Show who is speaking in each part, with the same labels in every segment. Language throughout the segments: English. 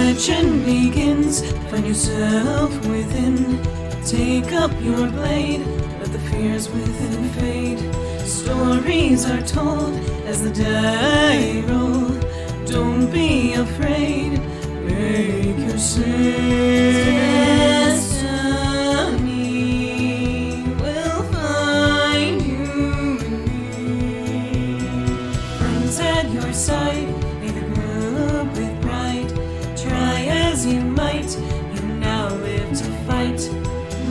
Speaker 1: legend begins. Find yourself within. Take up your blade. Let the fears within fade. Stories are told as the die roll. Don't be afraid. Make your destiny will find you in me. Friends at your side, may the group with pride. Try as you might, you now live to fight.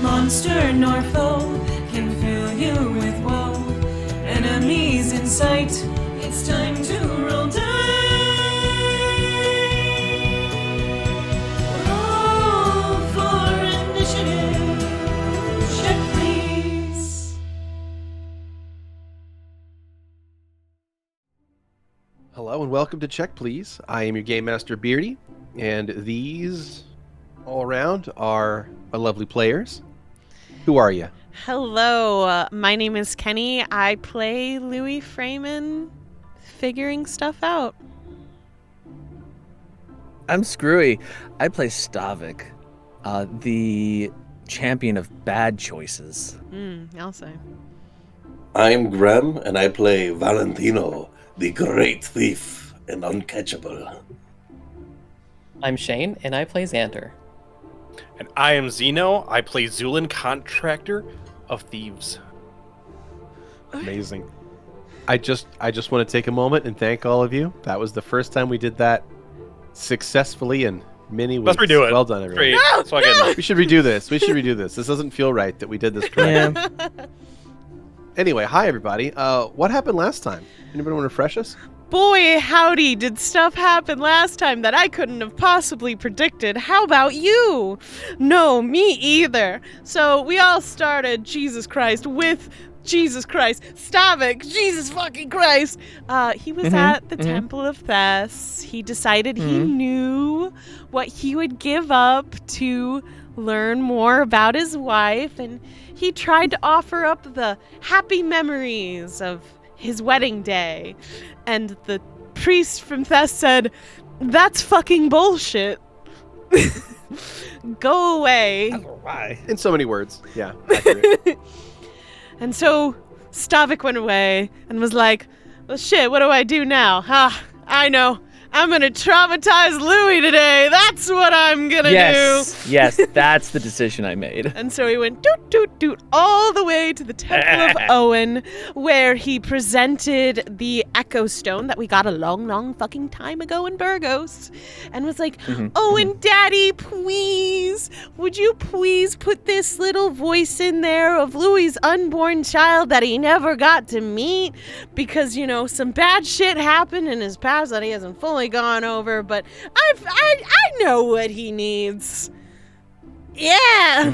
Speaker 1: Monster nor foe can fill you with woe. Enemies in sight, it's time to roll dice. Roll for initiative. Check, please.
Speaker 2: Hello and welcome to Check Please. I am your Game Master Beardy, and these all around are my lovely players. Who are you?
Speaker 3: Hello, my name is Keni. I play Louie Freeman, figuring stuff out.
Speaker 4: I'm Skrewy. I play Stavik, the champion of bad choices.
Speaker 3: I'll say.
Speaker 5: I'm Grem, and I play Valentino, the great thief and uncatchable.
Speaker 6: I'm Shane, and I play Xander.
Speaker 7: And I am Xeno. I play Zu'lin, Contractor of Thieves.
Speaker 2: Amazing. I just want to take a moment and thank all of you. That was the first time we did that successfully in many weeks.
Speaker 7: Let's redo it.
Speaker 2: Well done, everyone. We should redo this. This doesn't feel right that we did this correctly. Anyway, hi everybody. What happened last time? Anybody want to refresh us?
Speaker 3: Boy, howdy, did stuff happen last time that I couldn't have possibly predicted. How about you? No, me either. So we all started, with Jesus Christ, Stavik, Jesus fucking Christ. He was at the Temple of Thess. He decided he knew what he would give up to learn more about his wife, and he tried to offer up the happy memories of his wedding day. And the priest from Thess said, "That's fucking bullshit. Go away."
Speaker 2: Why? In so many words. Yeah, accurate.
Speaker 3: And so Stavik went away and was like, "Well, shit, what do I do now? I know. I'm going to traumatize Louie today. That's what I'm going to do."
Speaker 4: Yes, that's the decision I made.
Speaker 3: And so he went doot, doot, doot all the way to the Temple of Owen, where he presented the Echo Stone that we got a long, long fucking time ago in Burgos, and was like, "Owen, Daddy, please, would you please put this little voice in there of Louie's unborn child that he never got to meet? Because, you know, some bad shit happened in his past that he hasn't fully gone over, but I know what he needs." Yeah.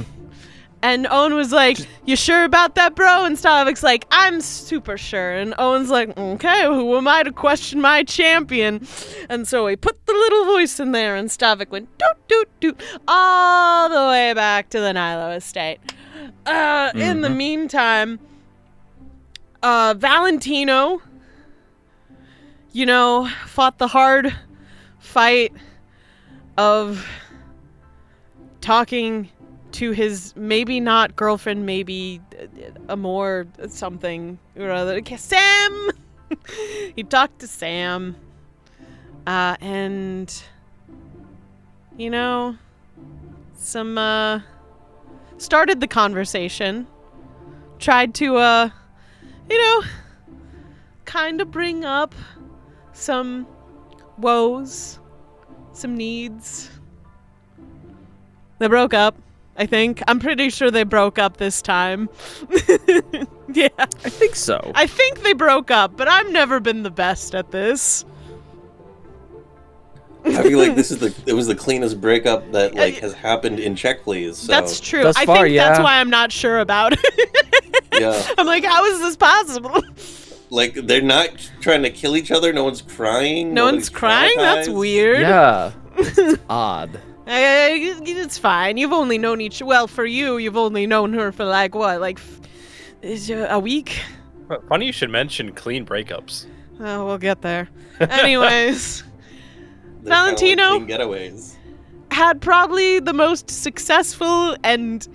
Speaker 3: And Owen was like, "You sure about that, bro?" And Stavik's like, "I'm super sure." And Owen's like, "Okay, who am I to question my champion?" And so he put the little voice in there, and Stavik went doot, doot, doot, all the way back to the Nilo estate. In the meantime, Valentino, you know, fought the hard fight of talking to his maybe not girlfriend, maybe a more something or other. Sam! He talked to Sam. And, you know, started the conversation. Tried to, you know, kind of bring up some woes, some needs. They broke up, I think. I'm pretty sure they broke up this time. Yeah.
Speaker 4: I think so.
Speaker 3: I think they broke up, but I've never been the best at this.
Speaker 5: I feel like it was the cleanest breakup that has happened in Check Please. So.
Speaker 3: That's true.
Speaker 4: Thus
Speaker 3: I
Speaker 4: far,
Speaker 3: think that's why I'm not sure about it.
Speaker 5: Yeah.
Speaker 3: I'm like, how is this possible?
Speaker 5: Like, they're not trying to kill each other. No one's crying.
Speaker 3: No one's crying? That's weird.
Speaker 4: Yeah. It's odd.
Speaker 3: It's fine. You've only known you've only known her for a week?
Speaker 7: Funny you should mention clean breakups.
Speaker 3: Oh, we'll get there. Anyways,
Speaker 5: Valentino.
Speaker 3: Valentino.
Speaker 5: Clean getaways.
Speaker 3: had probably the most successful and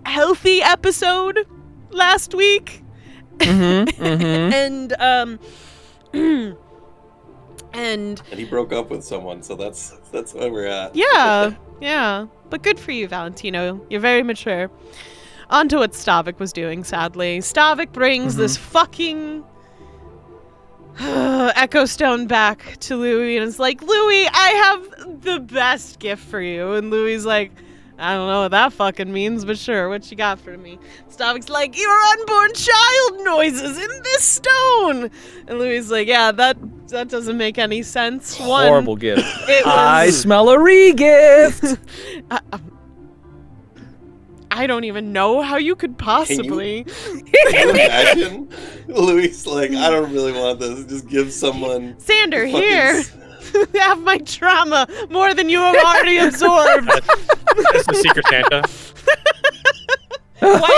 Speaker 3: healthy episode last week. And and
Speaker 5: he broke up with someone, so that's where we're at.
Speaker 3: yeah. But good for you, Valentino. You're very mature. On to what Stavik was doing, sadly. Stavik brings this fucking Echo Stone back to Louie and is like, Louie, I have the best gift for you. And Louie's like, I don't know what that fucking means, but sure, what you got for me? Stavik's like, your unborn child noises in this stone. And Louie's like, yeah, that doesn't make any sense.
Speaker 4: Horrible gift.
Speaker 3: I
Speaker 4: smell a re-gift.
Speaker 3: I don't even know how you could possibly.
Speaker 5: Can you imagine? Louis like, I don't really want this. Just give someone.
Speaker 3: Xander, here. Have my trauma more than you have already absorbed.
Speaker 7: That's the Secret Santa.
Speaker 3: White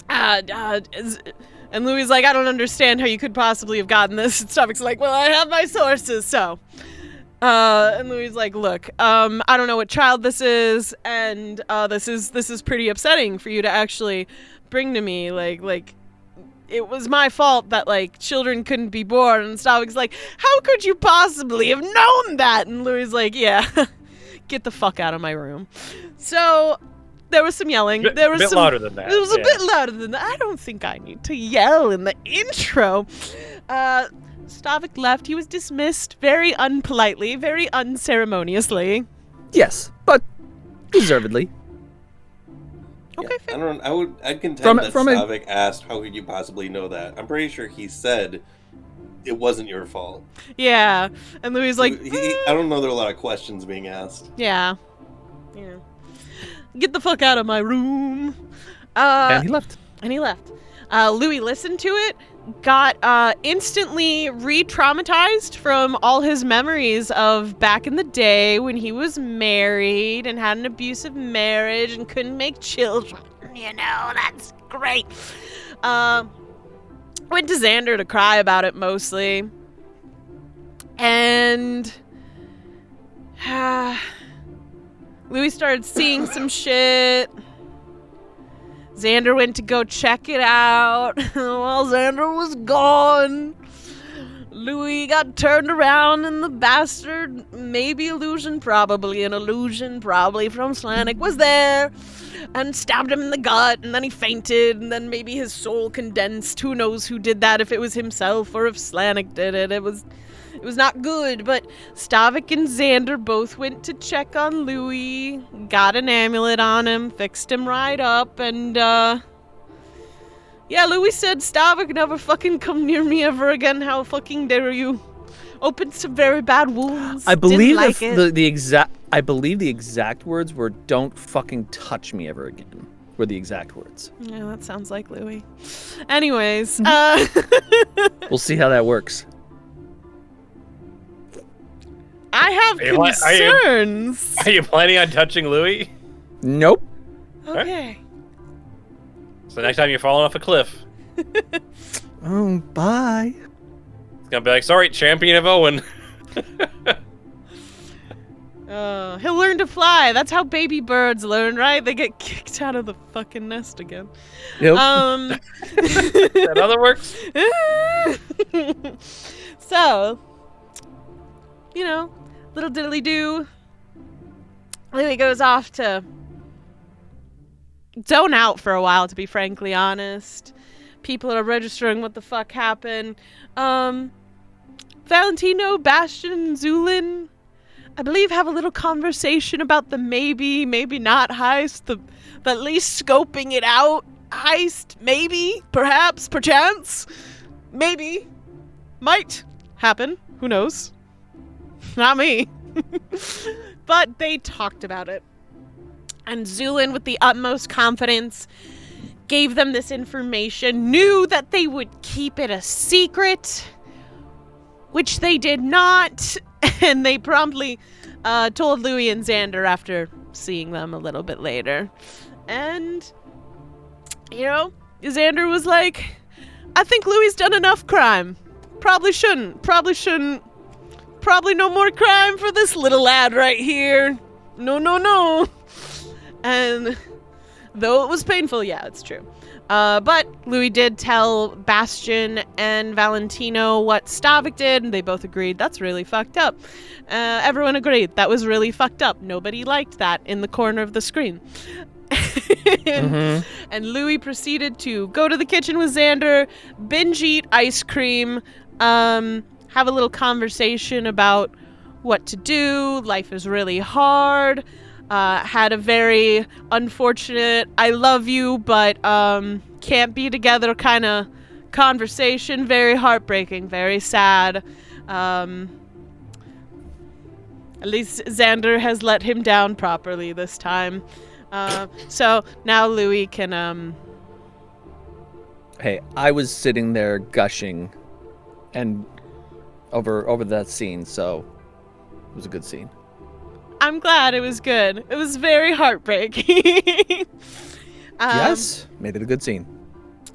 Speaker 3: elephant. And Louis like, I don't understand how you could possibly have gotten this. And Stavik's like, well, I have my sources, so. And Louis like, look, I don't know what child this is, and this is pretty upsetting for you to actually bring to me. Like, it was my fault that like children couldn't be born. And Stavik's like, how could you possibly have known that? And Louis like, yeah, get the fuck out of my room. So there was some yelling. There was
Speaker 7: a bit louder than that.
Speaker 3: It was a bit louder than that. I don't think I need to yell in the intro. Stavik left. He was dismissed very unpolitely, very unceremoniously.
Speaker 4: Yes, but deservedly.
Speaker 3: Okay, fair.
Speaker 5: I'd contend that Stavik asked, how could you possibly know that? I'm pretty sure he said it wasn't your fault.
Speaker 3: Yeah. And Louis like,
Speaker 5: I don't know, there were a lot of questions being asked.
Speaker 3: Yeah. Get the fuck out of my room.
Speaker 4: And he left.
Speaker 3: Louis listened to it, got instantly re-traumatized from all his memories of back in the day when he was married and had an abusive marriage and couldn't make children. You know, that's great. Went to Xander to cry about it mostly. And Louis started seeing some shit. Xander went to go check it out. While Xander was gone, Louis got turned around and the bastard, maybe illusion, probably an illusion, probably from Slanik, was there and stabbed him in the gut, and then he fainted, and then maybe his soul condensed. Who knows who did that, if it was himself or if Slanik did it. It was not good, but Stavik and Xander both went to check on Louie, got an amulet on him, fixed him right up, and, yeah, Louie said, Stavik, never fucking come near me ever again. How fucking dare you? Opened some very bad wounds.
Speaker 4: I believe
Speaker 3: the
Speaker 4: exact words were, don't fucking touch me ever again, were the exact words.
Speaker 3: Yeah, that sounds like Louie. Anyways,
Speaker 4: we'll see how that works.
Speaker 3: I have concerns.
Speaker 7: Are you planning on touching Louie?
Speaker 4: Nope.
Speaker 3: Okay.
Speaker 7: So next time you're falling off a cliff,
Speaker 4: Oh, bye.
Speaker 7: it's gonna be like, sorry, champion of Owen.
Speaker 3: He'll learn to fly. That's how baby birds learn, right? They get kicked out of the fucking nest again.
Speaker 4: Yep.
Speaker 7: That other works.
Speaker 3: So, you know, little diddly do. Louie goes off to zone out for a while, to be frankly honest. People are registering what the fuck happened. Valentino, Bastion, and Zu'lin, I believe, have a little conversation about the maybe not heist, the at least scoping it out heist, maybe, perhaps, perchance, maybe, might happen, who knows, not me, but they talked about it, and Zu'lin, with the utmost confidence, gave them this information, knew that they would keep it a secret, which they did not, and they promptly told Louie and Xander after seeing them a little bit later. And, you know, Xander was like, I think Louie's done enough crime. Probably shouldn't probably no more crime for this little lad right here. No. And though it was painful, yeah, it's true. But Louie did tell Bastion and Valentino what Stavik did, and they both agreed that's really fucked up. Everyone agreed that was really fucked up. Nobody liked that in the corner of the screen. And Louie proceeded to go to the kitchen with Xander, binge eat ice cream, have a little conversation about what to do. Life is really hard. Had a very unfortunate I love you but can't be together kind of conversation. Very heartbreaking, very sad. At least Xander has let him down properly this time. So now Louie can
Speaker 4: Hey, I was sitting there gushing and over that scene, so it was a good scene.
Speaker 3: I'm glad it was good. It was very heartbreaking.
Speaker 4: Yes, made it a good scene.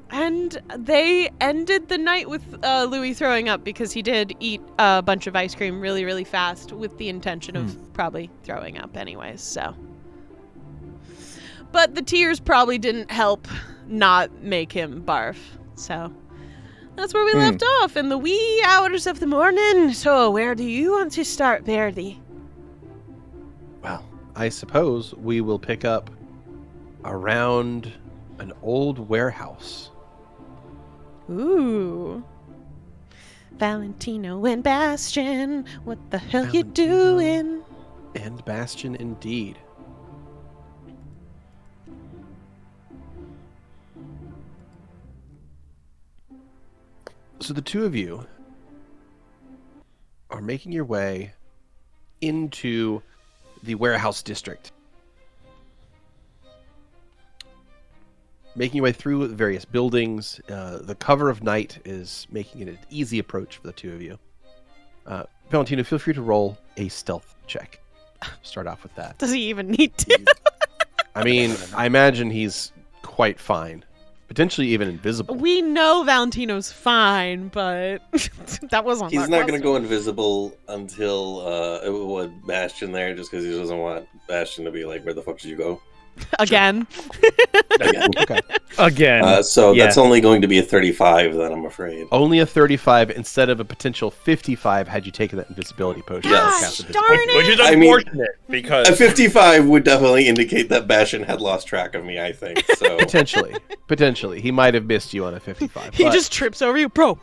Speaker 3: And they ended the night with Louie throwing up because he did eat a bunch of ice cream really, really fast with the intention of probably throwing up anyways, so. But the tears probably didn't help not make him barf, so. That's where we left off in the wee hours of the morning. So where do you want to start, Beardy?
Speaker 2: Well, I suppose we will pick up around an old warehouse.
Speaker 3: Ooh. Valentino and Bastion, what the hell you
Speaker 2: Valentino.
Speaker 3: doing?
Speaker 2: And Bastion indeed. So the two of you are making your way into the warehouse district. Making your way through the various buildings. The cover of night is making it an easy approach for the two of you. Valentino, feel free to roll a stealth check. Start off with that.
Speaker 3: Does he even need to?
Speaker 2: I mean, I imagine he's quite fine. Potentially even invisible.
Speaker 3: We know Valentino's fine, but that wasn't.
Speaker 5: He's not going to go invisible until Bastion there, just because he doesn't want Bastion to be like, where the fuck did you go?
Speaker 3: Again.
Speaker 5: Again.
Speaker 2: Okay.
Speaker 4: Again.
Speaker 5: So
Speaker 4: yeah.
Speaker 5: that's only going to be a 35 then, I'm afraid.
Speaker 2: Only a 35 instead of a potential 55 had you taken that invisibility potion.
Speaker 5: Yes.
Speaker 2: Cast
Speaker 3: Darn
Speaker 2: invisibility.
Speaker 7: Which is
Speaker 5: I mean,
Speaker 7: unfortunate because
Speaker 5: A 55 would definitely indicate that Bastion had lost track of me, I think. So
Speaker 2: Potentially. He might have missed you on a 55.
Speaker 3: He
Speaker 2: but
Speaker 3: just trips over you. Bro,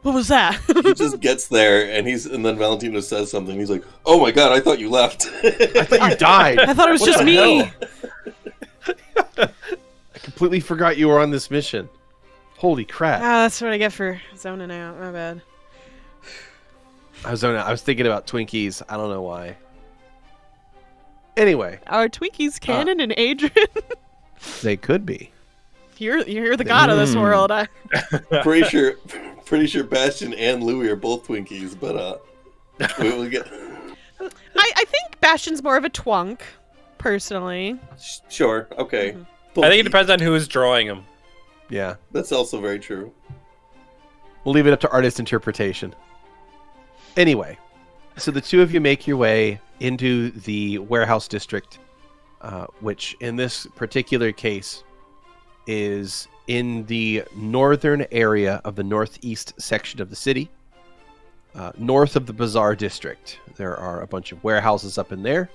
Speaker 3: what was that?
Speaker 5: he just gets there, and then Valentino says something. He's like, "Oh my god, I thought you left."
Speaker 2: I thought you died.
Speaker 3: I thought it was
Speaker 2: What
Speaker 3: just
Speaker 2: the
Speaker 3: me.
Speaker 2: hell? I completely forgot you were on this mission. Holy crap.
Speaker 3: That's what I get for zoning out. My bad.
Speaker 2: I was thinking about Twinkies. I don't know why. Anyway,
Speaker 3: Are Twinkies canon and Adrian?
Speaker 2: they could be.
Speaker 3: You're the god of this world.
Speaker 5: pretty sure Bastion and Louie are both Twinkies, but we'll get.
Speaker 3: I think Bastion's more of a twunk, personally.
Speaker 5: Sure, okay.
Speaker 7: I think it depends on who is drawing him.
Speaker 2: Yeah.
Speaker 5: That's also very true.
Speaker 2: We'll leave it up to artist interpretation. Anyway, so the two of you make your way into the warehouse district, which in this particular case is in the northern area of the northeast section of the city, north of the Bazaar district. There are a bunch of warehouses up in there,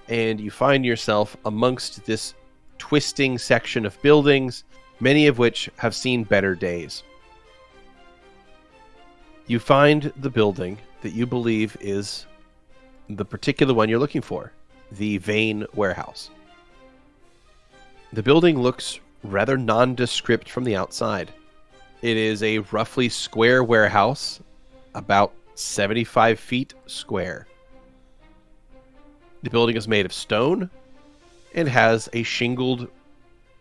Speaker 2: and you find yourself amongst this twisting section of buildings, many of which have seen better days. You find the building that you believe is the particular one you're looking for, the Vane Warehouse. The building looks rather nondescript from the outside. It is a roughly square warehouse, about 75 feet square. The building is made of stone and has a shingled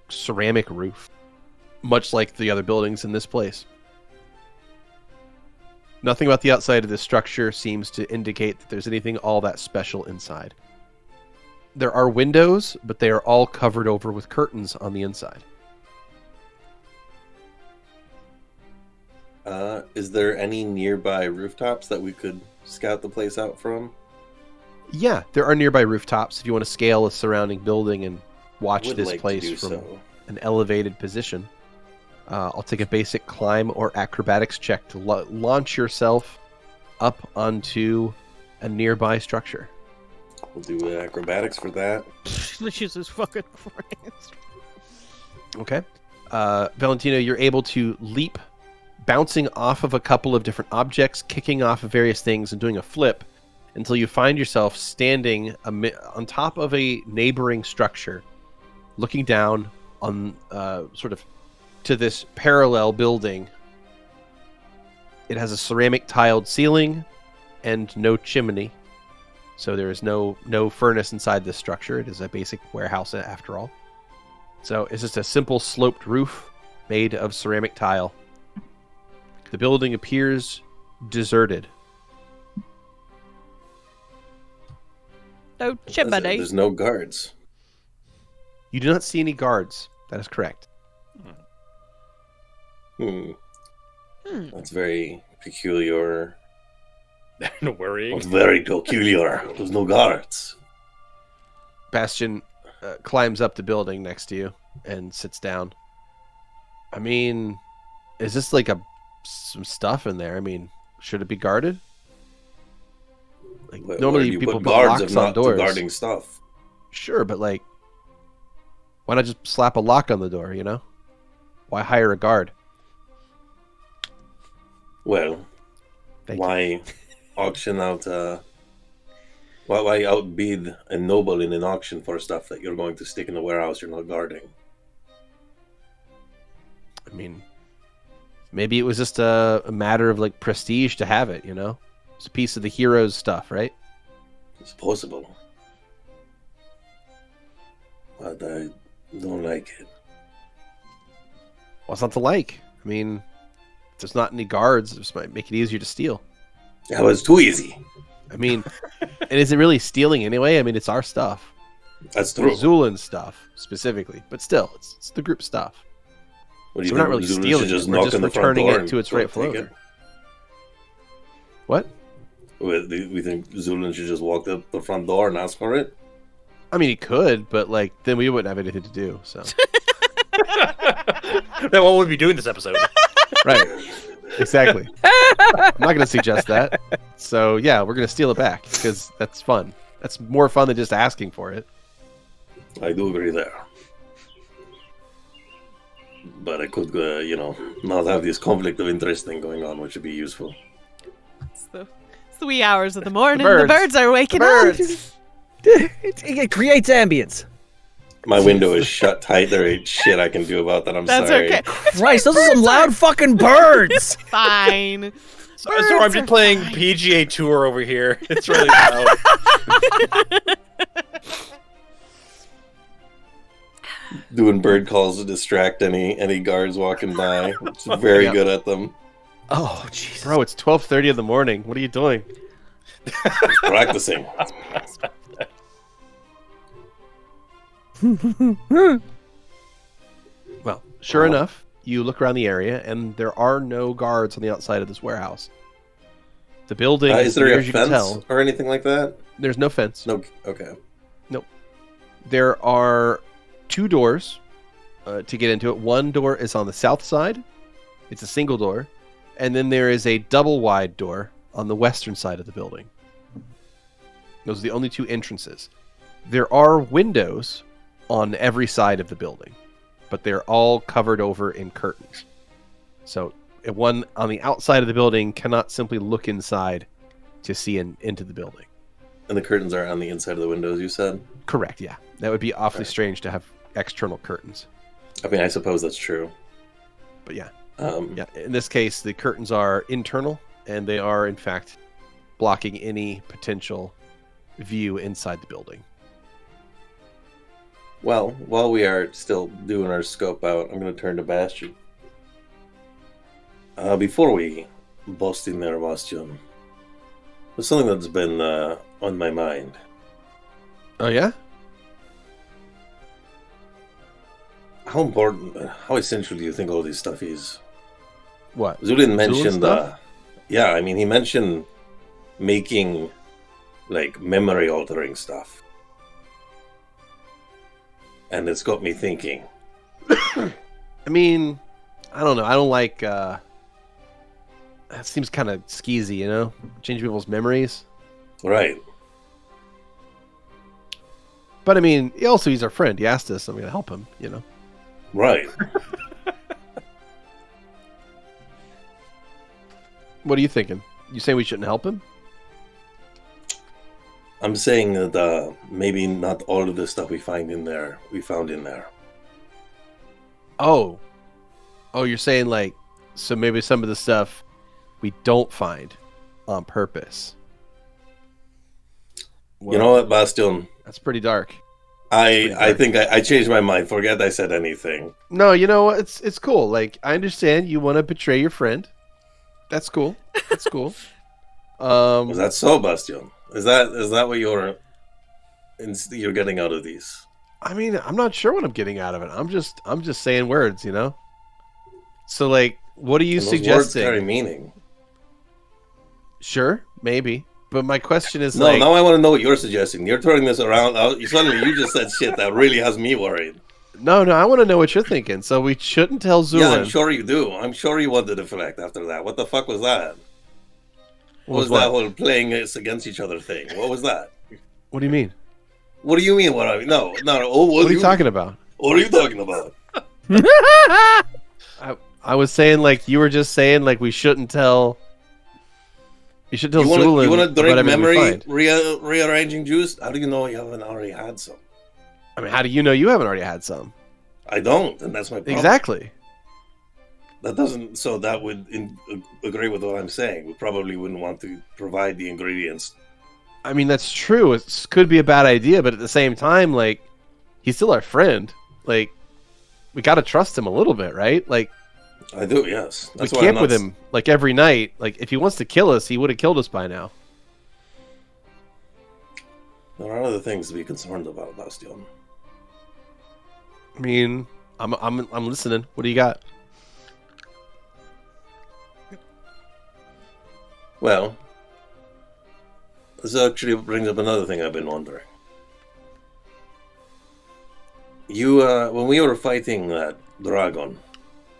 Speaker 2: ceramic roof, much like the other buildings in this place. Nothing about the outside of this structure seems to indicate that there's anything all that special inside. There are windows, but they are all covered over with curtains on the inside.
Speaker 5: Is there any nearby rooftops that we could scout the place out from?
Speaker 2: Yeah, there are nearby rooftops if you want to scale a surrounding building and watch
Speaker 5: Would
Speaker 2: this
Speaker 5: like to
Speaker 2: place
Speaker 5: do
Speaker 2: from
Speaker 5: so.
Speaker 2: an elevated position. I'll take a basic climb or acrobatics check to launch yourself up onto a nearby structure.
Speaker 5: We'll do acrobatics for that.
Speaker 3: Jesus fucking Christ.
Speaker 2: Okay. Valentino, you're able to leap, bouncing off of a couple of different objects, kicking off of various things, and doing a flip until you find yourself standing on top of a neighboring structure, looking down on sort of to this parallel building. It has a ceramic tiled ceiling and no chimney, so there is no furnace inside this structure. It is a basic warehouse after all. So it's just a simple sloped roof made of ceramic tile. The building appears deserted.
Speaker 3: No chimney.
Speaker 5: There's no guards.
Speaker 2: You do not see any guards. That is correct.
Speaker 5: That's very peculiar.
Speaker 7: No worrying.
Speaker 5: That's very peculiar. There's no guards.
Speaker 2: Bastion climbs up the building next to you and sits down. I mean, is this like some stuff in there? I mean, should it be guarded? Like,
Speaker 5: Where
Speaker 2: normally
Speaker 5: do you
Speaker 2: people
Speaker 5: put
Speaker 2: put
Speaker 5: guards
Speaker 2: locks
Speaker 5: if
Speaker 2: on
Speaker 5: not to
Speaker 2: doors.
Speaker 5: guarding stuff?
Speaker 2: Sure, but like, why not just slap a lock on the door, you know? Why hire a guard?
Speaker 5: Well,
Speaker 2: Thank you.
Speaker 5: why auction out? Why outbid a noble in an auction for stuff that you're going to stick in a warehouse you're not guarding?
Speaker 2: I mean, maybe it was just a matter of like prestige to have it, you know? It's a piece of the hero's stuff, right?
Speaker 5: It's possible. But I don't like it.
Speaker 2: What's not to like? I mean, if there's not any guards, it just might make it easier to steal.
Speaker 5: That was too easy.
Speaker 2: I mean, and is it really stealing anyway? I mean, it's our stuff.
Speaker 5: That's true.
Speaker 2: Zu'lin stuff, specifically. But still, it's the group stuff.
Speaker 5: What do
Speaker 2: So
Speaker 5: you
Speaker 2: we're not
Speaker 5: think,
Speaker 2: really
Speaker 5: Zu'lin
Speaker 2: stealing
Speaker 5: should
Speaker 2: it,
Speaker 5: just
Speaker 2: we're
Speaker 5: knock
Speaker 2: just
Speaker 5: on the front
Speaker 2: returning
Speaker 5: door
Speaker 2: it
Speaker 5: and
Speaker 2: to its
Speaker 5: go
Speaker 2: rightful
Speaker 5: take
Speaker 2: owner.
Speaker 5: it?
Speaker 2: What?
Speaker 5: We think Zu'lin should just walk up the front door and ask for it?
Speaker 2: I mean, he could, but like, then we wouldn't have anything to do, so.
Speaker 7: Then what would we do in this episode?
Speaker 2: Right. Exactly. I'm not going to suggest that. So, yeah, we're going to steal it back because that's fun. That's more fun than just asking for it.
Speaker 5: I do agree there. But I could, not have this conflict of interest thing going on, which would be useful.
Speaker 3: It's the wee hours of the morning.
Speaker 2: birds.
Speaker 3: The birds are waking up.
Speaker 4: It creates ambience.
Speaker 5: My window is shut tight. There ain't shit I can do about that. I'm
Speaker 3: That's
Speaker 5: sorry.
Speaker 3: okay.
Speaker 4: Christ, those are some loud fucking birds.
Speaker 3: Fine.
Speaker 7: So I'm just playing PGA Tour over here. It's really loud.
Speaker 5: Doing bird calls to distract any guards walking by. It's very good at them.
Speaker 4: Oh, Jesus.
Speaker 2: Bro, it's 12:30 in the morning. What are you doing?
Speaker 5: Just practicing.
Speaker 2: Well, sure enough, you look around the area, and there are no guards on the outside of this warehouse. The building,
Speaker 5: Is
Speaker 2: as
Speaker 5: there
Speaker 2: near
Speaker 5: a
Speaker 2: as you can
Speaker 5: fence
Speaker 2: tell,
Speaker 5: or anything like that?
Speaker 2: there's no fence.
Speaker 5: No. Okay.
Speaker 2: There are two doors to get into it. One door is on the south side. It's a single door. And then there is a double wide door on the western side of the building. Those are the only two entrances. There are windows on every side of the building, but they're all covered over in curtains. So one on the outside of the building cannot simply look inside to see into the building.
Speaker 5: And the curtains are on the inside of the windows, you said?
Speaker 2: Correct, yeah. That would be awfully strange to have external curtains.
Speaker 5: I mean, I suppose that's true.
Speaker 2: But yeah.
Speaker 5: Um,
Speaker 2: Yeah, in this case, the curtains are internal, and they are, in fact, blocking any potential view inside the building.
Speaker 5: Well, while we are still doing our scope out, I'm going to turn to Bastion. Before we bust in there, Bastion, there's something that's been on my mind.
Speaker 2: Oh, yeah?
Speaker 5: How important, how essential do you think all this stuff is?
Speaker 2: What?
Speaker 5: Zu'lin mentioned,
Speaker 2: stuff?
Speaker 5: yeah, I mean, he mentioned making, like, memory-altering stuff. And it's got me thinking.
Speaker 2: I mean, I don't know. I don't like, that seems kind of skeezy, you know? Change people's memories.
Speaker 5: Right.
Speaker 2: But I mean, he's our friend. He asked us, so I'm going to help him, you know?
Speaker 5: Right.
Speaker 2: What are you thinking? You saying we shouldn't help him?
Speaker 5: I'm saying that maybe not all of the stuff we found in there.
Speaker 2: Oh, you're saying like, so maybe some of the stuff we don't find on purpose.
Speaker 5: You know what, Bastion?
Speaker 2: That's pretty dark.
Speaker 5: I think I changed my mind. Forget I said anything.
Speaker 2: No, you know what? It's cool. Like, I understand you want to betray your friend. That's cool. That's cool.
Speaker 5: Is that so, Bastion? Is that what you're getting out of these?
Speaker 2: I mean, I'm not sure what I'm getting out of it. I'm just saying words, you know. So, like, what are you
Speaker 5: And those
Speaker 2: suggesting?
Speaker 5: words carry meaning.
Speaker 2: Sure, maybe. But my question is,
Speaker 5: No, now I want to know what you're suggesting. You're turning this around. Suddenly, you just said shit that really has me worried.
Speaker 2: No, I want to know what you're thinking. So we shouldn't tell Zu'lin.
Speaker 5: Yeah, I'm sure you do. I'm sure you want the deflect after that. What the fuck was that? What was that whole playing us against each other thing? What was that?
Speaker 2: What do you mean?
Speaker 5: What do you mean? No. Oh,
Speaker 2: What are you talking about?
Speaker 5: What are you talking about?
Speaker 2: I was saying, like, you were just saying, like, we shouldn't tell. You should tell Zu'lin.
Speaker 5: You want to drink
Speaker 2: about everything we
Speaker 5: memory
Speaker 2: find.
Speaker 5: rearranging juice? How do you know you haven't already had some?
Speaker 2: I mean, how do you know you haven't already had some?
Speaker 5: I don't, and that's my problem.
Speaker 2: Exactly.
Speaker 5: That doesn't. So that would agree with what I'm saying. We probably wouldn't want to provide the ingredients.
Speaker 2: I mean, that's true. It could be a bad idea, but at the same time, like, he's still our friend. Like, we got to trust him a little bit, right? Like,
Speaker 5: I do, yes.
Speaker 2: we camp with him, like, every night. Like, if he wants to kill us, he would have killed us by now.
Speaker 5: There are other things to be concerned about, Bastion.
Speaker 2: I mean, I'm listening. What do you got?
Speaker 5: Well, this actually brings up another thing I've been wondering. You, when we were fighting that dragon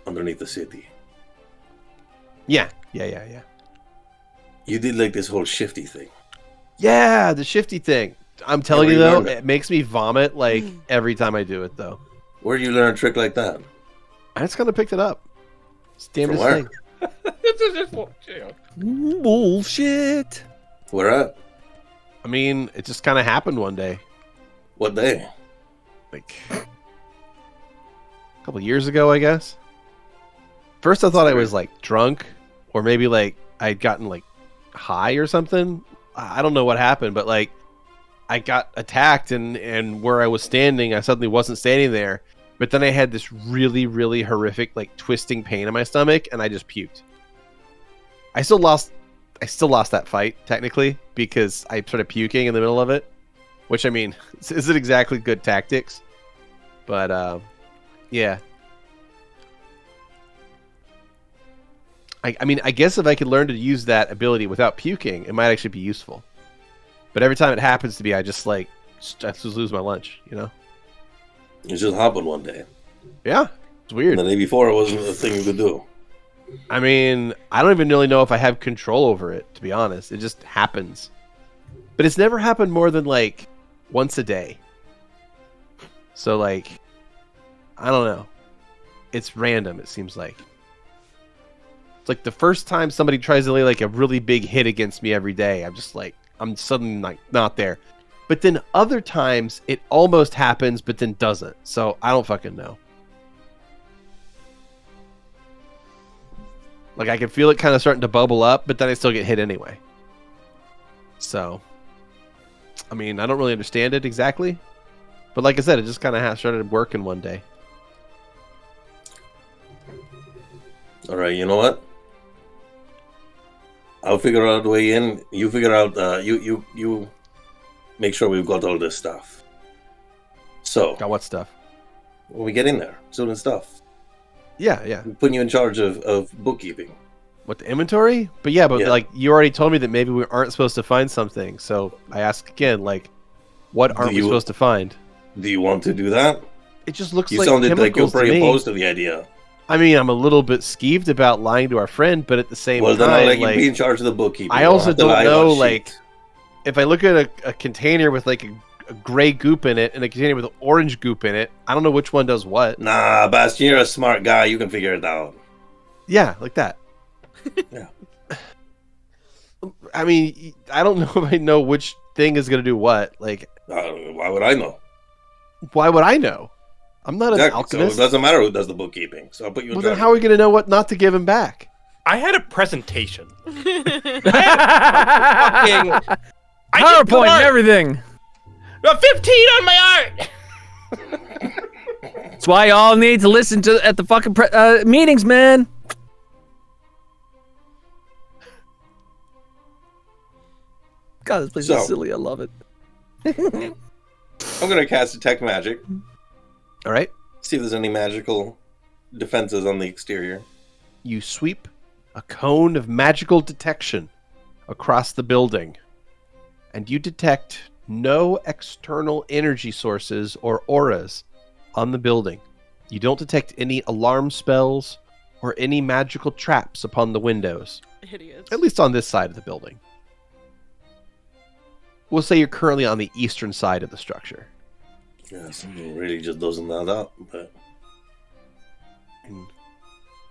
Speaker 5: underneath the city.
Speaker 2: Yeah.
Speaker 5: You did like this whole shifty thing.
Speaker 2: Yeah, the shifty thing. I'm telling
Speaker 5: Yeah,
Speaker 2: you,
Speaker 5: where you
Speaker 2: though,
Speaker 5: learned it.
Speaker 2: it makes me vomit, like, every time I do it, though.
Speaker 5: Where did you learn a trick like that?
Speaker 2: I just kind of picked it up. It's the damnedest
Speaker 5: where?
Speaker 2: thing.
Speaker 4: Bullshit.
Speaker 5: Where at?
Speaker 2: I mean, it just kind of happened one day.
Speaker 5: What day?
Speaker 2: Like, a couple years ago, I guess. First, I thought I was, like, drunk. Or maybe, like, I'd gotten, like, high or something. I don't know what happened, but, like, I got attacked, and where I was standing, I suddenly wasn't standing there. But then I had this really, really horrific, like, twisting pain in my stomach, and I just puked. I still lost that fight, technically, because I started puking in the middle of it. Which, I mean, isn't exactly good tactics. But, yeah. I mean, I guess if I could learn to use that ability without puking, it might actually be useful. But every time it happens to me, I just lose my lunch, you know?
Speaker 5: It just happened one day.
Speaker 2: Yeah, it's weird.
Speaker 5: And the day before, it wasn't a thing you could do.
Speaker 2: I mean, I don't even really know if I have control over it, to be honest. It just happens. But it's never happened more than, like, once a day. So, like, I don't know. It's random, it seems like. It's like the first time somebody tries to lay, like, a really big hit against me every day, I'm just like, I'm suddenly, like, not there. But then other times, it almost happens, but then doesn't. So, I don't fucking know. Like, I can feel it kind of starting to bubble up, but then I still get hit anyway. So, I mean, I don't really understand it exactly. But like I said, it just kind of started working one day.
Speaker 5: All right, you know what? I'll figure out a way in. You figure out. You make sure we've got all this stuff. So
Speaker 2: Got what stuff?
Speaker 5: when we get in there, Zu'lin stuff.
Speaker 2: Yeah.
Speaker 5: Putting you in charge of bookkeeping.
Speaker 2: What, the inventory? But yeah,
Speaker 5: Yeah.
Speaker 2: like you already told me that maybe we aren't supposed to find something. So I ask again, like, what aren't we supposed to find?
Speaker 5: Do you want to do that?
Speaker 2: It just looks
Speaker 5: You
Speaker 2: like
Speaker 5: sounded like you're
Speaker 2: chemicals to
Speaker 5: pretty
Speaker 2: me.
Speaker 5: opposed to the idea.
Speaker 2: I mean, I'm a little bit skeeved about lying to our friend, but at the same
Speaker 5: Well, then I'll
Speaker 2: time,
Speaker 5: let you
Speaker 2: like,
Speaker 5: be in charge of the bookkeeping.
Speaker 2: I
Speaker 5: You don't
Speaker 2: also
Speaker 5: have to lie
Speaker 2: don't
Speaker 5: about
Speaker 2: know,
Speaker 5: shit.
Speaker 2: like, if I look at a container with like a gray goop in it and a container with orange goop in it, I don't know which one does what.
Speaker 5: Nah, Bastion, you're a smart guy. You can figure it out.
Speaker 2: Yeah, like that.
Speaker 5: Yeah.
Speaker 2: I mean, I don't know if I know which thing is going to do what. Like,
Speaker 5: Why would I know?
Speaker 2: why would I know? I'm not an
Speaker 5: Exactly. So
Speaker 2: alchemist.
Speaker 5: it doesn't matter who does the bookkeeping. So I'll put you in
Speaker 2: Well,
Speaker 5: charge.
Speaker 2: then how are we going to know what not to give him back?
Speaker 7: I had a presentation.
Speaker 4: PowerPoint and everything.
Speaker 7: 15 on my art.
Speaker 4: That's why y'all need to listen to at the fucking meetings, man. God, this place
Speaker 5: So-
Speaker 4: is silly. I love it.
Speaker 5: I'm gonna cast Detect Magic.
Speaker 2: All right.
Speaker 5: See if there's any magical defenses on the exterior.
Speaker 2: You sweep a cone of magical detection across the building, and you detect no external energy sources or auras on the building. You don't detect any alarm spells or any magical traps upon the windows,
Speaker 3: Idiots.
Speaker 2: at least on this side of the building. We'll say you're currently on the eastern side of the structure.
Speaker 5: Yeah, something really just doesn't add up. But
Speaker 2: You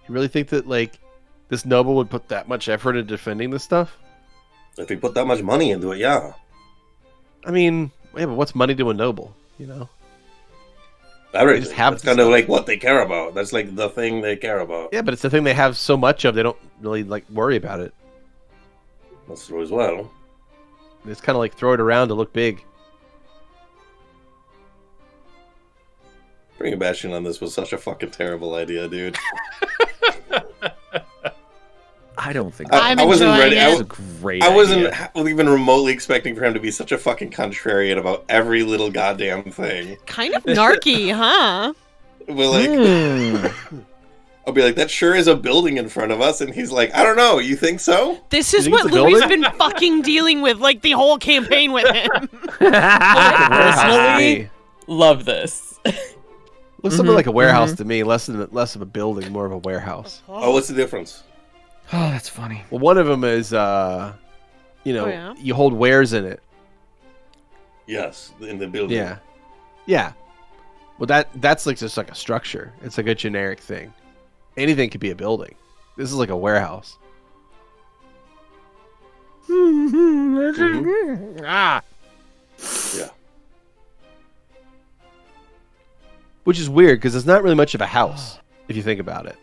Speaker 2: really think that, like, this noble would put that much effort into defending this stuff?
Speaker 5: if we put that much money into it, yeah.
Speaker 2: I mean, yeah, but what's money to a noble, you know?
Speaker 5: Everything.
Speaker 2: just have
Speaker 5: That's
Speaker 2: the
Speaker 5: kind of
Speaker 2: stuff.
Speaker 5: like what they care about. That's like the thing they care about.
Speaker 2: Yeah, but it's the thing they have so much of, they don't really, like, worry about it.
Speaker 5: That's true as well.
Speaker 2: They just kind of, like, throw it around to look big.
Speaker 5: Bringing Bastion on this was such a fucking terrible idea, dude.
Speaker 4: I don't think
Speaker 3: I'm
Speaker 5: I wasn't
Speaker 3: enjoying
Speaker 5: ready.
Speaker 3: it.
Speaker 4: that's a great
Speaker 5: I wasn't
Speaker 4: idea.
Speaker 5: even remotely expecting for him to be such a fucking contrarian about every little goddamn thing.
Speaker 3: Kind of narky, huh?
Speaker 5: But like, I'll be like, that sure is a building in front of us, and he's like, I don't know. You think so?
Speaker 3: This is
Speaker 2: think
Speaker 3: what
Speaker 2: it's a
Speaker 3: Louie's
Speaker 2: building?
Speaker 3: been fucking dealing with, like, the whole campaign with him.
Speaker 6: Personally, love this.
Speaker 2: Looks something like a warehouse to me, less of a building, more of a warehouse.
Speaker 5: Oh, what's the difference?
Speaker 4: Oh, that's funny.
Speaker 2: Well, one of them is,
Speaker 3: yeah?
Speaker 2: you hold wares in it.
Speaker 5: Yes, in the building.
Speaker 2: Yeah. Yeah. Well, that's like just like a structure. It's like a generic thing. Anything could be a building. This is like a warehouse.
Speaker 4: Ah.
Speaker 5: Yeah.
Speaker 2: Which is weird because it's not really much of a house if you think about it.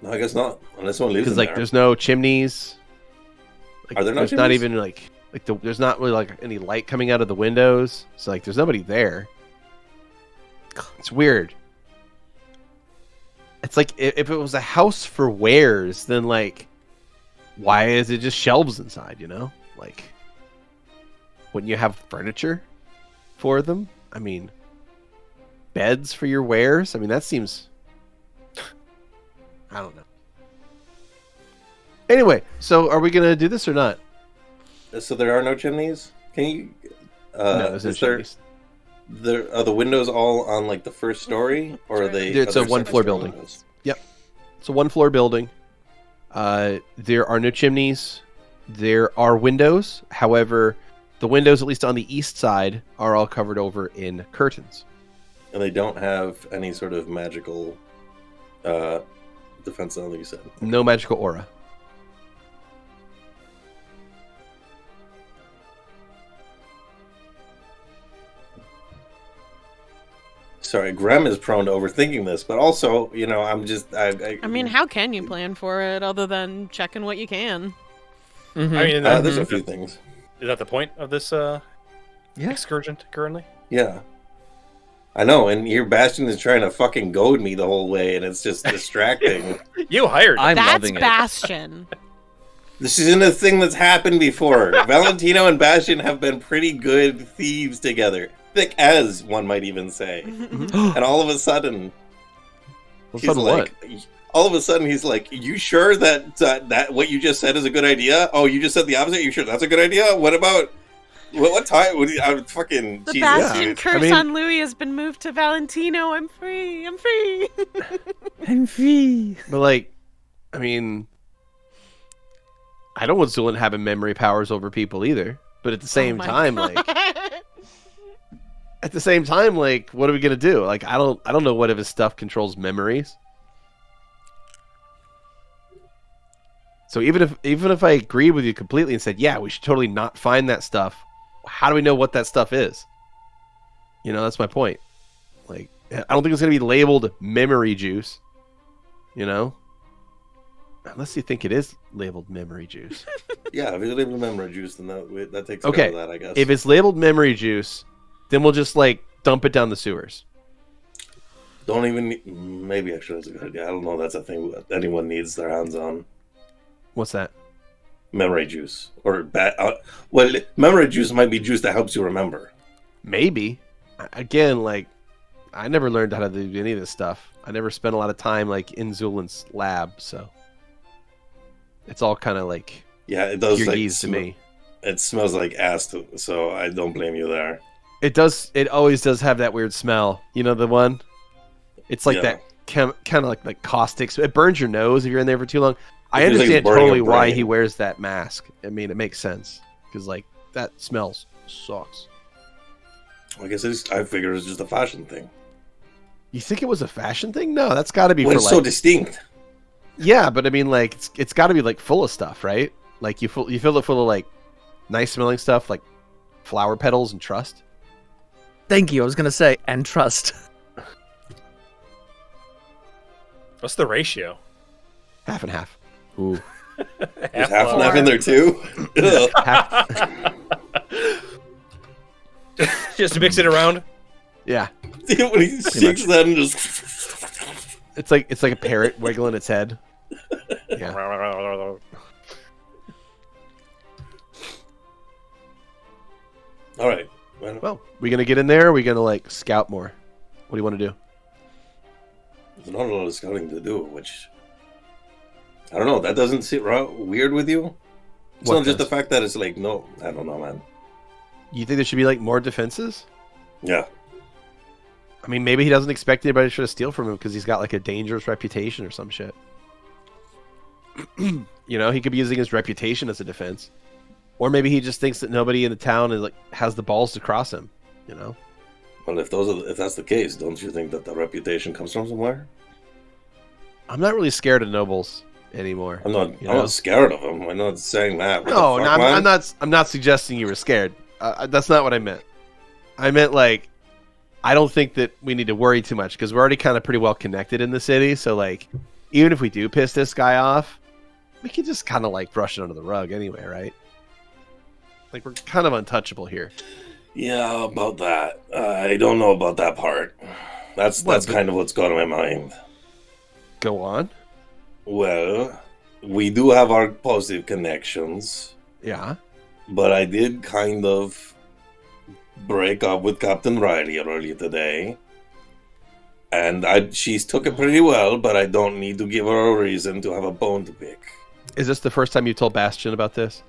Speaker 5: No, I guess not. Unless someone lives in
Speaker 2: Because like
Speaker 5: there.
Speaker 2: there's no chimneys. Like,
Speaker 5: Are there no
Speaker 2: there's not
Speaker 5: chimneys?
Speaker 2: even like there's not really like any light coming out of the windows. So like there's nobody there. It's weird. It's like if it was a house for wares, then like why is it just shelves inside, you know? Like wouldn't you have furniture for them? I mean beds for your wares? I mean that seems I don't know. Anyway, so are we gonna do this or not?
Speaker 5: So there are no chimneys? Can you...
Speaker 2: No, there's no
Speaker 5: is there-
Speaker 2: chimneys.
Speaker 5: Are the windows all on like the first story, or are they?
Speaker 2: It's
Speaker 5: are
Speaker 2: a
Speaker 5: there
Speaker 2: one-floor
Speaker 5: second-story
Speaker 2: building.
Speaker 5: windows?
Speaker 2: It's a one-floor building. There are no chimneys. There are windows. However, the windows, at least on the east side, are all covered over in curtains.
Speaker 5: And they don't have any sort of magical defense, like you said.
Speaker 2: No magical aura.
Speaker 5: Sorry, Grem is prone to overthinking this, but also, you know, I'm just...
Speaker 3: I mean, how can you plan for it other than checking what you can?
Speaker 7: I mean,
Speaker 5: there's a few things.
Speaker 7: is that the point of this excursion currently?
Speaker 5: Yeah. I know, and your Bastion is trying to fucking goad me the whole way, and it's just distracting.
Speaker 7: You hired.
Speaker 4: I'm
Speaker 3: That's
Speaker 4: loving it.
Speaker 3: Bastion.
Speaker 5: This isn't a thing that's happened before. Valentino and Bastion have been pretty good thieves together. Thick as, one might even say. And all of a sudden...
Speaker 2: Well,
Speaker 5: he's like, all of a sudden he's like, "You sure that what you just said is a good idea? Oh, you just said the opposite. You sure that's a good idea? What about what time? I'm fucking
Speaker 3: The
Speaker 5: Jesus,
Speaker 3: bastion
Speaker 5: dude.
Speaker 3: curse
Speaker 2: mean-
Speaker 3: on Louie has been moved to Valentino. I'm free. I'm free.
Speaker 4: I'm free.
Speaker 2: But like, I mean, I don't want Zu'lin having memory powers over people either. But at the same
Speaker 3: Oh my
Speaker 2: time,
Speaker 3: God.
Speaker 2: like, what are we gonna do? Like, I don't know what if his stuff controls memories. So even if I agreed with you completely and said, yeah, we should totally not find that stuff, how do we know what that stuff is? You know, that's my point. Like, I don't think it's going to be labeled memory juice, you know? Unless you think it is labeled memory juice.
Speaker 5: Yeah, if it's labeled memory juice, then that takes care
Speaker 2: Okay,
Speaker 5: of that, I guess.
Speaker 2: if it's labeled memory juice, then we'll just, like, dump it down the sewers.
Speaker 5: Don't even... Maybe actually that's a good idea. I don't know that's a thing that anyone needs their hands on.
Speaker 2: What's that?
Speaker 5: Memory juice. Or well, memory juice might be juice that helps you remember.
Speaker 2: Maybe. Again, like, I never learned how to do any of this stuff. I never spent a lot of time, like, in Zu'lin's lab, so... It's all kind of, like,
Speaker 5: Yeah, it does. Like,
Speaker 2: Kyrgyz to me.
Speaker 5: It smells like ass, so I don't blame you there.
Speaker 2: It does. It always does have that weird smell. You know the one? It's like
Speaker 5: Yeah.
Speaker 2: that kind of like caustic. It burns your nose if you're in there for too long. I
Speaker 5: It feels like
Speaker 2: understand
Speaker 5: it's burning
Speaker 2: totally
Speaker 5: your
Speaker 2: why
Speaker 5: brain.
Speaker 2: he wears that mask. I mean, it makes sense because like that smells sucks.
Speaker 5: I guess I figure it's just a fashion thing.
Speaker 2: You think it was a fashion thing? No, that's got to be
Speaker 5: Well,
Speaker 2: for
Speaker 5: it's
Speaker 2: like.
Speaker 5: so distinct.
Speaker 2: Yeah, but I mean, like it's got to be like full of stuff, right? Like you fill it full of like nice smelling stuff, like flower petals and trust.
Speaker 4: Thank you. I was gonna say, and trust.
Speaker 7: What's the ratio?
Speaker 2: Half and half. Ooh.
Speaker 5: There's half and half in there too. Ugh.
Speaker 2: Half.
Speaker 7: Just to mix it around.
Speaker 2: Yeah.
Speaker 5: When he shakes that and just...
Speaker 2: It's like a parrot wiggling its head. Yeah.
Speaker 5: All right.
Speaker 2: Well, we gonna get in there? Or are we gonna like scout more? What do you want to do?
Speaker 5: There's not a lot of scouting to do, which... I don't know. That doesn't sit weird with you? It's
Speaker 2: What
Speaker 5: not just the
Speaker 2: does?
Speaker 5: fact that it's like, no, I don't know, man.
Speaker 2: You think there should be like more defenses?
Speaker 5: Yeah.
Speaker 2: I mean, maybe he doesn't expect anybody to try to steal from him because he's got like a dangerous reputation or some shit. You know, he could be using his reputation as a defense, or maybe he just thinks that nobody in the town is like has the balls to cross him. You know.
Speaker 5: Well, if that's the case, don't you think that the reputation comes from somewhere?
Speaker 2: I'm not really scared of nobles anymore.
Speaker 5: I'm not.
Speaker 2: You
Speaker 5: I'm
Speaker 2: know?
Speaker 5: not scared of him. I'm not saying that. What
Speaker 2: No,
Speaker 5: the
Speaker 2: no,
Speaker 5: fuck, man?
Speaker 2: I'm not. I'm not suggesting you were scared. That's not what I meant. I meant like, I don't think that we need to worry too much because we're already kind of pretty well connected in the city. So like, even if we do piss this guy off, we can just kind of like brush it under the rug anyway, right? Like we're kind of untouchable here.
Speaker 5: Yeah, about that. I don't know about that part. That's kind of what's gone in my mind.
Speaker 2: Go on.
Speaker 5: Well, we do have our positive connections,
Speaker 2: Yeah.
Speaker 5: but I did kind of break up with Captain Riley earlier today. And she's took it pretty well, but I don't need to give her a reason to have a bone to pick.
Speaker 2: Is this the first time you told Bastion about this?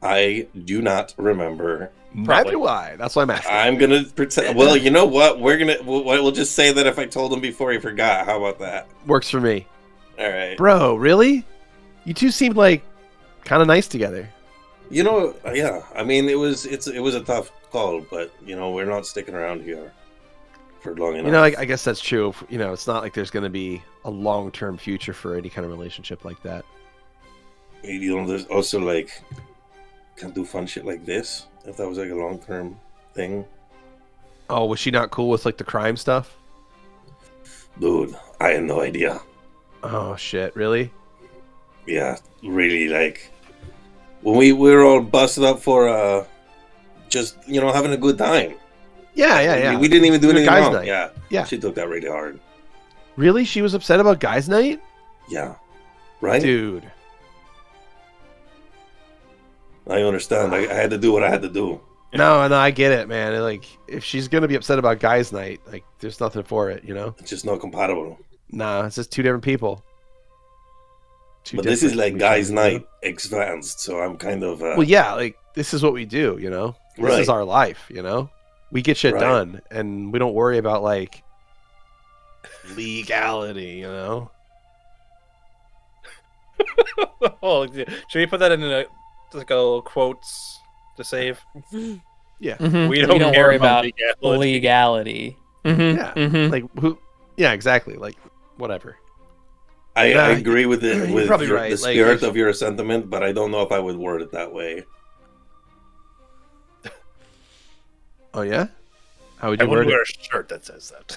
Speaker 5: I do not remember.
Speaker 2: Neither do I. That's why I'm asking.
Speaker 5: I'm gonna pretend. Well, you know what? We'll just say that if I told him before he forgot. How about that?
Speaker 2: Works for me.
Speaker 5: All right.
Speaker 2: Bro, really? You two seemed like kind of nice together.
Speaker 5: You know, yeah. I mean, it was a tough call, but you know, we're not sticking around here for long enough.
Speaker 2: You know, I guess that's true. You know, it's not like there's going to be a long-term future for any kind of relationship like that.
Speaker 5: You know, there's also like can't do fun shit like this. If that was like a long-term thing,
Speaker 2: Oh, was she not cool with like the crime stuff?
Speaker 5: dude, I had no idea.
Speaker 2: Oh shit, really?
Speaker 5: Yeah, really. Like when we were all busted up for just having a good time.
Speaker 2: Yeah.
Speaker 5: We didn't even do
Speaker 2: Your
Speaker 5: anything
Speaker 2: guys'
Speaker 5: wrong.
Speaker 2: night.
Speaker 5: Yeah,
Speaker 2: Yeah.
Speaker 5: She took that really hard.
Speaker 2: Really? She was upset about guys' night?
Speaker 5: Yeah, right.
Speaker 2: Dude.
Speaker 5: I understand. I had to do what I had to do.
Speaker 2: No, I get it, man. Like, if she's gonna be upset about guys' night, like, there's nothing for it, you know.
Speaker 5: It's just not compatible.
Speaker 2: Nah, it's just two different people.
Speaker 5: But this is like guys' night advanced, so I'm kind of.
Speaker 2: Well, yeah, like this is what we do, you know. This is our life, you know. We get shit done, and we don't worry about like legality, you know.
Speaker 7: Oh, should we put that in like a little quotes to save?
Speaker 2: Yeah,
Speaker 7: We don't care
Speaker 6: worry about
Speaker 7: legality.
Speaker 6: legality.
Speaker 2: Yeah, like who? Yeah, exactly. Like whatever.
Speaker 5: I agree with it.
Speaker 2: You're
Speaker 5: With
Speaker 2: probably right.
Speaker 5: the
Speaker 2: Like,
Speaker 5: spirit of your sentiment, but I don't know if I would word it that way.
Speaker 2: Oh yeah, how would
Speaker 7: I
Speaker 2: you
Speaker 7: wouldn't
Speaker 2: word
Speaker 7: wear
Speaker 2: it?
Speaker 7: a shirt that says that.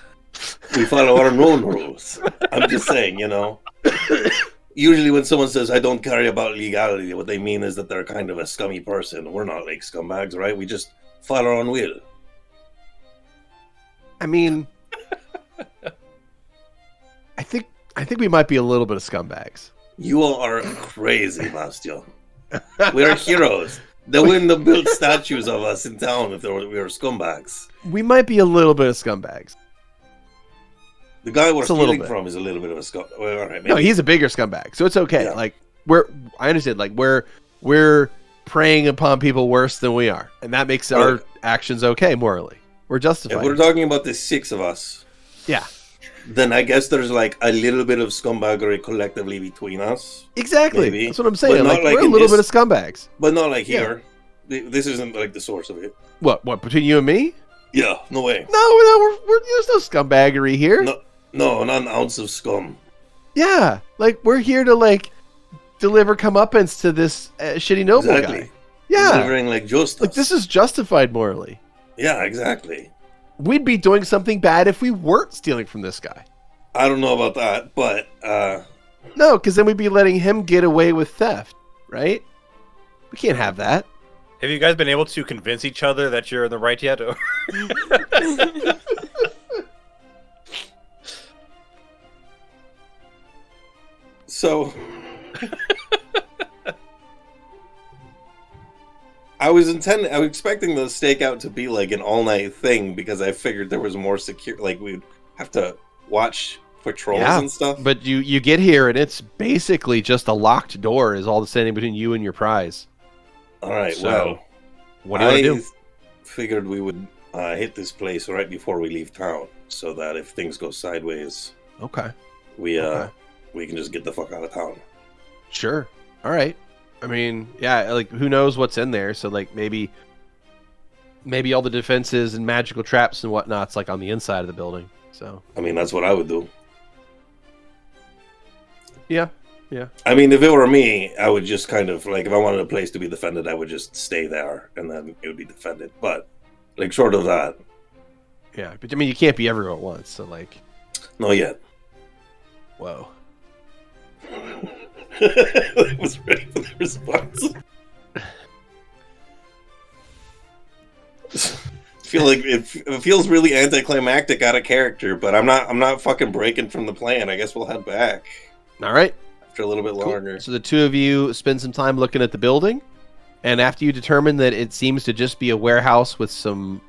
Speaker 5: We follow our own rules. I'm just saying, you know. Usually, when someone says "I don't care about legality," what they mean is that they're kind of a scummy person. We're not like scumbags, right? We just follow our own will.
Speaker 2: I mean, I think we might be a little bit of scumbags.
Speaker 5: You all are crazy, Mastio. We are heroes. They wouldn't have built statues of us in town if we were scumbags.
Speaker 2: We might be a little bit of scumbags.
Speaker 5: The guy we're
Speaker 2: It's a little
Speaker 5: stealing
Speaker 2: bit.
Speaker 5: from is a little bit of a scum. Well, all right, maybe.
Speaker 2: No, he's a bigger scumbag, so it's okay.
Speaker 5: Yeah.
Speaker 2: Like I understand. Like we're preying upon people worse than we are, and that makes our
Speaker 5: Right.
Speaker 2: actions okay morally. We're
Speaker 5: If
Speaker 2: justified.
Speaker 5: we're talking about the six of us,
Speaker 2: Yeah,
Speaker 5: then I guess there's like a little bit of scumbaggery collectively between us,
Speaker 2: exactly.
Speaker 5: Maybe.
Speaker 2: That's what I'm
Speaker 5: But
Speaker 2: saying.
Speaker 5: not
Speaker 2: Like
Speaker 5: like
Speaker 2: we're a
Speaker 5: in
Speaker 2: little
Speaker 5: this-
Speaker 2: bit of scumbags.
Speaker 5: but not like
Speaker 2: Yeah.
Speaker 5: here. This isn't like the source of it.
Speaker 2: What between you and me?
Speaker 5: Yeah, no way.
Speaker 2: No, there's no scumbaggery here.
Speaker 5: No, not an ounce of scum.
Speaker 2: Yeah, like we're here to like deliver comeuppance to this shitty noble
Speaker 5: Exactly.
Speaker 2: guy. Yeah,
Speaker 5: Delivering like justice.
Speaker 2: like this is justified morally.
Speaker 5: Yeah, exactly.
Speaker 2: We'd be doing something bad if we weren't stealing from this guy.
Speaker 5: I don't know about that, but
Speaker 2: No, because then we'd be letting him get away with theft, right? We can't have that.
Speaker 7: Have you guys been able to convince each other that you're in the right yet? Or...
Speaker 5: so I was expecting the stakeout to be like an all-night thing because I figured there was more secure. Like we'd have to watch patrols and stuff.
Speaker 2: But you get here and it's basically just a locked door is all that's standing between you and your prize.
Speaker 5: All right,
Speaker 2: So,
Speaker 5: well,
Speaker 2: what do you want to do?
Speaker 5: Figured we would hit this place right before we leave town, so that if things go sideways,
Speaker 2: Okay.
Speaker 5: we
Speaker 2: Okay.
Speaker 5: we can just get the fuck out of town.
Speaker 2: Sure. All right. I mean, yeah, like who knows what's in there? So like maybe all the defenses and magical traps and whatnot's like on the inside of the building. So
Speaker 5: I mean, that's what I would do.
Speaker 2: yeah.
Speaker 5: I mean, if it were me, I would just kind of like if I wanted a place to be defended, I would just stay there and then it would be defended. But like short of that,
Speaker 2: Yeah. But I mean, you can't be everywhere at once. So like,
Speaker 5: not yet.
Speaker 2: whoa.
Speaker 5: I was ready for the response. Feel like it feels really anticlimactic out of character, but I'm not fucking breaking from the plan. I guess we'll head back
Speaker 2: All right.
Speaker 5: after a little bit
Speaker 2: Cool.
Speaker 5: longer.
Speaker 2: So the two of you spend some time looking at the building, and after you determine that it seems to just be a warehouse with some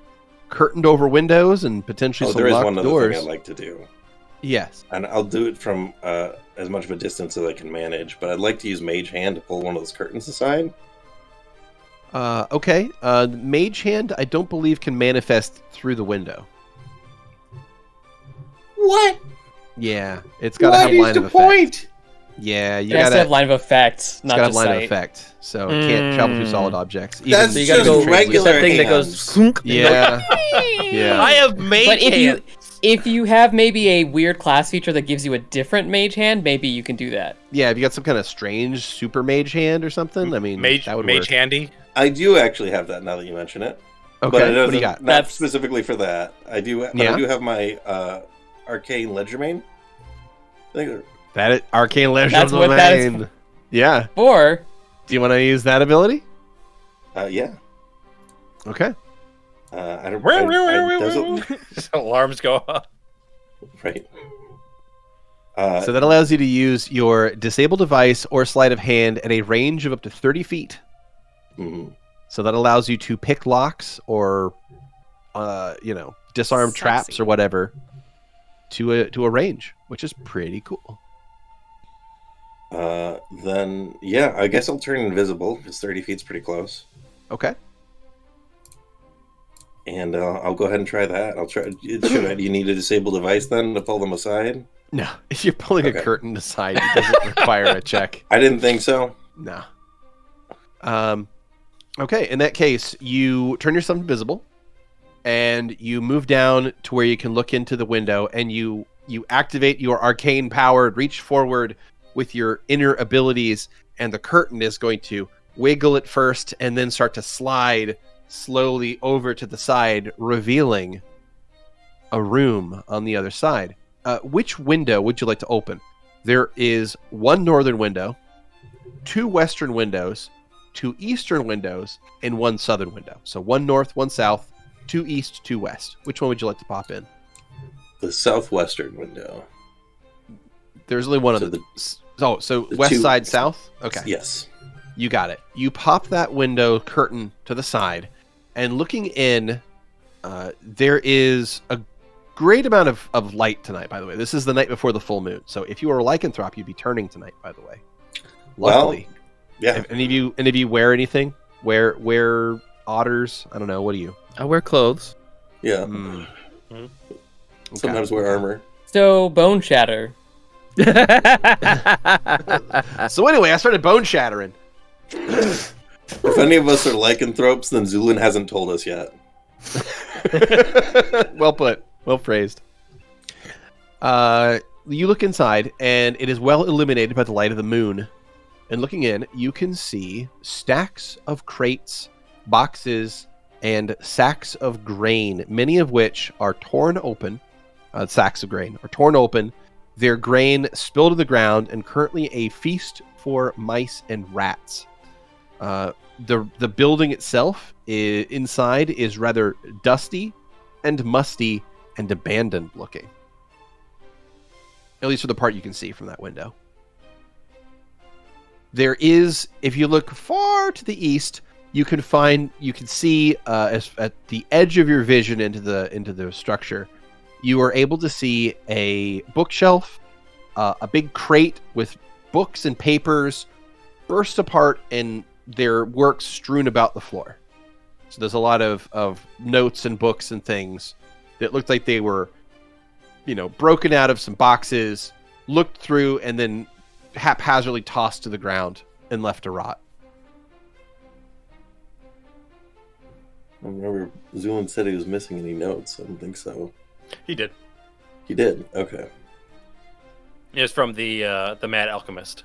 Speaker 2: curtained over windows and potentially
Speaker 5: Oh,
Speaker 2: some
Speaker 5: there is
Speaker 2: locked
Speaker 5: one other
Speaker 2: doors.
Speaker 5: thing I'd like to do,
Speaker 2: Yes.
Speaker 5: and I'll do it from as much of a distance as I can manage. But I'd like to use Mage Hand to pull one of those curtains aside.
Speaker 2: Okay. Mage Hand, I don't believe can manifest through the window.
Speaker 5: What?
Speaker 2: Yeah, it's got to have line of effect. Yeah, you
Speaker 6: It has to
Speaker 2: gotta
Speaker 6: have line of effect,
Speaker 2: it's
Speaker 6: not
Speaker 2: gotta
Speaker 6: just
Speaker 2: have line
Speaker 6: sight.
Speaker 2: of effect, so it can't travel through solid objects. Even
Speaker 5: That's
Speaker 4: So you gotta
Speaker 5: just
Speaker 4: go
Speaker 5: regular
Speaker 4: that thing that goes
Speaker 5: hands.
Speaker 4: skunk.
Speaker 2: yeah, yeah.
Speaker 7: I have mage
Speaker 6: But
Speaker 7: hand.
Speaker 6: if you have maybe a weird class feature that gives you a different mage hand, maybe you can do that.
Speaker 2: Yeah, if you got some kind of strange super mage hand or something, I mean,
Speaker 7: Mage
Speaker 2: that would
Speaker 7: mage
Speaker 2: work.
Speaker 7: handy.
Speaker 5: I do actually have that now that you mention it.
Speaker 2: Okay,
Speaker 5: But it
Speaker 2: what do
Speaker 5: doesn't,
Speaker 2: you got?
Speaker 5: not
Speaker 6: That's-
Speaker 5: specifically for that. I do. But
Speaker 2: Yeah?
Speaker 5: I do have my arcane ledgermane. I think
Speaker 2: That is arcane legend
Speaker 6: That's what that is
Speaker 2: domain. Yeah.
Speaker 6: Or
Speaker 2: Do you want to use that ability?
Speaker 5: yeah.
Speaker 2: Okay.
Speaker 5: I don't. I doesn't,
Speaker 7: Alarms go off.
Speaker 5: right.
Speaker 2: So that allows you to use your disable device or sleight of hand at a range of up to 30 feet.
Speaker 5: mhm.
Speaker 2: So that allows you to pick locks or, disarm traps
Speaker 3: Sexy.
Speaker 2: or whatever to a range. which is pretty cool.
Speaker 5: Then, yeah, I guess I'll turn invisible, because 30 feet's pretty close.
Speaker 2: Okay.
Speaker 5: And I'll go ahead and try that. I'll try. Do you need a disable device then to pull them aside?
Speaker 2: No, if you're pulling
Speaker 5: Okay.
Speaker 2: a curtain aside, it doesn't require a check.
Speaker 5: I didn't think so.
Speaker 2: No. Okay, in that case, you turn yourself invisible, and you move down to where you can look into the window, and you activate your arcane power, reach forward with your inner abilities, and the curtain is going to wiggle at first and then start to slide slowly over to the side, revealing a room on the other side. Which window would you like to open? There is one northern window, 2 western windows, 2 eastern windows, and 1 southern window. So 1 north, 1 south, 2 east, 2 west. Which one would you like to pop in?
Speaker 5: The southwestern window.
Speaker 2: There's only one
Speaker 5: So
Speaker 2: of the... So
Speaker 5: the
Speaker 2: west
Speaker 5: 2
Speaker 2: side, south? Okay.
Speaker 5: Yes.
Speaker 2: You got it. You pop that window curtain to the side, and looking in, there is a great amount of light tonight, by the way. This is the night before the full moon. So if you were a lycanthrope, you'd be turning tonight, by the way. Luckily.
Speaker 5: Yeah.
Speaker 2: If any of you wear anything? Wear otters? I don't know. What do you?
Speaker 4: I wear clothes.
Speaker 5: Yeah.
Speaker 2: Okay.
Speaker 5: Sometimes wear armor.
Speaker 6: So, bone shatter.
Speaker 2: So anyway, I started bone shattering.
Speaker 5: If any of us are lycanthropes, then Zu'lin hasn't told us yet.
Speaker 2: Well put. Well phrased. You look inside, and it is well illuminated by the light of the moon. And looking in, you can see stacks of crates, boxes, and sacks of grain, many of which are torn open. Sacks of grain are torn open. Their grain spilled to the ground, and currently a feast for mice and rats. The building itself inside is rather dusty and musty and abandoned looking. At least for the part you can see from that window. There is, if you look far to the east, you can see at the edge of your vision into the structure, you are able to see a bookshelf, a big crate with books and papers burst apart and their works strewn about the floor. So there's a lot of notes and books and things that looked like they were, broken out of some boxes, looked through, and then haphazardly tossed to the ground and left to rot.
Speaker 5: I remember Zu'lin said he was missing any notes. I don't think so.
Speaker 7: He did.
Speaker 5: He did? Okay.
Speaker 7: It was from the Mad Alchemist.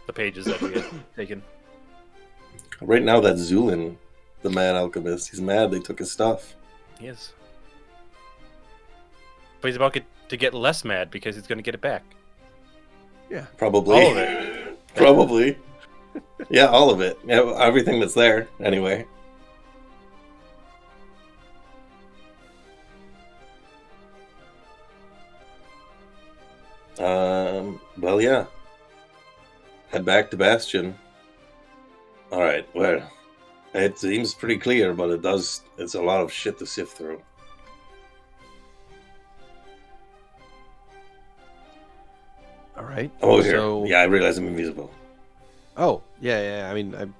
Speaker 7: The pages that we had taken.
Speaker 5: Right now, that's Zu'lin, the Mad Alchemist. He's mad they took his stuff.
Speaker 7: He is. But he's about to get less mad because he's going to get it back.
Speaker 2: Yeah.
Speaker 5: Probably.
Speaker 7: All of it.
Speaker 5: Probably. Yeah, all of it. Yeah, everything that's there, anyway. Well, yeah. Head back to Bastion. Alright, well, it seems pretty clear, but it's a lot of shit to sift through.
Speaker 2: All right.
Speaker 5: I'm over
Speaker 2: So-
Speaker 5: here. Yeah, I realize I'm invisible.
Speaker 2: Oh, yeah. I mean,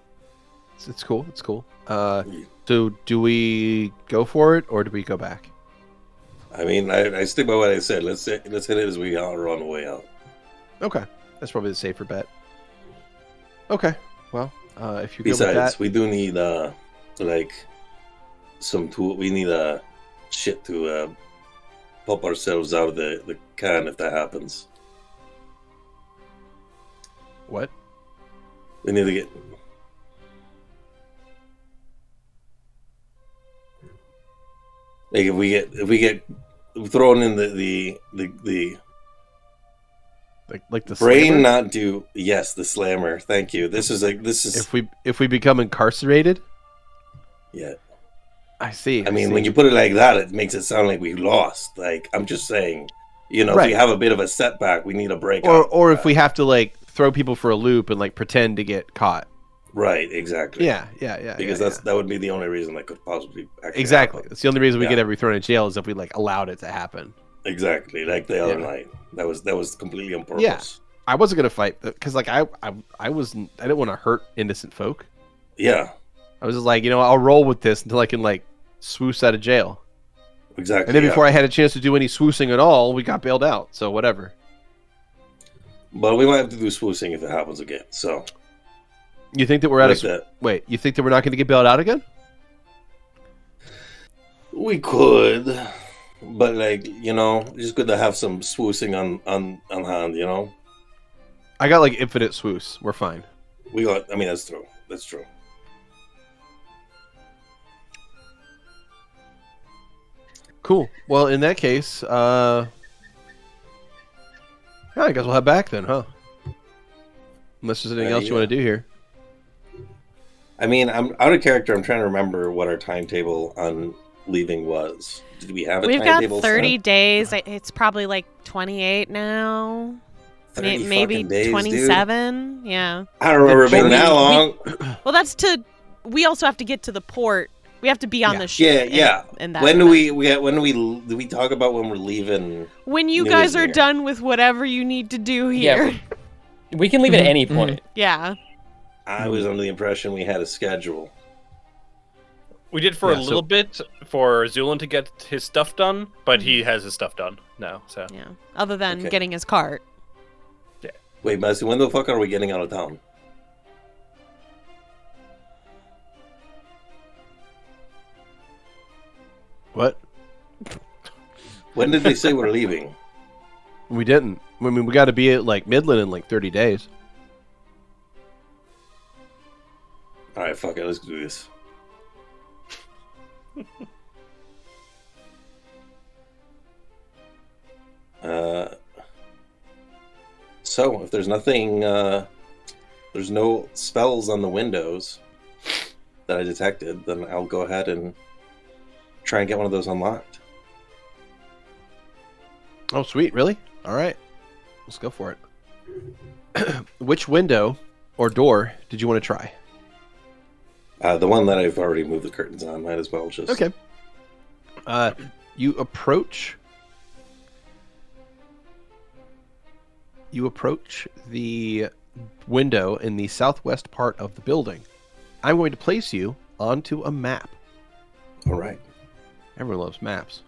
Speaker 2: it's cool. It's cool. So do we go for it or do we go back?
Speaker 5: I mean, I stick by what I said. Let's hit it as we are on the way out.
Speaker 2: Okay, that's probably the safer bet. Okay, well, if you go with
Speaker 5: Besides,
Speaker 2: that,
Speaker 5: we do need some tool. We need shit to pop ourselves out of the can if that happens.
Speaker 2: what?
Speaker 5: We need to get. Like if we get thrown in the
Speaker 2: Like the
Speaker 5: brain
Speaker 2: slammer?
Speaker 5: not do the slammer. Thank you. This is
Speaker 2: If we become incarcerated,
Speaker 5: yeah.
Speaker 2: I see.
Speaker 5: I mean, when you put it like that, it makes it sound like we lost. Like I'm just saying, if
Speaker 2: Right.
Speaker 5: we have a bit of a setback, we need a break.
Speaker 2: or if we have to like throw people for a loop and like pretend to get caught.
Speaker 5: right, exactly.
Speaker 2: Yeah.
Speaker 5: Because that would be the only reason that could possibly actually
Speaker 2: exactly.
Speaker 5: happen.
Speaker 2: That's the only reason we
Speaker 5: Yeah.
Speaker 2: get every thrown in jail is if we like allowed it to happen.
Speaker 5: Exactly, like the other
Speaker 2: Yeah.
Speaker 5: night. That was completely on purpose.
Speaker 2: Yeah. I wasn't gonna fight because like I didn't want to hurt innocent folk.
Speaker 5: Yeah,
Speaker 2: I was just like, I'll roll with this until I can like swoosh out of jail.
Speaker 5: exactly.
Speaker 2: And then
Speaker 5: yeah.
Speaker 2: before I had a chance to do any swoosing at all, we got bailed out. So whatever.
Speaker 5: But we might have to do swoosing if it happens again. So
Speaker 2: You think that we're out
Speaker 5: like
Speaker 2: of
Speaker 5: that.
Speaker 2: wait? You think that we're not going to get bailed out again?
Speaker 5: We could, but like it's just good to have some swoosing on hand.
Speaker 2: I got like infinite swoos. We're fine.
Speaker 5: We got. I mean, that's true. That's true.
Speaker 2: Cool. Well, in that case, yeah, I guess we'll head back then, huh? Unless there's anything else you
Speaker 5: yeah.
Speaker 2: want to do here.
Speaker 5: I mean, I'm out of character. I'm trying to remember what our timetable on leaving was. Did we have a
Speaker 3: We've got
Speaker 5: timetable?
Speaker 3: 30
Speaker 5: set?
Speaker 3: days. It's probably like 28 now.
Speaker 5: 30
Speaker 3: Maybe
Speaker 5: fucking days, dude.
Speaker 3: 27. Yeah.
Speaker 5: I don't remember it being that long.
Speaker 3: Well, we also have to get to the port. We have to be on
Speaker 2: Yeah.
Speaker 3: the ship.
Speaker 5: Yeah.
Speaker 3: And that
Speaker 5: When do
Speaker 3: event.
Speaker 5: do we talk about when we're leaving?
Speaker 3: When you
Speaker 5: New
Speaker 3: guys are
Speaker 5: Year?
Speaker 3: done with whatever you need to do
Speaker 6: Yeah.
Speaker 3: here.
Speaker 6: We can leave at any point.
Speaker 3: Yeah.
Speaker 5: I was under the impression we had a schedule.
Speaker 7: We did for
Speaker 2: Yeah,
Speaker 7: a
Speaker 2: so-
Speaker 7: little bit for Zu'lin to get his stuff done, but he has his stuff done now. So
Speaker 3: Yeah. Other than
Speaker 5: Okay.
Speaker 3: getting his cart.
Speaker 5: Wait, Messi, when the fuck are we getting out of town?
Speaker 2: What?
Speaker 5: When did they say we're leaving?
Speaker 2: We didn't. I mean, we got to be at like Midland in like 30 days.
Speaker 5: All right, fuck it, let's do this. So if there's nothing, there's no spells on the windows that I detected, then I'll go ahead and try and get one of those unlocked.
Speaker 2: Oh, sweet. Really? All right. Let's go for it. Which window or door did you want to try?
Speaker 5: The one that I've already moved the curtains on, might as well just...
Speaker 2: Okay. You approach the window in the southwest part of the building. I'm going to place you onto a map.
Speaker 5: All right.
Speaker 2: Everyone loves maps.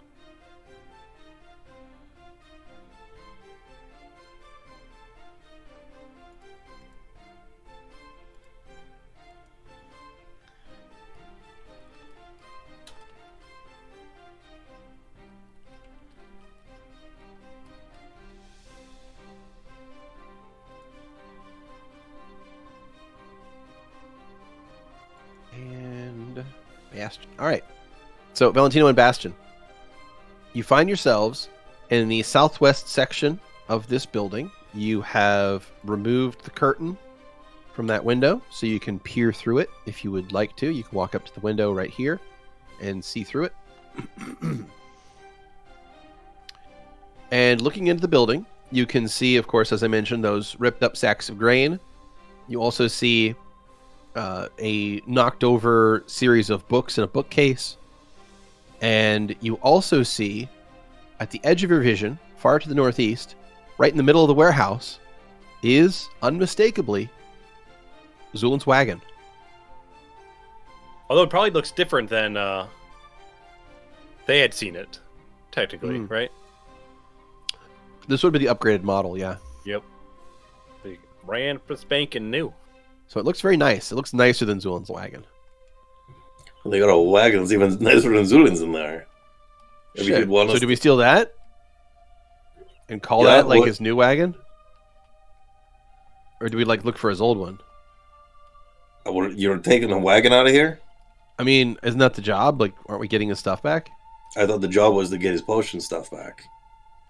Speaker 2: And Bastion. All right. So, Valentino and Bastion, you find yourselves in the southwest section of this building. You have removed the curtain from that window, so you can peer through it if you would like to. You can walk up to the window right here and see through it. And looking into the building, you can see, of course, as I mentioned, those ripped up sacks of grain. You also see a knocked over series of books in a bookcase. And you also see, at the edge of your vision, far to the northeast, right in the middle of the warehouse, is unmistakably Zu'lin's wagon.
Speaker 7: although it probably looks different than they had seen it, technically, right?
Speaker 2: This would be the upgraded model, yeah.
Speaker 7: Yep. They ran for spanking new.
Speaker 2: So it looks very nice. It looks nicer than Zu'lin's wagon.
Speaker 5: They got a wagon that's even nicer than Zu'lin's in there. If you
Speaker 2: Shit.
Speaker 5: could want
Speaker 2: So
Speaker 5: us
Speaker 2: do we steal that? And call
Speaker 5: Yeah,
Speaker 2: that like
Speaker 5: what-
Speaker 2: his new wagon? Or do we like look for his old one?
Speaker 5: You're taking a wagon out of here?
Speaker 2: I mean, isn't that the job? Like, aren't we getting his stuff back?
Speaker 5: I thought the job was to get his potion stuff back.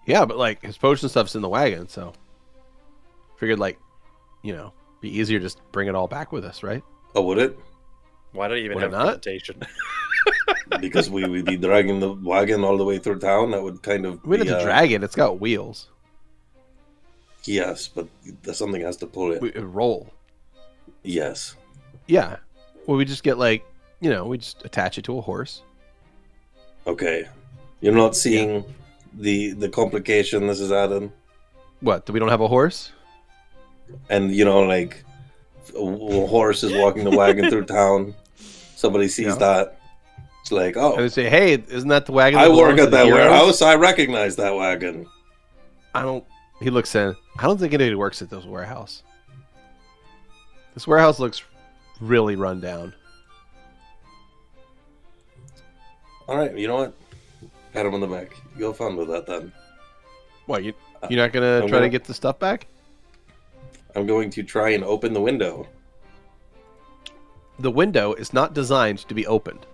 Speaker 2: Yeah, but like his potion stuff's in the wagon, so figured like, be easier just bring it all back with us, right?
Speaker 5: Oh, would it?
Speaker 7: Why did I even
Speaker 2: Would
Speaker 7: have
Speaker 2: it
Speaker 7: a
Speaker 2: not?
Speaker 7: presentation?
Speaker 5: Because we would be dragging the wagon all the way through town. That would kind of
Speaker 2: We don't
Speaker 5: be,
Speaker 2: have to drag it. It's got wheels.
Speaker 5: Yes, but something has to pull it.
Speaker 2: We roll.
Speaker 5: Yes.
Speaker 2: Yeah. Well, we just get like, we just attach it to a horse.
Speaker 5: Okay. You're not seeing the complication this is adding.
Speaker 2: What? Do we don't have a horse?
Speaker 5: And like a horse is walking the wagon through town. Somebody sees that. It's like, oh,
Speaker 2: And they say, "Hey, isn't that the wagon?"
Speaker 5: I
Speaker 2: that
Speaker 5: work
Speaker 2: belongs to
Speaker 5: at
Speaker 2: the
Speaker 5: that
Speaker 2: heroes?"
Speaker 5: warehouse. I recognize that wagon.
Speaker 2: I don't. He looks in. I don't think anybody works at this warehouse. This warehouse looks really run down.
Speaker 5: All right, you know what? Pat him on the back. You have fun with that then.
Speaker 2: What? You're not gonna
Speaker 5: I'm
Speaker 2: try to
Speaker 5: gonna-
Speaker 2: get the stuff back?
Speaker 5: I'm going to try and open the window.
Speaker 2: The window is not designed to be opened.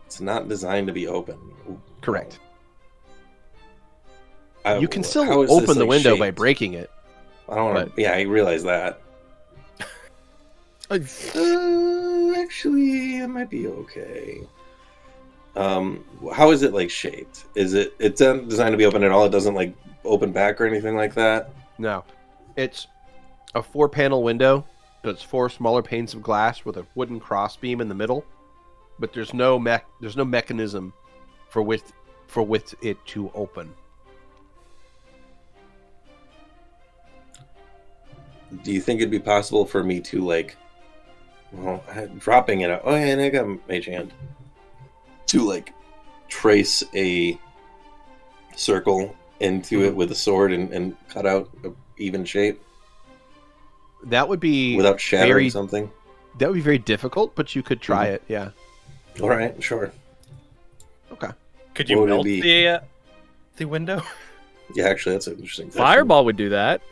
Speaker 5: It's not designed to be open. Ooh.
Speaker 2: Correct.
Speaker 5: I-
Speaker 2: You can still
Speaker 5: how is this,
Speaker 2: open the
Speaker 5: like,
Speaker 2: window by
Speaker 5: shaped?
Speaker 2: breaking it.
Speaker 5: I don't want
Speaker 2: but-
Speaker 5: to. Yeah, I realize that. Actually, it might be okay. How is it like shaped? It's not designed to be open at all? It doesn't like open back or anything like that?
Speaker 2: No, it's a 4-panel window. So it's 4 smaller panes of glass with a wooden crossbeam in the middle, but there's no mechanism for with it to open.
Speaker 5: Do you think it'd be possible for me to like, dropping it out? Oh yeah, and I got Mage Hand. To like trace a circle into it with a sword and cut out an even shape
Speaker 2: That would be
Speaker 5: without shattering
Speaker 2: very,
Speaker 5: something?
Speaker 2: That would be very difficult, but you could try it. Yeah.
Speaker 5: All right, sure.
Speaker 2: Okay.
Speaker 7: Could you
Speaker 5: What would it
Speaker 7: melt
Speaker 5: be?
Speaker 7: the window?
Speaker 5: Yeah, actually, that's an interesting question.
Speaker 4: Fireball would do that.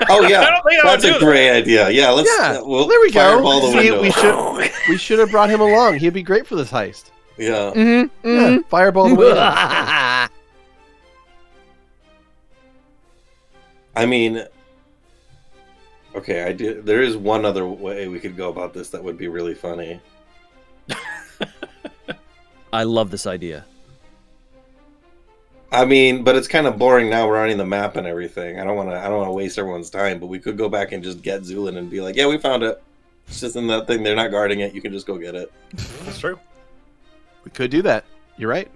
Speaker 5: Oh yeah,
Speaker 7: I don't think I would
Speaker 5: that's a
Speaker 7: do
Speaker 5: great idea. Yeah, let's.
Speaker 2: Yeah.
Speaker 5: We'll
Speaker 2: There we go.
Speaker 5: fireball the
Speaker 2: See,
Speaker 5: window.
Speaker 2: we should have brought him along. He'd be great for this heist.
Speaker 5: Yeah.
Speaker 2: Yeah. Fireball the window.
Speaker 5: I mean, okay, there is one other way we could go about this that would be really funny.
Speaker 4: I love this idea.
Speaker 5: I mean, but it's kind of boring now. We're running the map and everything. I don't want to waste everyone's time. But we could go back and just get Zu'lin and be like, "Yeah, we found it. It's just in that thing. They're not guarding it. You can just go get it."
Speaker 7: That's true.
Speaker 2: We could do that. You're right.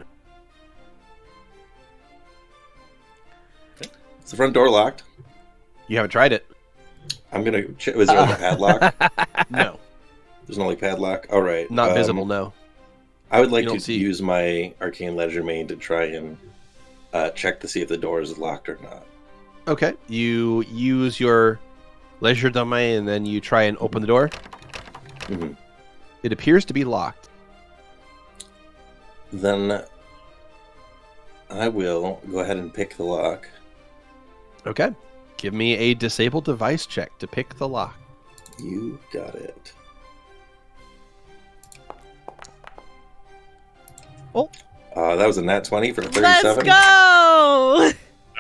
Speaker 5: Is the front door locked?
Speaker 2: You haven't tried it.
Speaker 5: I'm gonna. Is there like a padlock?
Speaker 2: No,
Speaker 5: There's no like padlock. All right.
Speaker 2: not visible. No.
Speaker 5: I would like
Speaker 2: You
Speaker 5: to
Speaker 2: don't see-
Speaker 5: use my arcane ledger main to try and check to see if the door is locked or not.
Speaker 2: Okay. You use your leisure domain and then you try and open the door.
Speaker 5: Mhm.
Speaker 2: It appears to be locked.
Speaker 5: Then I will go ahead and pick the lock.
Speaker 2: Okay. Give me a disable device check to pick the lock.
Speaker 5: You got it.
Speaker 4: Oh.
Speaker 5: That was a nat 20 for 37.
Speaker 3: Let's go!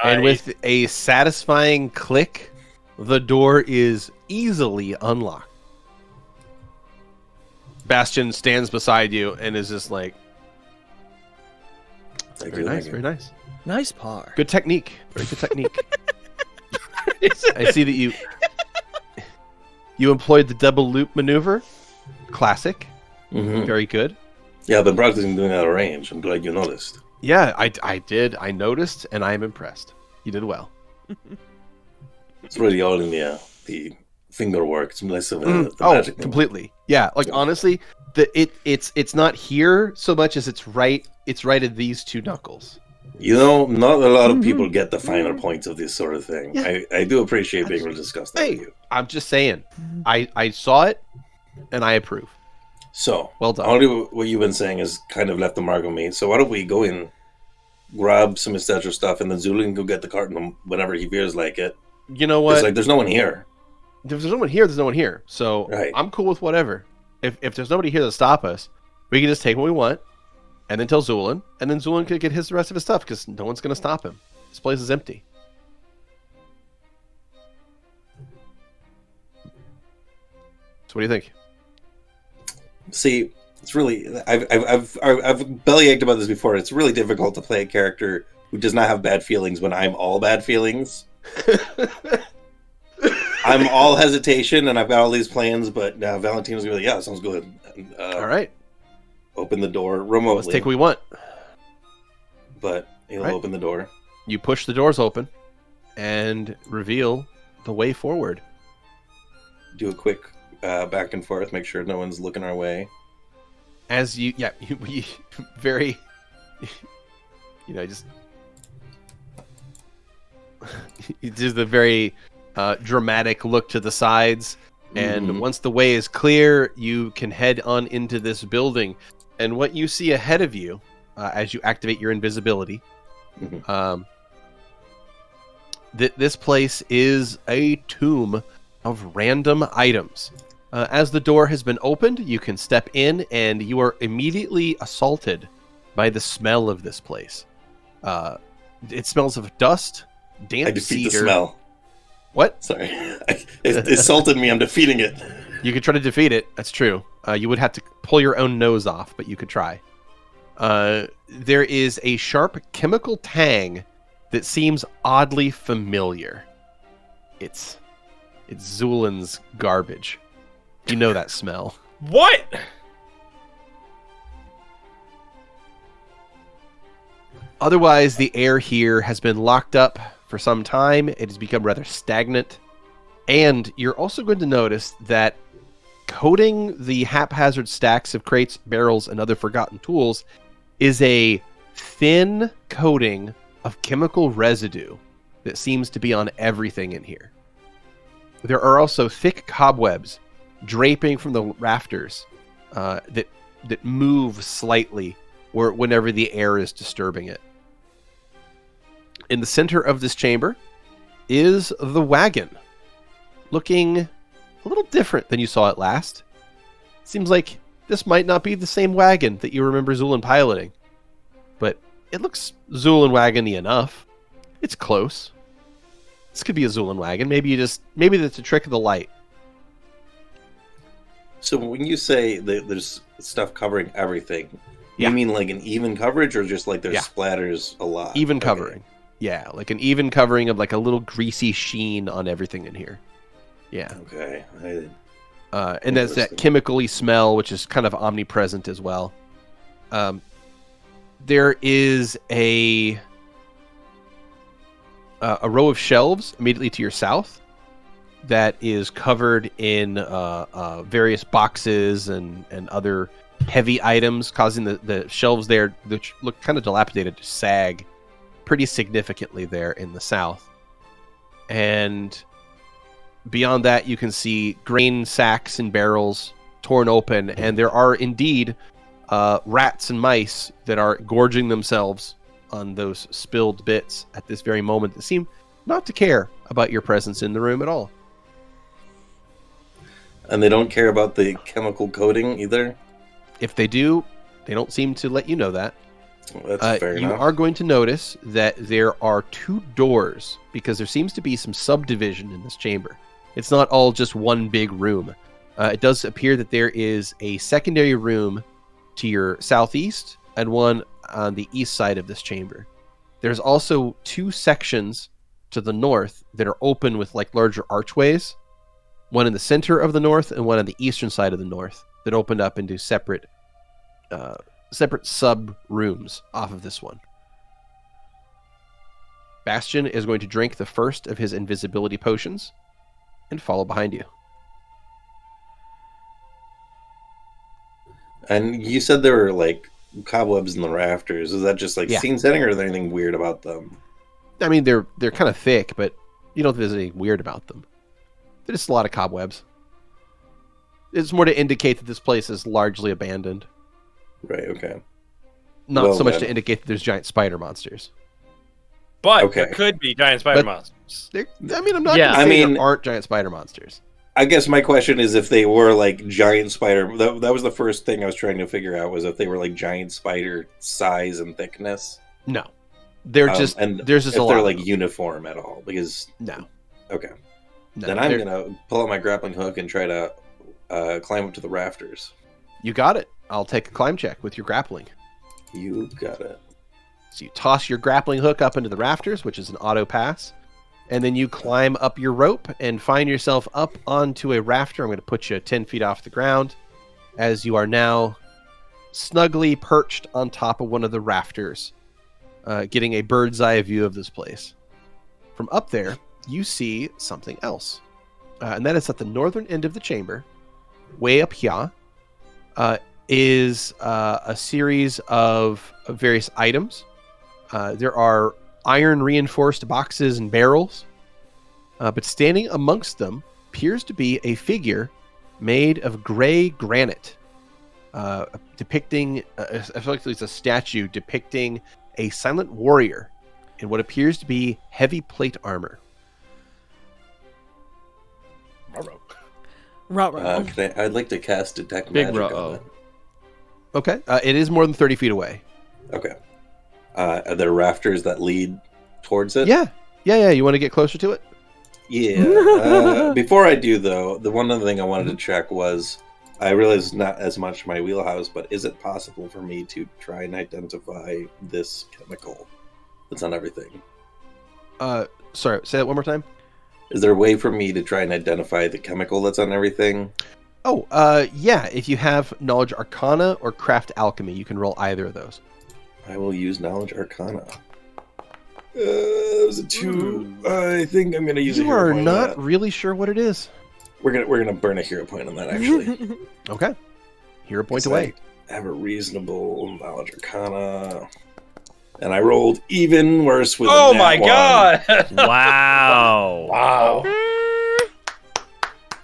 Speaker 2: And with a satisfying click, the door is easily unlocked. Bastion stands beside you and is just like,
Speaker 5: Thank
Speaker 2: very
Speaker 5: you,
Speaker 2: nice,
Speaker 5: thank you.
Speaker 2: very nice.
Speaker 4: Nice par.
Speaker 2: Good technique. Very good technique. I see that you employed the double loop maneuver. Classic.
Speaker 5: Mhm.
Speaker 2: Very good.
Speaker 5: Yeah, I've been practicing doing that at range. I'm glad you noticed.
Speaker 2: Yeah, I did. I noticed, and I am impressed. You did well.
Speaker 5: It's really all in the finger work. It's less of the
Speaker 2: Oh,
Speaker 5: magic.
Speaker 2: completely. Yeah, like honestly, it's not here so much as it's right at these two knuckles.
Speaker 5: You know, not a lot of people get the finer points of this sort of thing.
Speaker 2: Yeah.
Speaker 5: I do appreciate being able to discuss that
Speaker 2: Hey,
Speaker 5: with you.
Speaker 2: I'm just saying. I saw it, and I approve.
Speaker 5: So,
Speaker 2: Well done.
Speaker 5: already what you've been saying has kind of left a mark on me. So why don't we go in, grab some etc. stuff, and then Zu'lin can go get the cart whenever he feels like it.
Speaker 2: You know what?
Speaker 5: It's like there's no one here.
Speaker 2: If there's no one here, there's no one here. So
Speaker 5: Right.
Speaker 2: I'm cool with whatever. If there's nobody here to stop us, we can just take what we want, and then tell Zu'lin, and then Zu'lin could get the rest of his stuff because no one's gonna stop him. This place is empty. So what do you think?
Speaker 5: See, it's really I've bellyached about this before. It's really difficult to play a character who does not have bad feelings when I'm all bad feelings. I'm all hesitation, and I've got all these plans, but now Valentino's gonna be like, "Yeah, sounds good." And,
Speaker 2: All right,
Speaker 5: open the door remotely.
Speaker 2: let's take what we want.
Speaker 5: But He'll
Speaker 2: Right.
Speaker 5: open the door.
Speaker 2: You push the doors open and reveal the way forward.
Speaker 5: Do a quick back and forth, make sure no one's looking our way.
Speaker 2: As you very, just you do the very dramatic look to the sides, and
Speaker 5: Mhm.
Speaker 2: once the way is clear, you can head on into this building. And what you see ahead of you, as you activate your invisibility,
Speaker 5: Mhm.
Speaker 2: this place is a tomb of random items. As the door has been opened, you can step in, and you are immediately assaulted by the smell of this place. It smells of dust, damp
Speaker 5: I defeat
Speaker 2: cedar.
Speaker 5: the smell.
Speaker 2: What?
Speaker 5: Sorry. It assaulted me. I'm defeating it.
Speaker 2: You could try to defeat it. That's true. You would have to pull your own nose off, but you could try. There is a sharp chemical tang that seems oddly familiar. It's Zu'lin's garbage. You know that smell.
Speaker 7: What?
Speaker 2: Otherwise, the air here has been locked up for some time. It has become rather stagnant. And you're also going to notice that coating the haphazard stacks of crates, barrels, and other forgotten tools is a thin coating of chemical residue that seems to be on everything in here. There are also thick cobwebs draping from the rafters that move slightly whenever the air is disturbing it. In the center of this chamber is the wagon, looking a little different than you saw it last. Seems like this might not be the same wagon that you remember Zu'lin piloting, but it looks Zu'lin wagony enough. It's close. This could be a Zu'lin wagon. Maybe that's a trick of the light.
Speaker 5: So when you say that there's stuff covering everything,
Speaker 2: Yeah.
Speaker 5: you mean like an even coverage, or just like there's
Speaker 2: Yeah.
Speaker 5: splatters a lot?
Speaker 2: Even
Speaker 5: Okay.
Speaker 2: covering. Yeah, like an even covering of like a little greasy sheen on everything in here. Yeah.
Speaker 5: Okay.
Speaker 2: And that's that
Speaker 5: Interesting.
Speaker 2: chemically smell, which is kind of omnipresent as well. There is a row of shelves immediately to your south that is covered in various boxes and other heavy items, causing the shelves there, which look kind of dilapidated, to sag pretty significantly there in the south. And beyond that, you can see grain sacks and barrels torn open, and there are indeed rats and mice that are gorging themselves on those spilled bits at this very moment that seem not to care about your presence in the room at all.
Speaker 5: And they don't care about the chemical coating either?
Speaker 2: If they do, they don't seem to let you know that.
Speaker 5: Well, that's fair
Speaker 2: You
Speaker 5: enough.
Speaker 2: are going to notice that there are two doors, because there seems to be some subdivision in this chamber. It's not all just one big room. It does appear that there is a secondary room to your southeast and one on the east side of this chamber. There's also two sections to the north that are open with like larger archways, one in the center of the north and one on the eastern side of the north, that opened up into separate sub rooms off of this one. Bastion is going to drink the first of his invisibility potions and follow behind you.
Speaker 5: And you said there were like cobwebs in the rafters. Is that just like
Speaker 2: Yeah.
Speaker 5: scene setting, or is there anything weird about them?
Speaker 2: I mean, they're kind of thick, but you don't think there's anything weird about them. There's just a lot of cobwebs. It's more to indicate that this place is largely abandoned,
Speaker 5: Right, okay.
Speaker 2: not
Speaker 5: Well,
Speaker 2: so much
Speaker 5: then.
Speaker 2: to indicate that there's giant spider monsters.
Speaker 7: But
Speaker 5: Okay.
Speaker 7: there could be giant spider
Speaker 2: But-
Speaker 7: monsters.
Speaker 2: I'm not
Speaker 6: Yeah.
Speaker 2: going to
Speaker 5: I
Speaker 2: say
Speaker 5: mean-
Speaker 2: there aren't giant spider monsters.
Speaker 5: I guess my question is if they were like giant spider. That was the first thing I was trying to figure out, was if they were like giant spider size and thickness.
Speaker 2: No. They're just,
Speaker 5: and
Speaker 2: there's just
Speaker 5: if
Speaker 2: a lot.
Speaker 5: they're
Speaker 2: of
Speaker 5: like
Speaker 2: them.
Speaker 5: uniform at all. Because
Speaker 2: No.
Speaker 5: okay,
Speaker 2: No,
Speaker 5: then I'm
Speaker 2: they're-
Speaker 5: gonna pull out my grappling hook and try to climb up to the rafters.
Speaker 2: You got it. I'll take a climb check with your grappling.
Speaker 5: You got it.
Speaker 2: So you toss your grappling hook up into the rafters, which is an auto pass, and then you climb up your rope and find yourself up onto a rafter. I'm going to put you 10 feet off the ground, as you are now snugly perched on top of one of the rafters getting a bird's eye view of this place. From up there, you see something else. And that is at the northern end of the chamber, way up here, is a series of various items. There are iron-reinforced boxes and barrels, but standing amongst them appears to be a figure made of gray granite, depicting, effectively it's a statue depicting a silent warrior in what appears to be heavy plate armor.
Speaker 5: I'd like to cast Detect
Speaker 4: Big
Speaker 5: Magic
Speaker 4: ruh-oh.
Speaker 5: on it.
Speaker 2: Okay, it is more than 30 feet away.
Speaker 5: Okay. Are there rafters that lead towards it?
Speaker 2: Yeah. You want to get closer to it?
Speaker 5: Yeah. Before I do, though, the one other thing I wanted to check was, I realize it's not as much my wheelhouse, but is it possible for me to try and identify this chemical that's on everything?
Speaker 2: Sorry, say that one more time.
Speaker 5: Is there a way for me to try and identify the chemical that's on everything?
Speaker 2: Oh, yeah. If you have Knowledge Arcana or Craft Alchemy, you can roll either of those.
Speaker 5: I will use Knowledge Arcana. That was a 2. I think I'm going to use a
Speaker 2: You
Speaker 5: hero
Speaker 2: are
Speaker 5: point on
Speaker 2: not
Speaker 5: that.
Speaker 2: really sure what it is.
Speaker 5: We're gonna burn a hero point on that, actually.
Speaker 2: Okay. Hero point
Speaker 5: So
Speaker 2: away.
Speaker 5: I have a reasonable Knowledge Arcana. And I rolled even worse with
Speaker 7: Oh
Speaker 5: a nat
Speaker 7: my
Speaker 5: 1.
Speaker 7: god!
Speaker 4: Wow.
Speaker 5: Wow.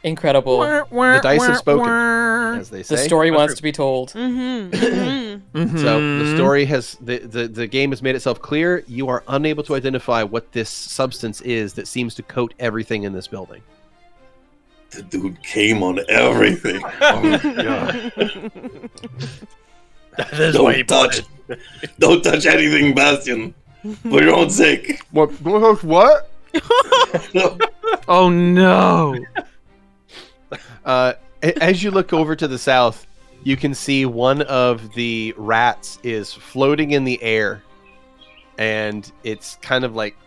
Speaker 6: Incredible.
Speaker 2: The dice have spoken, as they say.
Speaker 6: The story wants to be told.
Speaker 3: Mm-hmm.
Speaker 2: So the story has the game has made itself clear. You are unable to identify what this substance is that seems to coat everything in this building.
Speaker 5: The dude came on everything.
Speaker 7: Oh my god. That is why he
Speaker 5: Don't touch. Don't touch anything, Bastion. For your own sake.
Speaker 2: What? What?
Speaker 4: Oh no.
Speaker 2: As you look over to the south, you can see one of the rats is floating in the air, and it's kind of like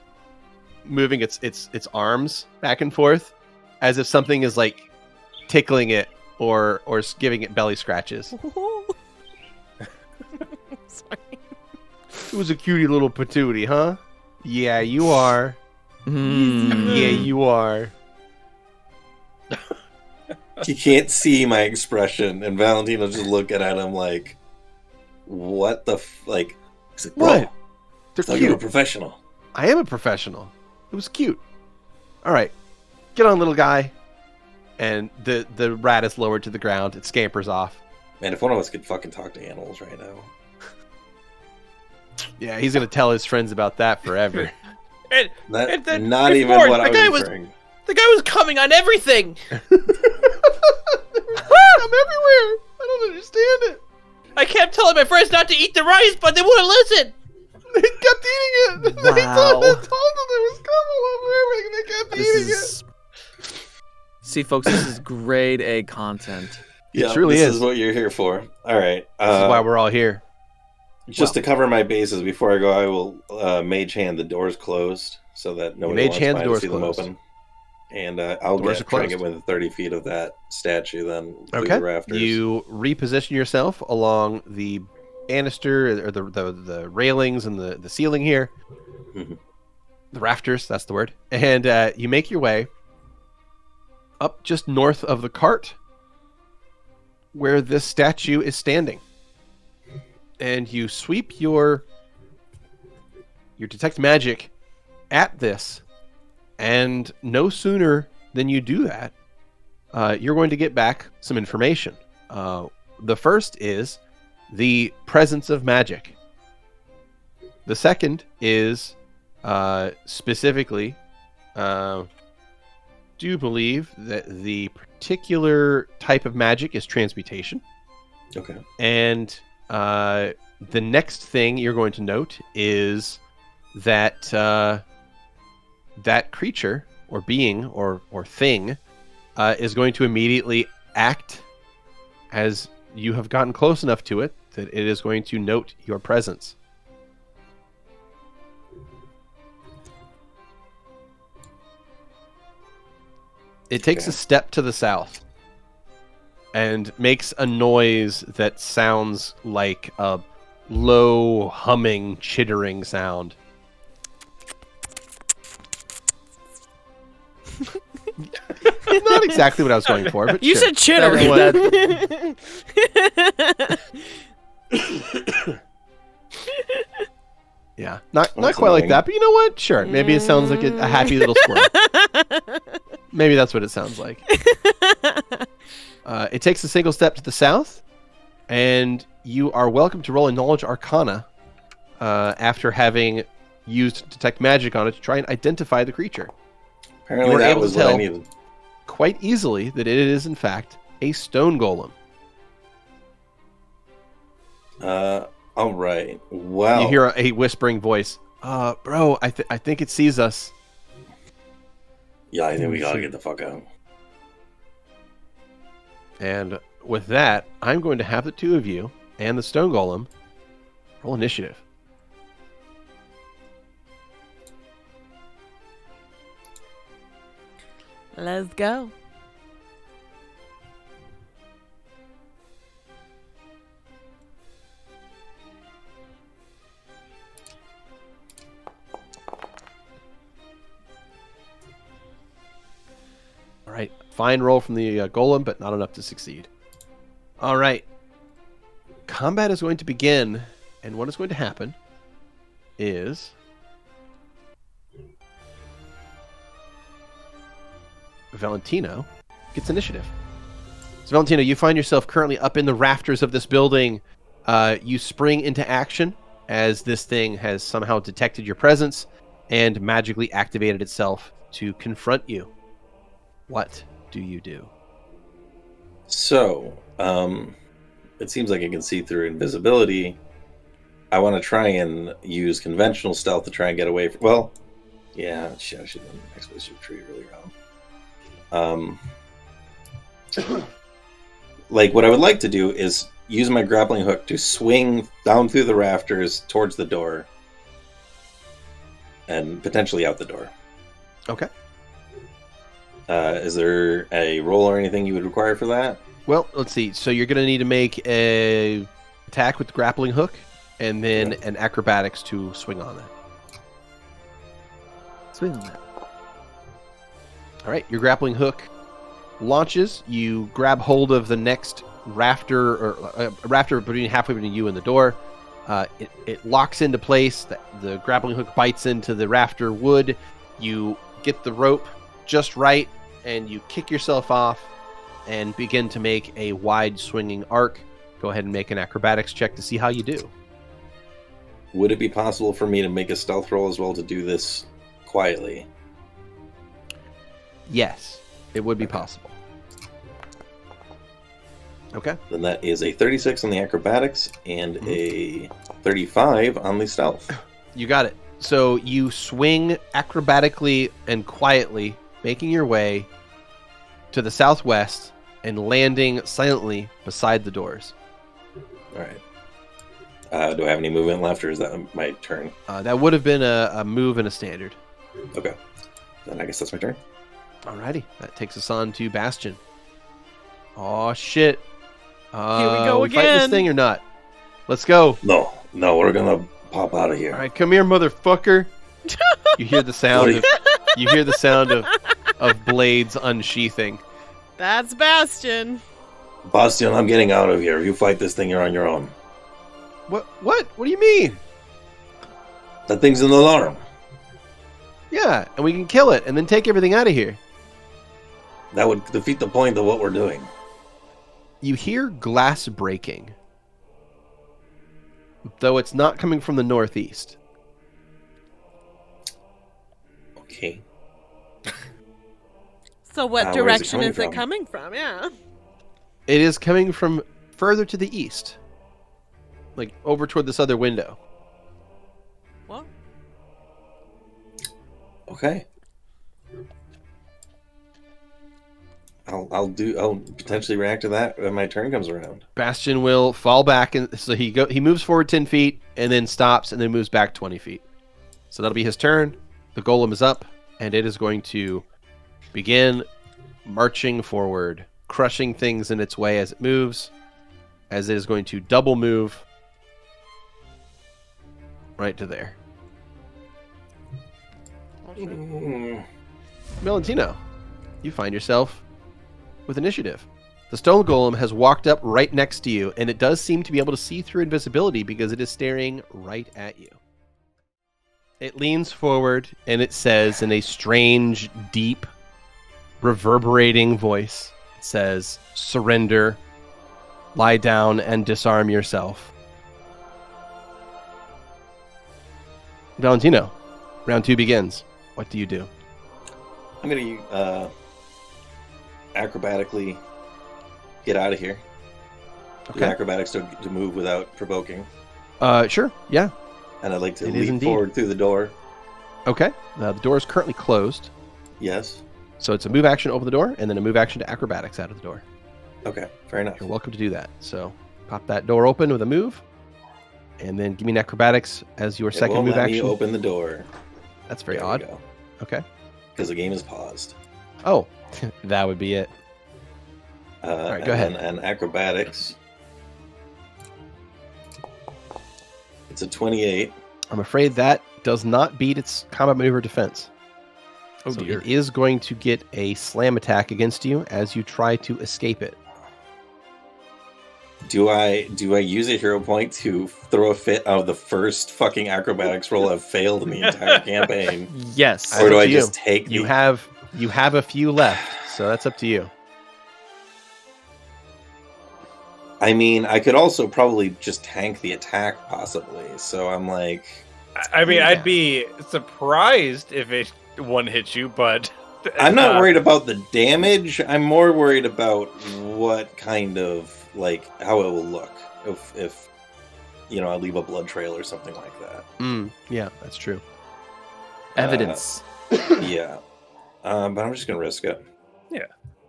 Speaker 2: moving its arms back and forth, as if something is like tickling it or giving it belly scratches.
Speaker 3: Sorry.
Speaker 2: It was a cutie little patootie, huh? Yeah, you are. Yeah, you are.
Speaker 5: He can't see my expression, and Valentino just looking at him like, "What the like?" He's like, "Bro,
Speaker 2: What?
Speaker 5: I
Speaker 2: They're
Speaker 5: thought you were a
Speaker 2: cute.
Speaker 5: professional."
Speaker 2: I am a professional. It was cute. All right, get on, little guy. And the rat is lowered to the ground. It scampers off.
Speaker 5: Man, if one of us could fucking talk to animals right now.
Speaker 2: Yeah, he's gonna tell his friends about that forever.
Speaker 7: And
Speaker 5: That,
Speaker 7: then
Speaker 5: not even
Speaker 7: before,
Speaker 5: what I
Speaker 7: the guy
Speaker 5: was
Speaker 7: was-
Speaker 5: referring.
Speaker 7: the guy was coming on everything.
Speaker 2: I'm everywhere. I don't understand it.
Speaker 7: I kept telling my friends not to eat the rice, but they wouldn't listen.
Speaker 2: They kept eating it. They told
Speaker 4: Wow.
Speaker 2: them there was trouble over everything. They kept eating
Speaker 4: This is. See, folks, this is grade A content.
Speaker 5: Yeah,
Speaker 2: truly
Speaker 5: this
Speaker 2: is.
Speaker 5: is what you're here for. All right.
Speaker 2: This is why we're all here.
Speaker 5: Just to cover my bases before I go, I will mage hand the doors closed so that nobody
Speaker 2: mage
Speaker 5: walks
Speaker 2: hand
Speaker 5: by
Speaker 2: the
Speaker 5: to
Speaker 2: doors
Speaker 5: see them
Speaker 2: closed.
Speaker 5: open. And I'll
Speaker 2: Doors are
Speaker 5: try and
Speaker 2: closed.
Speaker 5: get within 30 feet of that statue then through
Speaker 2: Okay.
Speaker 5: the rafters.
Speaker 2: You reposition yourself along the banister or the railings and the ceiling here.
Speaker 5: Mhm.
Speaker 2: The rafters, that's the word. And you make your way up just north of the cart where this statue is standing. And you sweep your detect magic at this, and no sooner than you do that, you're going to get back some information. The first is the presence of magic. The second is specifically, do you believe that the particular type of magic is transmutation?
Speaker 5: Okay.
Speaker 2: And the next thing you're going to note is that that creature or being or thing is going to immediately act as you have gotten close enough to it that it is going to note your presence. It takes
Speaker 5: Okay.
Speaker 2: a step to the south and makes a noise that sounds like a low humming, chittering sound. Not exactly what I was going for, but
Speaker 3: You
Speaker 2: sure.
Speaker 3: said chittering.
Speaker 2: Yeah, not
Speaker 5: That's
Speaker 2: quite like
Speaker 5: annoying.
Speaker 2: that, but you know what? Sure, maybe it sounds like a happy little squirrel. Maybe that's what it sounds like. It takes a single step to the south, and you are welcome to roll a Knowledge Arcana after having used Detect Magic on it to try and identify the creature.
Speaker 5: Apparently
Speaker 2: were
Speaker 5: that
Speaker 2: able to
Speaker 5: was what I
Speaker 2: tell.
Speaker 5: needed.
Speaker 2: Quite easily that it is, in fact, a stone golem.
Speaker 5: All right. Well,
Speaker 2: You hear a whispering voice. Bro, I think it sees us.
Speaker 5: yeah, I think we gotta get the fuck out.
Speaker 2: And with that, I'm going to have the two of you and the stone golem roll initiative.
Speaker 3: Let's go.
Speaker 2: All right, fine roll from the golem, but not enough to succeed. All right, combat is going to begin, and what is going to happen is Valentino gets initiative. So Valentino, you find yourself currently up in the rafters of this building. You spring into action as this thing has somehow detected your presence and magically activated itself to confront you. What do you do?
Speaker 5: So, it seems like I can see through invisibility. I want to try and use conventional stealth to try and get away from. Well, yeah, shit, I should have done explosive tree really wrong. Like what I would like to do is use my grappling hook to swing down through the rafters towards the door, and potentially out the door.
Speaker 2: Okay.
Speaker 5: Is there a roll or anything you would require for that?
Speaker 2: Well, let's see. So you're going to need to make a attack with the grappling hook, and then an acrobatics to swing on it.
Speaker 4: Swing on that.
Speaker 2: All right, your grappling hook launches. You grab hold of the next rafter, or a rafter halfway between you and the door. It locks into place. The grappling hook bites into the rafter wood. You get the rope just right, and you kick yourself off and begin to make a wide swinging arc. Go ahead and make an acrobatics check to see how you do.
Speaker 5: Would it be possible for me to make a stealth roll as well to do this quietly?
Speaker 2: Yes, it would be possible. Okay.
Speaker 5: Then that is a 36 on the acrobatics and a 35 on the stealth.
Speaker 2: You got it. So you swing acrobatically and quietly, making your way to the southwest and landing silently beside the doors.
Speaker 5: All right. Do I have any movement left, or is that my turn?
Speaker 2: That would have been a move and a standard.
Speaker 5: Okay. Then I guess that's my turn.
Speaker 2: Alrighty, that takes us on to Bastion. Oh shit!
Speaker 3: Here we go
Speaker 2: fight this
Speaker 3: again.
Speaker 2: thing or not? Let's go.
Speaker 5: No, we're gonna pop out of here.
Speaker 2: All right, come here, motherfucker. You hear the sound of of blades unsheathing.
Speaker 3: That's Bastion.
Speaker 5: Bastion, I'm getting out of here. You fight this thing, you're on your own.
Speaker 2: What? What do you mean?
Speaker 5: That thing's an alarm.
Speaker 2: Yeah, and we can kill it and then take everything out of here.
Speaker 5: That would defeat the point of what we're doing.
Speaker 2: You hear glass breaking, though it's not coming from the northeast.
Speaker 5: Okay.
Speaker 3: So what
Speaker 5: Where's it
Speaker 3: direction
Speaker 5: coming
Speaker 3: is it
Speaker 5: from?
Speaker 3: coming from? Yeah.
Speaker 2: It is coming from further to the east, like over toward this other window.
Speaker 3: What?
Speaker 5: Okay. I'll potentially react to that when my turn comes around.
Speaker 2: Bastion will fall back, and so he moves forward 10 feet, and then stops, and then moves back 20 feet. So that'll be his turn. The golem is up, and it is going to begin marching forward, crushing things in its way as it moves, as it is going to double move right to there.
Speaker 5: Mm,
Speaker 2: Valentino, you find yourself with initiative. The stone golem has walked up right next to you, and it does seem to be able to see through invisibility because it is staring right at you. It leans forward, and it says in a strange, deep, reverberating voice, it says, "Surrender, lie down, and disarm yourself." Valentino, round 2 begins. What do you do?
Speaker 5: I'm going to acrobatically get out of here. Do
Speaker 2: Okay.
Speaker 5: acrobatics to move without provoking.
Speaker 2: Sure, yeah.
Speaker 5: And I'd like to
Speaker 2: It is
Speaker 5: leap
Speaker 2: indeed.
Speaker 5: forward through the door.
Speaker 2: Okay. The door is currently closed,
Speaker 5: Yes.
Speaker 2: so it's a move action over the door, and then a move action to acrobatics out of the door.
Speaker 5: Okay, fair enough.
Speaker 2: You're welcome to do that. So pop that door open with a move, and then give me an acrobatics as your
Speaker 5: It
Speaker 2: second
Speaker 5: won't
Speaker 2: move
Speaker 5: let
Speaker 2: action.
Speaker 5: me open the door.
Speaker 2: That's very odd. Okay.
Speaker 5: Because the game is paused.
Speaker 2: Oh, that would be it. right, go ahead.
Speaker 5: And acrobatics. It's a 28.
Speaker 2: I'm afraid that does not beat its combat maneuver defense.
Speaker 4: Oh,
Speaker 2: So
Speaker 4: dear.
Speaker 2: it is going to get a slam attack against you as you try to escape it.
Speaker 5: Do I use a hero point to throw a fit out of the first fucking acrobatics roll I've failed in the entire campaign?
Speaker 4: Yes.
Speaker 5: Or do
Speaker 2: up
Speaker 5: I
Speaker 2: to
Speaker 5: just
Speaker 2: you.
Speaker 5: take
Speaker 2: You
Speaker 5: the...
Speaker 2: have a few left, so that's up to you.
Speaker 5: I mean, I could also probably just tank the attack, possibly. So I'm like...
Speaker 7: I mean,
Speaker 2: Yeah.
Speaker 7: I'd be surprised if it one hits you, but
Speaker 5: I'm not worried about the damage. I'm more worried about what kind of, like, how it will look if I leave a blood trail or something like that.
Speaker 2: Yeah, that's true.
Speaker 4: Evidence.
Speaker 5: Yeah. But I'm just going to risk it.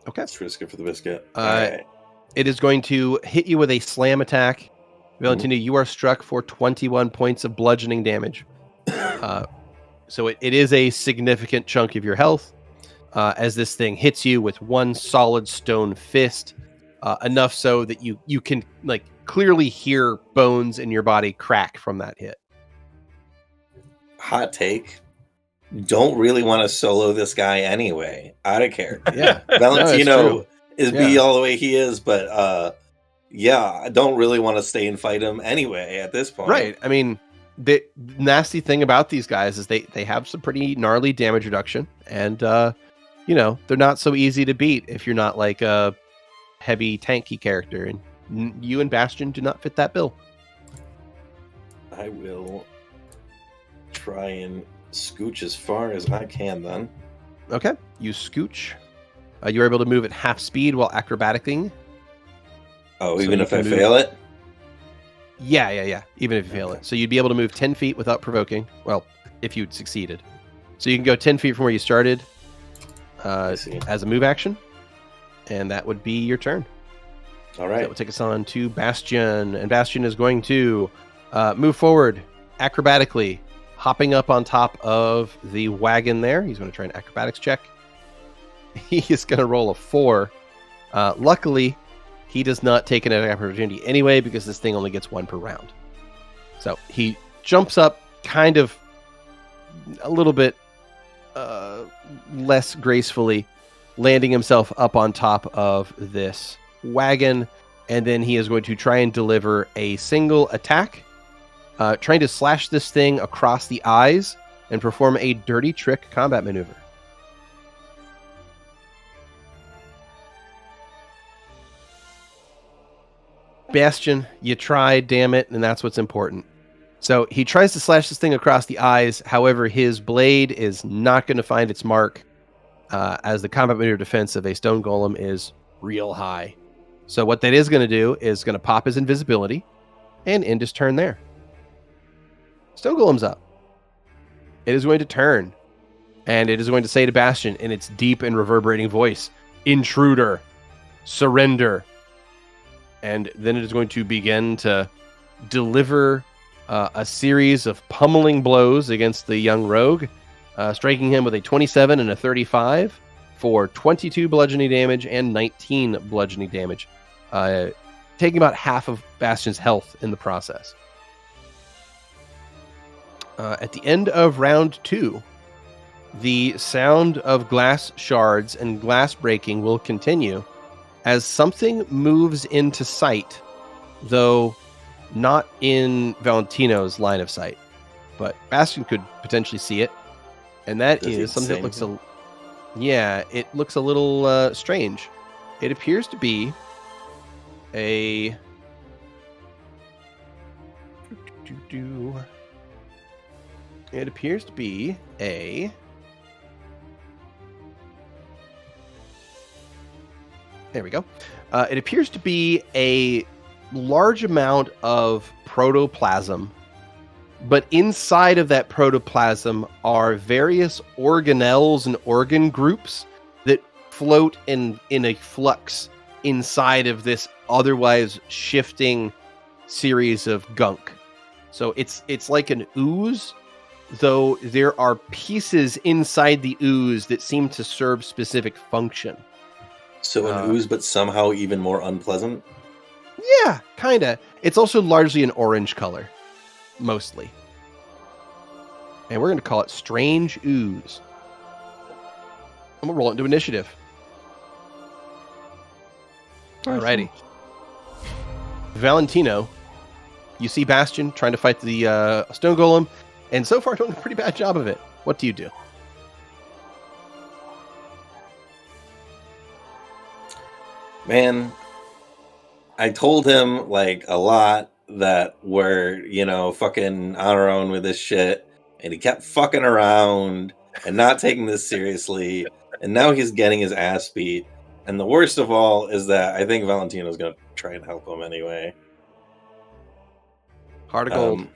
Speaker 2: Okay.
Speaker 5: Let's risk it for the biscuit.
Speaker 2: Uh,
Speaker 5: All right.
Speaker 2: It is going to hit you with a slam attack. Valentino, you are struck for 21 points of bludgeoning damage. So it is a significant chunk of your health as this thing hits you with one solid stone fist, enough so that you can like clearly hear bones in your body crack from that hit.
Speaker 5: Hot take. Don't really want to solo this guy anyway. Out of character.
Speaker 2: Yeah.
Speaker 5: Valentino is be
Speaker 2: Yeah.
Speaker 5: all the way he is, but I don't really want to stay and fight him anyway at this point.
Speaker 2: Right. I mean, the nasty thing about these guys is they have some pretty gnarly damage reduction, and they're not so easy to beat if you're not like a heavy tanky character, and you and Bastion do not fit that bill.
Speaker 5: I will try and scooch as far as I can then.
Speaker 2: Okay, you scooch. You're able to move at half speed while acrobaticing.
Speaker 5: Oh,
Speaker 2: So
Speaker 5: even
Speaker 2: you
Speaker 5: if I
Speaker 2: can move-
Speaker 5: fail it?
Speaker 2: Yeah. Even if you fail it. So you'd be able to move 10 feet without provoking. Well, if you'd succeeded. So you can go 10 feet from where you started
Speaker 5: I see.
Speaker 2: as a move action. And that would be your turn.
Speaker 5: All
Speaker 2: That
Speaker 5: right.
Speaker 2: would take us on to Bastion. And Bastion is going to move forward acrobatically, hopping up on top of the wagon there. He's going to try an acrobatics check. He is going to roll a 4. Luckily, he does not take an attack opportunity anyway because this thing only gets 1 per round. So he jumps up kind of a little bit less gracefully, landing himself up on top of this wagon, and then he is going to try and deliver a single attack, trying to slash this thing across the eyes and perform a dirty trick combat maneuver. Bastion, you tried, damn it, and that's what's important. So he tries to slash this thing across the eyes. However, his blade is not going to find its mark, as the combat maneuver defense of a stone golem is real high. So what that is going to do is going to pop his invisibility and end his turn there. Stone golem's up. It is going to turn, and it is going to say to Bastion in its deep and reverberating voice, "Intruder, surrender." And then it is going to begin to deliver a series of pummeling blows against the young rogue, striking him with a 27 and a 35 for 22 bludgeoning damage and 19 bludgeoning damage, taking about half of Bastion's health in the process. At the end of round 2, the sound of glass shards and glass breaking will continue as something moves into sight, though not in Valentino's line of sight. But Bastion could potentially see it, and that
Speaker 5: Does he
Speaker 2: is something
Speaker 5: say
Speaker 2: that looks
Speaker 5: anything?
Speaker 2: it looks a little strange. It appears to be a It appears to be a There we go. It appears to be a large amount of protoplasm, but inside of that protoplasm are various organelles and organ groups that float in a flux inside of this otherwise shifting series of gunk. So it's like an ooze, though there are pieces inside the ooze that seem to serve specific function.
Speaker 5: So an ooze, but somehow even more unpleasant.
Speaker 2: Yeah, kinda. It's also largely an orange color, mostly. And we're going to call it Strange Ooze. I'm going to roll it into initiative. Alrighty. Valentino, you see Bastion trying to fight the stone golem, and so far doing a pretty bad job of it. What do you do?
Speaker 5: Man, I told him like a lot that we're, fucking on our own with this shit. And he kept fucking around and not taking this seriously. And now he's getting his ass beat. And the worst of all is that I think Valentino's going to try and help him anyway.
Speaker 2: Heart of gold.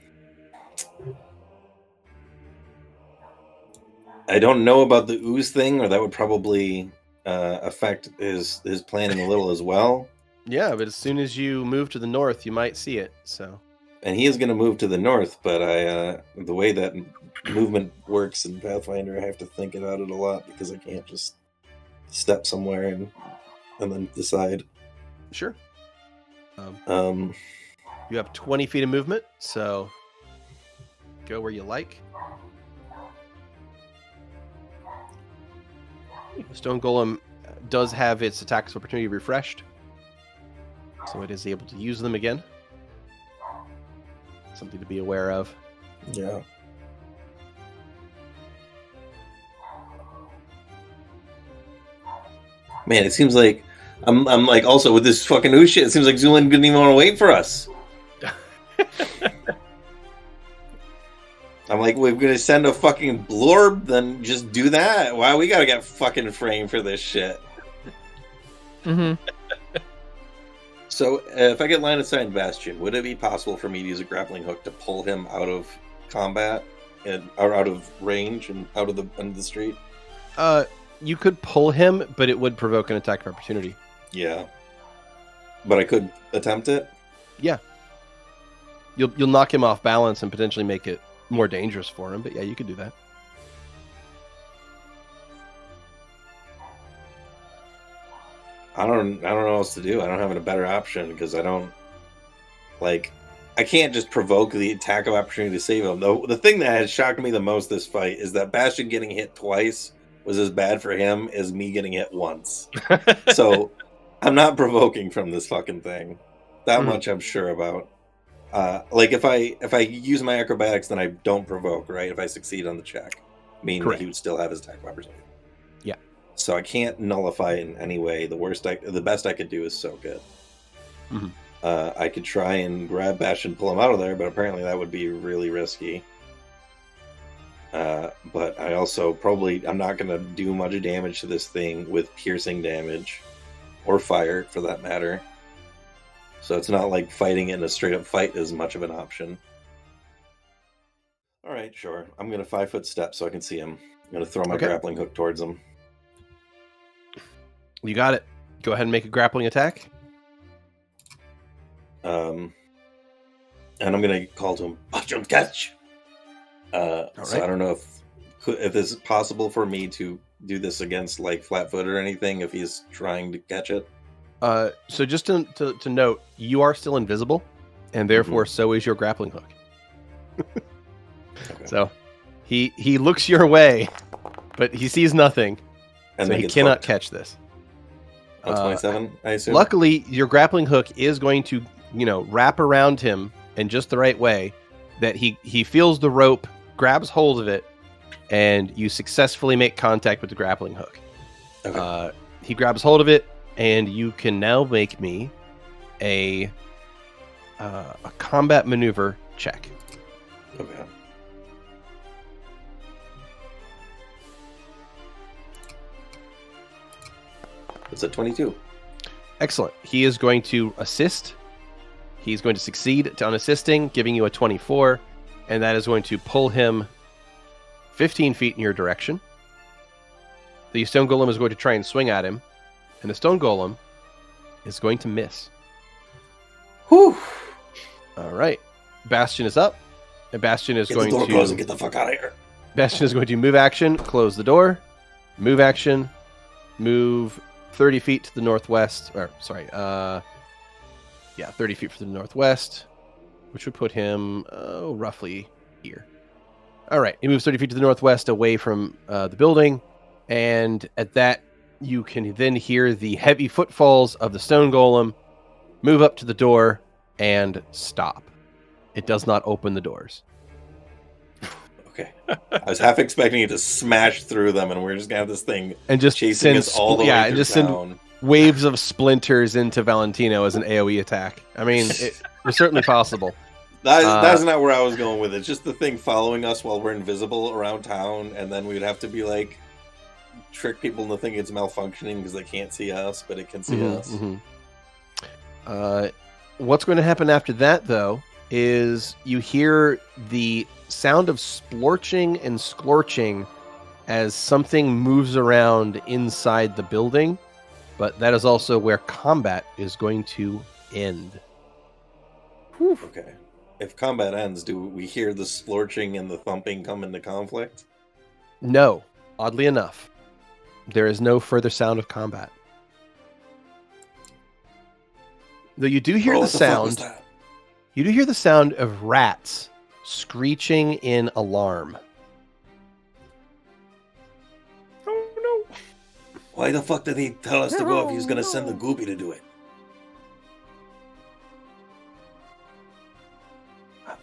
Speaker 5: I don't know about the ooze thing, or that would probably affect his planning a little as well.
Speaker 2: Yeah, but as soon as you move to the north, you might see it. So,
Speaker 5: and he is going to move to the north, but the way that movement works in Pathfinder, I have to think about it a lot because I can't just step somewhere and then decide.
Speaker 2: Sure. You have 20 feet of movement, so go where you like. The Stone Golem does have its attacks opportunity refreshed, so it is able to use them again. Something to be aware of.
Speaker 5: Yeah. Man, it seems like I'm like also with this fucking ooze shit. It seems like Zu'lin didn't even want to wait for us. I'm like, we're gonna send a fucking blorb, then just do that. Why we gotta get fucking framed for this shit?
Speaker 4: Mm-hmm.
Speaker 5: So, if I get line of sight in Bastion, would it be possible for me to use a grappling hook to pull him out of combat or out of range and out of the end of the street?
Speaker 2: You could pull him, but it would provoke an attack of opportunity.
Speaker 5: Yeah, but I could attempt it.
Speaker 2: Yeah, you'll knock him off balance and potentially make it more dangerous for him. But yeah, you could do that.
Speaker 5: I don't know what else to do. I don't have a better option because I can't just provoke the attack of opportunity to save him. The thing that has shocked me the most this fight is that Bastion getting hit twice was as bad for him as me getting hit once. So I'm not provoking from this fucking thing. That much I'm sure about. If I use my acrobatics, then I don't provoke, right? If I succeed on the check, meaning
Speaker 2: Correct.
Speaker 5: that he would still have his attack of opportunity.
Speaker 2: Yeah.
Speaker 5: So I can't nullify in any way. The best I could do is soak it.
Speaker 2: Mhm.
Speaker 5: I could try and grab Bash and pull him out of there, but apparently that would be really risky. But I also I'm not going to do much damage to this thing with piercing damage, or fire for that matter. So it's not like fighting in a straight up fight is much of an option. All right, sure. I'm going to 5-foot step so I can see him. I'm going to throw my grappling hook towards him.
Speaker 2: You got it. Go ahead and make a grappling attack.
Speaker 5: And I'm going to call to him, "Don't catch!" So I don't know if it's possible for me to do this against like flat-footed or anything if he's trying to catch it.
Speaker 2: So just to note, you are still invisible, and therefore so is your grappling hook.
Speaker 5: Okay.
Speaker 2: So he looks your way, but he sees nothing.
Speaker 5: And
Speaker 2: So
Speaker 5: then
Speaker 2: he
Speaker 5: gets
Speaker 2: cannot
Speaker 5: hooked.
Speaker 2: catch this.
Speaker 5: Oh, 27, I assume?
Speaker 2: Luckily, your grappling hook is going to, wrap around him in just the right way that he feels the rope, grabs hold of it, and you successfully make contact with the grappling hook.
Speaker 5: Okay.
Speaker 2: He grabs hold of it, and you can now make me a combat maneuver check.
Speaker 5: Okay. It's a 22.
Speaker 2: Excellent. He is going to assist. He's going to succeed on assisting, giving you a 24, and that is going to pull him 15 feet in your direction. The stone golem is going to try and swing at him, and the stone golem is going to miss.
Speaker 5: Whew.
Speaker 2: All right. Bastion is up, and Bastion is
Speaker 5: Get
Speaker 2: going
Speaker 5: the door closed and
Speaker 2: to...
Speaker 5: get the fuck out of here.
Speaker 2: Bastion is going to move action, close the door, move action, move 30 feet to the northwest, 30 feet to the northwest, which would put him roughly here. All right, he moves 30 feet to the northwest away from the building, and at that, you can then hear the heavy footfalls of the stone golem move up to the door and stop. It does not open the doors.
Speaker 5: Okay. I was half expecting it to smash through them, and we're just gonna have this thing
Speaker 2: And just
Speaker 5: chasing us all the way
Speaker 2: and
Speaker 5: through
Speaker 2: just
Speaker 5: town.
Speaker 2: send waves of splinters into Valentino as an AoE attack. I mean, it's certainly possible.
Speaker 5: That's not where I was going with it. It's just the thing following us while we're invisible around town, and then we'd have to be like trick people into thinking it's malfunctioning because they can't see us, but it can see us.
Speaker 2: What's going to happen after that, though, is you hear the sound of splorching and scorching as something moves around inside the building, but that is also where combat is going to end. Whew.
Speaker 5: Okay. If combat ends, do we hear the splorching and the thumping come into conflict?
Speaker 2: No, oddly enough, there is no further sound of combat. Though you do hear
Speaker 5: Bro,
Speaker 2: the
Speaker 5: what fuck was
Speaker 2: sound.
Speaker 5: that?
Speaker 2: You do hear the sound of rats screeching in alarm.
Speaker 7: Oh no!
Speaker 5: Why the fuck did he tell us to go if he was going to send the goopy to do it?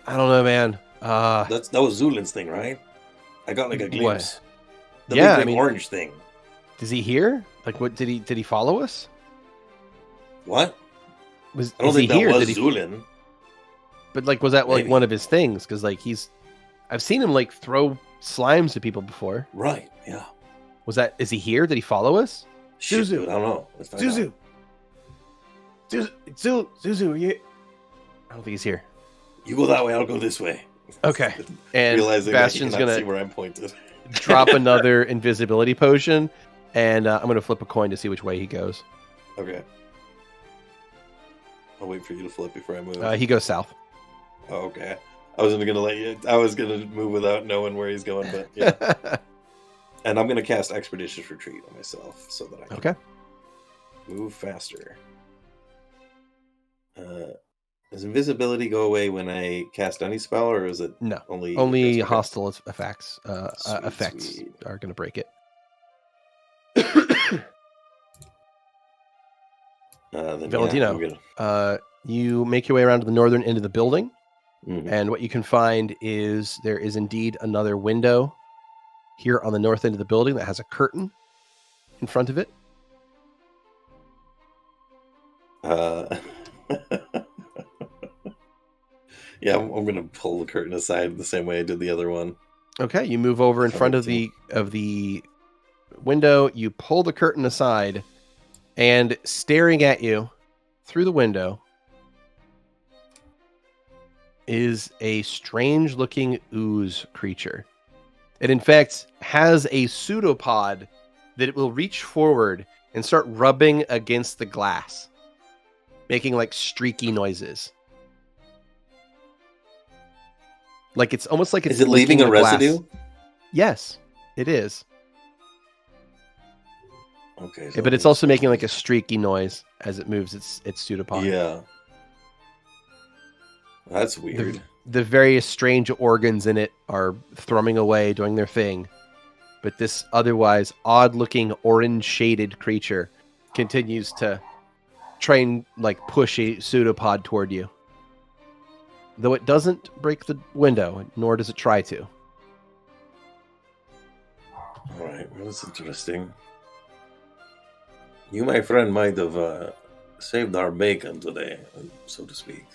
Speaker 2: I don't know, man.
Speaker 5: That was Zu'lin's thing, right? I got like a glimpse. The
Speaker 2: Yeah,
Speaker 5: big orange thing.
Speaker 2: Is he here? Like, what did he follow us?
Speaker 5: What? I don't
Speaker 2: Is he
Speaker 5: think that
Speaker 2: here?
Speaker 5: was
Speaker 2: Did he,
Speaker 5: Zu'lin.
Speaker 2: but like, was that like
Speaker 5: Maybe.
Speaker 2: one of his things? Because like I've seen him like throw slimes at people before.
Speaker 5: Right, yeah.
Speaker 2: Is he here? Did he follow us?
Speaker 5: Shit,
Speaker 2: Zuzu.
Speaker 5: dude, I don't know. Let's find out.
Speaker 2: Zuzu, are you? I don't think he's here.
Speaker 5: You go that way, I'll go this way.
Speaker 2: Okay. And
Speaker 5: Realizing
Speaker 2: Bastion's
Speaker 5: that you cannot
Speaker 2: gonna
Speaker 5: see where I'm pointed.
Speaker 2: drop another invisibility potion, and I'm gonna flip a coin to see which way he goes.
Speaker 5: Okay. I'll wait for you to flip before I move.
Speaker 2: He goes south.
Speaker 5: Oh, okay. I wasn't gonna let you. I was gonna move without knowing where he's going, but yeah. And I'm gonna cast Expeditious Retreat on myself so that I can
Speaker 2: Okay.
Speaker 5: move faster. Does invisibility go away when I cast any spell, or is it
Speaker 2: No.
Speaker 5: only
Speaker 2: Only
Speaker 5: okay.
Speaker 2: hostile effects.
Speaker 5: Sweet,
Speaker 2: Effects
Speaker 5: sweet.
Speaker 2: are gonna break it.
Speaker 5: Then,
Speaker 2: Valentino.
Speaker 5: Yeah, I'm
Speaker 2: You make your way around to the northern end of the building,
Speaker 5: gonna...
Speaker 2: and what you can find is there is indeed another window here on the north end of the building that has a curtain in front of it.
Speaker 5: Yeah, I'm gonna pull the curtain aside the same way I did the other one.
Speaker 2: Okay, you move over in front of the window. You pull the curtain aside, and staring at you through the window is a strange-looking ooze creature. It, in fact, has a pseudopod that it will reach forward and start rubbing against the glass, making like streaky noises. Like it's almost like it's
Speaker 5: Is it leaving
Speaker 2: licking
Speaker 5: a
Speaker 2: the glass.
Speaker 5: residue?
Speaker 2: Yes, it is.
Speaker 5: Okay.
Speaker 2: But it's also making like a streaky noise as it moves its pseudopod.
Speaker 5: Yeah. That's weird.
Speaker 2: the various strange organs in it are thrumming away, doing their thing. But this otherwise odd-looking orange-shaded creature continues to try and like push a pseudopod toward you. Though it doesn't break the window, nor does it try to.
Speaker 5: All right, well, that's interesting. You, my friend, might have saved our bacon today, so to speak.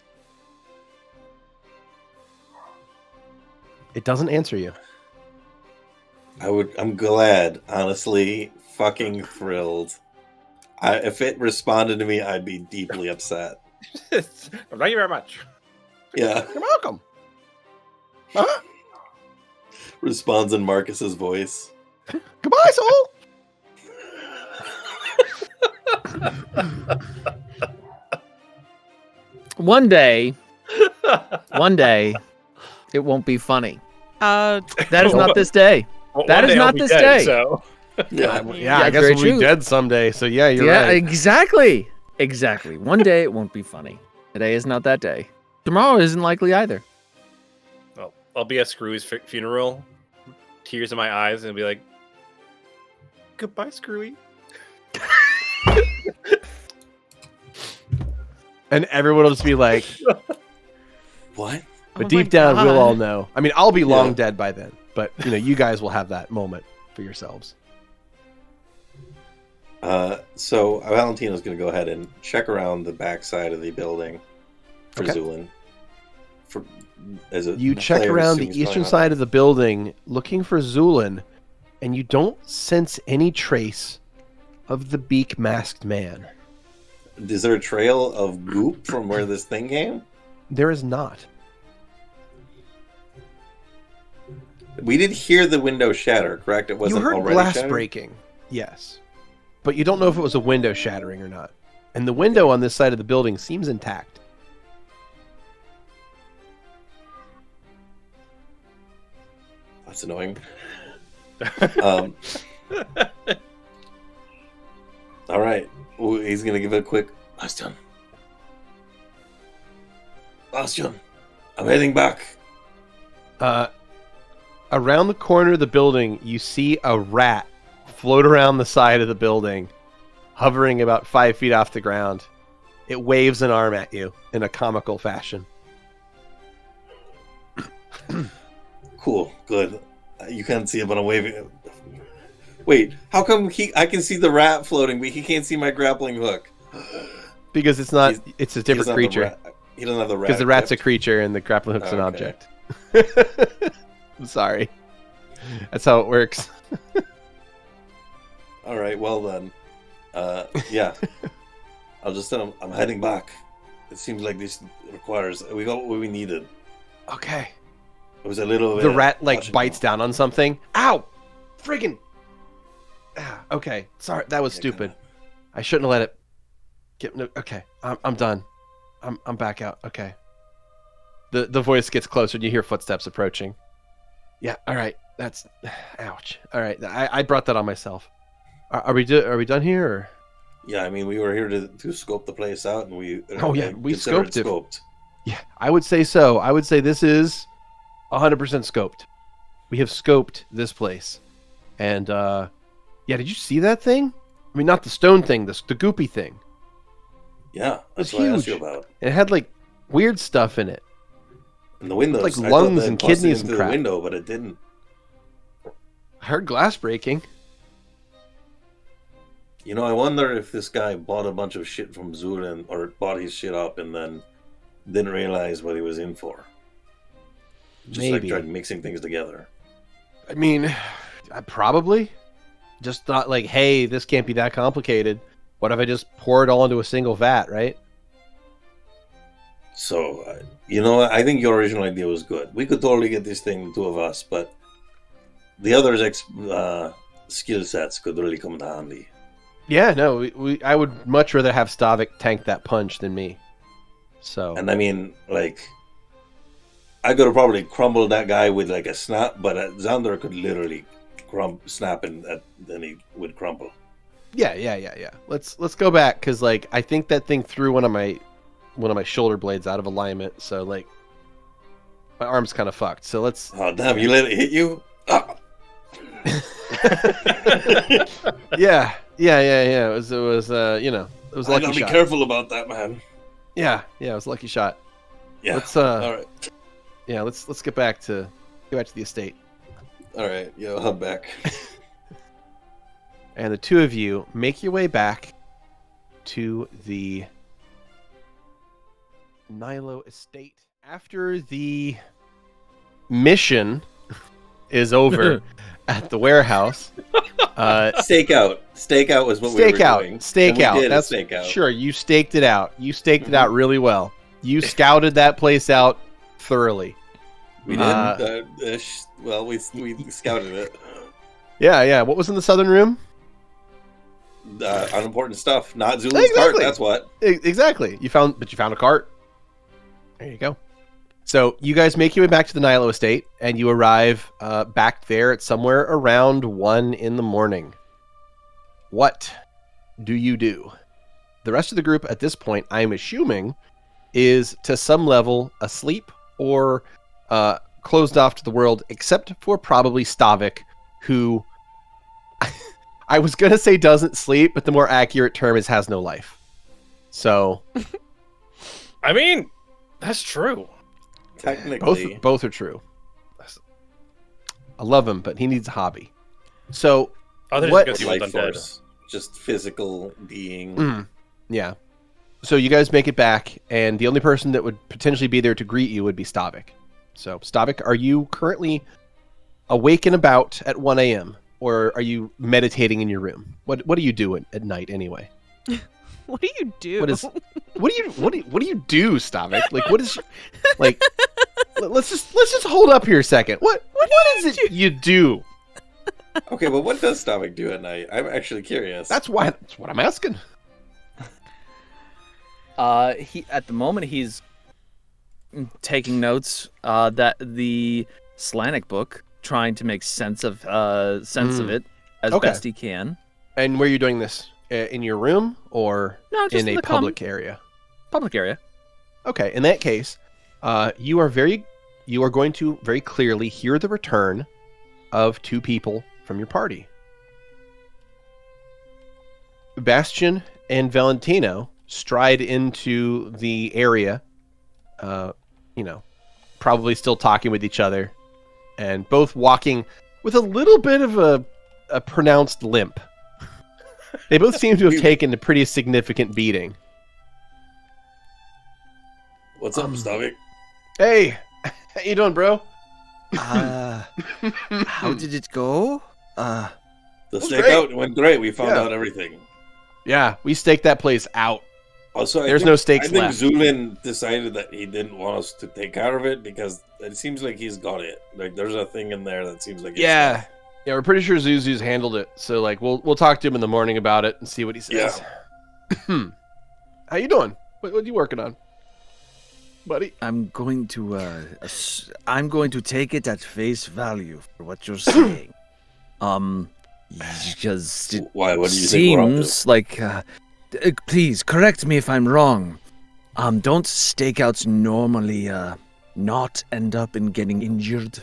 Speaker 2: It doesn't answer you.
Speaker 5: I'm glad, honestly, fucking thrilled. If it responded to me, I'd be deeply upset.
Speaker 7: Thank you very much.
Speaker 5: Yeah.
Speaker 2: You're welcome. Huh?
Speaker 5: Responds in Marcus's voice.
Speaker 2: Goodbye, soul.
Speaker 4: One day, it won't be funny. That is not this day.
Speaker 7: Well,
Speaker 4: That
Speaker 7: one
Speaker 4: is
Speaker 7: day I'll
Speaker 4: not
Speaker 7: be
Speaker 4: this
Speaker 7: dead,
Speaker 4: day.
Speaker 7: So.
Speaker 5: Yeah.
Speaker 2: Yeah, I guess
Speaker 4: very
Speaker 2: we'll be
Speaker 4: true.
Speaker 2: dead someday. So yeah, you're
Speaker 4: Yeah,
Speaker 2: right.
Speaker 4: exactly. Exactly. One day it won't be funny. Today is not that day. Tomorrow isn't likely either.
Speaker 7: Well, I'll be at Skrewy's funeral, tears in my eyes, and be like, "Goodbye, Skrewy."
Speaker 2: And everyone will just be like,
Speaker 5: What?
Speaker 2: but
Speaker 3: Oh
Speaker 2: deep
Speaker 3: my
Speaker 2: down, we'll
Speaker 3: God.
Speaker 2: all know. I mean, I'll be long
Speaker 5: Yeah.
Speaker 2: dead by then, but you guys will have that moment for yourselves.
Speaker 5: So Valentino's going to go ahead and check around the back side of the building for
Speaker 2: Okay.
Speaker 5: Zu'lin.
Speaker 2: You check around the eastern side of the building looking for Zu'lin, and you don't sense any trace of the beak masked man.
Speaker 5: Is there a trail of goop from where this thing came?
Speaker 2: There is not.
Speaker 5: We did hear the window shatter, correct? It wasn't
Speaker 2: You heard
Speaker 5: already
Speaker 2: glass
Speaker 5: shattered?
Speaker 2: breaking, yes. But you don't know if it was a window shattering or not. And the window on this side of the building seems intact.
Speaker 5: That's annoying. um, all right. Well, he's going to give it a quick... Bastion. I'm heading back.
Speaker 2: Around the corner of the building, you see a rat float around the side of the building, hovering about 5 feet off the ground. It waves an arm at you in a comical fashion.
Speaker 5: Cool. Good. You can't see it, but I'm waving. Wait, how come I can see the rat floating, but he can't see my grappling hook?
Speaker 2: Because it's not. It's a different creature.
Speaker 5: He doesn't have the rat.
Speaker 2: Because the rat's a
Speaker 5: equipped?
Speaker 2: creature and the grappling hook's an
Speaker 5: Okay.
Speaker 2: object. I'm sorry. That's how it works.
Speaker 5: All right. Well then. Yeah. I'll just tell him I'm heading back. It seems like this requires. We got what we needed.
Speaker 2: Okay.
Speaker 5: It was a little.
Speaker 2: The rat like
Speaker 5: Washington.
Speaker 2: bites down on something. Ow! Friggin'. Okay. Sorry, that was
Speaker 5: Yeah,
Speaker 2: stupid. I shouldn't have let it get. No, okay. I'm done. I'm back out. Okay. The voice gets closer and you hear footsteps approaching. Yeah. All right. That's. Ouch. All right. I brought that on myself. Are we done here? Or?
Speaker 5: Yeah, I mean, we were here to scope the place out, and we.
Speaker 2: Oh, yeah, we
Speaker 5: consider
Speaker 2: scoped it.
Speaker 5: Scoped.
Speaker 2: Yeah, I would say so. I would say this is 100% scoped. We have scoped this place. And, yeah, did you see that thing? I mean, not the stone thing, the goopy thing.
Speaker 5: Yeah, that's
Speaker 2: It's
Speaker 5: what I asked you
Speaker 2: huge.
Speaker 5: about.
Speaker 2: It had, like, weird stuff in it.
Speaker 5: And the windows,
Speaker 2: Like
Speaker 5: I thought
Speaker 2: lungs
Speaker 5: that
Speaker 2: and
Speaker 5: busted
Speaker 2: kidneys
Speaker 5: into
Speaker 2: and
Speaker 5: the
Speaker 2: crap.
Speaker 5: window, but it didn't.
Speaker 2: I heard glass breaking.
Speaker 5: You know, I wonder if this guy bought a bunch of shit from Zu'lin or bought his shit up and then didn't realize what he was in for. Just
Speaker 2: Maybe.
Speaker 5: like tried mixing things together.
Speaker 2: I mean, I probably just thought, like, hey, this can't be that complicated. What if I just pour it all into a single vat, right?
Speaker 5: So, you know, I think your original idea was good. We could totally get this thing, the two of us, but the others' skill sets could really come in handy.
Speaker 2: Yeah, no, I would much rather have Stavik tank that punch than me. So,
Speaker 5: And I mean, like, I could have probably crumbled that guy with like a snap, but Xander could literally snap and then he would crumble.
Speaker 2: yeah. Let's go back because like I think that thing threw one of my shoulder blades out of alignment. So like, My arm's kind of fucked. So let's.
Speaker 5: Oh damn! You let it hit you? Ah.
Speaker 2: Yeah. It was it was a
Speaker 5: I
Speaker 2: lucky
Speaker 5: gotta be
Speaker 2: shot.
Speaker 5: careful about that, man.
Speaker 2: Yeah, it was a lucky shot.
Speaker 5: Yeah.
Speaker 2: Let's
Speaker 5: All right.
Speaker 2: Yeah, let's get back to the estate.
Speaker 5: All right. Yeah, I'll head back.
Speaker 2: And the two of you make your way back to the Nilo estate. After the mission is over at the warehouse,
Speaker 5: Stakeout. Stakeout was what we were doing.
Speaker 2: Stakeout.
Speaker 5: And we did a
Speaker 2: That's
Speaker 5: stakeout.
Speaker 2: sure. You staked it out. You staked it out really well. You scouted that place out thoroughly.
Speaker 5: We did. Well, we scouted it.
Speaker 2: Yeah. What was in the southern room?
Speaker 5: Unimportant stuff. Not Zu'lin's cart. That's what.
Speaker 2: Exactly. You found a cart. There you go. So you guys make your way back to the Nilo estate, and you arrive back there at somewhere around 1 a.m. What do you do? The rest of the group at this point, I'm assuming, is to some level asleep or closed off to the world, except for probably Stavik, who I was going to say doesn't sleep, but the more accurate term is has no life. So...
Speaker 7: I mean, that's true.
Speaker 5: Technically.
Speaker 2: Both are true. I love him, but he needs a hobby. So,
Speaker 7: Others
Speaker 2: what...
Speaker 7: because he was
Speaker 5: Life
Speaker 7: undead.
Speaker 5: force. Just physical being.
Speaker 2: Yeah. So you guys make it back, and the only person that would potentially be there to greet you would be Stavik. So, Stavik, are you currently awake and about at 1 a.m., or are you meditating in your room? What do you do at night anyway?
Speaker 3: What do you do?
Speaker 2: What do you do, Stavik? Like, what is like? Let's just hold up here a second. What is it you do?
Speaker 5: Okay, but what does Stavik do at night? I'm actually curious.
Speaker 2: That's what I'm asking.
Speaker 4: He at the moment he's taking notes. That the Slanic book, trying to make sense of it as
Speaker 2: Okay.
Speaker 4: best he can.
Speaker 2: And where are you doing this? In your room or
Speaker 4: No, just
Speaker 2: in a
Speaker 4: the
Speaker 2: public area?
Speaker 4: Public area.
Speaker 2: Okay, in that case, you are going to very clearly hear the return of two people from your party. Bastion and Valentino stride into the area, probably still talking with each other, and both walking with a little bit of a pronounced limp. They both seem to have taken a pretty significant beating.
Speaker 5: What's up, Stavik?
Speaker 2: Hey, how you doing, bro?
Speaker 8: How did it go?
Speaker 5: The
Speaker 2: was
Speaker 5: stakeout went great. We found
Speaker 2: Yeah.
Speaker 5: out everything.
Speaker 2: Yeah, we staked that place out.
Speaker 5: Also,
Speaker 2: There's no stakes
Speaker 5: I think
Speaker 2: left.
Speaker 5: Zu'lin decided that he didn't want us to take care of it because it seems like he's got it. Like there's a thing in there that seems like it's
Speaker 2: Yeah, we're pretty sure Zuzu's handled it. So like, we'll talk to him in the morning about it and see what he says. How you doing? What are you working on, buddy?
Speaker 8: I'm going to take it at face value for what you're saying. Because it
Speaker 5: Why? What do you think we're up to?
Speaker 8: seems like please correct me if I'm wrong. Don't stakeouts normally not end up in getting injured?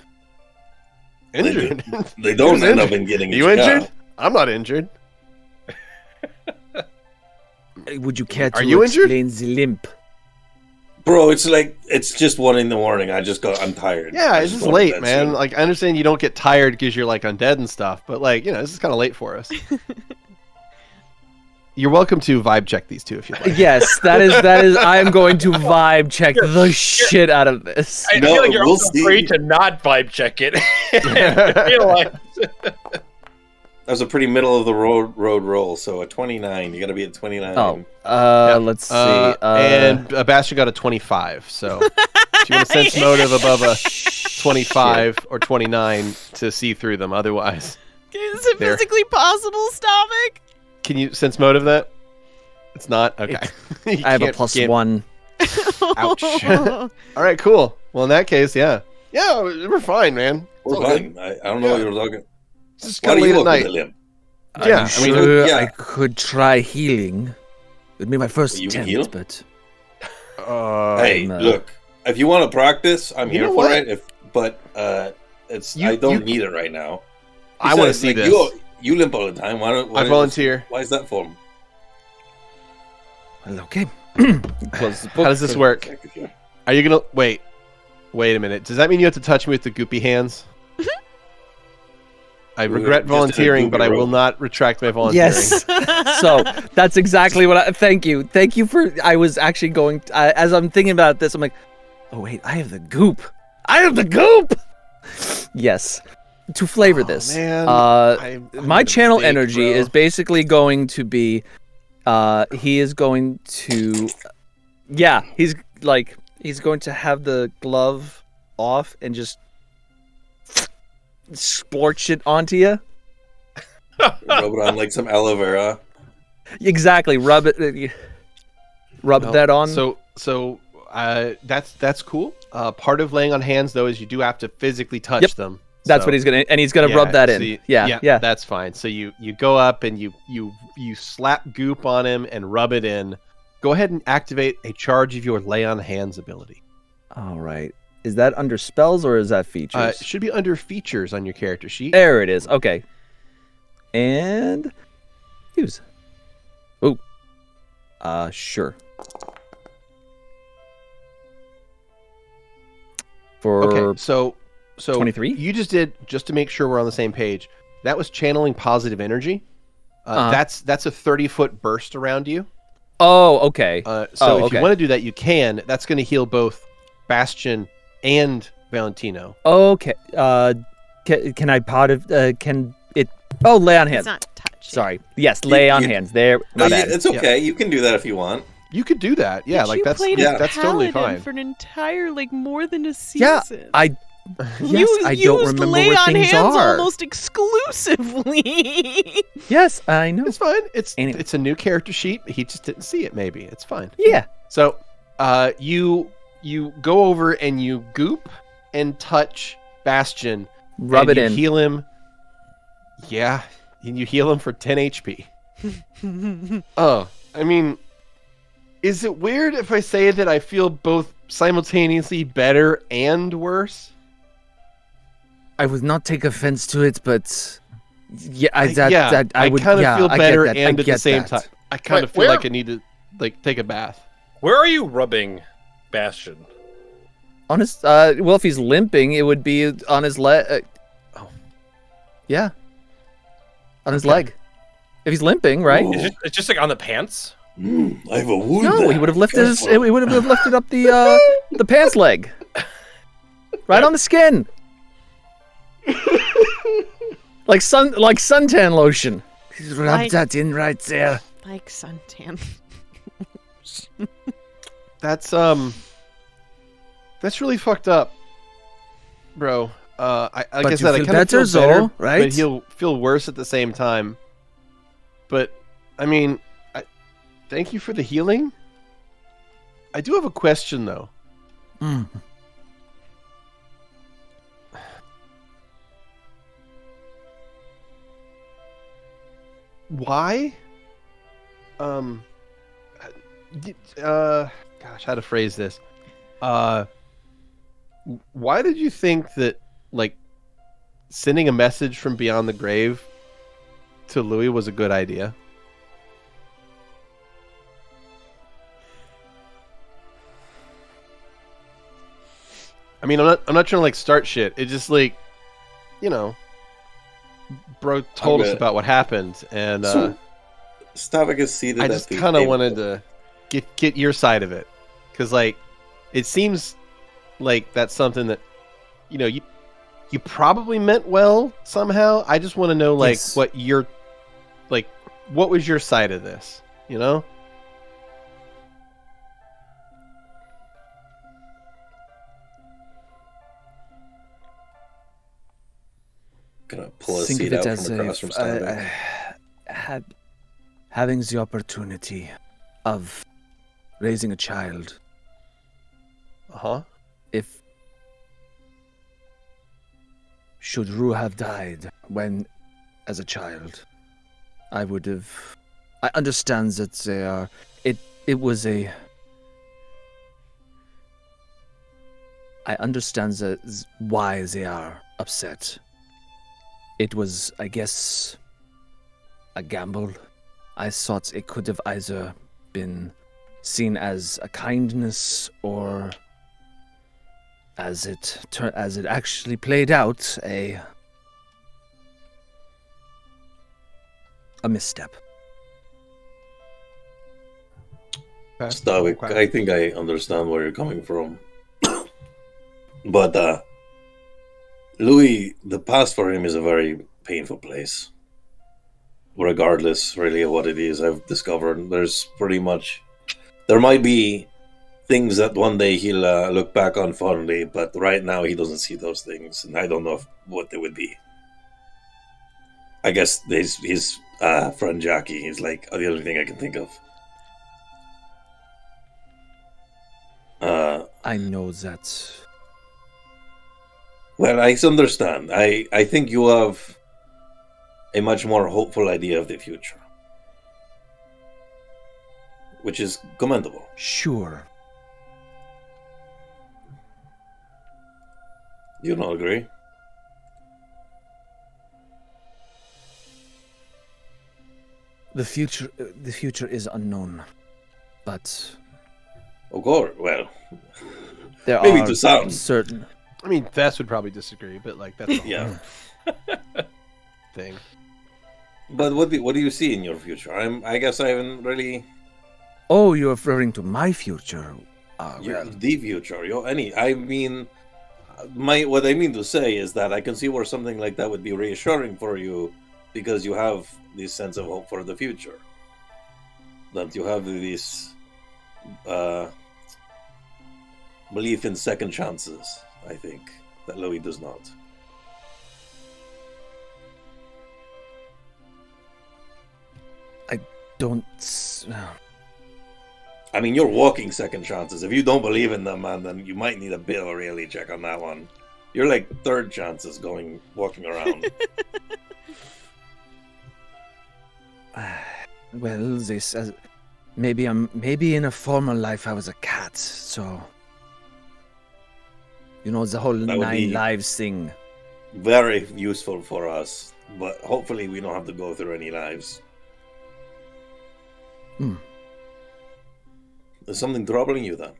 Speaker 2: Injured?
Speaker 5: They don't
Speaker 2: Who's
Speaker 5: end up
Speaker 2: injured?
Speaker 5: in getting
Speaker 2: You injured? I'm not injured.
Speaker 8: Would you care to
Speaker 2: Are you injured?
Speaker 8: explain the limp?
Speaker 5: Bro, it's just 1 a.m. I'm tired.
Speaker 2: Yeah,
Speaker 5: I
Speaker 2: it's just
Speaker 5: went to
Speaker 2: late,
Speaker 5: bed
Speaker 2: man.
Speaker 5: soon.
Speaker 2: Like, I understand you don't get tired because you're like undead and stuff, but like, this is kind of late for us. You're welcome to vibe check these two if you'd like.
Speaker 4: Yes, that is. I am going to vibe check the shit out of this.
Speaker 7: I
Speaker 5: No,
Speaker 7: feel like you're
Speaker 5: we'll
Speaker 7: also
Speaker 5: see.
Speaker 7: free to not vibe check it. I feel like
Speaker 5: That was a pretty middle of the road roll. So a 29. You got to be at 29.
Speaker 4: Oh, let's see.
Speaker 2: And Bastion got a 25, so if you want to sense motive above a 25 or 29 to see through them, otherwise.
Speaker 3: Is it
Speaker 2: There.
Speaker 3: physically possible, Stavik?
Speaker 2: Can you sense motive that? It's not? Okay. You
Speaker 4: I have a
Speaker 2: can't-
Speaker 4: +1.
Speaker 2: Ouch. All right, cool. Well, in that case, yeah. Yeah, we're fine, man.
Speaker 5: We're
Speaker 2: It's all
Speaker 5: fine.
Speaker 2: good.
Speaker 5: I don't know what you're talking.
Speaker 2: It's just
Speaker 5: Why
Speaker 2: kind
Speaker 5: do
Speaker 2: of
Speaker 5: you
Speaker 2: late at
Speaker 5: look at
Speaker 2: night.
Speaker 5: the limp?
Speaker 2: Yeah,
Speaker 8: I'm
Speaker 2: I mean,
Speaker 8: sure
Speaker 5: yeah.
Speaker 8: I could try healing. It'd be my first
Speaker 5: You can
Speaker 8: attempt,
Speaker 5: heal?
Speaker 8: but
Speaker 5: Hey,
Speaker 8: I'm,
Speaker 5: look. If you want to practice, I'm
Speaker 2: You
Speaker 5: here
Speaker 2: know
Speaker 5: for
Speaker 2: what?
Speaker 5: it. I don't need it right now.
Speaker 2: I want to see this.
Speaker 5: You limp all the time.
Speaker 2: I volunteer.
Speaker 5: Why is that for?
Speaker 8: Well, okay.
Speaker 4: Close the book.
Speaker 2: How does this work? Are you gonna wait? Wait a minute. Does that mean you have to touch me with the goopy hands? I regret
Speaker 5: just did a
Speaker 2: volunteering, but
Speaker 5: goopy
Speaker 2: I will
Speaker 5: roll.
Speaker 2: not retract my volunteering.
Speaker 8: Yes. So that's exactly what thank you for, I was actually going, as I'm thinking about this, I'm like, oh wait, I have the goop. Yes. To flavor this,
Speaker 2: man.
Speaker 8: my
Speaker 2: made a
Speaker 8: channel
Speaker 2: mistake,
Speaker 8: energy
Speaker 2: bro.
Speaker 8: is basically going to be, he is going to, he's going to have the glove off and just splorch it onto you.
Speaker 5: Rub it on like some aloe vera.
Speaker 8: Exactly. Rub it. Rub
Speaker 2: Well,
Speaker 8: that on.
Speaker 2: So that's cool. Part of laying on hands though is you do have to physically touch them.
Speaker 8: That's
Speaker 2: So-
Speaker 8: what he's gonna rub that in.
Speaker 2: so
Speaker 8: Yeah.
Speaker 2: That's fine. So you go up and you slap goop on him and rub it in. Go ahead and activate a charge of your lay on hands ability.
Speaker 8: All right. Is that under spells or is that features?
Speaker 2: It should be under features on your character sheet.
Speaker 8: There it is. Okay. And use. Oh. Sure. For
Speaker 2: Okay, so
Speaker 8: 23?
Speaker 2: You just did, just to make sure we're on the same page. That was channeling positive energy.
Speaker 8: Uh-huh.
Speaker 2: That's a 30-foot burst around you.
Speaker 8: Oh, okay.
Speaker 2: So if
Speaker 8: okay.
Speaker 2: you want to do that, you can. That's going to heal both Bastion and Valentino.
Speaker 8: Okay. Can I can it? Oh, lay on
Speaker 3: It's
Speaker 8: hands.
Speaker 3: not touching.
Speaker 8: Sorry. Yes, lay on
Speaker 5: you-
Speaker 8: hands. There.
Speaker 5: No,
Speaker 8: My bad.
Speaker 5: it's okay. You can do that if you want.
Speaker 2: You could do that. Yeah,
Speaker 3: But
Speaker 2: like
Speaker 3: you
Speaker 2: that's
Speaker 3: played
Speaker 5: yeah,
Speaker 3: a
Speaker 2: that's totally
Speaker 3: paladin
Speaker 2: fine.
Speaker 3: for an entire more than a
Speaker 8: Yeah,
Speaker 3: season.
Speaker 8: I don't
Speaker 3: used
Speaker 8: remember
Speaker 3: lay
Speaker 8: where
Speaker 3: on
Speaker 8: things
Speaker 3: hands
Speaker 8: are.
Speaker 3: almost exclusively.
Speaker 8: Yes, I know.
Speaker 2: It's fine. It's
Speaker 8: Anyway.
Speaker 2: it's a new character sheet. He just didn't see it. Maybe it's fine.
Speaker 8: Yeah.
Speaker 2: So, you go over and you goop and touch Bastion.
Speaker 8: Rub
Speaker 2: and
Speaker 8: it
Speaker 2: you
Speaker 8: in.
Speaker 2: Heal him. Yeah, and you heal him for 10 HP. Oh, I mean, is it weird if I say that I feel both simultaneously better and worse?
Speaker 8: I would not take offense to it, but yeah,
Speaker 2: I
Speaker 8: would
Speaker 2: kind of feel
Speaker 8: I get
Speaker 2: better
Speaker 8: that, I
Speaker 2: and at the
Speaker 8: get
Speaker 2: same
Speaker 8: that.
Speaker 2: time. I kind of
Speaker 7: Wait,
Speaker 2: feel
Speaker 7: where-
Speaker 2: like I need to take a bath.
Speaker 7: Where are you rubbing Bastion?
Speaker 8: On his, well, if he's limping, it would be on his leg.
Speaker 2: Oh.
Speaker 8: Yeah. On his
Speaker 2: Okay.
Speaker 8: leg. If he's limping, right?
Speaker 5: Ooh.
Speaker 7: It's just like on the pants?
Speaker 5: I have a wound.
Speaker 8: No,
Speaker 5: there.
Speaker 8: he would have lifted his. He
Speaker 5: Careful.
Speaker 8: would have lifted up the pants leg, right on the skin, like suntan lotion. Rub
Speaker 3: Like-
Speaker 8: that in right there.
Speaker 3: Like suntan.
Speaker 2: That's really fucked up, bro. Like
Speaker 8: But
Speaker 2: I
Speaker 8: you
Speaker 2: said, I
Speaker 8: feel
Speaker 2: kind of feel
Speaker 8: better,
Speaker 2: better,
Speaker 8: though, right?
Speaker 2: but he'll feel worse at the same time. But I mean, thank you for the healing. I do have a question though.
Speaker 8: Mm.
Speaker 2: Why? Gosh, how to phrase this? Why did you think that, like, sending a message from beyond the grave to Louie was a good idea? I mean, I'm not trying to like start shit. It just like, you know, bro told us
Speaker 5: Okay.
Speaker 2: about what happened, and
Speaker 5: So, Stavik is seated
Speaker 2: I
Speaker 5: at
Speaker 2: just
Speaker 5: the
Speaker 2: kind of
Speaker 5: table.
Speaker 2: wanted to get your side of it, because like, it seems like that's something that, you know, you probably meant well somehow. I just want to know like
Speaker 8: Yes.
Speaker 2: what was your side of this, you know?
Speaker 5: Gonna pull a
Speaker 8: Think
Speaker 5: seat
Speaker 8: of it
Speaker 5: out
Speaker 8: as
Speaker 5: from across from
Speaker 8: a,
Speaker 5: Stavik.
Speaker 8: having the opportunity of raising a child.
Speaker 2: Uh-huh.
Speaker 8: If should Rue have died when as a child, I would have. I understand that they are. It was a. I understand why they are upset. It was, I guess, a gamble. I thought it could have either been seen as a kindness or, as it actually played out, a misstep.
Speaker 5: Stavik, I think I understand where you're coming from. But Louie, the past for him is a very painful place. Regardless, really, of what it is, I've discovered there might be things that one day he'll look back on fondly, but right now he doesn't see those things, and I don't know what they would be. I guess his friend Jackie is like the only thing I can think of.
Speaker 8: I know that.
Speaker 5: Well, I understand. I think you have a much more hopeful idea of the future, which is commendable.
Speaker 8: Sure.
Speaker 5: You don't agree?
Speaker 8: The future is unknown, but
Speaker 5: Of course. Well,
Speaker 8: there
Speaker 5: maybe
Speaker 8: are
Speaker 5: to some.
Speaker 8: certain.
Speaker 2: I mean, Thess would probably disagree, but like that's the whole
Speaker 5: Yeah.
Speaker 2: thing.
Speaker 5: But what do you see in your future? I guess I haven't really.
Speaker 8: Oh, you're referring to my future.
Speaker 5: The future. I mean, what I mean to say is that I can see where something like that would be reassuring for you, because you have this sense of hope for the future. That you have this belief in second chances. I think that Louie does not.
Speaker 8: Don't.
Speaker 5: I mean, you're walking second chances. If you don't believe in them, man, then you might need a bit of a reality check on that one. You're like third chances walking around.
Speaker 8: Well, maybe in a former life I was a cat, so the whole
Speaker 5: That would
Speaker 8: 9
Speaker 5: be-
Speaker 8: lives thing.
Speaker 5: Very useful for us, but hopefully we don't have to go through any lives. There's something troubling you then.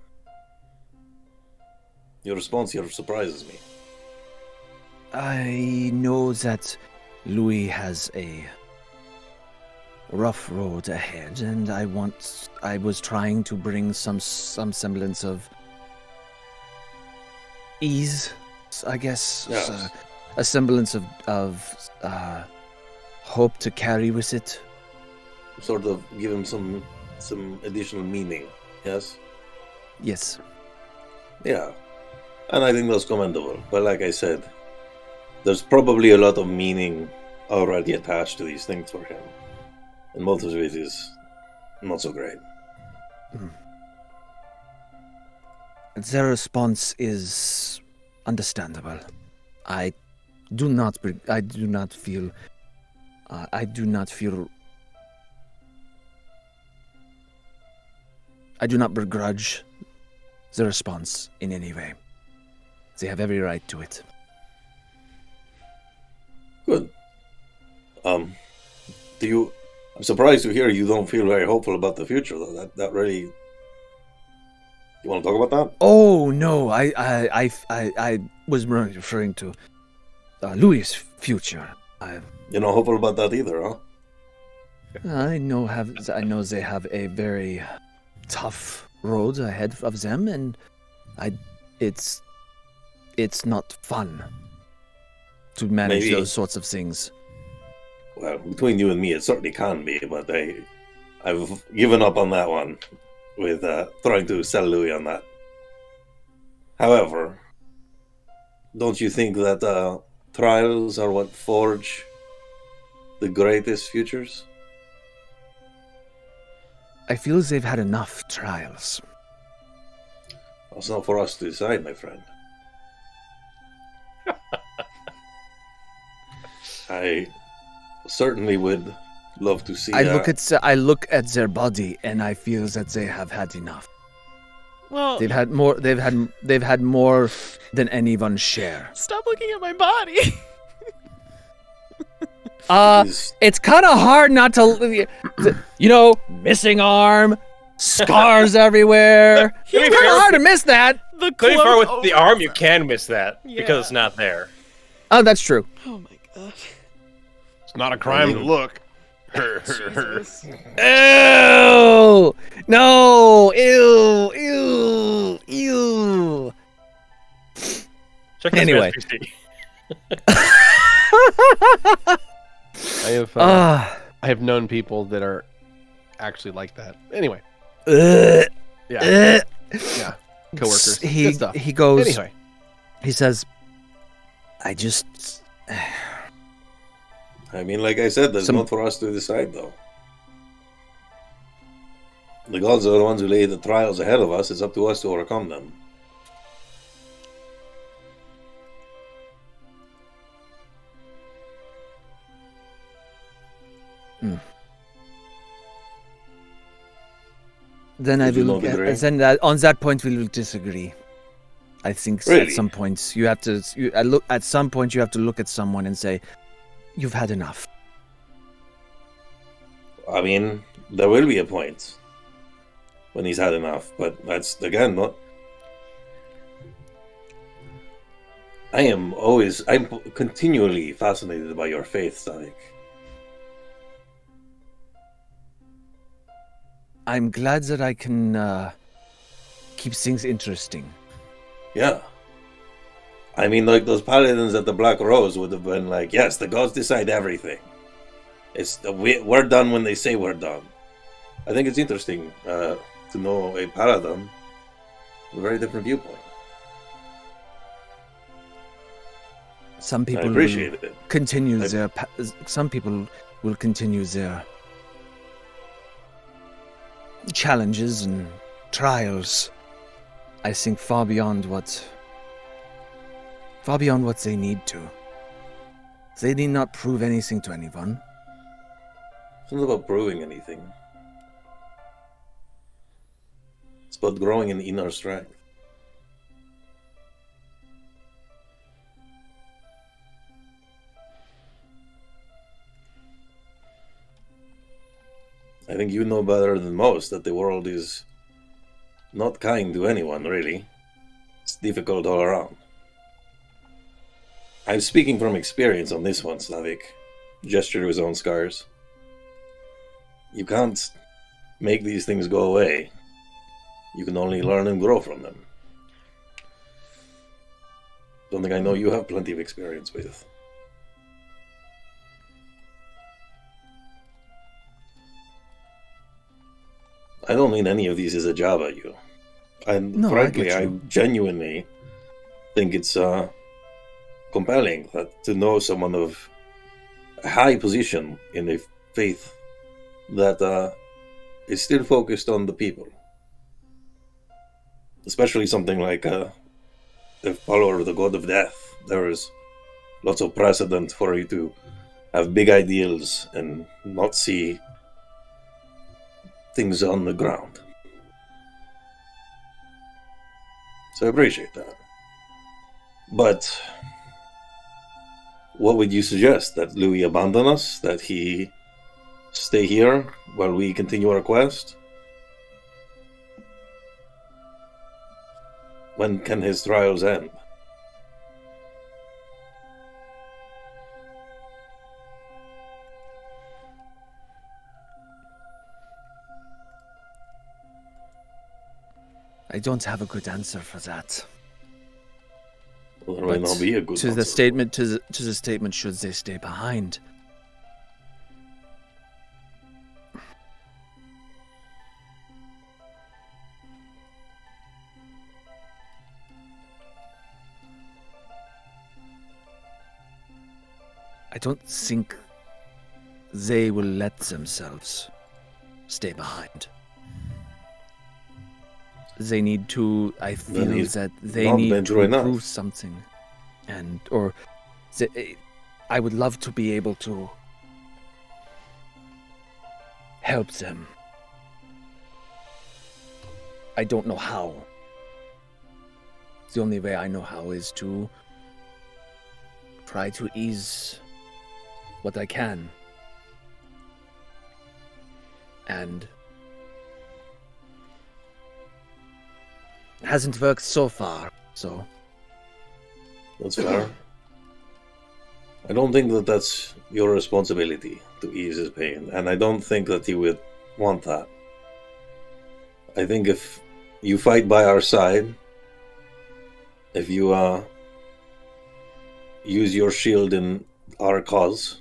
Speaker 5: Your response here surprises me.
Speaker 8: I know that Louis has a rough road ahead, and I was trying to bring some semblance of ease, I guess.
Speaker 5: Yes.
Speaker 8: A semblance of hope to carry with it.
Speaker 5: Sort of give him some additional meaning, yes?
Speaker 8: Yes.
Speaker 5: Yeah. And I think that's commendable. But like I said, there's probably a lot of meaning already attached to these things for him. And most of it is not so great.
Speaker 8: Their response is understandable. I do not feel I do not begrudge the response in any way. They have every right to it.
Speaker 5: Good. I'm surprised to hear you don't feel very hopeful about the future, though. That really. You want to talk about that?
Speaker 8: Oh no, I was referring to Louis' future.
Speaker 5: You're not hopeful about that either, huh?
Speaker 8: I know they have a very tough road ahead of them, and it's not fun to manage
Speaker 5: Maybe.
Speaker 8: those sorts of things.
Speaker 5: Well, between you and me, it certainly can be, but I've given up on that one with trying to sell Louis on that. However, don't you think that trials are what forge the greatest futures?
Speaker 8: I feel they've had enough trials.
Speaker 5: That's not for us to decide, my friend. I certainly would love to see.
Speaker 8: I look at their body and I feel that they have had enough.
Speaker 3: Well,
Speaker 8: They've had more. They've had more than anyone share.
Speaker 3: stop looking at my body.
Speaker 8: It's kind of hard not to, missing arm, scars everywhere. It's kind of hard to miss that.
Speaker 3: The
Speaker 7: To be fair,
Speaker 3: cloak
Speaker 7: with the
Speaker 3: over-
Speaker 7: arm, you can miss that
Speaker 3: Yeah.
Speaker 7: because it's not there.
Speaker 8: Oh, that's true.
Speaker 3: Oh my god.
Speaker 2: It's not a crime to look.
Speaker 3: Jesus.
Speaker 8: Ew! No! Ew! Ew! Ew!
Speaker 7: Check this
Speaker 8: Anyway.
Speaker 7: man's PC.
Speaker 2: I have known people that are actually like that. Anyway,
Speaker 8: Ugh.
Speaker 2: yeah, yeah, coworkers. Good stuff.
Speaker 8: He goes.
Speaker 2: Anyway,
Speaker 8: He says, "I just."
Speaker 5: I mean, like I said, that's
Speaker 8: Some-
Speaker 5: not for us to decide, though. The gods are the ones who lay the trials ahead of us. It's up to us to overcome them.
Speaker 8: Then I
Speaker 5: Would you
Speaker 8: will.
Speaker 5: not agree?
Speaker 8: Then on that point we will disagree. I think
Speaker 5: Really?
Speaker 8: at some points you have to. At some point you have to look at someone and say, "You've had enough."
Speaker 5: I mean, there will be a point when he's had enough, but that's, again, not... I'm continually fascinated by your faith, Stavik.
Speaker 8: I'm glad that I can keep things interesting.
Speaker 5: Yeah. I mean, like, those paladins at the Black Rose would have been like, yes, the gods decide everything. We're done when they say we're done. I think it's interesting to know a paladin with a very different viewpoint.
Speaker 8: Some people
Speaker 5: I appreciate it.
Speaker 8: continue their. Some people will continue their challenges and trials. I think far beyond what they need to. They need not prove anything to anyone.
Speaker 5: It's not about proving anything. It's about growing in inner strength. I think you know better than most that the world is not kind to anyone, really. It's difficult all around. I'm speaking from experience on this one, Stavik. Gesture to his own scars. You can't make these things go away. You can only learn and grow from them. Something I know you have plenty of experience with. I don't mean any of these as a jab at you. And
Speaker 8: No, I
Speaker 5: frankly,
Speaker 8: get
Speaker 5: I
Speaker 8: you.
Speaker 5: genuinely think it's compelling to know someone of a high position in the faith that is still focused on the people. Especially something like the follower of the god of death. There is lots of precedent for you to have big ideals and not see things on the ground. So I appreciate that. But what would you suggest? That Louie abandon us? That he stay here while we continue our quest? When can his trials end?
Speaker 8: I don't have a good answer for that.
Speaker 5: Well, there might not be a good
Speaker 8: to the
Speaker 5: answer.
Speaker 8: statement to the statement, should they stay behind? I don't think they will let themselves stay behind. They need to. I feel
Speaker 5: Then he's
Speaker 8: that they
Speaker 5: not
Speaker 8: need to
Speaker 5: venture enough.
Speaker 8: prove something, I would love to be able to help them. I don't know how. the only way I know how is to try to ease what I can. And it hasn't worked so far, so...
Speaker 5: That's fair. I don't think that that's your responsibility to ease his pain, and I don't think that he would want that. I think if you fight by our side, if you use your shield in our cause,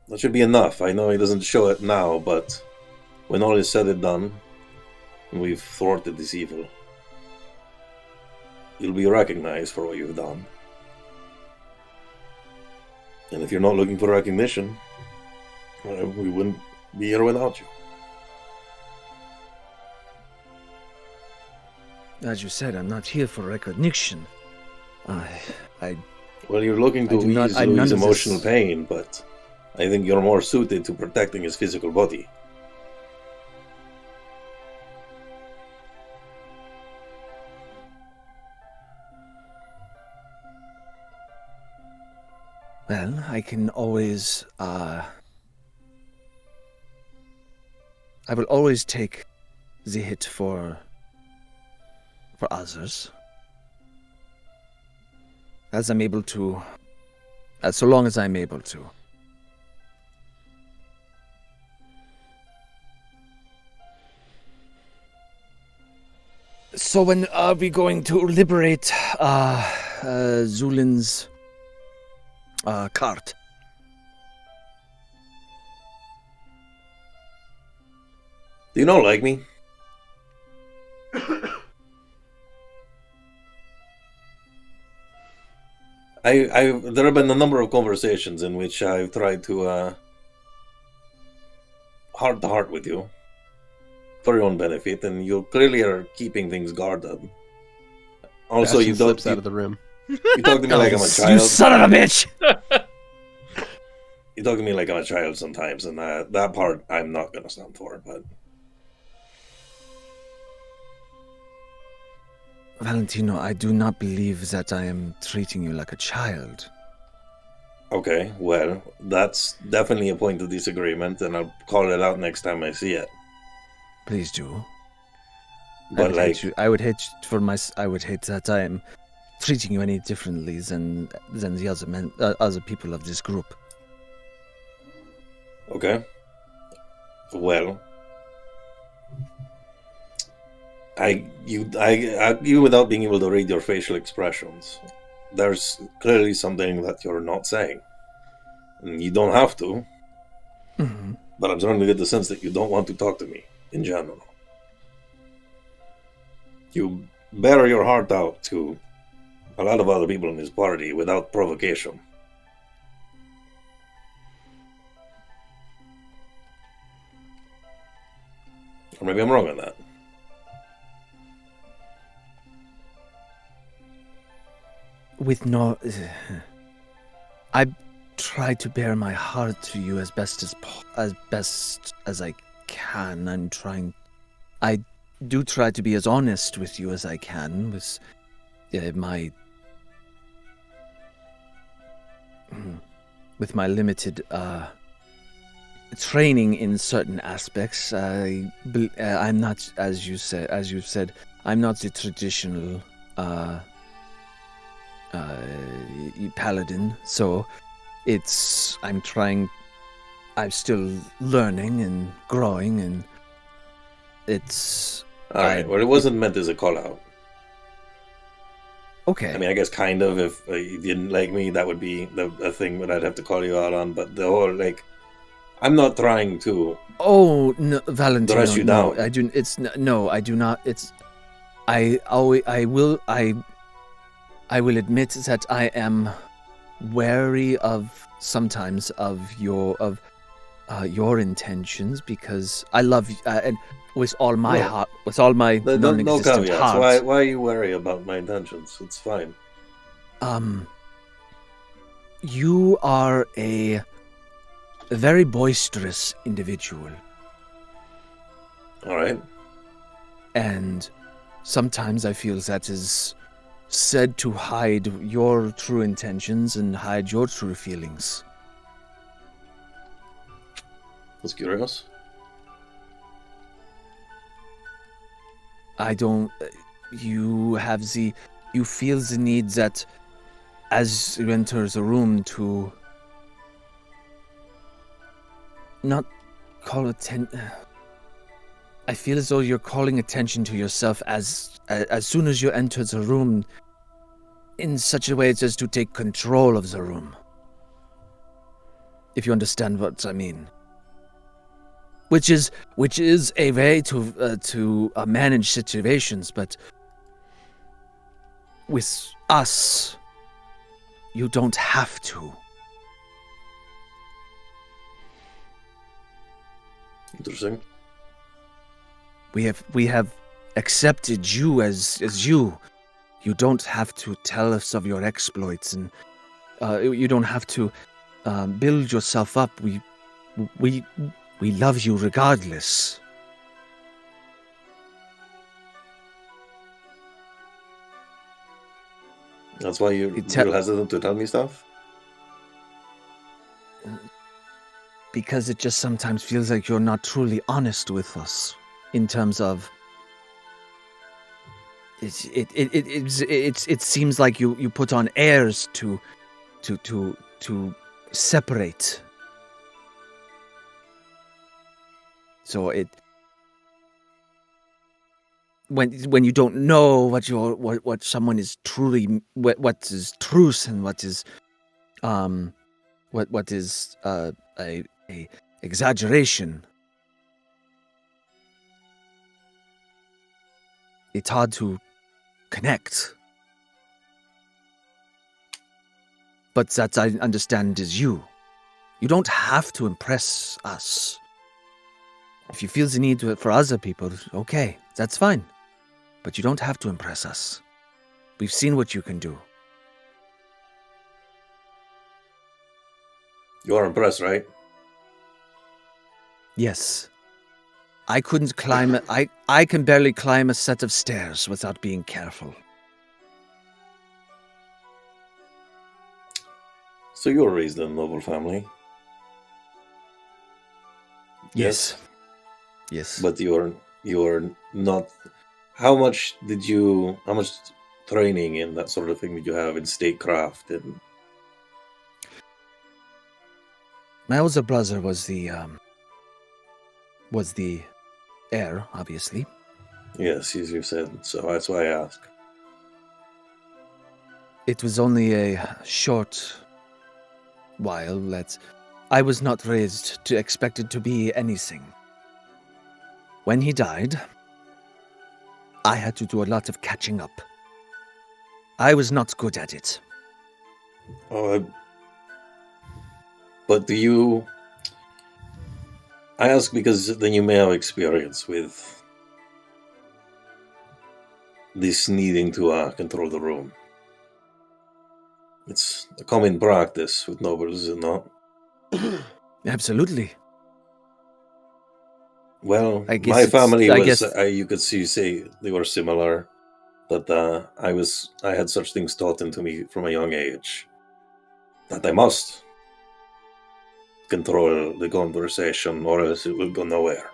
Speaker 5: that should be enough. I know he doesn't show it now, but when all is said and done, and we've thwarted this evil, you'll be recognized for what you've done. And if you're not looking for recognition, well, we wouldn't be here without you.
Speaker 8: As you said, I'm not here for recognition.
Speaker 5: Well, you're looking to ease
Speaker 8: none
Speaker 5: Louie's
Speaker 8: of this-
Speaker 5: emotional pain, but I think you're more suited to protecting his physical body.
Speaker 8: Well, I can always, I will always take the hit for others. As I'm able to, so long as I'm able to. So when are we going to liberate, Zu'lin's cart?
Speaker 5: Do you not like me? There have been a number of conversations in which I've tried to heart to heart with you for your own benefit, and you clearly are keeping things guarded. Also,
Speaker 2: Bastion
Speaker 5: you don't
Speaker 2: slips out of the room.
Speaker 5: you talk to me like I'm a
Speaker 8: You
Speaker 5: child.
Speaker 8: son of a bitch!
Speaker 5: You talk to me like I'm a child sometimes, and that part I'm not gonna stand for. But
Speaker 8: Valentino, I do not believe that I am treating you like a child.
Speaker 5: okay, well, that's definitely a point of disagreement, and I'll call it out next time I see it.
Speaker 8: Please do.
Speaker 5: But like,
Speaker 8: I would hate that I am treating you any differently than the other other people of this group.
Speaker 5: okay, well, you without being able to read your facial expressions, there's clearly something that you're not saying, and you don't have to.
Speaker 8: Mm-hmm.
Speaker 5: But I'm starting to get the sense that you don't want to talk to me in general. You bear your heart out to a lot of other people in this party without provocation. Or maybe I'm wrong on that.
Speaker 8: With no, I try to bear my heart to you as best as I can. I do try to be as honest with you as I can with my limited training in certain aspects. I'm not, as you've said, I'm not the traditional paladin, so I'm still learning and growing, and it's
Speaker 5: Alright, well, it wasn't meant as a call out.
Speaker 8: okay.
Speaker 5: I mean, I guess kind of, if you didn't like me, that would be a thing that I'd have to call you out on, but the whole, like, I'm not trying to...
Speaker 8: Oh, no, Valentino,
Speaker 5: dress you
Speaker 8: no,
Speaker 5: down.
Speaker 8: I do. No, I do not. I will admit that I am wary of sometimes of your intentions, because I love you, and with all my
Speaker 5: No.
Speaker 8: heart, with all my
Speaker 5: No
Speaker 8: non-existent
Speaker 5: caveats.
Speaker 8: heart.
Speaker 5: Why are you worried about my intentions? It's fine.
Speaker 8: You are a very boisterous individual,
Speaker 5: Alright.
Speaker 8: and sometimes I feel that is said to hide your true intentions and hide your true feelings.
Speaker 5: That's curious.
Speaker 8: I don't... You feel the need that as you enter the room to not call attention... I feel as though you're calling attention to yourself as soon as you enter the room in such a way as to take control of the room. If you understand what I mean. Which is a way to manage situations, but with us, you don't have to.
Speaker 5: Interesting.
Speaker 8: We have accepted you as you. You don't have to tell us of your exploits, and you don't have to build yourself up. We love you regardless.
Speaker 5: That's why you're hesitant to tell me stuff?
Speaker 8: Because it just sometimes feels like you're not truly honest with us. In terms of, it seems like you put on airs to separate. So when you don't know what someone is truly, what is truth and what is a exaggeration. It's hard to connect. But that I understand is you. You don't have to impress us. If you feel the need for other people, okay, that's fine. But you don't have to impress us. We've seen what you can do.
Speaker 5: You are impressed, right?
Speaker 8: Yes. I couldn't climb it. I can barely climb a set of stairs without being careful.
Speaker 5: So you were raised in a noble family?
Speaker 8: Yes.
Speaker 5: But you're not... How much training and that sort of thing did you have in statecraft? And
Speaker 8: my older brother was the heir, obviously.
Speaker 5: Yes, as you said, so that's why I ask.
Speaker 8: It was only a short while that I was not raised to expected to be anything. When he died, I had to do a lot of catching up. I was not good at it.
Speaker 5: But do you... I ask because then you may have experience with this needing to control the room. It's a common practice with nobles, is it not?
Speaker 8: Absolutely.
Speaker 5: Well,
Speaker 8: I guess
Speaker 5: my family was,
Speaker 8: guess...
Speaker 5: you could say they were similar, that I had such things taught into me from a young age, that I must control the conversation or else it will go nowhere.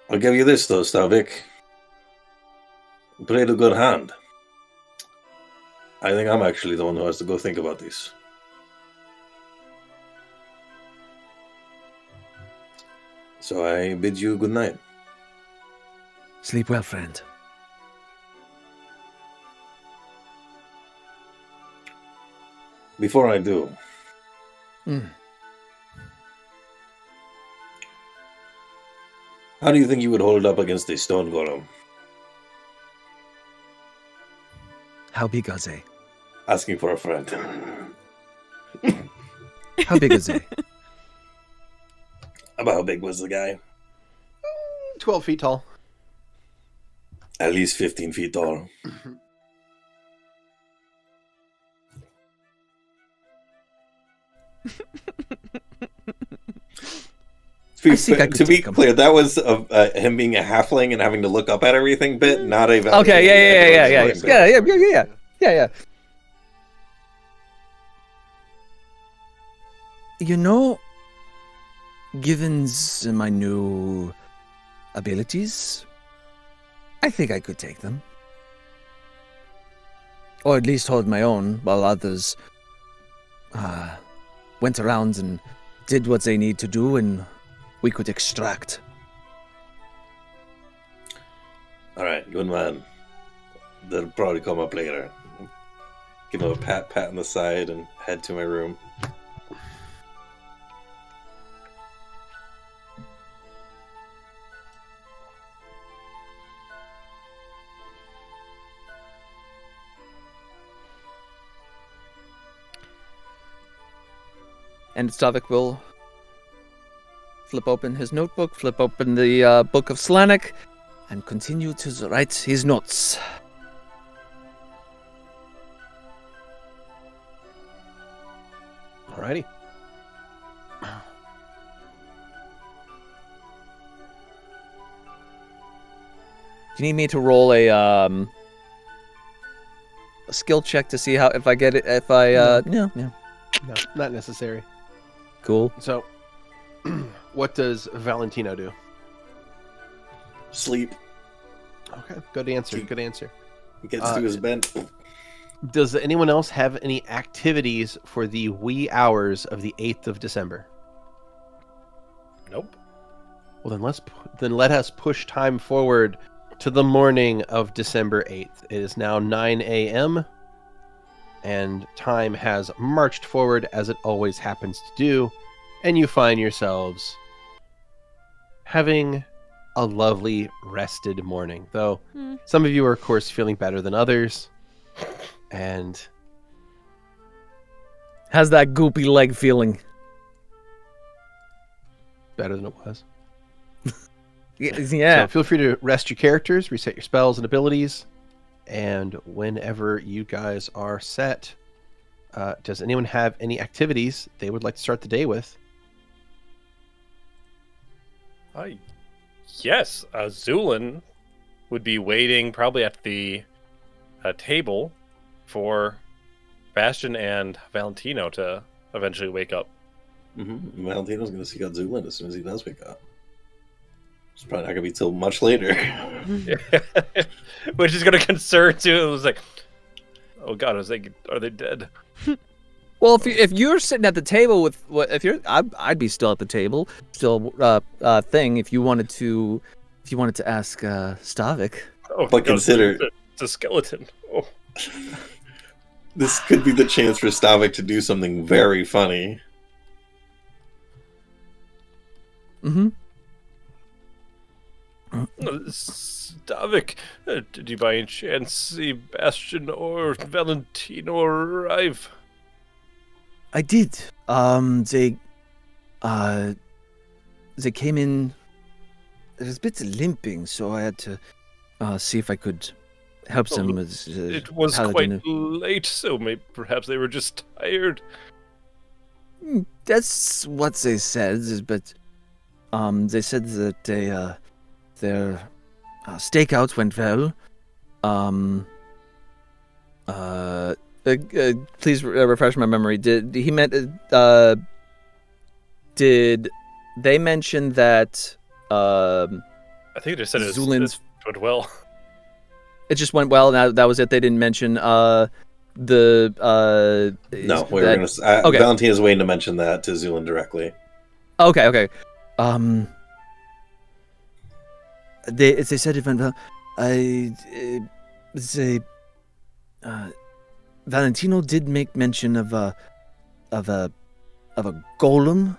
Speaker 5: I'll give you this though, Stavik. You played a good hand. I think I'm actually the one who has to go think about this. So I bid you good night.
Speaker 8: Sleep well, friend.
Speaker 5: Before I do, how do you think you would hold up against a stone golem?
Speaker 8: How big are they?
Speaker 5: Asking for a friend.
Speaker 8: How big is they?
Speaker 5: About how big was the guy?
Speaker 2: 12 feet tall.
Speaker 5: At least 15 feet tall. be,
Speaker 8: I could
Speaker 5: to be
Speaker 8: take 'em.
Speaker 5: clear, that was him being a halfling and having to look up at everything bit, not a
Speaker 8: Okay, yeah. You know, given my new abilities, I think I could take them. Or at least hold my own while others went around and did what they need to do and we could extract.
Speaker 5: Alright, good man. They'll probably come up later. Give him a pat on the side and head to my room.
Speaker 8: And Stavik will flip open his notebook, flip open the Book of Slanek, and continue to write his notes.
Speaker 2: Alrighty.
Speaker 8: Do you need me to roll a skill check to see how if I get it? If I no.
Speaker 2: No, not necessary.
Speaker 8: Cool.
Speaker 2: So, what does Valentino do?
Speaker 5: Sleep.
Speaker 2: Okay, good answer. Good answer.
Speaker 5: He gets to his bed.
Speaker 2: Does anyone else have any activities for the wee hours of the 8th of December?
Speaker 7: Nope.
Speaker 2: Well, then let us push time forward to the morning of December 8th. It is now 9 a.m. and time has marched forward as it always happens to do, and you find yourselves having a lovely rested morning. Though some of you are, of course, feeling better than others, and
Speaker 8: How's that goopy leg feeling?
Speaker 2: better than it was.
Speaker 8: Yeah.
Speaker 2: So feel free to rest your characters, reset your spells and abilities, and whenever you guys are set, does anyone have any activities they would like to start the day with?
Speaker 7: Yes, Zu'lin would be waiting probably at the table for Bastion and Valentino to eventually wake up.
Speaker 5: Mm-hmm. Valentino's going to seek out Zu'lin as soon as he does wake up. It's probably not going to be till much later.
Speaker 7: Which is going to concern too. It was like, oh god, I was like, are they dead?
Speaker 8: Well, if you're sitting at the table with I'd be still at the table, still thing. If you wanted to ask Stavik.
Speaker 7: Oh,
Speaker 5: But consider-
Speaker 7: it's a skeleton. Oh.
Speaker 5: This could be the chance for Stavik to do something very funny.
Speaker 8: Mm-hmm.
Speaker 7: Stavik, did you by any chance see Bastion or Valentino arrive?
Speaker 8: I did. They came in. It was a bit limping, so I had to see if I could help them with.
Speaker 7: It was
Speaker 8: Paladin.
Speaker 7: quite late, so maybe perhaps they were just tired.
Speaker 8: That's what they said, but they said that their stakeout went well. Please refresh my memory. Did they mention that?
Speaker 7: I think they just said
Speaker 8: Zu'lin's-
Speaker 7: it went well.
Speaker 8: It just went well. That was it. They didn't mention
Speaker 5: No, we're
Speaker 8: that-
Speaker 5: going to.
Speaker 8: okay.
Speaker 5: Valentina's waiting to mention that to Zu'lin directly.
Speaker 8: Okay. They said it went well. Valentino did make mention of a golem.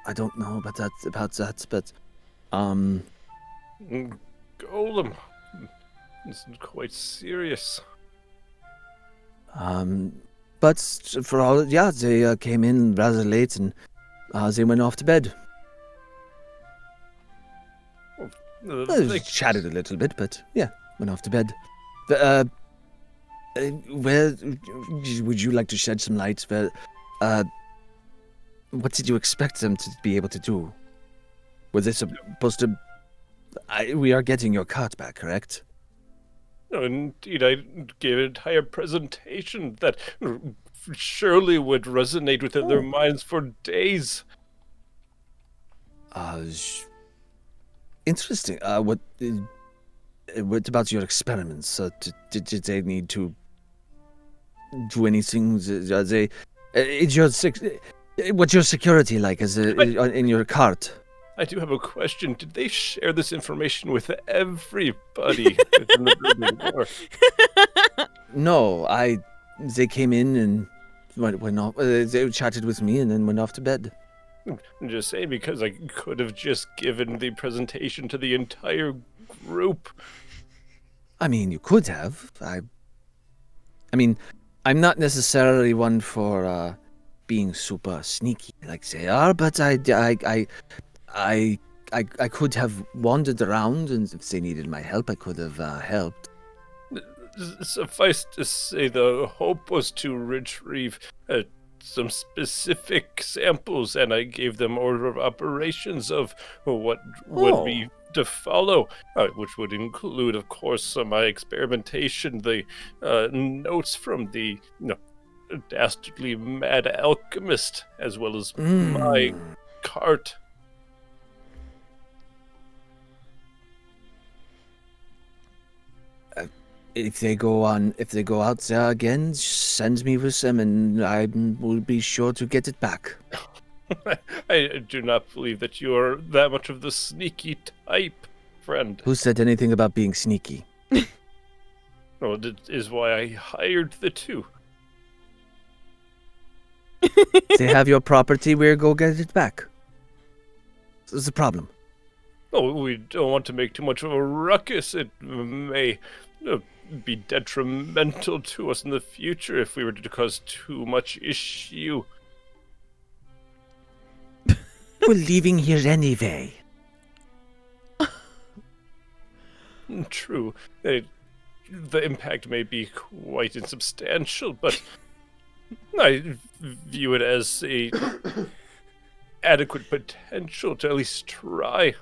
Speaker 8: I don't know about that, but
Speaker 7: Golem. It's quite serious.
Speaker 8: but for all, yeah, they came in rather late and they went off to bed. They chatted a little bit, but yeah, went off to bed. Where would you like to shed some light? What did you expect them to be able to do? Were they supposed to... we are getting your cart back, correct?
Speaker 7: No, indeed, I gave an entire presentation that surely would resonate within their minds for days.
Speaker 8: Interesting. What about your experiments? Did they need to do anything? Are they... what's your security like in your cart?
Speaker 7: I do have a question. Did they share this information with everybody within the building? Or...
Speaker 8: No, they came in and went off. They chatted with me and then went off to bed.
Speaker 7: I'm just saying because I could have just given the presentation to the entire group.
Speaker 8: I mean, you could have. I mean, I'm not necessarily one for being super sneaky like they are, but I could have wandered around, and if they needed my help, I could have helped.
Speaker 7: Suffice to say, the hope was to retrieve some specific samples, and I gave them order of operations of what would be to follow, which would include, of course, my experimentation, the notes from the dastardly mad alchemist, as well as my cart.
Speaker 8: If they go out there again, send me with them, and I will be sure to get it back.
Speaker 7: I do not believe that you are that much of the sneaky type, friend.
Speaker 8: Who said anything about being sneaky?
Speaker 7: Well, that is why I hired the two.
Speaker 8: They have your property, we'll go get it back. What's the problem?
Speaker 7: Oh, we don't want to make too much of a ruckus. It may be detrimental to us in the future if we were to cause too much issue.
Speaker 8: We're leaving here anyway.
Speaker 7: True. The impact may be quite insubstantial, but I view it as a adequate potential to at least try.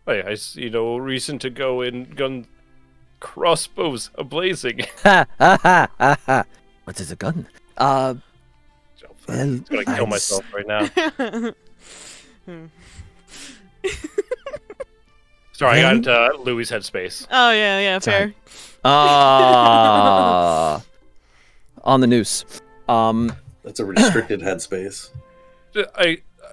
Speaker 7: I see no reason to go in gun crossbows ablazing.
Speaker 8: Ha ha ha ha ha. What is a gun?
Speaker 7: I'm gonna kill myself right now. Sorry, I got into Louie's headspace.
Speaker 3: Oh, yeah, fair.
Speaker 8: On the noose.
Speaker 5: That's a restricted headspace.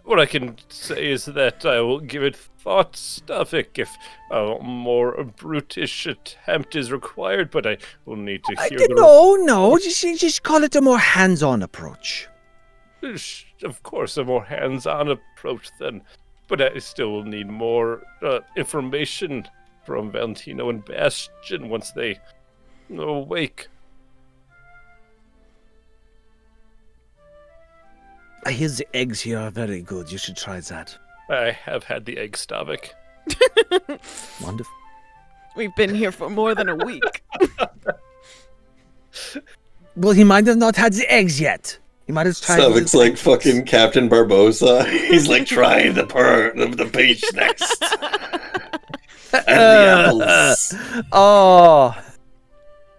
Speaker 7: What I can say is that I will give it thought, Stavik, if a more brutish attempt is required, but I will need to hear
Speaker 8: No, just call it a more hands-on approach.
Speaker 7: Of course, a more hands-on approach then, but I still will need more information from Valentino and Bastion once they awake.
Speaker 8: I hear the eggs here are very good. You should try that.
Speaker 7: I have had the egg, Stavik.
Speaker 8: Wonderful.
Speaker 3: We've been here for more than a week.
Speaker 8: Well, he might have not had the eggs yet. He might have tried.
Speaker 5: Stavik's like fucking Captain Barbosa. He's like trying the peach next. And the apples.
Speaker 8: Oh,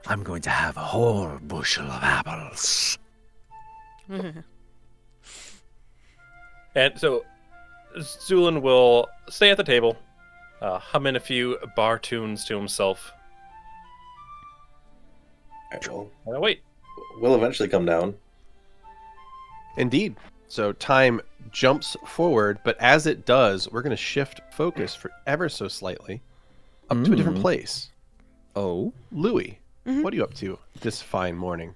Speaker 8: I'm going to have a whole bushel of apples.
Speaker 7: And so Zu'lin will stay at the table, hum in a few bar tunes to himself.
Speaker 5: Well,
Speaker 7: Wait.
Speaker 5: we'll eventually come down.
Speaker 2: Indeed. So time jumps forward, but as it does, we're going to shift focus for ever so slightly up to a different place.
Speaker 8: Oh,
Speaker 2: Louie, what are you up to this fine morning?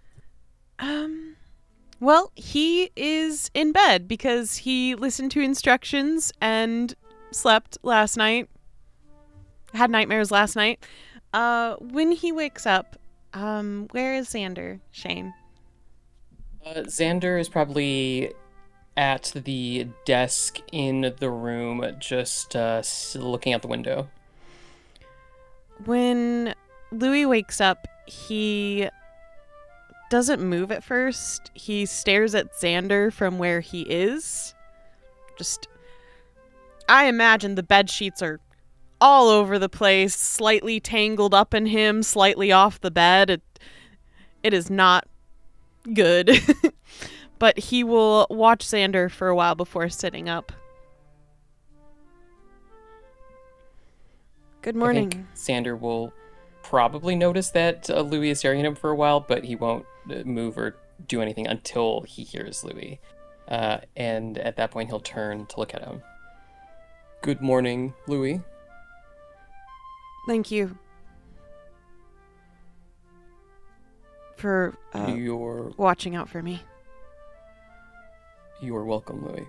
Speaker 3: Well, he is in bed because he listened to instructions and slept last night. Had nightmares last night. When he wakes up, where is Xander, Shane?
Speaker 6: Xander is probably at the desk in the room, just looking out the window.
Speaker 3: When Louie wakes up, he doesn't move at first. He stares at Xander from where he is. I imagine the bed sheets are all over the place, slightly tangled up in him, slightly off the bed. It is not good. But he will watch Xander for a while before sitting up. Good
Speaker 6: I
Speaker 3: morning.
Speaker 6: think Xander will probably notice that Louie is staring at him for a while, but he won't move or do anything until he hears Louie. And at that point, he'll turn to look at him. Good morning, Louie.
Speaker 3: Thank you for
Speaker 6: You're
Speaker 3: watching out for me.
Speaker 6: welcome, Louie.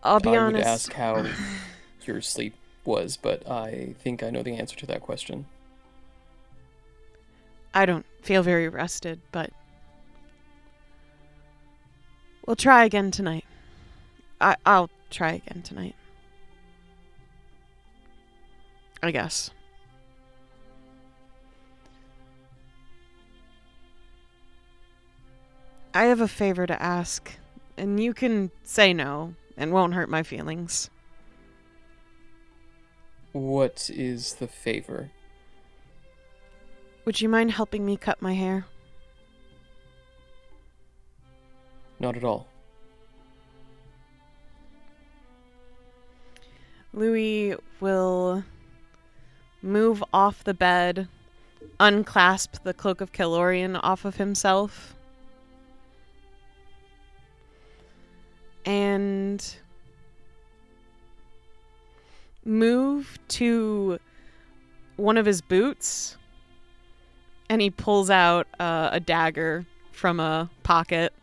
Speaker 3: I'll be
Speaker 6: I
Speaker 3: honest.
Speaker 6: would ask how your sleep was, but I think I know the answer to that question.
Speaker 3: I don't feel very rested, but we'll try again tonight. I'll try again tonight. I guess. I have a favor to ask, and you can say no, and won't hurt my feelings.
Speaker 6: What is the favor?
Speaker 3: Would you mind helping me cut my hair?
Speaker 6: Not at all.
Speaker 3: Louie will move off the bed, unclasp the Cloak of Calorian off of himself, and move to one of his boots, and he pulls out a dagger from a pocket.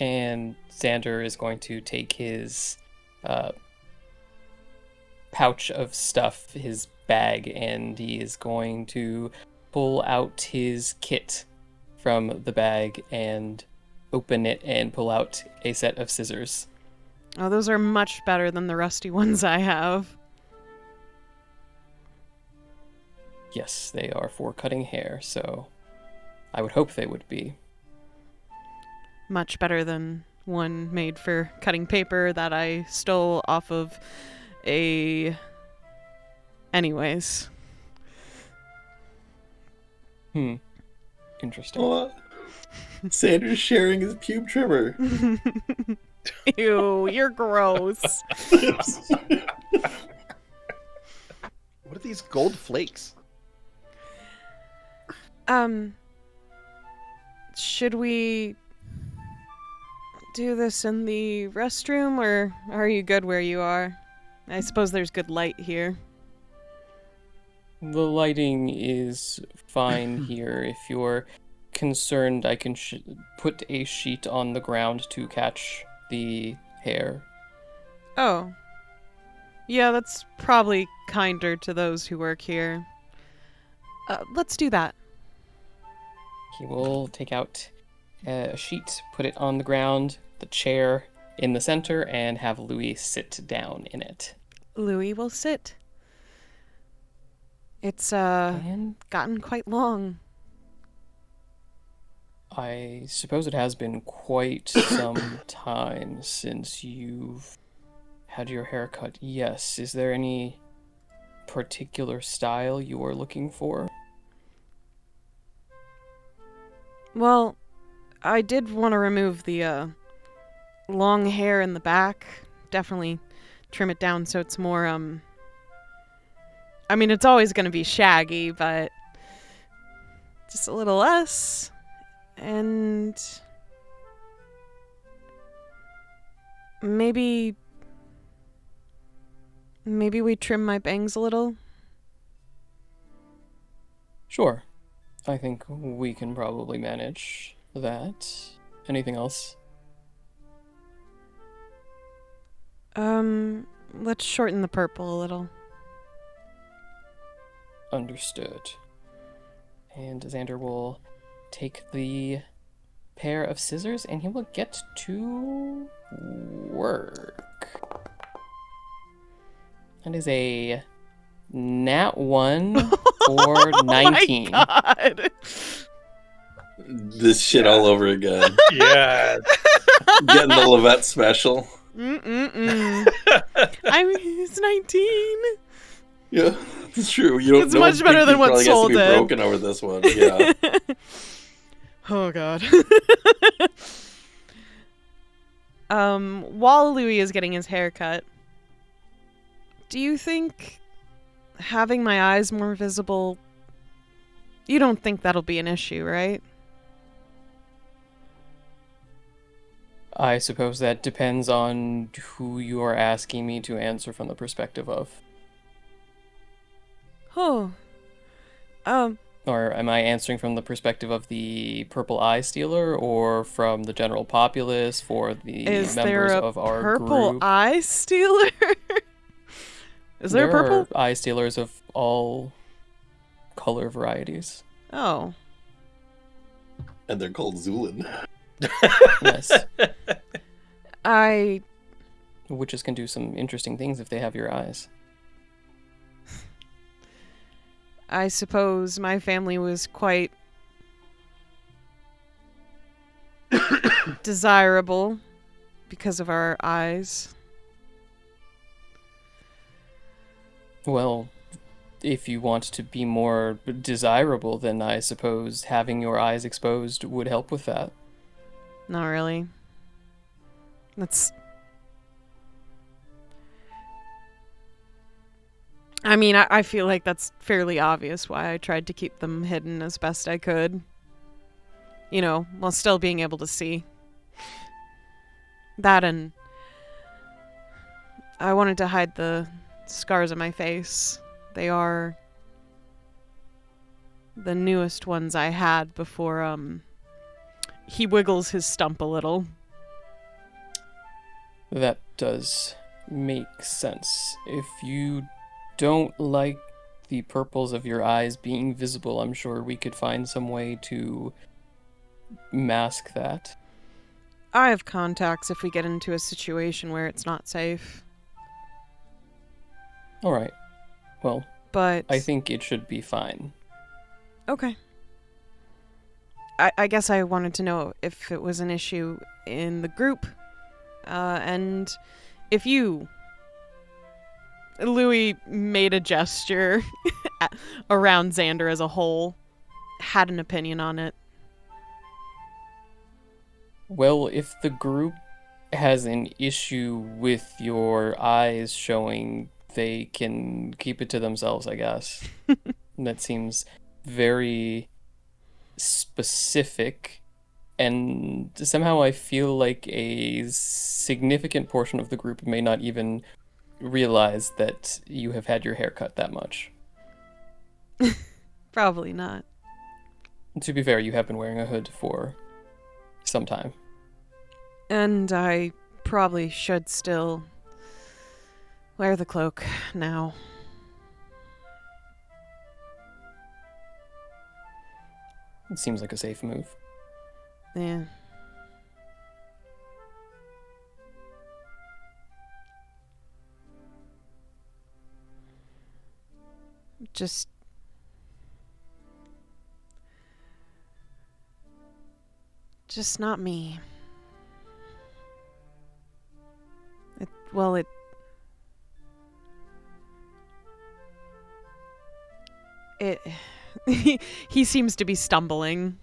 Speaker 6: And Xander is going to take his pouch of stuff, his bag, and he is going to pull out his kit from the bag and open it and pull out a set of scissors.
Speaker 3: Oh, those are much better than the rusty ones I have.
Speaker 6: Yes, they are for cutting hair, so I would hope they would be.
Speaker 3: Much better than one made for cutting paper that I stole off of a... Anyways.
Speaker 6: Interesting.
Speaker 5: What? Xander's sharing his pube trimmer.
Speaker 3: Ew, you're gross.
Speaker 2: What are these gold flakes?
Speaker 3: Should we do this in the restroom, or are you good where you are? I suppose there's good light here.
Speaker 6: The lighting is fine here. If you're concerned, I can put a sheet on the ground to catch the hair.
Speaker 3: Oh. Yeah, that's probably kinder to those who work here. Let's do that.
Speaker 6: He will take out a sheet, put it on the ground, the chair in the center, and have Louie sit down in it.
Speaker 3: Louie will sit. It's,
Speaker 6: And
Speaker 3: gotten quite long.
Speaker 6: I suppose it has been quite some time since you've had your hair cut. Yes. Is there any particular style you are looking for?
Speaker 3: Well, I did want to remove the, long hair in the back. Definitely trim it down so it's more, I mean, it's always going to be shaggy, but just a little less. And maybe we trim my bangs a little.
Speaker 6: Sure. I think we can probably manage that. Anything else?
Speaker 3: Let's shorten the purple a little.
Speaker 6: Understood. And Xander will take the pair of scissors and he will get to work. That is a Nat 1 for 19.
Speaker 3: Oh my God.
Speaker 5: This shit all over again.
Speaker 7: Yeah.
Speaker 5: Getting the Levette special.
Speaker 3: Mm-mm-mm. I mean, it's 19.
Speaker 5: Yeah, it's true. You don't.
Speaker 3: It's much better than what Soul
Speaker 5: Soul has to be
Speaker 3: did.
Speaker 5: broken over this one. Yeah.
Speaker 3: Oh God. While Louie is getting his hair cut, do you think having my eyes more visible, you don't think that'll be an issue, right?
Speaker 6: I suppose that depends on who you are asking me to answer from the perspective of.
Speaker 3: Oh.
Speaker 6: Or am I answering from the perspective of the Purple Eye Stealer, or from the general populace, for the
Speaker 3: Is there
Speaker 6: members
Speaker 3: a
Speaker 6: of our
Speaker 3: purple
Speaker 6: group?
Speaker 3: eye stealer? Is there a purple?
Speaker 6: Are eye stealers of all color varieties.
Speaker 3: Oh.
Speaker 5: And they're called Zu'lin.
Speaker 6: Yes.
Speaker 3: I
Speaker 6: Witches can do some interesting things if they have your eyes.
Speaker 3: suppose my family was quite desirable because of our eyes.
Speaker 6: Well, if you want to be more desirable, then I suppose having your eyes exposed would help with that.
Speaker 3: Not really. That's... I mean, I feel like that's fairly obvious why I tried to keep them hidden as best I could. You know, while still being able to see. That, and I wanted to hide the scars on my face. They are the newest ones I had before, he wiggles his stump a little.
Speaker 6: That does make sense. If you don't like the purples of your eyes being visible, I'm sure we could find some way to mask that.
Speaker 3: I have contacts if we get into a situation where it's not safe.
Speaker 6: All right. Well,
Speaker 3: But
Speaker 6: I think it should be fine.
Speaker 3: okay. I guess I wanted to know if it was an issue in the group, and if you, Louie made a gesture around Xander as a whole, had an opinion on it.
Speaker 6: Well, if the group has an issue with your eyes showing, they can keep it to themselves, I guess. That seems very specific, and somehow I feel like a significant portion of the group may not even realize that you have had your hair cut that much.
Speaker 3: Probably not.
Speaker 6: To be fair, you have been wearing a hood for some time.
Speaker 3: And I probably should still wear the cloak now.
Speaker 6: It seems like a safe move.
Speaker 3: Yeah. Just not me. He seems to be stumbling.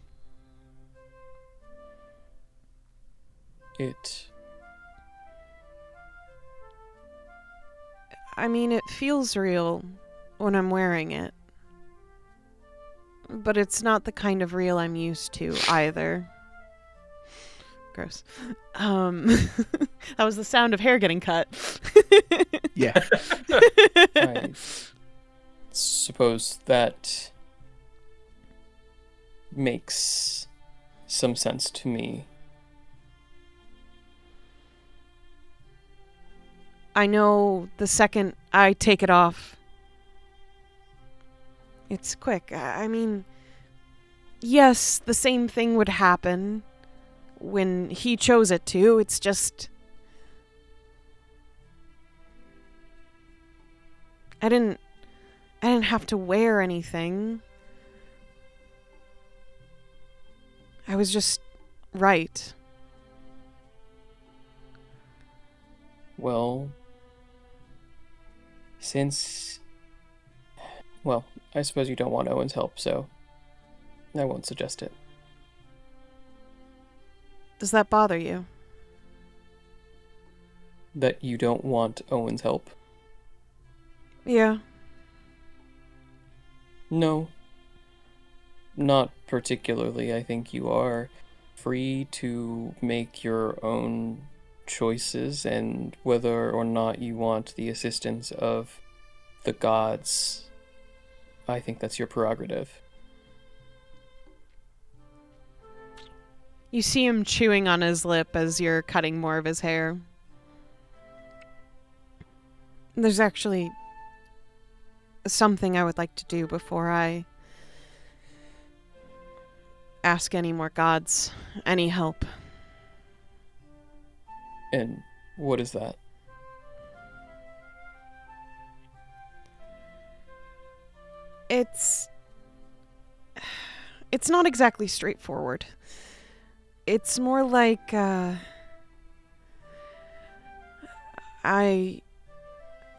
Speaker 3: I mean, it feels real when I'm wearing it. But it's not the kind of real I'm used to either. Gross. That was the sound of hair getting cut.
Speaker 2: Yeah.
Speaker 6: I suppose that makes some sense to me.
Speaker 3: I know the second I take it off, it's quick. I mean, yes, the same thing would happen when he chose it to. It's just... I didn't I didn't have to wear anything. I was just right.
Speaker 6: Well, well, I suppose you don't want Owen's help, so I won't suggest it.
Speaker 3: Does that bother you?
Speaker 6: That you don't want Owen's help?
Speaker 3: Yeah.
Speaker 6: No. Not particularly. I think you are free to make your own choices, and whether or not you want the assistance of the gods, I think that's your prerogative.
Speaker 3: You see him chewing on his lip as you're cutting more of his hair. There's actually something I would like to do before I ask any more gods any help.
Speaker 6: And what is that?
Speaker 3: It's not exactly straightforward. It's more like I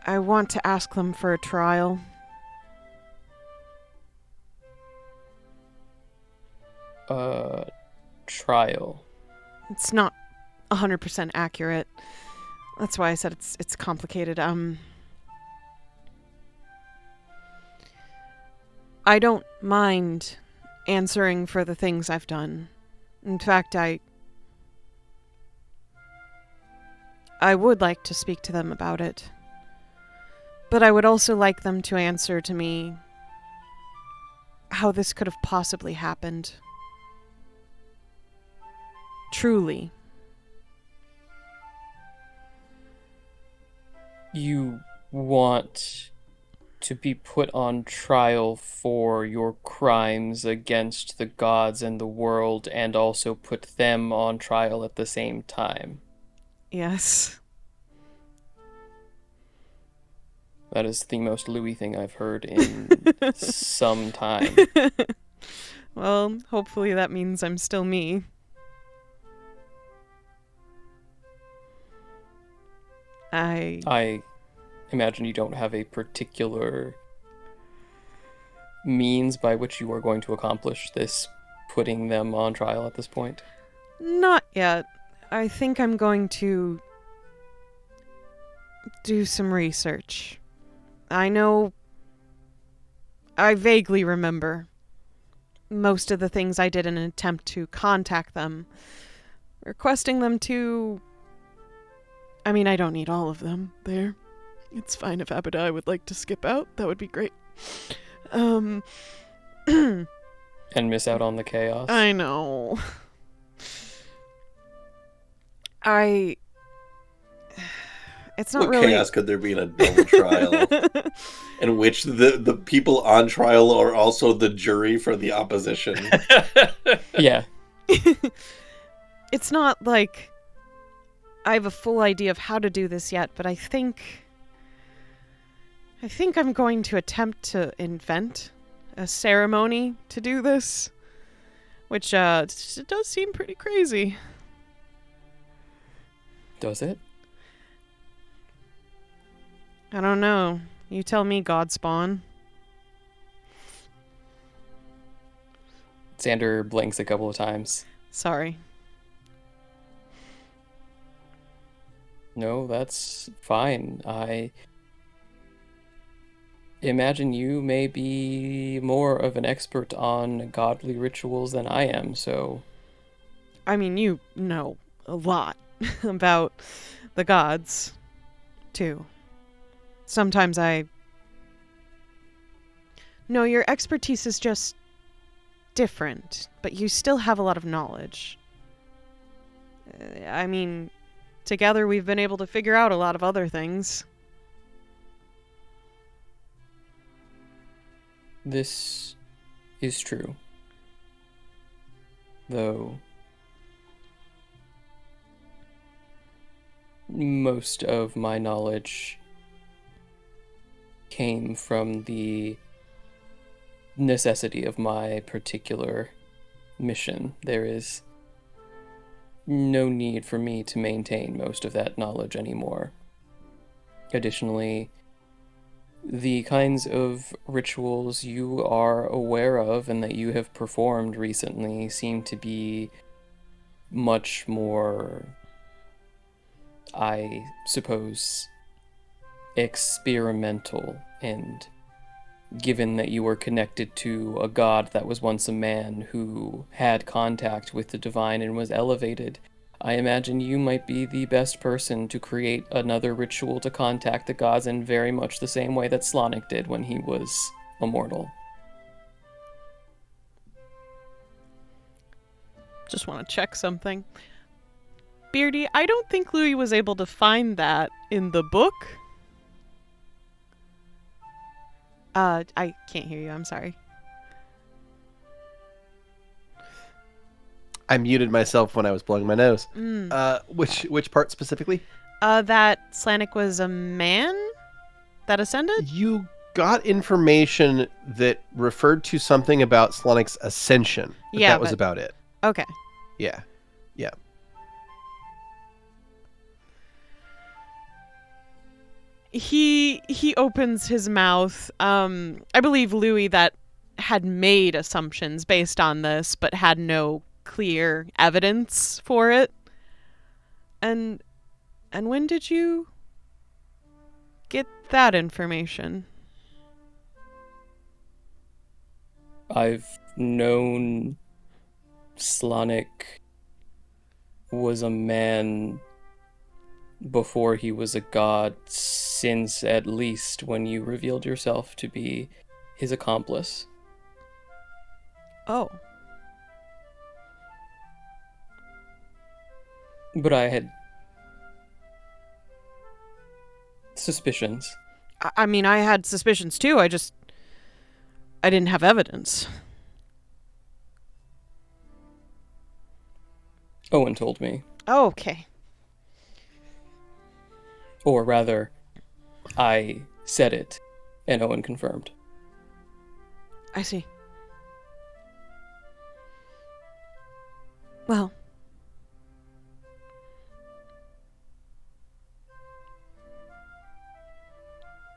Speaker 3: want to ask them for a trial.
Speaker 6: Trial.
Speaker 3: It's not 100% accurate. That's why I said it's complicated. I don't mind answering for the things I've done. In fact, I would like to speak to them about it. But I would also like them to answer to me how this could have possibly happened. Truly.
Speaker 6: You want to be put on trial for your crimes against the gods and the world, and also put them on trial at the same time.
Speaker 3: Yes.
Speaker 6: That is the most Louie thing I've heard in some time.
Speaker 3: Well, hopefully that means I'm still me.
Speaker 6: I imagine you don't have a particular means by which you are going to accomplish this, putting them on trial at this point?
Speaker 3: Not yet. I think I'm going to do some research. I vaguely remember most of the things I did in an attempt to contact them, requesting them to... I mean, I don't need all of them there. It's fine if Abadai would like to skip out. That would be great.
Speaker 6: And miss out on the chaos?
Speaker 3: I know. It's not
Speaker 5: what
Speaker 3: really...
Speaker 5: chaos could there be in a double trial in which the people on trial are also the jury for the opposition?
Speaker 6: Yeah.
Speaker 3: It's not like I have a full idea of how to do this yet, but I think I'm going to attempt to invent a ceremony to do this, which it does seem pretty crazy.
Speaker 6: Does it?
Speaker 3: I don't know. You tell me, Godspawn.
Speaker 6: Xander blinks a couple of times.
Speaker 3: Sorry.
Speaker 6: No, that's fine. I imagine you may be more of an expert on godly rituals than I am, so...
Speaker 3: I mean, you know a lot about the gods, too. Sometimes No, your expertise is just different, but you still have a lot of knowledge. I mean, together we've been able to figure out a lot of other things.
Speaker 6: This is true. Though most of my knowledge came from the necessity of my particular mission. There is no need for me to maintain most of that knowledge anymore. Additionally, the kinds of rituals you are aware of and that you have performed recently seem to be much more, I suppose, experimental, and given that you were connected to a god that was once a man who had contact with the divine and was elevated, I imagine you might be the best person to create another ritual to contact the gods in very much the same way that Slanik did when he was immortal.
Speaker 3: Just want to check something. Beardy, I don't think Louie was able to find that in the book. I can't hear you, I'm sorry.
Speaker 2: I muted myself when I was blowing my nose.
Speaker 3: Mm.
Speaker 2: Which part specifically?
Speaker 3: That Slanik was a man that ascended?
Speaker 2: You got information that referred to something about Slanik's ascension. But
Speaker 3: Yeah,
Speaker 2: that was
Speaker 3: but-
Speaker 2: about it.
Speaker 3: Okay.
Speaker 2: Yeah. Yeah.
Speaker 3: He opens his mouth. I believe Louie that had made assumptions based on this, but had no clear evidence for it. And when did you get that information?
Speaker 6: I've known Slanik was a man before he was a god, since at least when you revealed yourself to be his accomplice.
Speaker 3: Oh.
Speaker 6: But I had suspicions.
Speaker 3: I mean, I had suspicions too. I didn't have evidence.
Speaker 6: Owen told me.
Speaker 3: Oh, okay.
Speaker 6: Or rather, I said it, and Owen confirmed.
Speaker 3: I see. Well.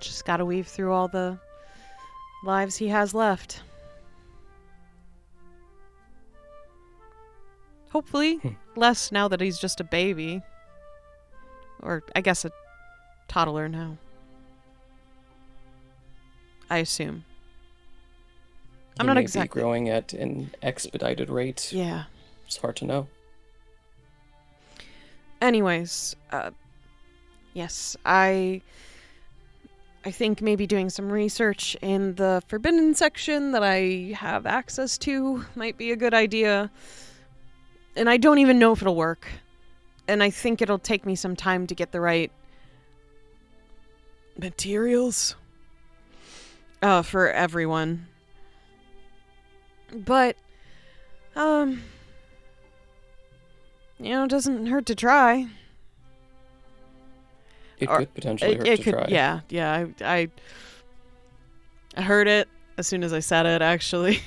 Speaker 3: Just gotta weave through all the lives he has left. Hopefully, less now that he's just a baby. Or, I guess, a toddler now. I assume. I'm
Speaker 6: He
Speaker 3: not
Speaker 6: may
Speaker 3: exactly
Speaker 6: be growing at an expedited rate.
Speaker 3: Yeah.
Speaker 6: It's hard to know.
Speaker 3: Anyways, yes, I think maybe doing some research in the forbidden section that I have access to might be a good idea. And I don't even know if it'll work. And I think it'll take me some time to get the right materials for everyone. But, it doesn't hurt to try.
Speaker 6: It
Speaker 3: Or-
Speaker 6: could potentially hurt to try.
Speaker 3: Yeah. I heard it as soon as I said it, actually.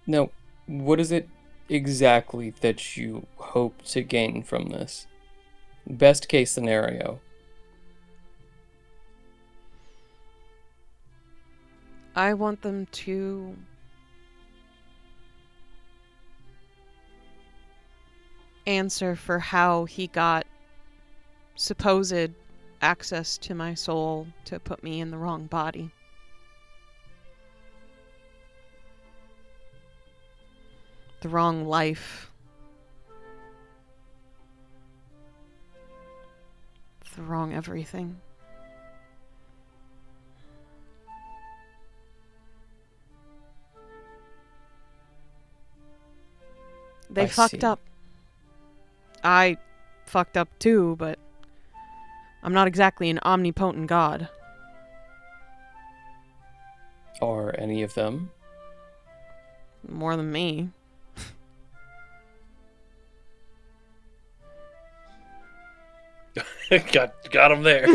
Speaker 6: Now, what is it exactly that you hope to gain from this? Best case scenario.
Speaker 3: I want them to answer for how he got supposed access to my soul to put me in the wrong body. The wrong life. The wrong everything. They
Speaker 6: I
Speaker 3: fucked
Speaker 6: see.
Speaker 3: up. I fucked up too, but I'm not exactly an omnipotent god.
Speaker 6: Are any of them?
Speaker 3: More than me.
Speaker 7: got him there.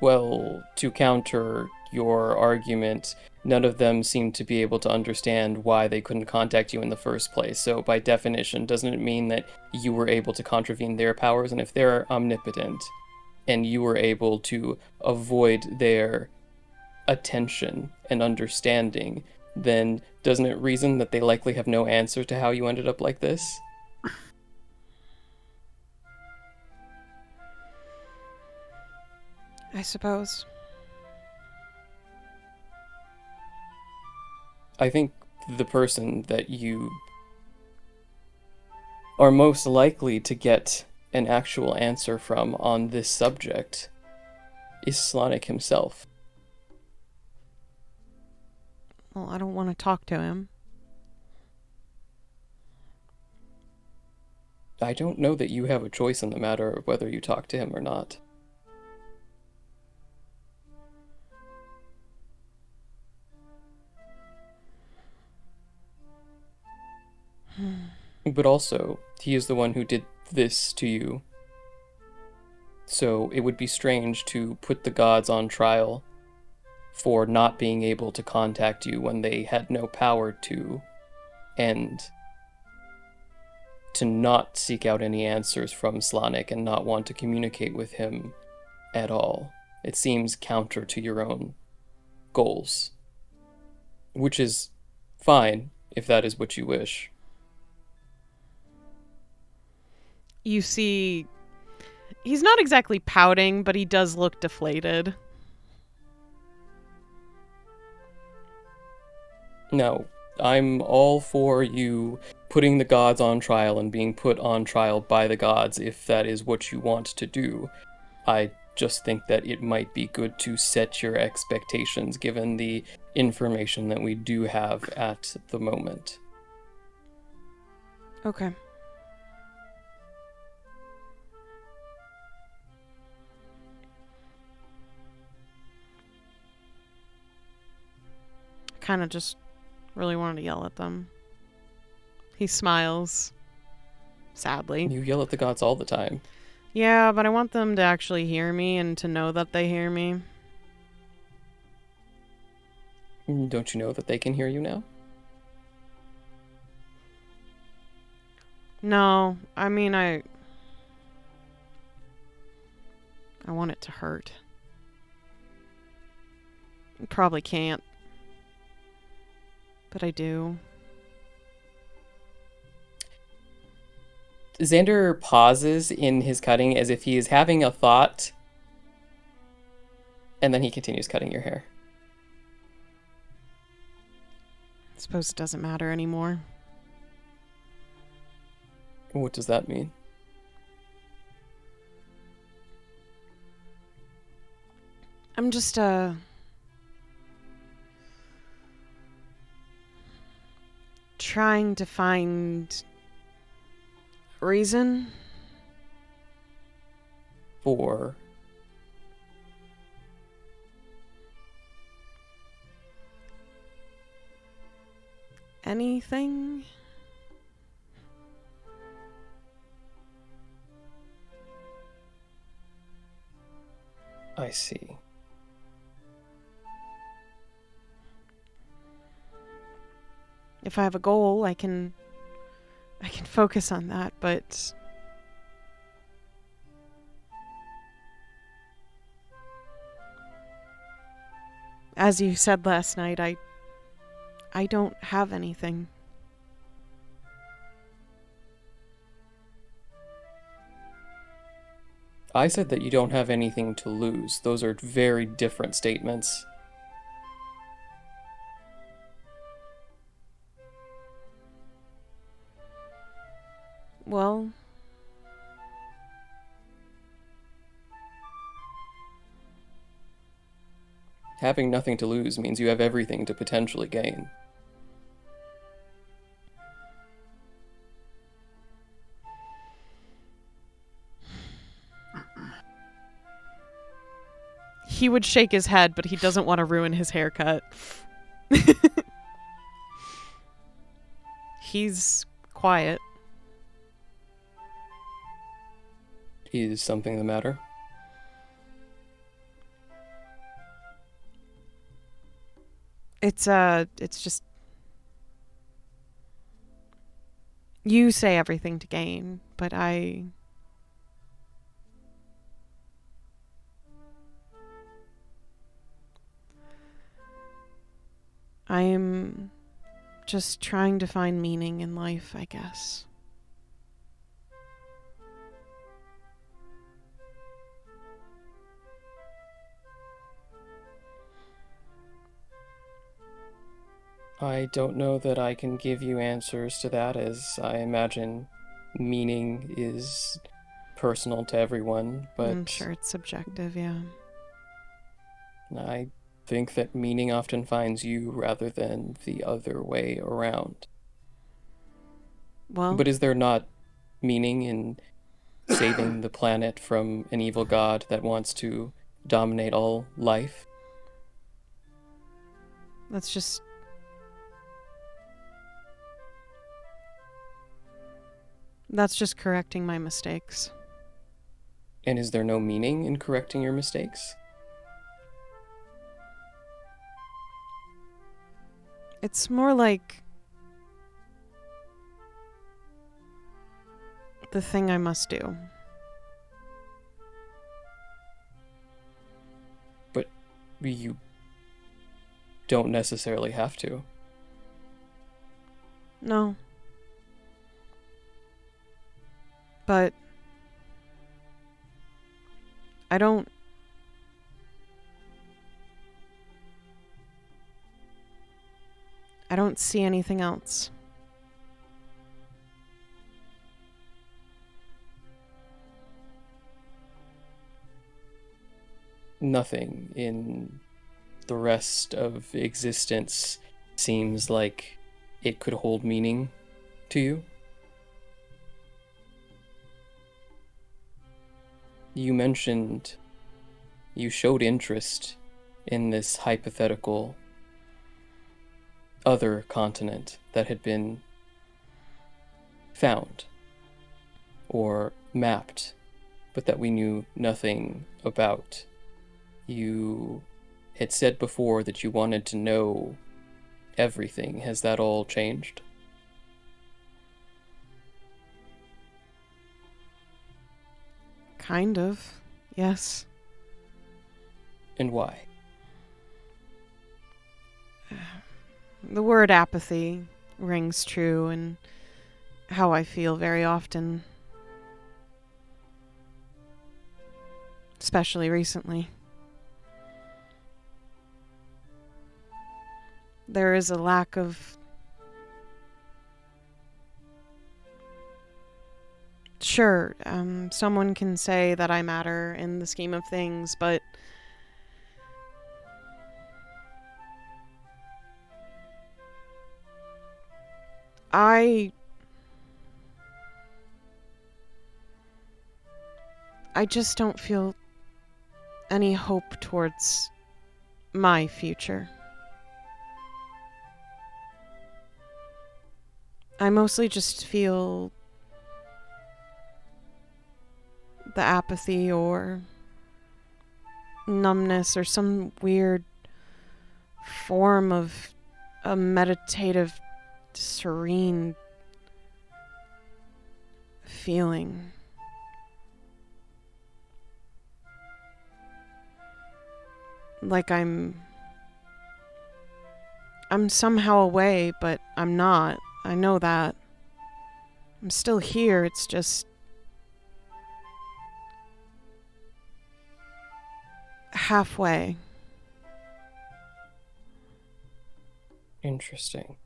Speaker 6: Well, to counter your argument, none of them seem to be able to understand why they couldn't contact you in the first place. So, by definition, doesn't it mean that you were able to contravene their powers? And if they're omnipotent and you were able to avoid their attention and understanding, then doesn't it reason that they likely have no answer to how you ended up like this?
Speaker 3: I suppose.
Speaker 6: I think the person that you are most likely to get an actual answer from on this subject is Slonic himself.
Speaker 3: Well, I don't want to talk to him.
Speaker 6: I don't know that you have a choice in the matter of whether you talk to him or not. But also, he is the one who did this to you. So it would be strange to put the gods on trial for not being able to contact you when they had no power to, and to not seek out any answers from Slonic and not want to communicate with him at all. It seems counter to your own goals, which is fine if that is what you wish.
Speaker 3: You see, he's not exactly pouting, but he does look deflated.
Speaker 6: No, I'm all for you putting the gods on trial and being put on trial by the gods if that is what you want to do. I just think that it might be good to set your expectations given the information that we do have at the moment.
Speaker 3: Okay. Kind of just really wanted to yell at them. He smiles. Sadly.
Speaker 6: You yell at the gods all the time.
Speaker 3: Yeah, but I want them to actually hear me and to know that they hear me.
Speaker 6: Don't you know that they can hear you now?
Speaker 3: No, I mean, I want it to hurt. Probably can't. But I do.
Speaker 6: Xander pauses in his cutting as if he is having a thought, and then he continues cutting your hair.
Speaker 3: I suppose it doesn't matter anymore.
Speaker 6: What does that mean?
Speaker 3: I'm just, trying to find reason.
Speaker 6: For
Speaker 3: anything?
Speaker 6: I see.
Speaker 3: If I have a goal, I can focus on that, but as you said last night, I don't have anything.
Speaker 6: I said that you don't have anything to lose. Those are very different statements.
Speaker 3: Well,
Speaker 6: Having nothing to lose means you have everything to potentially gain.
Speaker 3: he would shake his head, but he doesn't want to ruin his haircut. He's quiet.
Speaker 6: Is something the matter?
Speaker 3: It's just... You say everything to gain, but I'm just trying to find meaning in life, I guess.
Speaker 6: I don't know that I can give you answers to that, as I imagine meaning is personal to everyone, but
Speaker 3: I'm sure it's subjective, yeah.
Speaker 6: I think that meaning often finds you rather than the other way around.
Speaker 3: Well,
Speaker 6: But is there not meaning in saving the planet from an evil god that wants to dominate all life?
Speaker 3: that's just... That's just correcting my mistakes.
Speaker 6: And is there no meaning in correcting your mistakes?
Speaker 3: It's more like the thing I must do.
Speaker 6: But you don't necessarily have to.
Speaker 3: No. But I don't see anything else.
Speaker 6: Nothing in the rest of existence seems like it could hold meaning to you. You mentioned you showed interest in this hypothetical other continent that had been found or mapped, but that we knew nothing about. You had said before that you wanted to know everything. Has that all changed?
Speaker 3: Kind of. Yes.
Speaker 6: And why?
Speaker 3: The word apathy rings true in how I feel very often. Especially recently. There is a lack of... Sure, someone can say that I matter in the scheme of things, but I just don't feel any hope towards my future. I mostly just feel the apathy or numbness or some weird form of a meditative, serene feeling. Like I'm somehow away, but I'm not. I know that. I'm still here, it's just halfway.
Speaker 6: Interesting.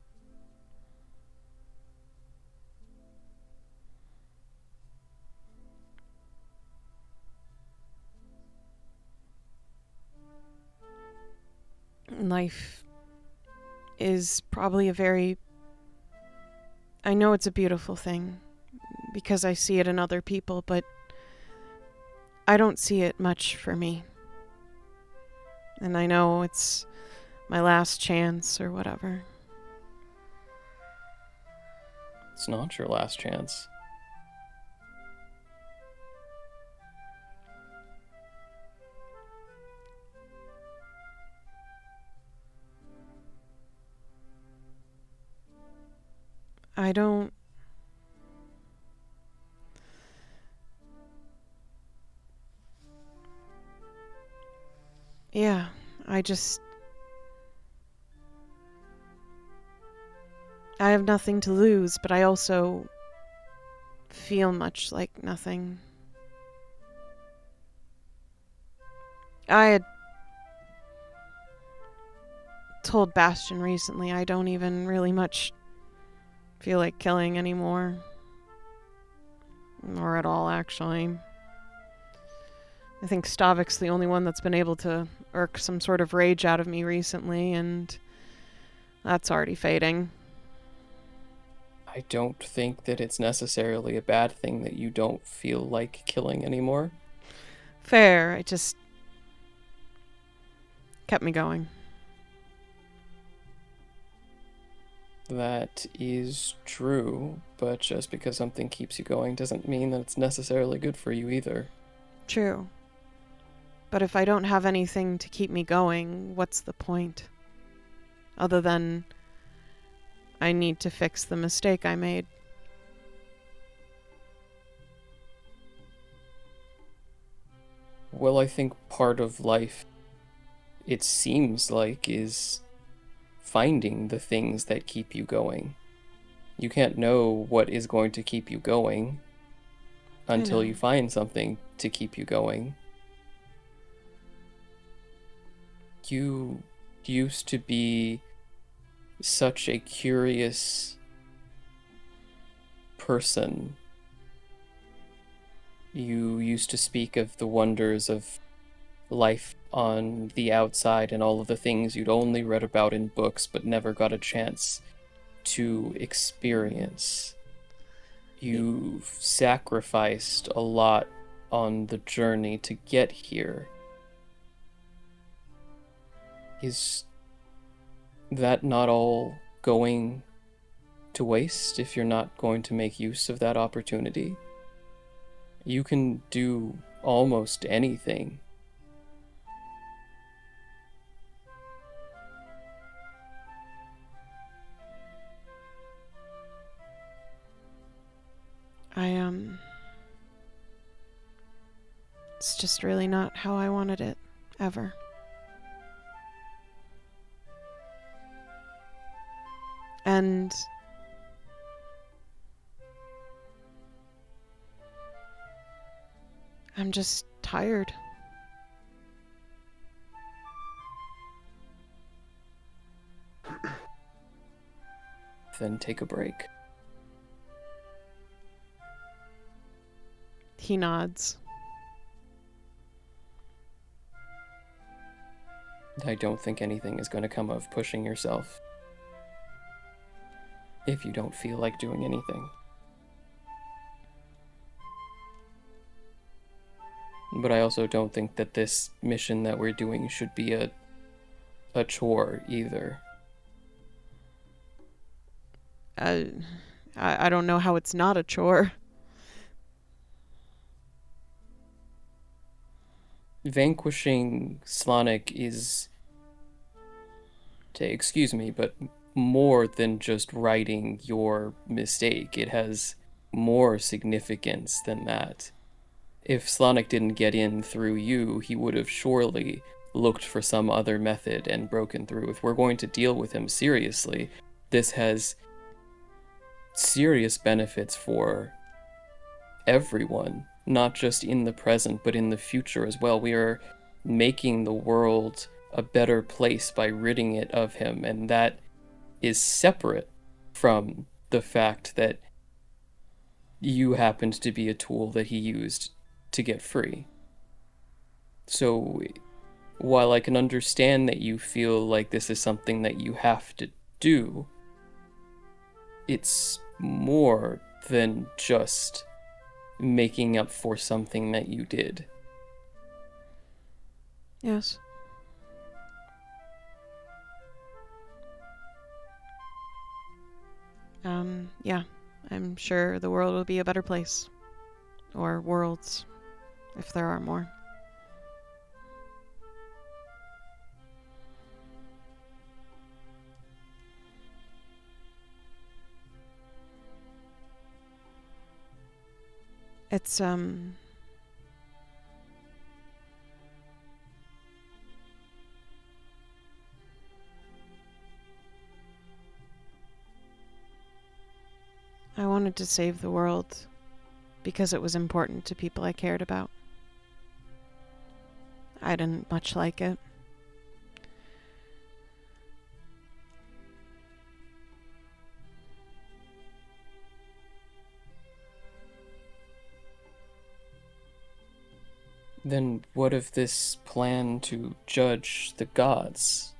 Speaker 3: Life is probably a very... I know it's a beautiful thing because I see it in other people, but I don't see it much for me. And I know it's my last chance or whatever.
Speaker 6: It's not your last chance.
Speaker 3: I don't... Yeah, I have nothing to lose, but I also feel much like nothing. I had told Bastion recently I don't even really much feel like killing anymore. Or at all, actually. I think Stavik's the only one that's been able to irk some sort of rage out of me recently, and that's already fading.
Speaker 6: I don't think that it's necessarily a bad thing that you don't feel like killing anymore.
Speaker 3: Fair, it just kept me going.
Speaker 6: That is true, but just because something keeps you going doesn't mean that it's necessarily good for you either.
Speaker 3: True. But if I don't have anything to keep me going, what's the point? Other than I need to fix the mistake I made.
Speaker 6: Well, I think part of life, it seems like, is finding the things that keep you going. You can't know what is going to keep you going until you find something to keep you going. You used to be such a curious person. You used to speak of the wonders of life on the outside and all of the things you'd only read about in books but never got a chance to experience. You've sacrificed a lot on the journey to get here. Is that not all going to waste if you're not going to make use of that opportunity? You can do almost anything.
Speaker 3: It's just really not how I wanted it, ever. And I'm just tired.
Speaker 6: Then take a break.
Speaker 3: He nods.
Speaker 6: I don't think anything is going to come of pushing yourself if you don't feel like doing anything. But I also don't think that this mission that we're doing should be a chore either.
Speaker 3: I don't know how it's not a chore.
Speaker 6: Vanquishing Slanik is, excuse me, but more than just righting your mistake. It has more significance than that. If Slanik didn't get in through you, he would have surely looked for some other method and broken through. If we're going to deal with him seriously, this has serious benefits for everyone, not just in the present, but in the future as well. We are making the world a better place by ridding it of him, and that is separate from the fact that you happened to be a tool that he used to get free. So while I can understand that you feel like this is something that you have to do, it's more than just making up for something that you did.
Speaker 3: Yes. Yeah, I'm sure the world will be a better place. Or worlds, if there are more. It's, I wanted to save the world because it was important to people I cared about. I didn't much like it.
Speaker 6: Then what of this plan to judge the gods?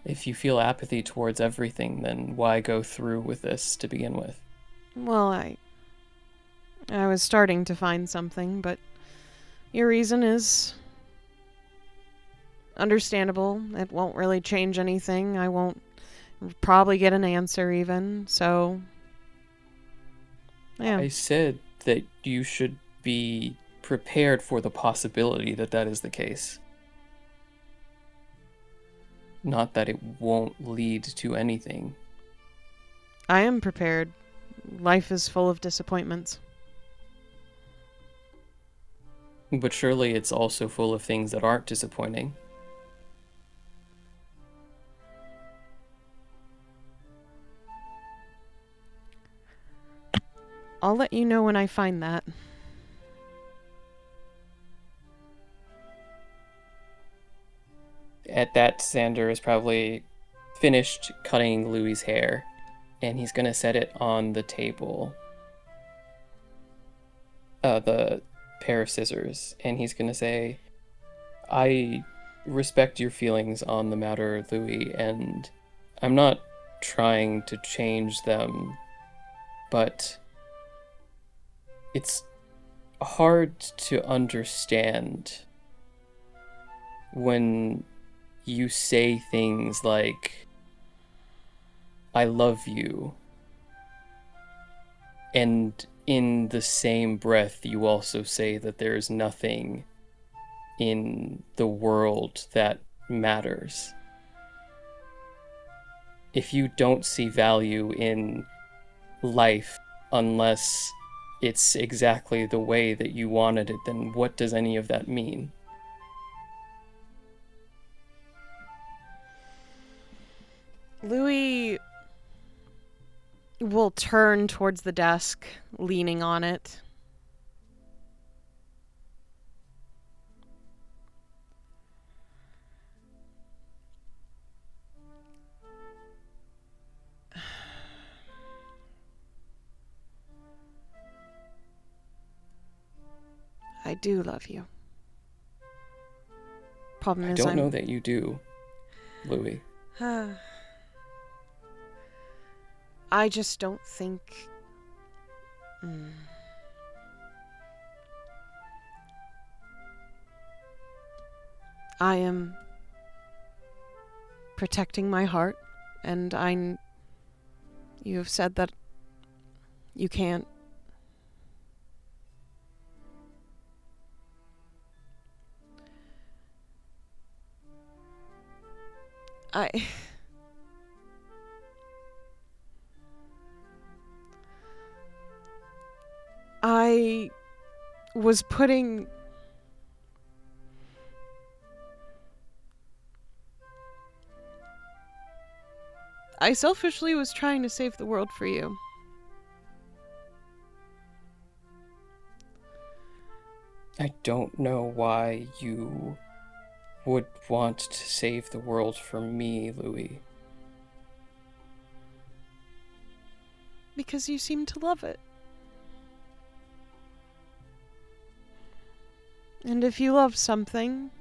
Speaker 6: If you feel apathy towards everything, then why go through with this to begin with?
Speaker 3: Well, I was starting to find something, but your reason is understandable. It won't really change anything. I won't probably get an answer even, so yeah.
Speaker 6: I said that you should be prepared for the possibility that that is the case. Not that it won't lead to anything.
Speaker 3: I am prepared. Life is full of disappointments.
Speaker 6: But surely it's also full of things that aren't disappointing.
Speaker 3: I'll let you know when I find that.
Speaker 6: At that, Xander is probably finished cutting Louie's hair, and he's gonna set it on the table. The pair of scissors, and he's gonna say, I respect your feelings on the matter, Louie, and I'm not trying to change them, but it's hard to understand when you say things like, I love you, and in the same breath you also say that there's nothing in the world that matters. If you don't see value in life unless it's exactly the way that you wanted it, then what does any of that mean?
Speaker 3: Louie will turn towards the desk, leaning on it. I do love you. Problem
Speaker 6: I
Speaker 3: is,
Speaker 6: don't know that you do, Louie.
Speaker 3: I just don't think... I am protecting my heart, and you have said that you can't. I was putting... I selfishly was trying to save the world for you.
Speaker 6: I don't know why you would want to save the world for me, Louie.
Speaker 3: Because you seem to love it. And if you love something,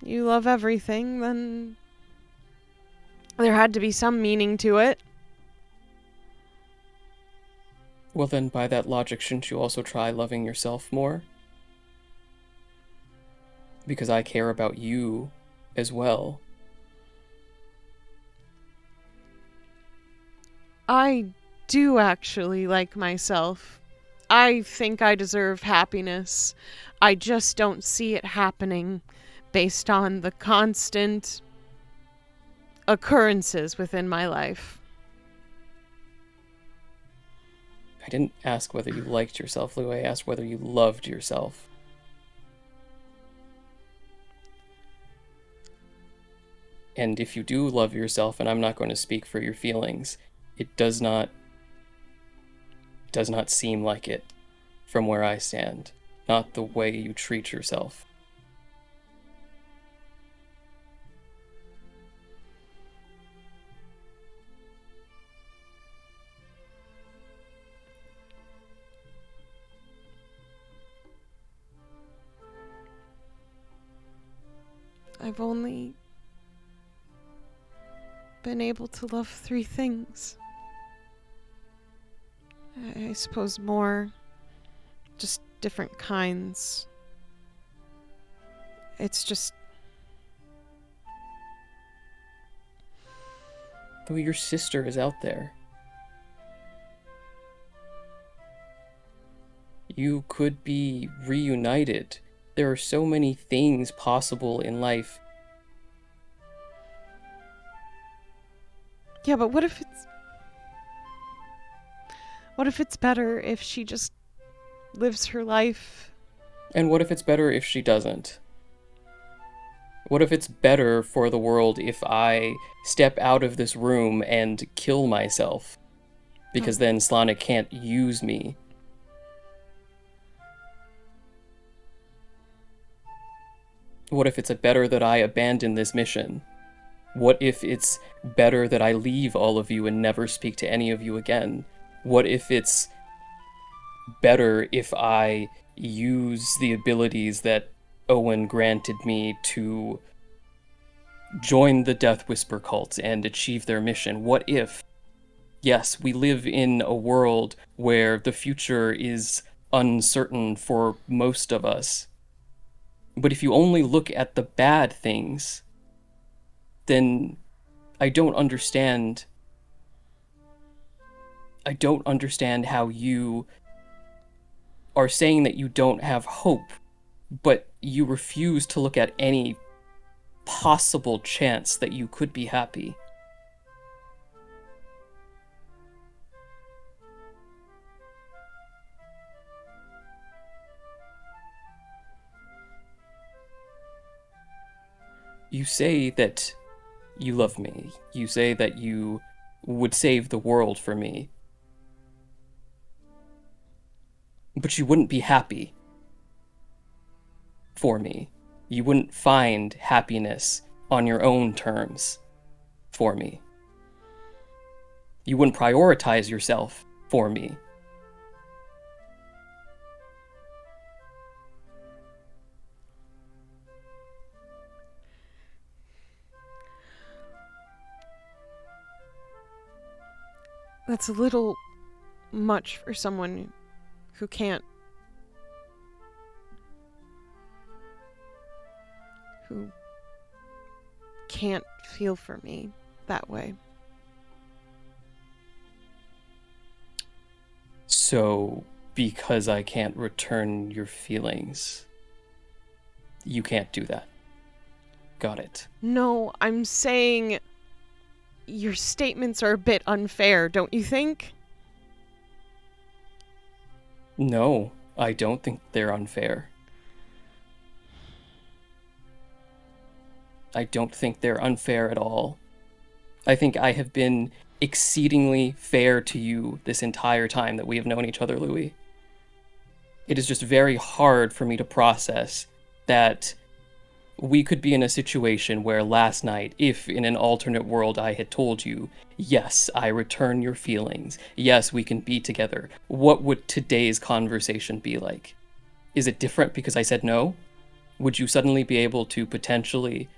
Speaker 3: you love everything, then there had to be some meaning to it.
Speaker 6: Well then, by that logic, shouldn't you also try loving yourself more? Because I care about you as well.
Speaker 3: I do actually like myself. I think I deserve happiness. I just don't see it happening based on the constant occurrences within my life.
Speaker 6: I didn't ask whether you liked yourself, Lou. I asked whether you loved yourself. And if you do love yourself, and I'm not going to speak for your feelings, it does not seem like it from where I stand. Not the way you treat yourself.
Speaker 3: I've only been able to love 3 things. I suppose more, just different kinds. It's just...
Speaker 6: Though your sister is out there. You could be reunited. There are so many things possible in life.
Speaker 3: Yeah, but what if it's better if she just lives her life?
Speaker 6: And what if it's better if she doesn't? What if it's better for the world if I step out of this room and kill myself? Because then Slana can't use me. What if it's better that I abandon this mission? What if it's better that I leave all of you and never speak to any of you again? What if it's better if I use the abilities that Owen granted me to join the Death Whisper cult and achieve their mission? What if, yes, we live in a world where the future is uncertain for most of us, but if you only look at the bad things, then I don't understand how you are saying that you don't have hope, but you refuse to look at any possible chance that you could be happy. You say that you love me. You say that you would save the world for me. But you wouldn't be happy for me. You wouldn't find happiness on your own terms for me. You wouldn't prioritize yourself for me.
Speaker 3: That's a little much for someone who can't feel for me that way.
Speaker 6: So, because I can't return your feelings, you can't do that. Got it.
Speaker 3: No, I'm saying your statements are a bit unfair, don't you think?
Speaker 6: No, I don't think they're unfair. I don't think they're unfair at all. I think I have been exceedingly fair to you this entire time that we have known each other, Louie. It is just very hard for me to process that we could be in a situation where last night, if in an alternate world I had told you, yes, I return your feelings, yes, we can be together, what would today's conversation be like? Is it different because I said no? Would you suddenly be able to potentially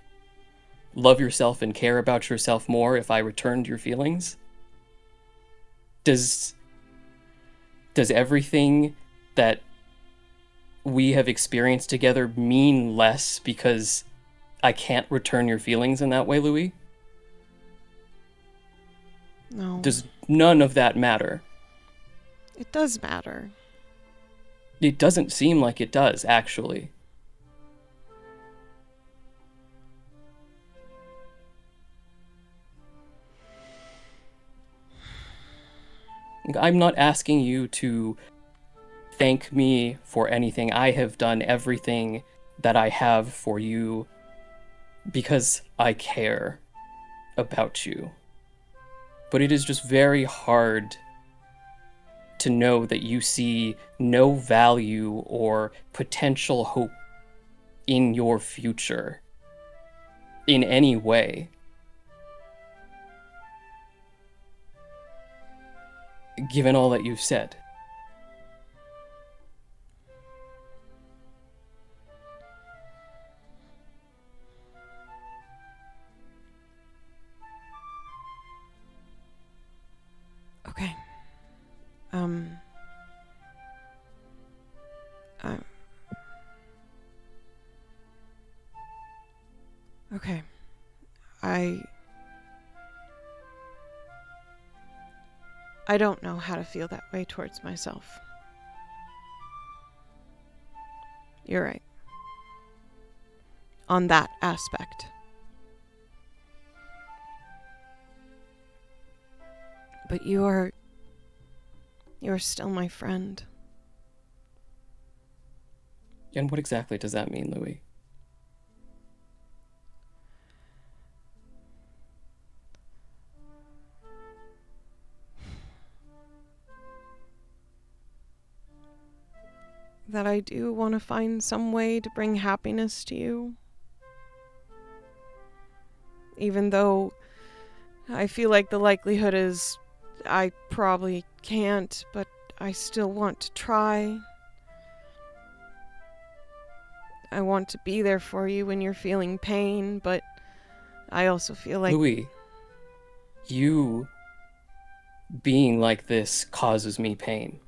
Speaker 6: love yourself and care about yourself more if I returned your feelings? Does everything that we have experienced together mean less because I can't return your feelings in that way, Louie?
Speaker 3: No.
Speaker 6: Does none of that matter?
Speaker 3: It does matter.
Speaker 6: It doesn't seem like it does, actually. I'm not asking you to thank me for anything. I have done everything that I have for you because I care about you. But it is just very hard to know that you see no value or potential hope in your future in any way. Given all that you've said.
Speaker 3: Okay. Okay. I don't know how to feel that way towards myself. You're right. On that aspect. But you're still my friend.
Speaker 6: And what exactly does that mean, Louie?
Speaker 3: That I do want to find some way to bring happiness to you. Even though I feel like the likelihood is I probably can't, but I still want to try. I want to be there for you when you're feeling pain, but I also feel like...
Speaker 6: Louie, you being like this causes me pain.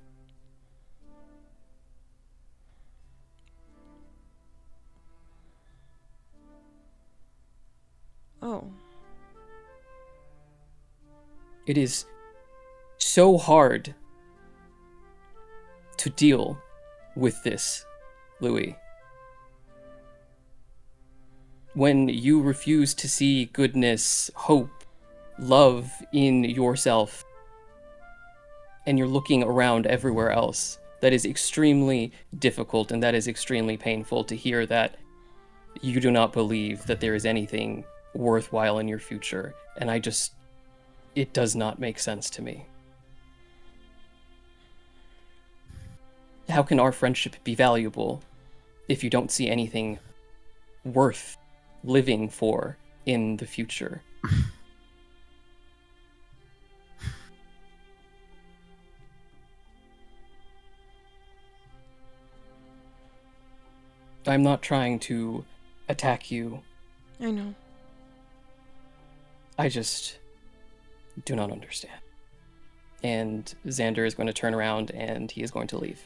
Speaker 3: Oh.
Speaker 6: It is so hard to deal with this, Louie. When you refuse to see goodness, hope, love in yourself, and you're looking around everywhere else, that is extremely difficult and that is extremely painful to hear that you do not believe that there is anything worthwhile in your future. And it does not make sense to me. How can our friendship be valuable if you don't see anything worth living for in the future? I'm not trying to attack you.
Speaker 3: I know.
Speaker 6: I just do not understand. And Xander is going to turn around and he is going to leave.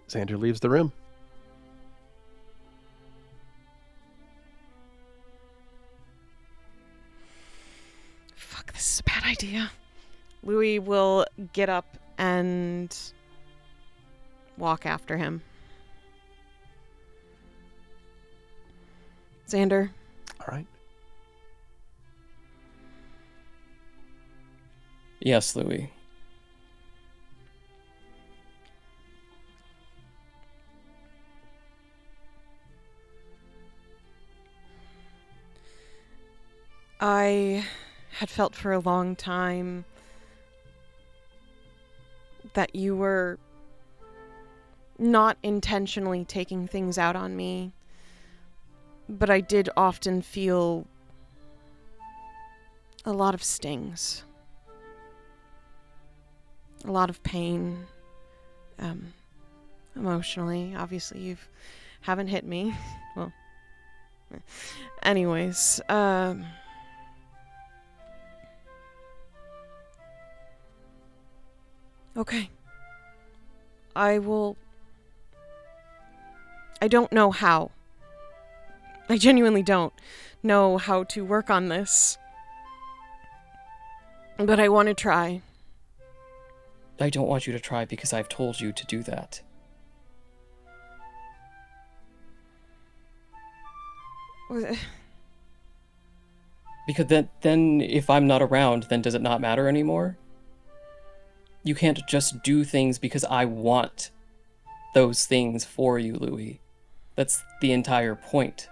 Speaker 2: Xander leaves the room.
Speaker 3: Fuck, this is a bad idea. Louie will get up and walk after him. Xander.
Speaker 2: All right.
Speaker 6: Yes, Louie.
Speaker 3: I had felt for a long time that you were not intentionally taking things out on me, but I did often feel a lot of stings, a lot of pain, emotionally. Obviously, you haven't hit me. Well, anyways, okay. I don't know how. I genuinely don't know how to work on this. But I want to try.
Speaker 6: I don't want you to try because I've told you to do that. Because then if I'm not around, then does it not matter anymore? You can't just do things because I want those things for you, Louie. That's the entire point.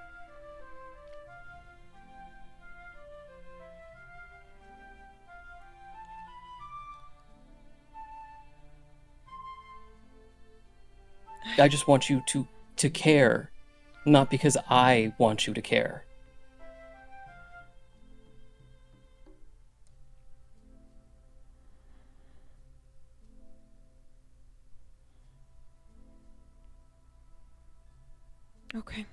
Speaker 6: I just want you to care, not because I want you to care.
Speaker 3: Okay.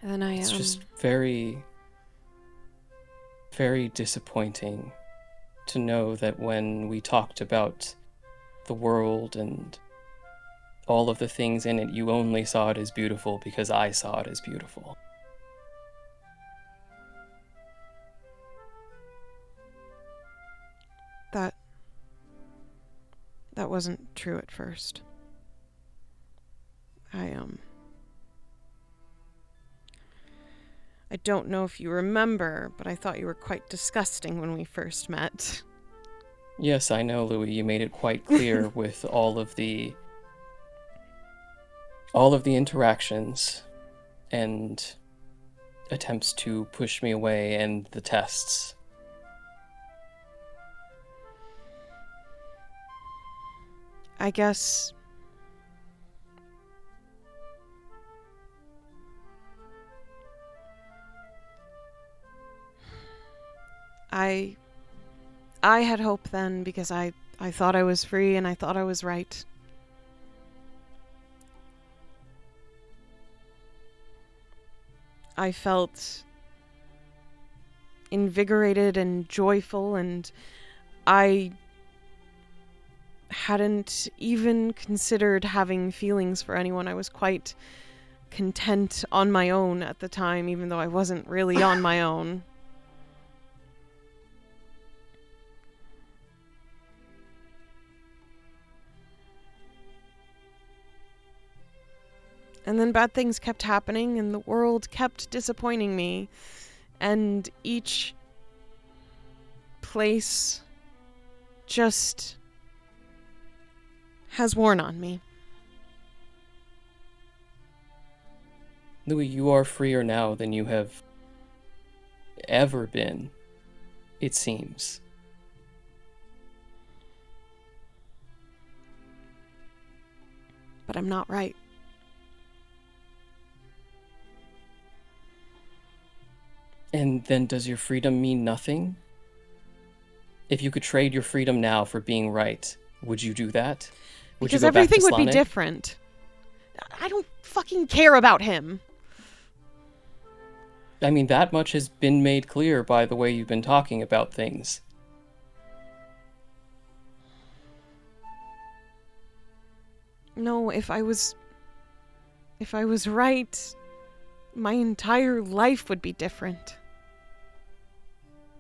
Speaker 3: And then
Speaker 6: It's just very, very disappointing to know that when we talked about the world and all of the things in it, you only saw it as beautiful because I saw it as beautiful.
Speaker 3: That wasn't true at first. I don't know if you remember, but I thought you were quite disgusting when we first met.
Speaker 6: Yes, I know, Louie. You made it quite clear with all of the interactions and attempts to push me away and the tests.
Speaker 3: I guess I had hope then because I thought I was free and I thought I was right. I felt invigorated and joyful, and I hadn't even considered having feelings for anyone. I was quite content on my own at the time, even though I wasn't really on my own. And then bad things kept happening, and the world kept disappointing me. And each place just has worn on me.
Speaker 6: Louie, you are freer now than you have ever been, it seems.
Speaker 3: But I'm not right.
Speaker 6: And then does your freedom mean nothing? If you could trade your freedom now for being right, would you do that? Would
Speaker 3: Because
Speaker 6: you go back to
Speaker 3: everything would be
Speaker 6: Slanik?
Speaker 3: different. I don't fucking care about him.
Speaker 6: I mean, that much has been made clear by the way you've been talking about things.
Speaker 3: No, if I was right, my entire life would be different.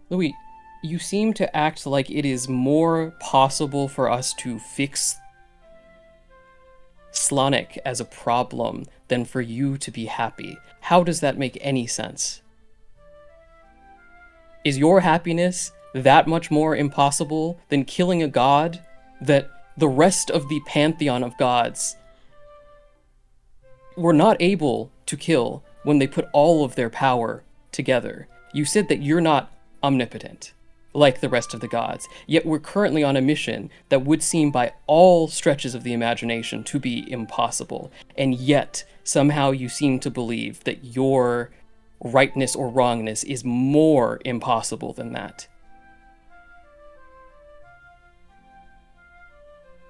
Speaker 6: Louis, you seem to act like it is more possible for us to fix Slanik as a problem than for you to be happy. How does that make any sense? Is your happiness that much more impossible than killing a god that the rest of the pantheon of gods were not able to kill when they put all of their power together? You said that you're not omnipotent like the rest of the gods, yet we're currently on a mission that would seem by all stretches of the imagination to be impossible, and yet somehow you seem to believe that your rightness or wrongness is more impossible than that.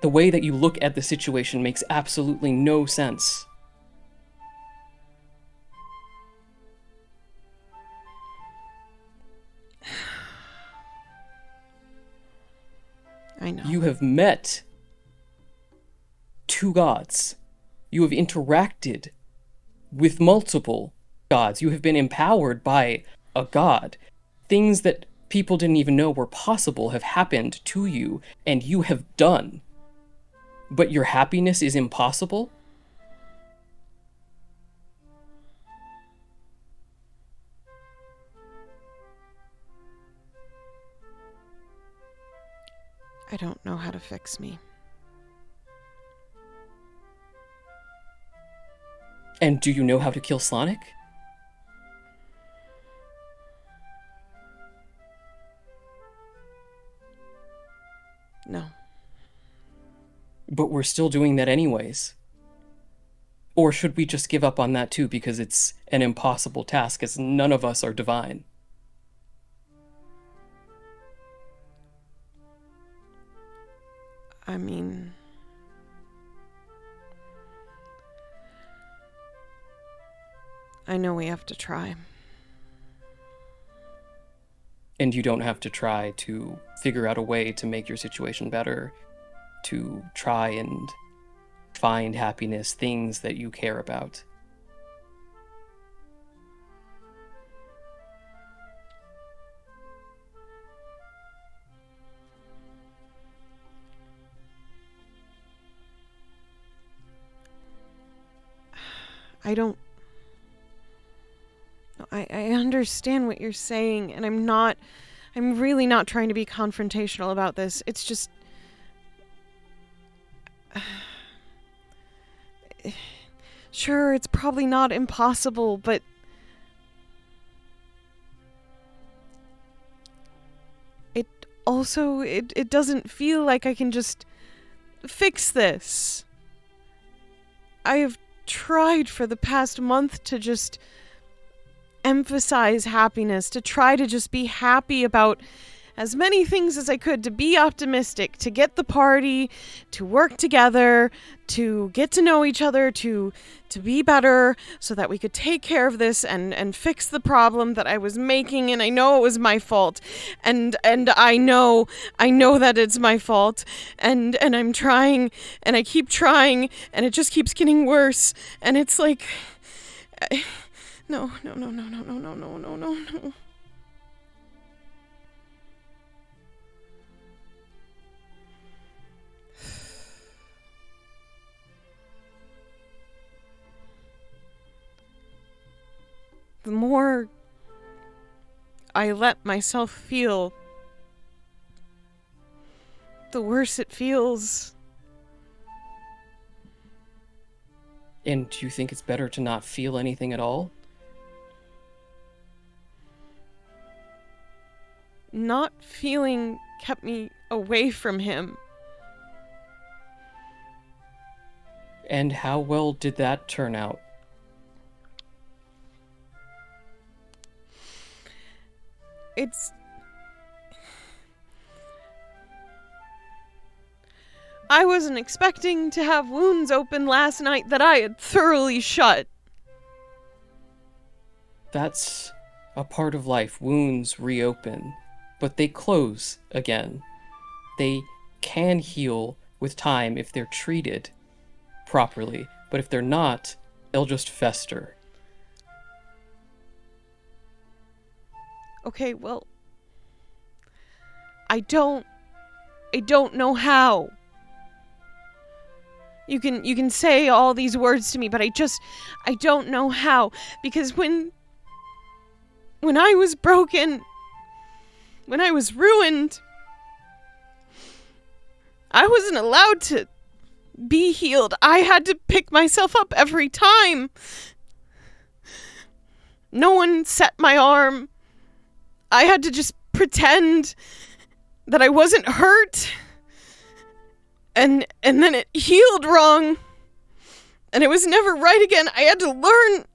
Speaker 6: The way that you look at the situation makes absolutely no sense.
Speaker 3: I know.
Speaker 6: You have met two gods. You have interacted with multiple gods. You have been empowered by a god. Things that people didn't even know were possible have happened to you, and you have done. But your happiness is impossible?
Speaker 3: I don't know how to fix me.
Speaker 6: And do you know how to kill Sonic?
Speaker 3: No.
Speaker 6: But we're still doing that anyways. Or should we just give up on that too because it's an impossible task, as none of us are divine?
Speaker 3: I mean... I know we have to try.
Speaker 6: And you don't have to try to figure out a way to make your situation better, to try and find happiness, things that you care about.
Speaker 3: I understand what you're saying, and I'm really not trying to be confrontational about this. It's just... Sure, it's probably not impossible, but... It doesn't feel like I can just fix this. I have tried for the past month to just emphasize happiness, to try to just be happy about as many things as I could, to be optimistic, to get the party, to work together, to get to know each other, to be better, so that we could take care of this and fix the problem that I was making. And I know it was my fault, and I know that it's my fault, and I'm trying, and I keep trying, and it just keeps getting worse, and it's like, no. The more I let myself feel, the worse it feels.
Speaker 6: And do you think it's better to not feel anything at all?
Speaker 3: Not feeling kept me away from him.
Speaker 6: And how well did that turn out?
Speaker 3: I wasn't expecting to have wounds open last night that I had thoroughly shut.
Speaker 6: That's a part of life. Wounds reopen, but they close again. They can heal with time if they're treated properly, but if they're not, they'll just fester.
Speaker 3: Okay, well, I don't know how. You can say all these words to me, but I don't know how, because when I was broken, when I was ruined, I wasn't allowed to be healed. I had to pick myself up every time. No one set my arm. I had to just pretend that I wasn't hurt. And then it healed wrong. And it was never right again. I had to learn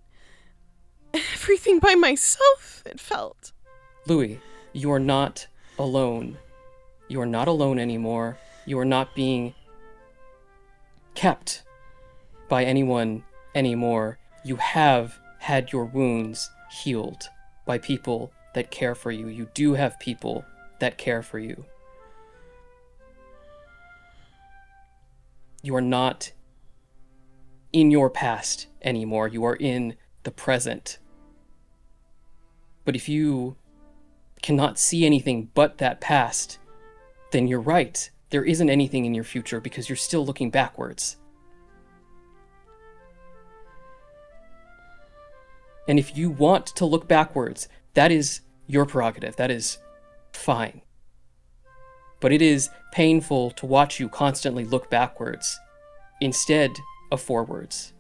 Speaker 3: everything by myself, it felt.
Speaker 6: Louie, you are not alone. You are not alone anymore. You are not being kept by anyone anymore. You have had your wounds healed by people that care for you. You do have people that care for you. You are not in your past anymore. You are in the present. But if you cannot see anything but that past, then you're right. There isn't anything in your future because you're still looking backwards. And if you want to look backwards, that is your prerogative. That is fine. But it is painful to watch you constantly look backwards instead of forwards.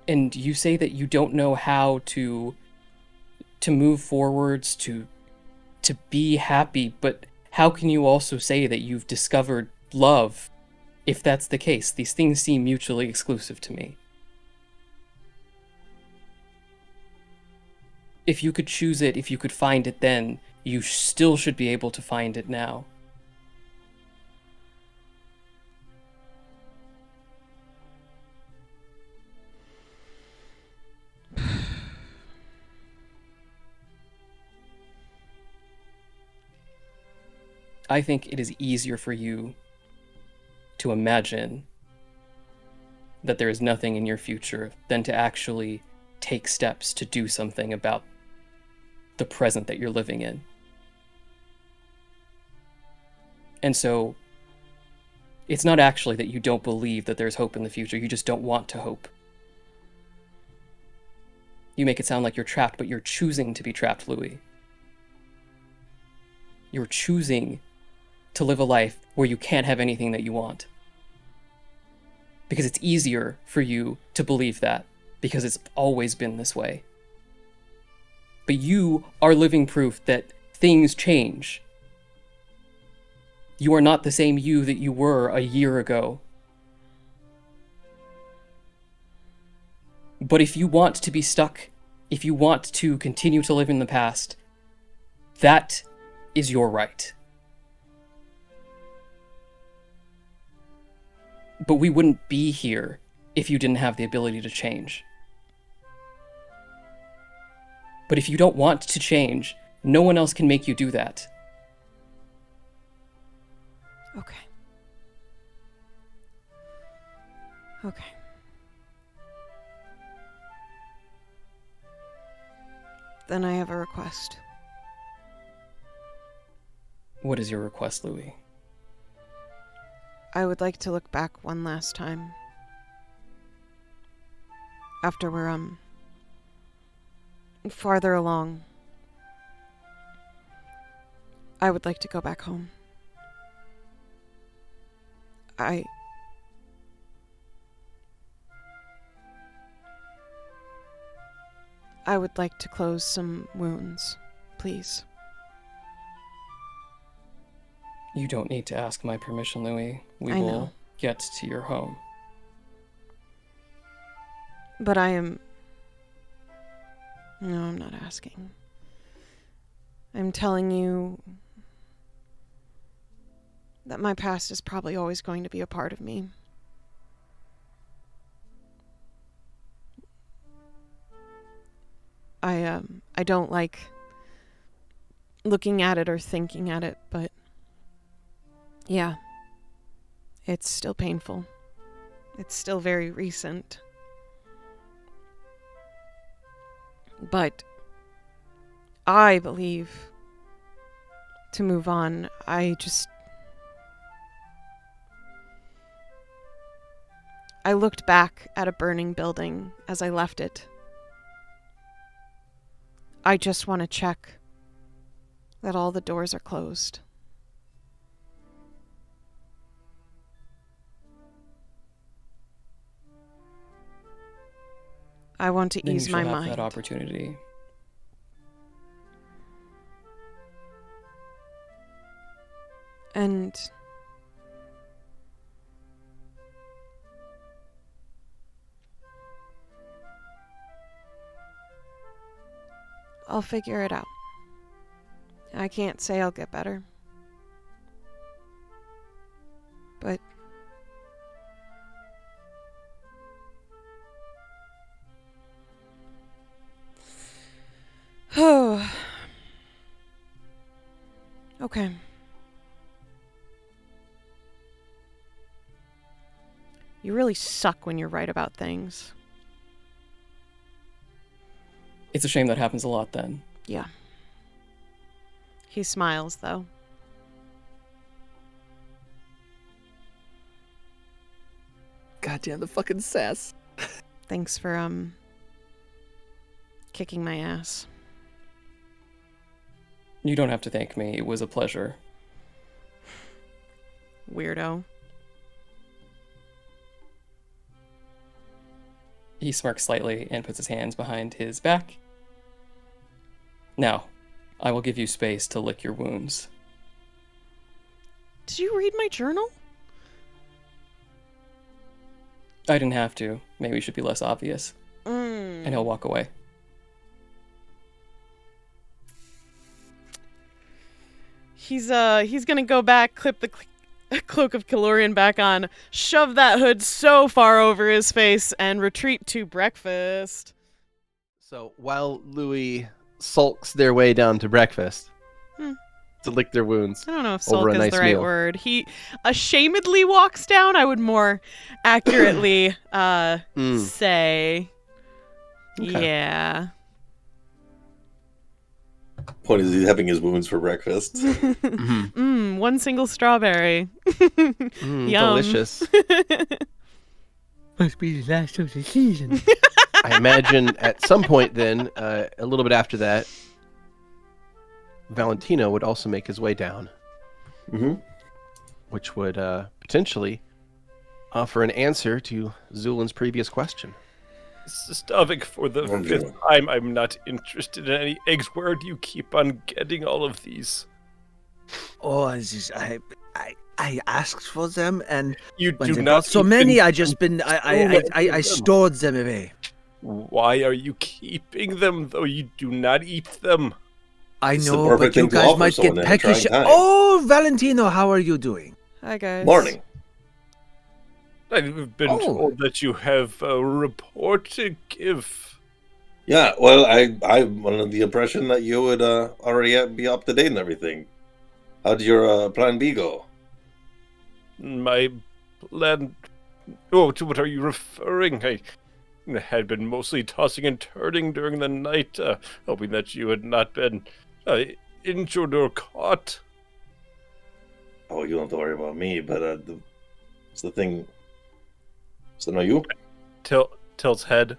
Speaker 6: And you say that you don't know how to move forwards, to be happy, but how can you also say that you've discovered love if that's the case? These things seem mutually exclusive to me. If you could choose it, if you could find it then, you still should be able to find it now. I think it is easier for you to imagine that there is nothing in your future than to actually take steps to do something about the present that you're living in. And so, it's not actually that you don't believe that there's hope in the future, you just don't want to hope. You make it sound like you're trapped, but you're choosing to be trapped, Louie. You're choosing to live a life where you can't have anything that you want. Because it's easier for you to believe that, because it's always been this way. But you are living proof that things change. You are not the same you that you were a year ago. But if you want to be stuck, if you want to continue to live in the past, that is your right. But we wouldn't be here if you didn't have the ability to change. But if you don't want to change, no one else can make you do that.
Speaker 3: Okay. Okay. Then I have a request.
Speaker 6: What is your request, Louie?
Speaker 3: I would like to look back one last time. After we're, farther along. I would like to go back home. I would like to close some wounds, please.
Speaker 6: You don't need to ask my permission, Louie. We
Speaker 3: I
Speaker 6: will
Speaker 3: know.
Speaker 6: get to your home.
Speaker 3: But No, I'm not asking. I'm telling you that my past is probably always going to be a part of me. I don't like looking at it or thinking at it, but yeah, it's still painful. It's still very recent. But I believe to move on, I looked back at a burning building as I left it. I just want to check that all the doors are closed. I want to
Speaker 6: Then
Speaker 3: ease
Speaker 6: you
Speaker 3: my
Speaker 6: shall have
Speaker 3: mind.
Speaker 6: that opportunity.
Speaker 3: And I'll figure it out. I can't say I'll get better. But oh. Okay. You really suck when you're right about things.
Speaker 6: It's a shame that happens a lot then.
Speaker 3: Yeah. He smiles, though.
Speaker 8: Goddamn the fucking sass.
Speaker 3: Thanks for, kicking my ass.
Speaker 6: You don't have to thank me. It was a pleasure.
Speaker 3: Weirdo.
Speaker 6: He smirks slightly and puts his hands behind his back. Now, I will give you space to lick your wounds.
Speaker 3: Did you read my journal?
Speaker 6: I didn't have to. Maybe it should be less obvious.
Speaker 3: Mm.
Speaker 6: And he'll walk away.
Speaker 3: He's gonna go back, clip the cloak of Calorian back on, shove that hood so far over his face, and retreat to breakfast.
Speaker 2: So while Louie sulks their way down to breakfast to lick their wounds,
Speaker 3: I don't know if
Speaker 2: over
Speaker 3: sulk
Speaker 2: a
Speaker 3: is
Speaker 2: nice
Speaker 3: the right
Speaker 2: meal.
Speaker 3: word. He ashamedly walks down. I would more accurately say,
Speaker 2: Okay.
Speaker 3: yeah.
Speaker 5: Point is, he's having his wounds for breakfast.
Speaker 3: One single strawberry. Yum.
Speaker 2: Delicious.
Speaker 8: Must be the last of the season.
Speaker 2: I imagine at some point then, a little bit after that, Valentino would also make his way down,
Speaker 5: Mm-hmm.
Speaker 2: which would potentially offer an answer to Zu'lin's previous question.
Speaker 7: Stavik, for the
Speaker 5: Okay.
Speaker 7: fifth time, I'm not interested in any eggs. Where do you keep on getting all of these?
Speaker 8: Oh, I asked for them, and
Speaker 7: You
Speaker 8: when
Speaker 7: do
Speaker 8: they
Speaker 7: not
Speaker 8: brought so
Speaker 7: even
Speaker 8: many, I just been I
Speaker 7: them.
Speaker 8: stored them away.
Speaker 7: Why are you keeping them, though you do not eat them?
Speaker 8: I
Speaker 5: It's the
Speaker 8: know,
Speaker 5: perfect
Speaker 8: but you
Speaker 5: thing to
Speaker 8: guys
Speaker 5: offer
Speaker 8: might
Speaker 5: someone
Speaker 8: get
Speaker 5: at a trying
Speaker 8: peckish.
Speaker 5: time.
Speaker 8: Oh, Valentino, how are you doing?
Speaker 3: Hi, guys.
Speaker 5: Morning.
Speaker 7: I've been
Speaker 8: Oh.
Speaker 7: told that you have a report to give.
Speaker 5: Yeah, well, I'm under the impression that you would already be up to date and everything. How did your plan B go?
Speaker 7: My plan... Oh, to what are you referring? I had been mostly tossing and turning during the night, hoping that you had not been injured or caught.
Speaker 5: Oh, you don't have to worry about me, but it's the thing. So no, you?
Speaker 7: Tilt's head.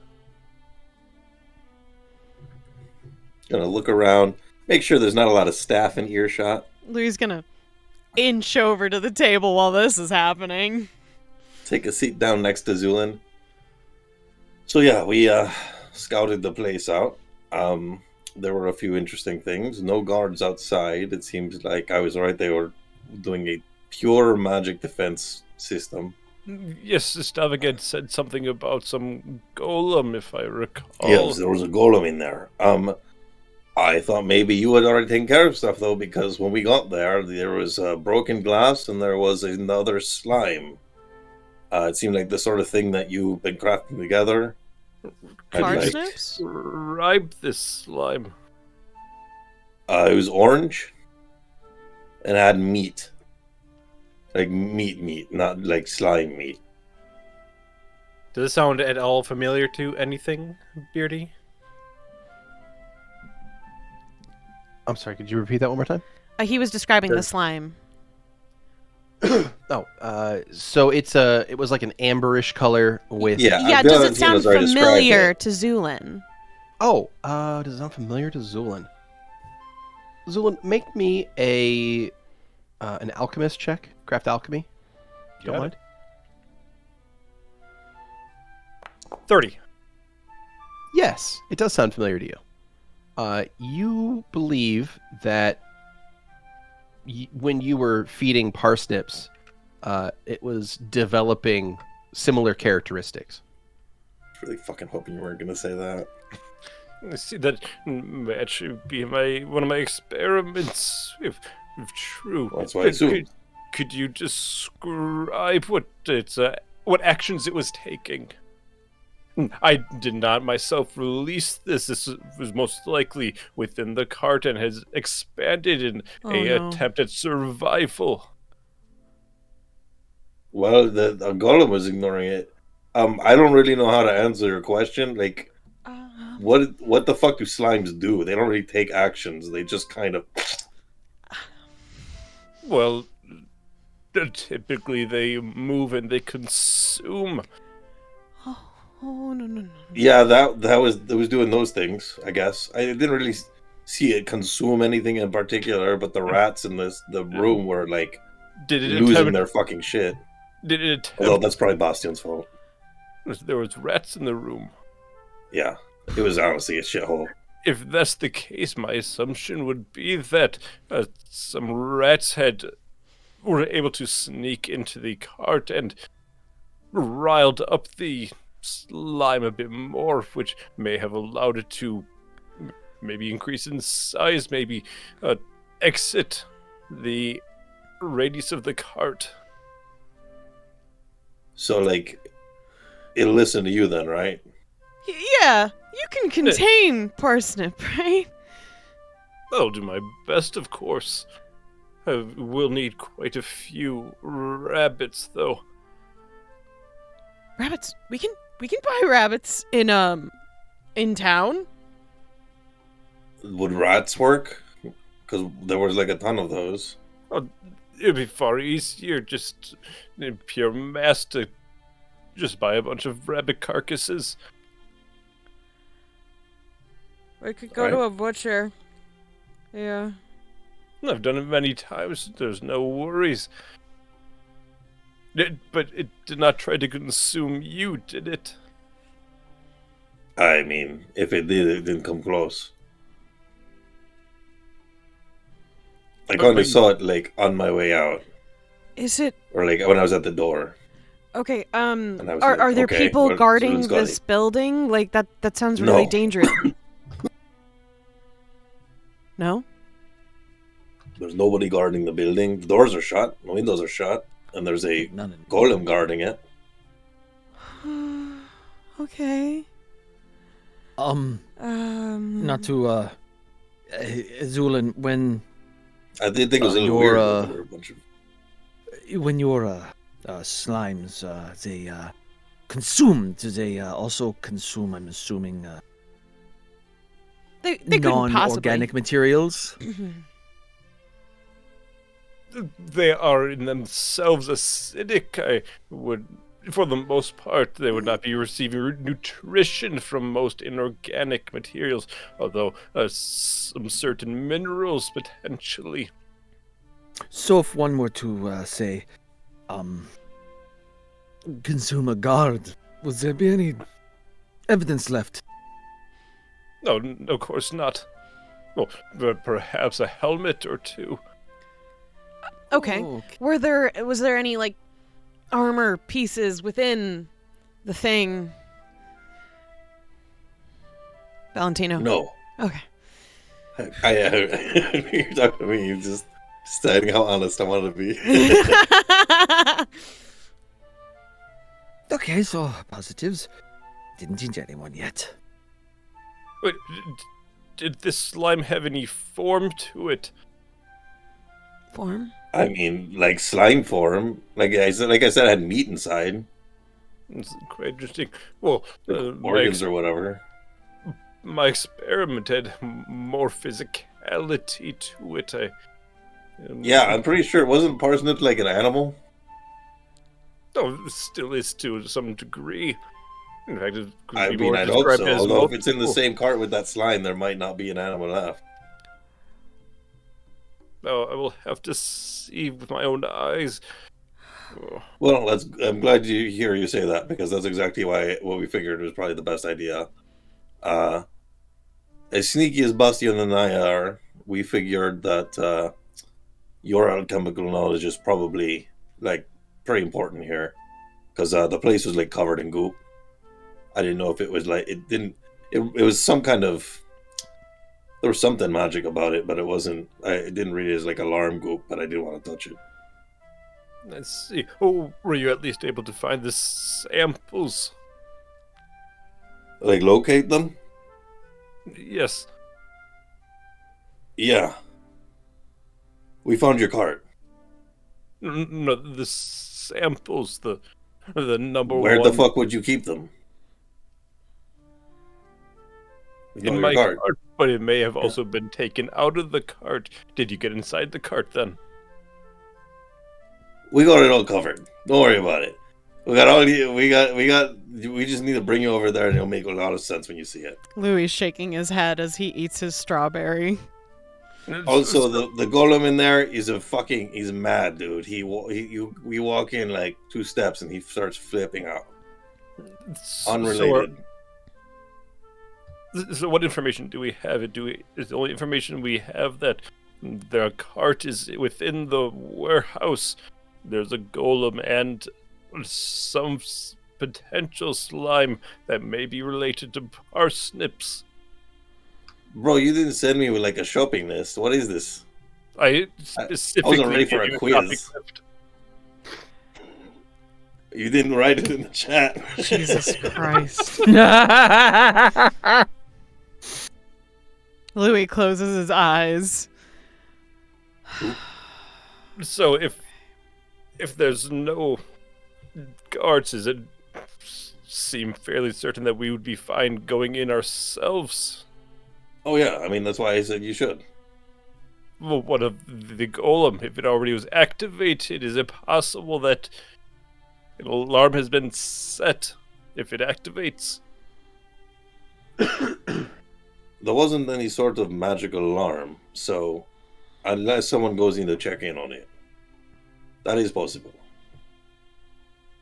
Speaker 5: Gonna look around, make sure there's not a lot of staff in earshot.
Speaker 3: Louie's gonna inch over to the table while this is happening.
Speaker 5: Take a seat down next to Zu'lin. So yeah, we scouted the place out. There were a few interesting things. No guards outside. It seems like I was right. They were doing a pure magic defense system.
Speaker 7: Yes, Stavik had said something about some golem, if I recall.
Speaker 5: Yes, there was a golem in there. I thought maybe you had already taken care of stuff though, because when we got there was broken glass and there was another slime. It seemed like the sort of thing that you've been crafting together.
Speaker 3: Parsnips?
Speaker 7: Describe this slime.
Speaker 5: It was orange and had meat. Like meat, not like slime meat.
Speaker 2: Does it sound at all familiar to anything, Beardy? I'm sorry, could you repeat that one more time?
Speaker 3: He was describing
Speaker 5: Sure.
Speaker 3: the slime.
Speaker 2: So it was like an amberish color with...
Speaker 5: Yeah,
Speaker 3: Yeah, does it
Speaker 5: Valentino's
Speaker 3: sound
Speaker 5: already described
Speaker 3: familiar
Speaker 5: it.
Speaker 3: to Zu'lin?
Speaker 2: Oh, does it sound familiar to Zu'lin? Zu'lin, make me an alchemist check. Craft alchemy. If you don't
Speaker 7: Got
Speaker 2: mind.
Speaker 7: 30.
Speaker 2: Yes, it does sound familiar to you. You believe that when you were feeding parsnips, it was developing similar characteristics.
Speaker 5: Really fucking hoping you weren't gonna say that.
Speaker 7: I see that may actually be one of my experiments, if true.
Speaker 5: Well, that's what I assumed.
Speaker 7: Could you describe what actions it was taking? I did not myself release this. This was most likely within the cart and has expanded in
Speaker 3: Oh,
Speaker 7: a
Speaker 3: no.
Speaker 7: attempt at survival.
Speaker 5: Well, the golem was ignoring it. I don't really know how to answer your question. Like, what the fuck do slimes do? They don't really take actions. They just kind of.
Speaker 7: Well, typically they move and they consume.
Speaker 3: Oh no.
Speaker 5: Yeah, that was doing those things. I guess I didn't really see it consume anything in particular, but the rats in the room were like
Speaker 7: Did it
Speaker 5: losing
Speaker 7: attempt?
Speaker 5: their fucking shit.
Speaker 7: Did it attempt?
Speaker 5: Although that's probably Bastion's fault.
Speaker 7: There was rats in the room.
Speaker 5: Yeah, it was honestly a shithole.
Speaker 7: If that's the case, my assumption would be that some rats were able to sneak into the cart and riled up the slime a bit more, which may have allowed it to maybe increase in size, maybe exit the radius of the cart.
Speaker 5: So like, it'll listen to you then, right?
Speaker 3: Yeah, you can contain parsnip, right?
Speaker 7: I'll do my best, of course. We'll need quite a few rabbits, though.
Speaker 3: Rabbits. We can buy rabbits in town.
Speaker 5: Would rats work? Because there was like a ton of those.
Speaker 7: It'd be far easier just in pure mass to just buy a bunch of rabbit carcasses.
Speaker 3: We could go to a butcher. Yeah.
Speaker 7: I've done it many times. There's no worries. But it did not try to consume you, did it?
Speaker 5: I mean, if it did, it didn't come close. I kind of saw it like on my way out,
Speaker 3: Is it
Speaker 5: or like when I was at the door.
Speaker 3: okay?
Speaker 5: I was
Speaker 3: Are
Speaker 5: like,
Speaker 3: there
Speaker 5: okay,
Speaker 3: people
Speaker 5: well,
Speaker 3: guarding
Speaker 5: Zu'lin's got
Speaker 3: this
Speaker 5: it.
Speaker 3: building? Like that sounds really
Speaker 5: No.
Speaker 3: dangerous. No.
Speaker 5: There's nobody guarding the building. The doors are shut. The windows are shut, and there's a
Speaker 8: None in
Speaker 5: golem guarding it.
Speaker 3: Okay.
Speaker 8: Not to Zu'lin, when
Speaker 5: I did think it was a little
Speaker 8: your,
Speaker 5: weird. That there were a bunch of...
Speaker 8: when your slimes they consume, do they also consume? I'm assuming
Speaker 3: They couldn't possibly.
Speaker 8: non-organic materials.
Speaker 7: They are in themselves acidic. I would, for the most part, they would not be receiving nutrition from most inorganic materials, although some certain minerals potentially.
Speaker 8: So if one were to say, consume a guard, would there be any evidence left?
Speaker 7: No, of course not. Well, but perhaps a helmet or two.
Speaker 3: Okay.
Speaker 8: Oh,
Speaker 3: Was there any like armor pieces within the thing? Valentino.
Speaker 5: No.
Speaker 3: Okay.
Speaker 5: You're talking to me. You're just stating how honest I want to be.
Speaker 8: Okay, so positives. Didn't change anyone yet.
Speaker 7: Wait, did this slime have any form to it?
Speaker 3: Form?
Speaker 5: I mean, like slime form. Like I said, it had meat inside,
Speaker 7: It's quite interesting. Well,
Speaker 5: organs or whatever.
Speaker 7: my experiment had more physicality to it.
Speaker 5: Yeah, I'm pretty sure it wasn't parsnip like an animal.
Speaker 7: No, it still is to some degree. In fact, it could
Speaker 5: I
Speaker 7: be
Speaker 5: mean,
Speaker 7: more
Speaker 5: I'd hope
Speaker 7: described
Speaker 5: so.
Speaker 7: as
Speaker 5: Although if it's in the
Speaker 7: multiple.
Speaker 5: same cart with that slime, there might not be an animal left.
Speaker 7: No, I will have to see with my own eyes. Oh,
Speaker 5: Well, I'm glad you hear you say that, because that's exactly what we figured was probably the best idea. As sneaky as Bastion and I are, we figured that your alchemical knowledge is probably like pretty important here, because the place was like covered in goop. I didn't know if it was like it was some kind of, there was something magic about it, but it wasn't. It didn't read it as like alarm goop, but I didn't want to touch it.
Speaker 7: let's see. Oh, were you at least able to find the samples?
Speaker 5: Like locate them?
Speaker 7: Yes.
Speaker 5: Yeah. We found your cart.
Speaker 7: No, the samples, the number
Speaker 5: Where
Speaker 7: one
Speaker 5: the fuck would you keep them?
Speaker 7: in my cart, but it may have also been taken out of the cart. Did you get inside the cart then?
Speaker 5: We got it all covered. Don't worry about it. We just need to bring you over there and it'll make a lot of sense when you see it.
Speaker 3: Louie's shaking his head as he eats his strawberry.
Speaker 5: Also, the golem in there is he's mad, dude. We walk in like 2 steps and he starts flipping out. Unrelated.
Speaker 7: So what information do we have? Is the only information we have that their cart is within the warehouse? There's a golem and some potential slime that may be related to parsnips.
Speaker 5: Bro, you didn't send me with like a shopping list. What is this?
Speaker 7: I specifically
Speaker 5: wasn't ready for a
Speaker 7: gave you
Speaker 5: quiz.
Speaker 7: shopping list.
Speaker 5: You didn't write it in the chat.
Speaker 3: Jesus Christ. Louie closes his eyes.
Speaker 7: So if there's no guards, does it seem fairly certain that we would be fine going in ourselves?
Speaker 5: Oh yeah, I mean that's why I said you should.
Speaker 7: Well, what of the golem? If it already was activated, is it possible that an alarm has been set if it activates?
Speaker 5: There wasn't any sort of magical alarm, so unless someone goes in to check in on it, that is possible.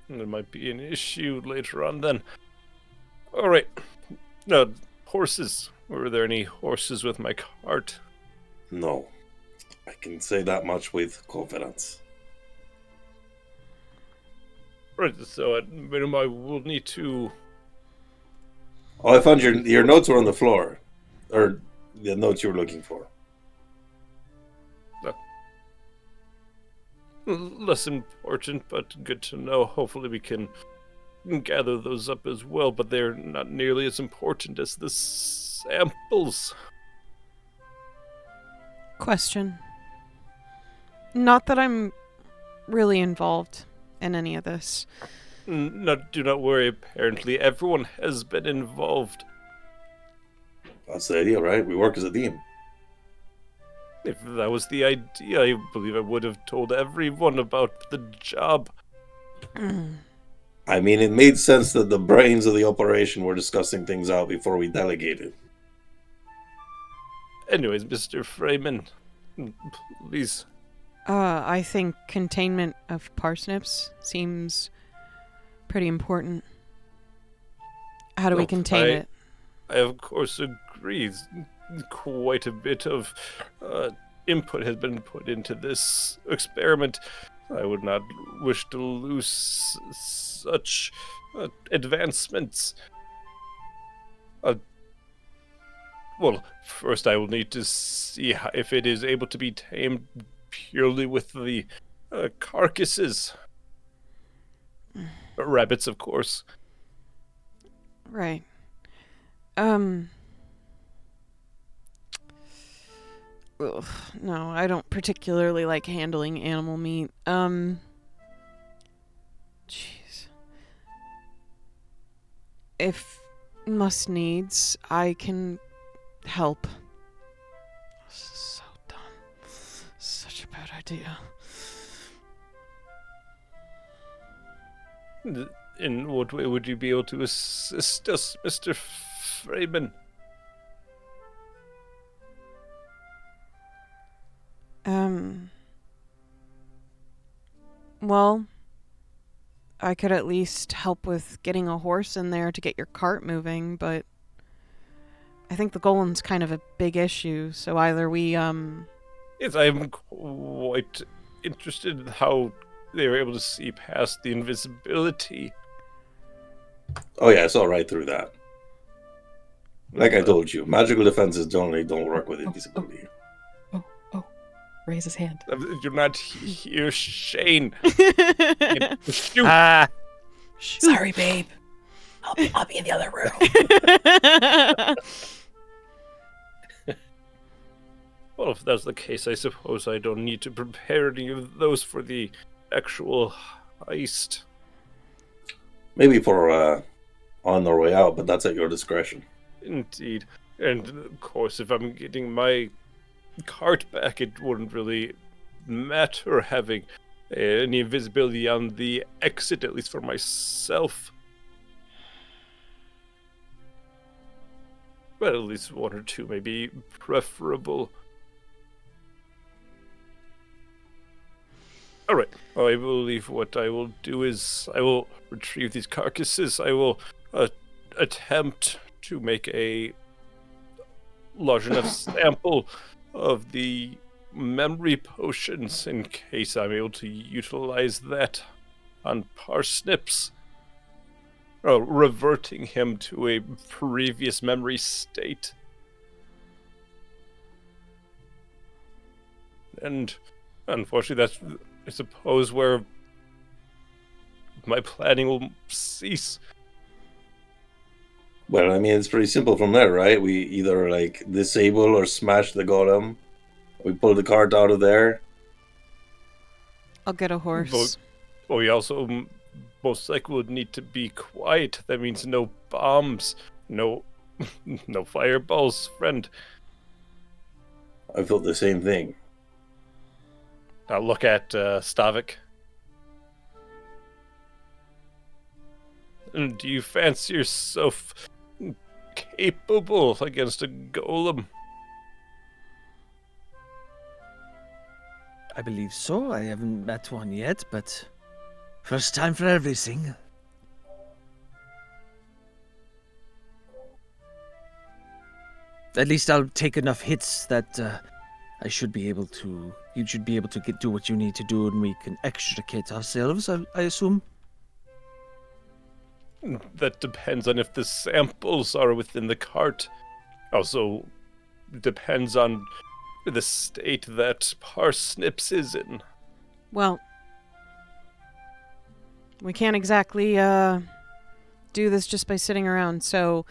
Speaker 7: There might be an issue later on then. Alright. Now, horses. Were there any horses with my cart?
Speaker 5: No. I can say that much with confidence.
Speaker 7: Right, so at minimum I will need to...
Speaker 5: Oh, I found your notes were on the floor. Or the notes you were looking for.
Speaker 7: Less important, but good to know. Hopefully we can gather those up as well, but they're not nearly as important as the samples.
Speaker 3: Question. Not that I'm really involved in any of this.
Speaker 7: No, do not worry. Apparently everyone has been involved.
Speaker 5: That's the idea, right? We work as a team.
Speaker 7: If that was the idea, I believe I would have told everyone about the job.
Speaker 5: I mean, it made sense that the brains of the operation were discussing things out before we delegated.
Speaker 7: Anyways, Mr. Freeman, please.
Speaker 3: I think containment of parsnips seems pretty important. How do we contain it?
Speaker 7: I of course agree. Quite a bit of input has been put into this experiment. I would not wish to lose such advancements. Well, first I will need to see if it is able to be tamed purely with the carcasses. Rabbits, of course.
Speaker 3: Right. Ugh, no, I don't particularly like handling animal meat. Jeez. If must needs, I can help. This is so dumb. Such a bad idea.
Speaker 7: In what way would you be able to assist us, Mr. Freeman?
Speaker 3: Well, I could at least help with getting a horse in there to get your cart moving, but I think the golem's kind of a big issue, so either we,
Speaker 7: Yes, I'm quite interested in how they were able to see past the invisibility.
Speaker 5: Oh yeah, I saw right through that. Like I told you, magical defenses generally don't work with invisibility.
Speaker 6: Raise his hand.
Speaker 7: You're not here, Shane. Shoot.
Speaker 6: Sorry, babe. I'll be in the other room.
Speaker 7: Well, if that's the case, I suppose I don't need to prepare any of those for the actual heist.
Speaker 5: Maybe for on their way out, but that's at your discretion.
Speaker 7: Indeed. And of course, if I'm getting my cart back, it wouldn't really matter having any visibility on the exit, at least for myself. But at least one or two may be preferable. Alright, I believe what I will do is I will retrieve these carcasses. I will attempt to make a large enough sample of the memory potions in case I'm able to utilize that on Parsnips. Reverting him to a previous memory state. And unfortunately, that's, I suppose, where my planning will cease.
Speaker 5: Well, I mean, it's pretty simple from there, right? We either, like, disable or smash the golem. We pull the cart out of there.
Speaker 3: I'll get a horse.
Speaker 7: But we also most likely would need to be quiet. That means no bombs, no fireballs, friend.
Speaker 5: I felt the same thing.
Speaker 7: Now look at Stavik. And do you fancy yourself capable against a golem?
Speaker 8: I believe so. I haven't met one yet, but first time for everything. At least I'll take enough hits that I should be able to. You should be able to do what you need to do, and we can extricate ourselves. I assume.
Speaker 7: That depends on if the samples are within the cart. Also, depends on the state that Parsnips is in.
Speaker 3: Well, we can't exactly do this just by sitting around, so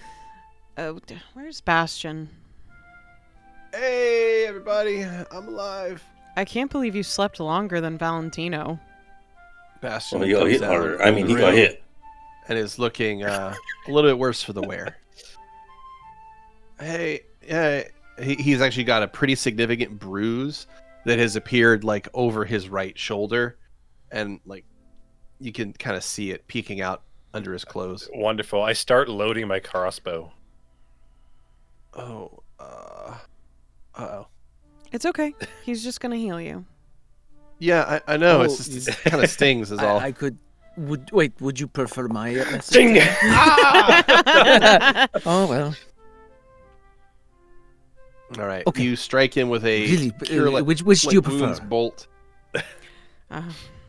Speaker 3: where's Bastion?
Speaker 2: Hey, everybody, I'm alive.
Speaker 3: I can't believe you slept longer than Valentino.
Speaker 2: Bastion
Speaker 5: Well, he got
Speaker 2: comes
Speaker 5: hit
Speaker 2: out
Speaker 5: harder.
Speaker 2: of
Speaker 5: I mean,
Speaker 2: the
Speaker 5: he got
Speaker 2: room
Speaker 5: hit.
Speaker 2: and is looking a little bit worse for the wear. Hey, he's actually got a pretty significant bruise that has appeared like over his right shoulder, and like you can kind of see it peeking out under his clothes.
Speaker 7: Wonderful. I start loading my crossbow.
Speaker 2: Oh, uh-oh.
Speaker 3: It's okay. He's just gonna heal you.
Speaker 2: Yeah, I know.
Speaker 8: Oh,
Speaker 2: It's just it kind of stings is all.
Speaker 8: I could. Would you prefer my message?
Speaker 7: Sting!
Speaker 8: Oh well.
Speaker 2: All right.
Speaker 8: Okay.
Speaker 2: You strike him with a
Speaker 8: Really?
Speaker 2: cure
Speaker 8: Which do you prefer?
Speaker 2: wounds bolt.
Speaker 3: Uh,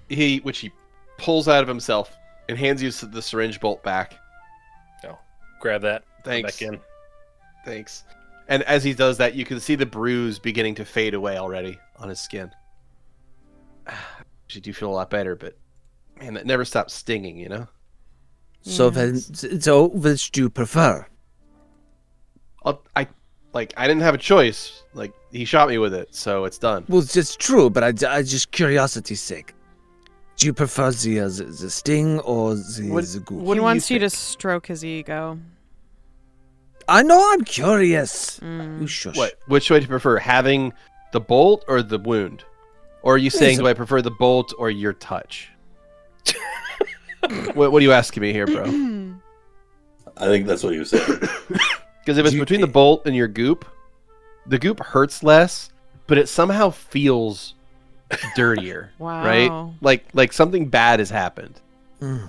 Speaker 2: Which he pulls out of himself and hands you the syringe bolt back.
Speaker 7: No. Grab that. Put it
Speaker 2: Thanks.
Speaker 7: Back in.
Speaker 2: Thanks. And as he does that, you can see the bruise beginning to fade away already on his skin. You do feel a lot better, but man, that never stops stinging, you know?
Speaker 8: So then, so which do you prefer?
Speaker 2: I didn't have a choice. Like, he shot me with it, so it's done.
Speaker 8: Well, it's true, but I just curiosity's sake. Do you prefer the sting or the goo?
Speaker 2: What
Speaker 3: he
Speaker 2: do
Speaker 3: wants you to
Speaker 2: think?
Speaker 3: stroke his ego.
Speaker 8: I know I'm curious.
Speaker 3: Mm.
Speaker 8: You shush.
Speaker 2: What? Which way do you prefer, having the bolt or the wound? Or are you saying, do I prefer the bolt or your touch? What are you asking me here, bro?
Speaker 5: I think that's what he was saying.
Speaker 2: Because if it's between the bolt and your goop, the goop hurts less, but it somehow feels dirtier.
Speaker 3: Wow.
Speaker 2: Right? Like something bad has happened.
Speaker 8: Mm.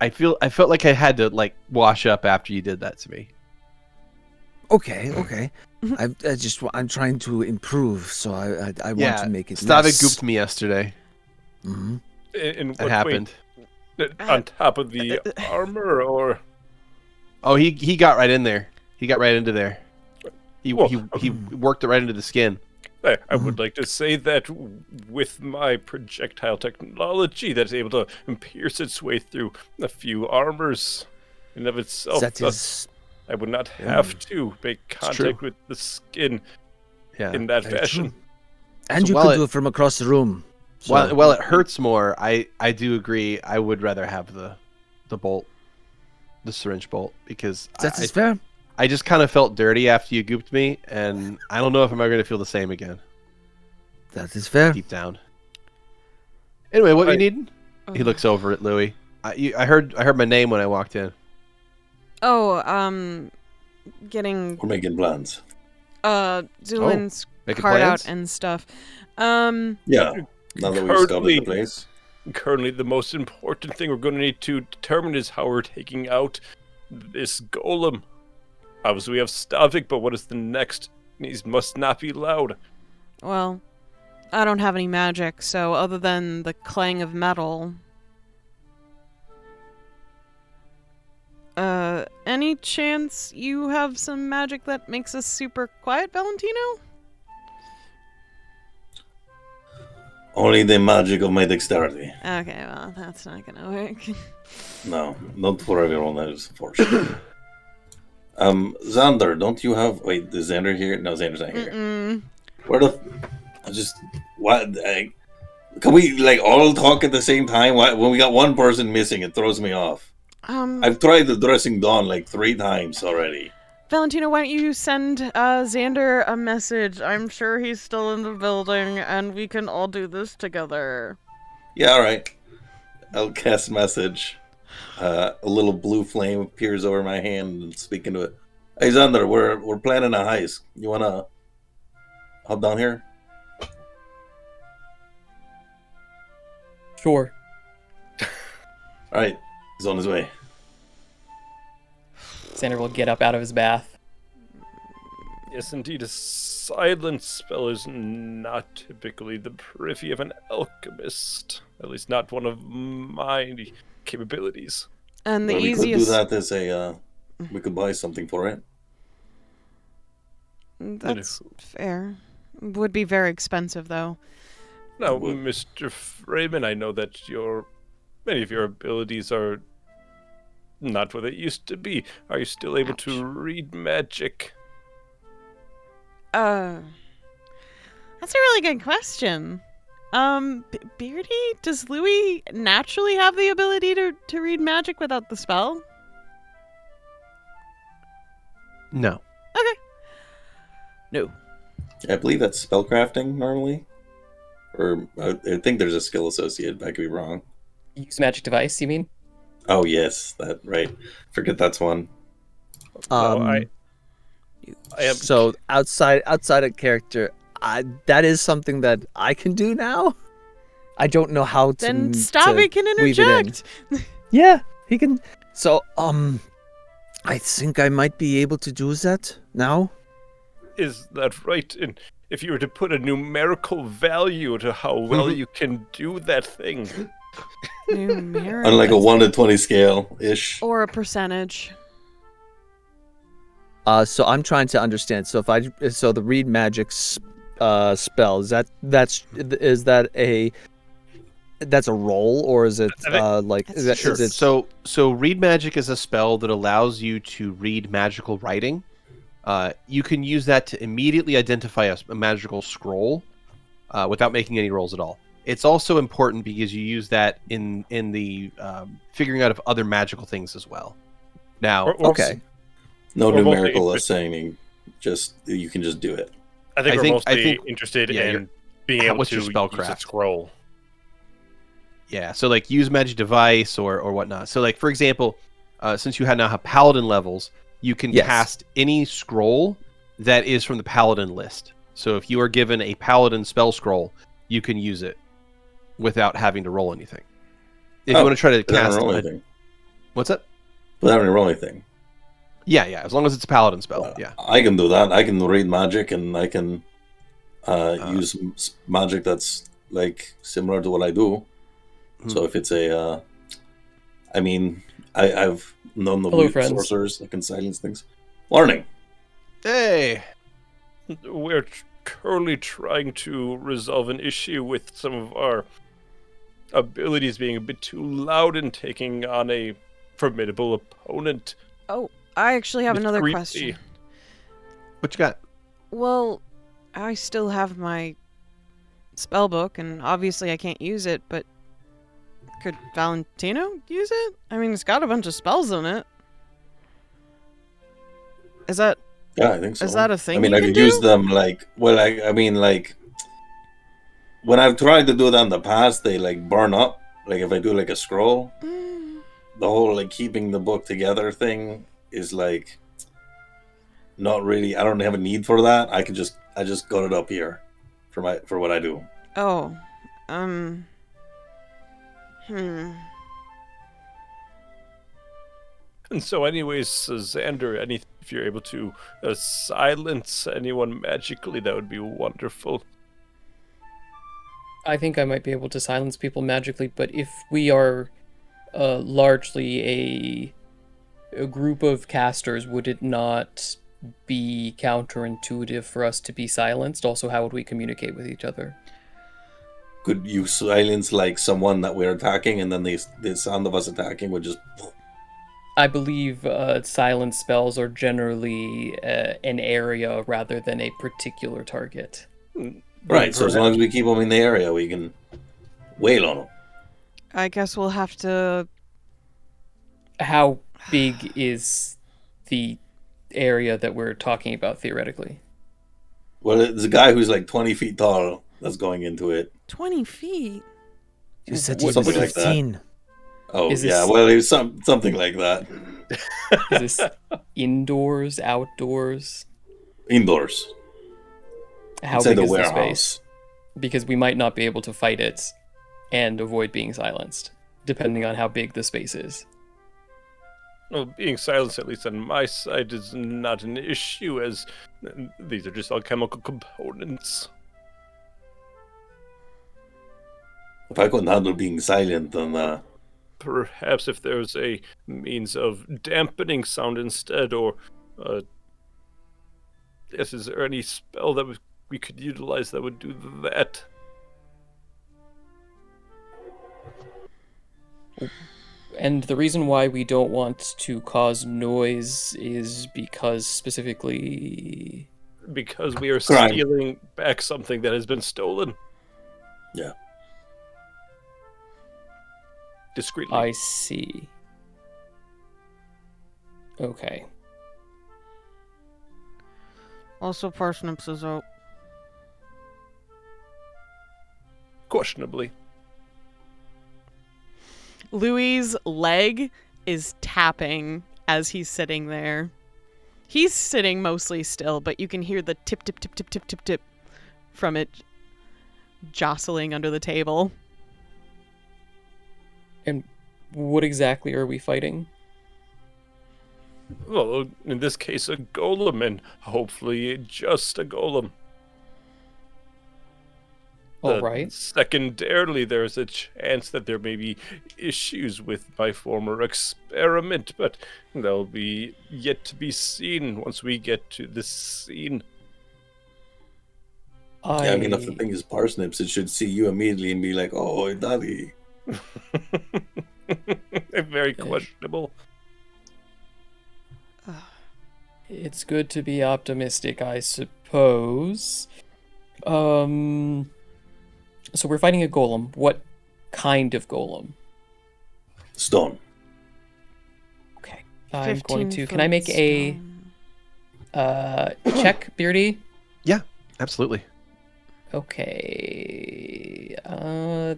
Speaker 2: I felt like I had to like wash up after you did that to me.
Speaker 8: Okay. I'm trying to improve, so I want to make it
Speaker 2: Stavik
Speaker 8: less.
Speaker 2: gooped me yesterday.
Speaker 8: Mhm.
Speaker 7: In
Speaker 2: It
Speaker 7: what
Speaker 2: happened.
Speaker 7: way? On top of the armor, or
Speaker 2: Oh, he got right in there. He got right into there. He worked it right into the skin.
Speaker 7: I would like to say that with my projectile technology that's able to pierce its way through a few armors in of itself,
Speaker 8: That
Speaker 7: thus
Speaker 8: is
Speaker 7: I would not have to make contact with the skin
Speaker 2: Yeah.
Speaker 7: in that
Speaker 8: very
Speaker 7: fashion.
Speaker 8: true. And
Speaker 2: So
Speaker 8: you
Speaker 2: while
Speaker 8: could
Speaker 2: it-
Speaker 8: do it from across the room. So,
Speaker 2: While it hurts more, I do agree. I would rather have the bolt, the syringe bolt, because
Speaker 8: that is fair.
Speaker 2: I just kind of felt dirty after you gooped me, and I don't know if I'm ever going to feel the same again.
Speaker 8: That is fair.
Speaker 2: Deep down. Anyway, what you
Speaker 7: Right.
Speaker 2: need? He looks over at Louie. I heard my name when I walked in.
Speaker 3: Oh, getting
Speaker 5: We're making plans.
Speaker 3: Zu'lin's
Speaker 2: making
Speaker 3: card
Speaker 2: plans?
Speaker 3: out and stuff.
Speaker 5: Yeah. Now that we've scouted the place.
Speaker 7: Currently, the most important thing we're going to need to determine is how we're taking out this golem. Obviously, we have Stavik, but what is the next? These must not be loud.
Speaker 3: Well, I don't have any magic, so other than the clang of metal. Any chance you have some magic that makes us super quiet, Valentino?
Speaker 5: Only the magic of my dexterity.
Speaker 3: Okay, well, that's not gonna work.
Speaker 5: No, not for everyone else, unfortunately. Xander, don't you have... Wait, is Xander here? No, Xander's not here.
Speaker 3: Mm-mm.
Speaker 5: Where the... What? Can we, like, all talk at the same time? Why, when we got one person missing, it throws me off. I've tried addressing Dawn, like, 3 times already.
Speaker 3: Valentino, why don't you send Xander a message? I'm sure he's still in the building, and we can all do this together.
Speaker 5: Yeah, alright. I'll cast message. A little blue flame appears over my hand and speaking to it. Hey, Xander, we're planning a heist. You wanna hop down here?
Speaker 6: Sure.
Speaker 5: Alright, he's on his way.
Speaker 6: Xander will get up out of his bath.
Speaker 7: Yes, indeed, a silent spell is not typically the privy of an alchemist. At least not one of my capabilities.
Speaker 3: And the
Speaker 5: Well, we
Speaker 3: easiest...
Speaker 5: could do that as we could buy something for it.
Speaker 3: That's fair. Would be very expensive, though.
Speaker 7: Now,
Speaker 5: Well-
Speaker 7: Mr. Freeman, I know that many of your abilities are not what they used to be. Are you still able to read magic?
Speaker 3: That's a really good question. Beardy, does Louie naturally have the ability to read magic without the spell?
Speaker 2: No.
Speaker 3: Okay. No.
Speaker 5: I believe that's spellcrafting normally. Or I think there's a skill associated, but I could be wrong.
Speaker 6: Use magic device, you mean?
Speaker 5: Oh, yes, that right. Forget that's one.
Speaker 7: No, I am.
Speaker 8: So outside of character, that is something that I can do now. I don't know how to.
Speaker 3: Then Stavik can
Speaker 8: weave it in.
Speaker 3: interject.
Speaker 8: Yeah, he can. So I think I might be able to do that now.
Speaker 7: Is that right? And if you were to put a numerical value to how well you can do that thing,
Speaker 3: Numeric.
Speaker 5: On like a 1 to 20 scale ish.
Speaker 3: Or a percentage.
Speaker 8: So I'm trying to understand. So the read magic spell that's a roll, or is it like is that,
Speaker 2: Sure.
Speaker 8: is it
Speaker 2: So read magic is a spell that allows you to read magical writing. You can use that to immediately identify a magical scroll without making any rolls at all. It's also important because you use that in the figuring out of other magical things as well. Now,
Speaker 8: okay?
Speaker 5: No
Speaker 7: We're mostly
Speaker 5: numerical
Speaker 7: interested-
Speaker 5: assigning. Just you can just do it.
Speaker 7: I think
Speaker 2: I
Speaker 7: we're
Speaker 2: think-
Speaker 7: mostly
Speaker 2: I think-
Speaker 7: interested
Speaker 2: yeah,
Speaker 7: in
Speaker 2: you're-
Speaker 7: being able
Speaker 2: what's
Speaker 7: to
Speaker 2: your
Speaker 7: use
Speaker 2: spellcraft?
Speaker 7: a scroll.
Speaker 2: yeah, so like use magic device or whatnot. So like for example, since you now have paladin levels, you can
Speaker 8: Yes.
Speaker 2: cast any scroll that is from the paladin list. So if you are given a paladin spell scroll, you can use it without having to roll anything. If you want to try to
Speaker 5: without
Speaker 2: cast
Speaker 5: roll
Speaker 2: a,
Speaker 5: anything.
Speaker 2: what's that?
Speaker 5: Without having to roll anything.
Speaker 2: Yeah, as long as it's a paladin spell. Yeah.
Speaker 5: I can do that. I can read magic and I can use magic that's like similar to what I do. So if it's a, I've known the
Speaker 6: Hello,
Speaker 5: weak
Speaker 6: friends.
Speaker 5: sorcerers that can silence things. Learning.
Speaker 2: Hey.
Speaker 7: We're currently trying to resolve an issue with some of our abilities being a bit too loud and taking on a formidable opponent.
Speaker 3: Oh, I actually have another
Speaker 7: Discreetly.
Speaker 3: question.
Speaker 2: What you got?
Speaker 3: Well, I still have my spell book, and obviously I can't use it, but could Valentino use it? I mean, it's got a bunch of spells in it. Is that
Speaker 5: Yeah, I think so.
Speaker 3: is that a thing?
Speaker 5: I mean,
Speaker 3: you
Speaker 5: I
Speaker 3: can
Speaker 5: could
Speaker 3: do?
Speaker 5: use them like, well, I mean, like, when I've tried to do that in the past, they like burn up. Like if I do like a scroll, the whole like keeping the book together thing is like not really. I don't have a need for that. I just got it up here for what I do.
Speaker 3: Oh,
Speaker 7: And so, anyways, Xander, if you're able to silence anyone magically, that would be wonderful.
Speaker 6: I think I might be able to silence people magically, but if we are largely a group of casters, would it not be counterintuitive for us to be silenced? Also, how would we communicate with each other?
Speaker 5: Could you silence like someone that we're attacking, and then the sound of us attacking would just?
Speaker 6: I believe silence spells are generally an area rather than a particular target.
Speaker 5: Right. So as long as we keep them in the area, we can wail on them.
Speaker 3: I guess we'll have to.
Speaker 6: How big is the area that we're talking about theoretically?
Speaker 5: Well, it's a guy who's like 20 feet tall that's going into it.
Speaker 3: 20 feet?
Speaker 8: You said he was
Speaker 5: Something like that.
Speaker 8: 15.
Speaker 5: Oh,
Speaker 6: Is
Speaker 5: yeah.
Speaker 6: this-
Speaker 5: Well, it's something like that.
Speaker 6: Is this indoors, outdoors?
Speaker 5: Indoors.
Speaker 6: How
Speaker 5: Inside
Speaker 6: big
Speaker 5: the
Speaker 6: is the
Speaker 5: warehouse.
Speaker 6: space? Because we might not be able to fight it and avoid being silenced, depending on how big the space is.
Speaker 7: Well, being silenced, at least on my side, is not an issue, as these are just alchemical components.
Speaker 5: If I couldn't handle being silent, then
Speaker 7: Perhaps if there's a means of dampening sound instead, or yes, is there any spell that we could utilize that would do that?
Speaker 6: And the reason why we don't want to cause noise is because specifically...
Speaker 7: Because we are
Speaker 5: Crime.
Speaker 7: stealing back something that has been stolen.
Speaker 5: yeah.
Speaker 7: Discreetly.
Speaker 6: I see. Okay.
Speaker 3: Also, parsnips is out.
Speaker 7: Questionably.
Speaker 3: Louie's leg is tapping as he's sitting there. He's sitting mostly still, but you can hear the tip, tip, tip, tip, tip, tip, tip from it jostling under the table.
Speaker 6: And what exactly are we fighting?
Speaker 7: Well, in this case, a golem, and hopefully just a golem.
Speaker 6: All right.
Speaker 7: Secondarily, there's a chance that there may be issues with my former experiment, but they'll be yet to be seen once we get to the scene.
Speaker 5: Yeah, I mean, if the thing is parsnips, it should see you immediately and be like, "Oh, daddy."
Speaker 7: Very questionable.
Speaker 6: It's good to be optimistic, I suppose. So we're fighting a golem. What kind of golem?
Speaker 5: Stone.
Speaker 6: Okay. I'm going to...
Speaker 3: 15
Speaker 6: Can I make
Speaker 3: foot
Speaker 6: a check, Beardy?
Speaker 2: Yeah, absolutely.
Speaker 6: Okay.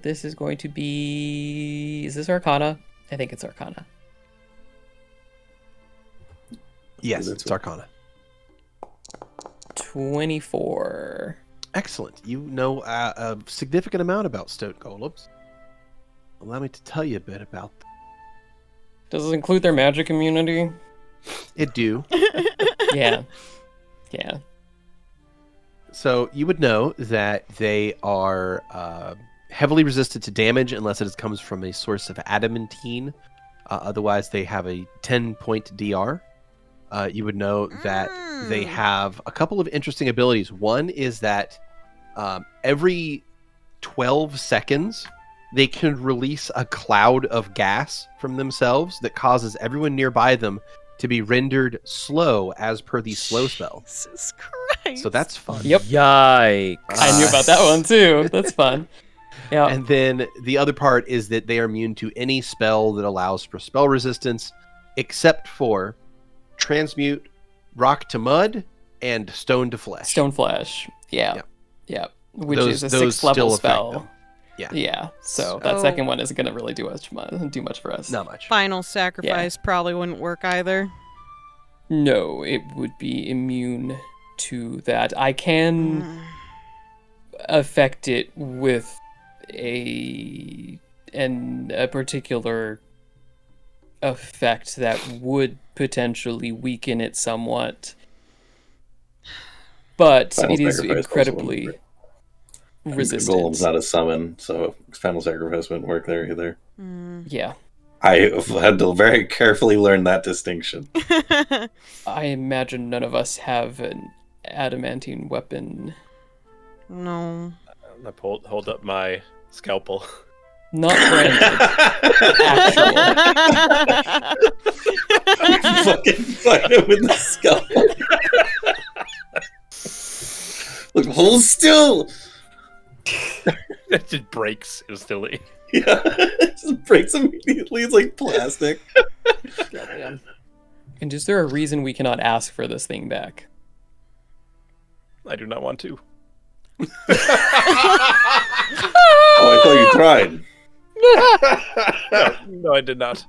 Speaker 6: This is going to be... Is this Arcana? I think it's Arcana.
Speaker 2: Yes,
Speaker 5: that's
Speaker 2: it's Arcana.
Speaker 6: 24.
Speaker 2: Excellent. You know a significant amount about stone golems. Allow me to tell you a bit about them.
Speaker 6: Does this include their magic immunity?
Speaker 2: It do.
Speaker 6: Yeah. Yeah.
Speaker 2: So you would know that they are heavily resistant to damage unless it comes from a source of adamantine. Otherwise, they have a 10-point DR. You would know that they have a couple of interesting abilities. One is that every 12 seconds, they can release a cloud of gas from themselves that causes everyone nearby them to be rendered slow as per the slow spell.
Speaker 3: Jesus Christ.
Speaker 2: So that's fun.
Speaker 6: Yep.
Speaker 8: Yikes.
Speaker 6: I knew about that one too. That's fun. Yeah.
Speaker 2: And then the other part is that they are immune to any spell that allows for spell resistance, except for transmute, rock to mud, and stone to flesh.
Speaker 6: Stone Flash. Yeah.
Speaker 2: Yeah.
Speaker 6: Yeah. Which
Speaker 2: Those-
Speaker 6: is a
Speaker 2: those
Speaker 6: 6th level
Speaker 2: still affect
Speaker 6: spell.
Speaker 2: them. Yeah.
Speaker 6: Yeah. So that second one isn't going to really do much for us.
Speaker 2: Not much.
Speaker 3: Final sacrifice probably wouldn't work either.
Speaker 6: No, it would be immune to that. I can affect it with a particular effect that would potentially weaken it somewhat. But
Speaker 5: Final
Speaker 6: it is
Speaker 5: sacrifice
Speaker 6: incredibly
Speaker 5: Golem's
Speaker 6: resistant.
Speaker 5: not a summon, so Final Sacrifice wouldn't work there either.
Speaker 6: Yeah.
Speaker 5: I had to very carefully learn that distinction.
Speaker 6: I imagine none of us have an adamantine weapon.
Speaker 3: No.
Speaker 7: I hold up my scalpel.
Speaker 6: Not branded. Actual.
Speaker 5: Fucking fight him with the scalpel. Look, hold still.
Speaker 7: It just breaks instantly.
Speaker 5: Yeah, it just breaks immediately. It's like plastic.
Speaker 6: And is there a reason we cannot ask for this thing back?
Speaker 7: I do not want to.
Speaker 5: Oh, I thought you tried.
Speaker 7: No, I did not.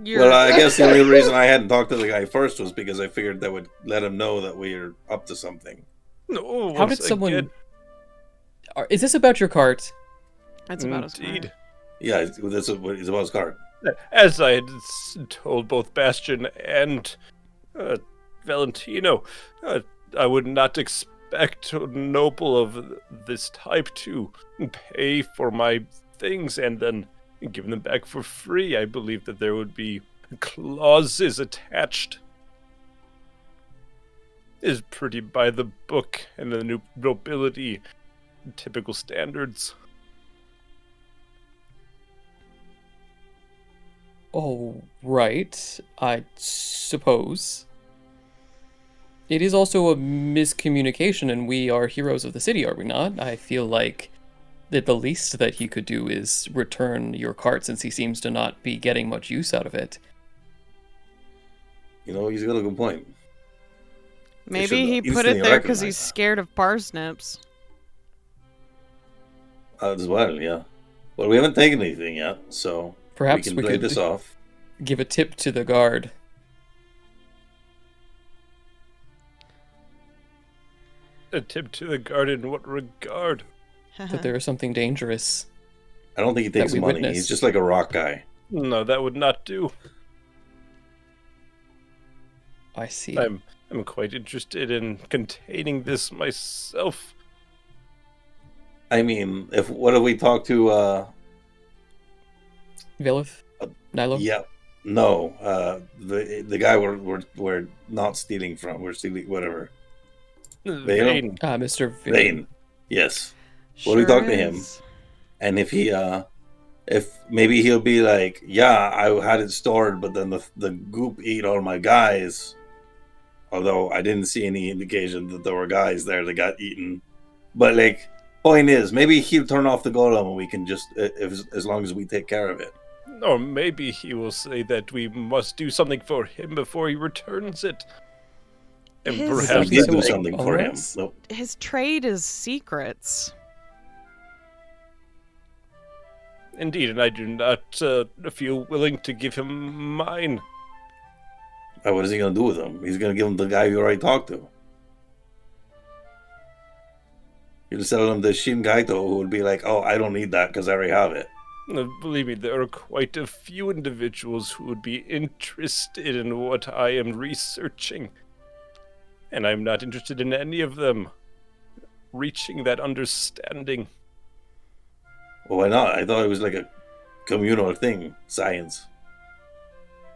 Speaker 5: Well, I guess the only reason I hadn't talked to the guy first was because I figured that would let him know that we are up to something.
Speaker 7: No,
Speaker 6: How did
Speaker 7: once
Speaker 6: someone...
Speaker 7: again,
Speaker 6: Is this about your cart?
Speaker 3: That's about as
Speaker 7: Indeed.
Speaker 5: Yeah, that's what it's about his card.
Speaker 7: As I had told both Bastion and Valentino, I would not expect a noble of this type to pay for my things and then give them back for free. I believe that there would be clauses attached. Is pretty by the book and the new nobility typical standards.
Speaker 6: Oh, right. I suppose. It is also a miscommunication, and we are heroes of the city, are we not? I feel like that the least that he could do is return your cart, since he seems to not be getting much use out of it.
Speaker 5: You know, he's got a good point.
Speaker 3: Maybe he
Speaker 5: should
Speaker 3: put it
Speaker 5: instantly
Speaker 3: there because
Speaker 5: recognize
Speaker 3: he's
Speaker 5: that.
Speaker 3: scared of parsnips.
Speaker 5: As well, yeah. Well, we haven't taken anything yet, so
Speaker 6: Perhaps
Speaker 5: we
Speaker 6: we
Speaker 5: can play
Speaker 6: could
Speaker 5: this off.
Speaker 6: give a tip to the guard.
Speaker 7: A tip to the guard in what regard?
Speaker 6: That there is something dangerous.
Speaker 5: I don't think he takes
Speaker 6: we
Speaker 5: money.
Speaker 6: witnessed.
Speaker 5: He's just like a rock guy.
Speaker 7: No, that would not do.
Speaker 6: I see.
Speaker 7: I'm quite interested in containing this myself.
Speaker 5: I mean, what if we talk to
Speaker 6: Vilith? Nilo?
Speaker 5: yeah, no, the guy we're not stealing from. We're stealing whatever.
Speaker 7: Vane.
Speaker 6: Mr.
Speaker 5: Vane. Yes. What do we talk to him? And if he if maybe he'll be like, yeah, I had it stored, but then the goop ate all my guys. Although I didn't see any indication that there were guys there that got eaten. But like, point is, maybe he'll turn off the golem and we can just, as long as we take care of it.
Speaker 7: Or maybe he will say that we must do something for him before he returns it. And
Speaker 3: His-
Speaker 5: We
Speaker 7: perhaps
Speaker 5: did
Speaker 6: so
Speaker 5: do
Speaker 6: like,
Speaker 5: something for him.
Speaker 6: us?
Speaker 5: Nope.
Speaker 3: His trade is secrets.
Speaker 7: indeed, and I do not feel willing to give him mine.
Speaker 5: What is he gonna do with him? He's gonna give him the guy you already talked to. You'll sell him the Shin Gaito, who would be like, "Oh, I don't need that because I already have it."
Speaker 7: Believe me, there are quite a few individuals who would be interested in what I am researching. And I'm not interested in any of them reaching that understanding.
Speaker 5: Well, why not? I thought it was like a communal thing, science.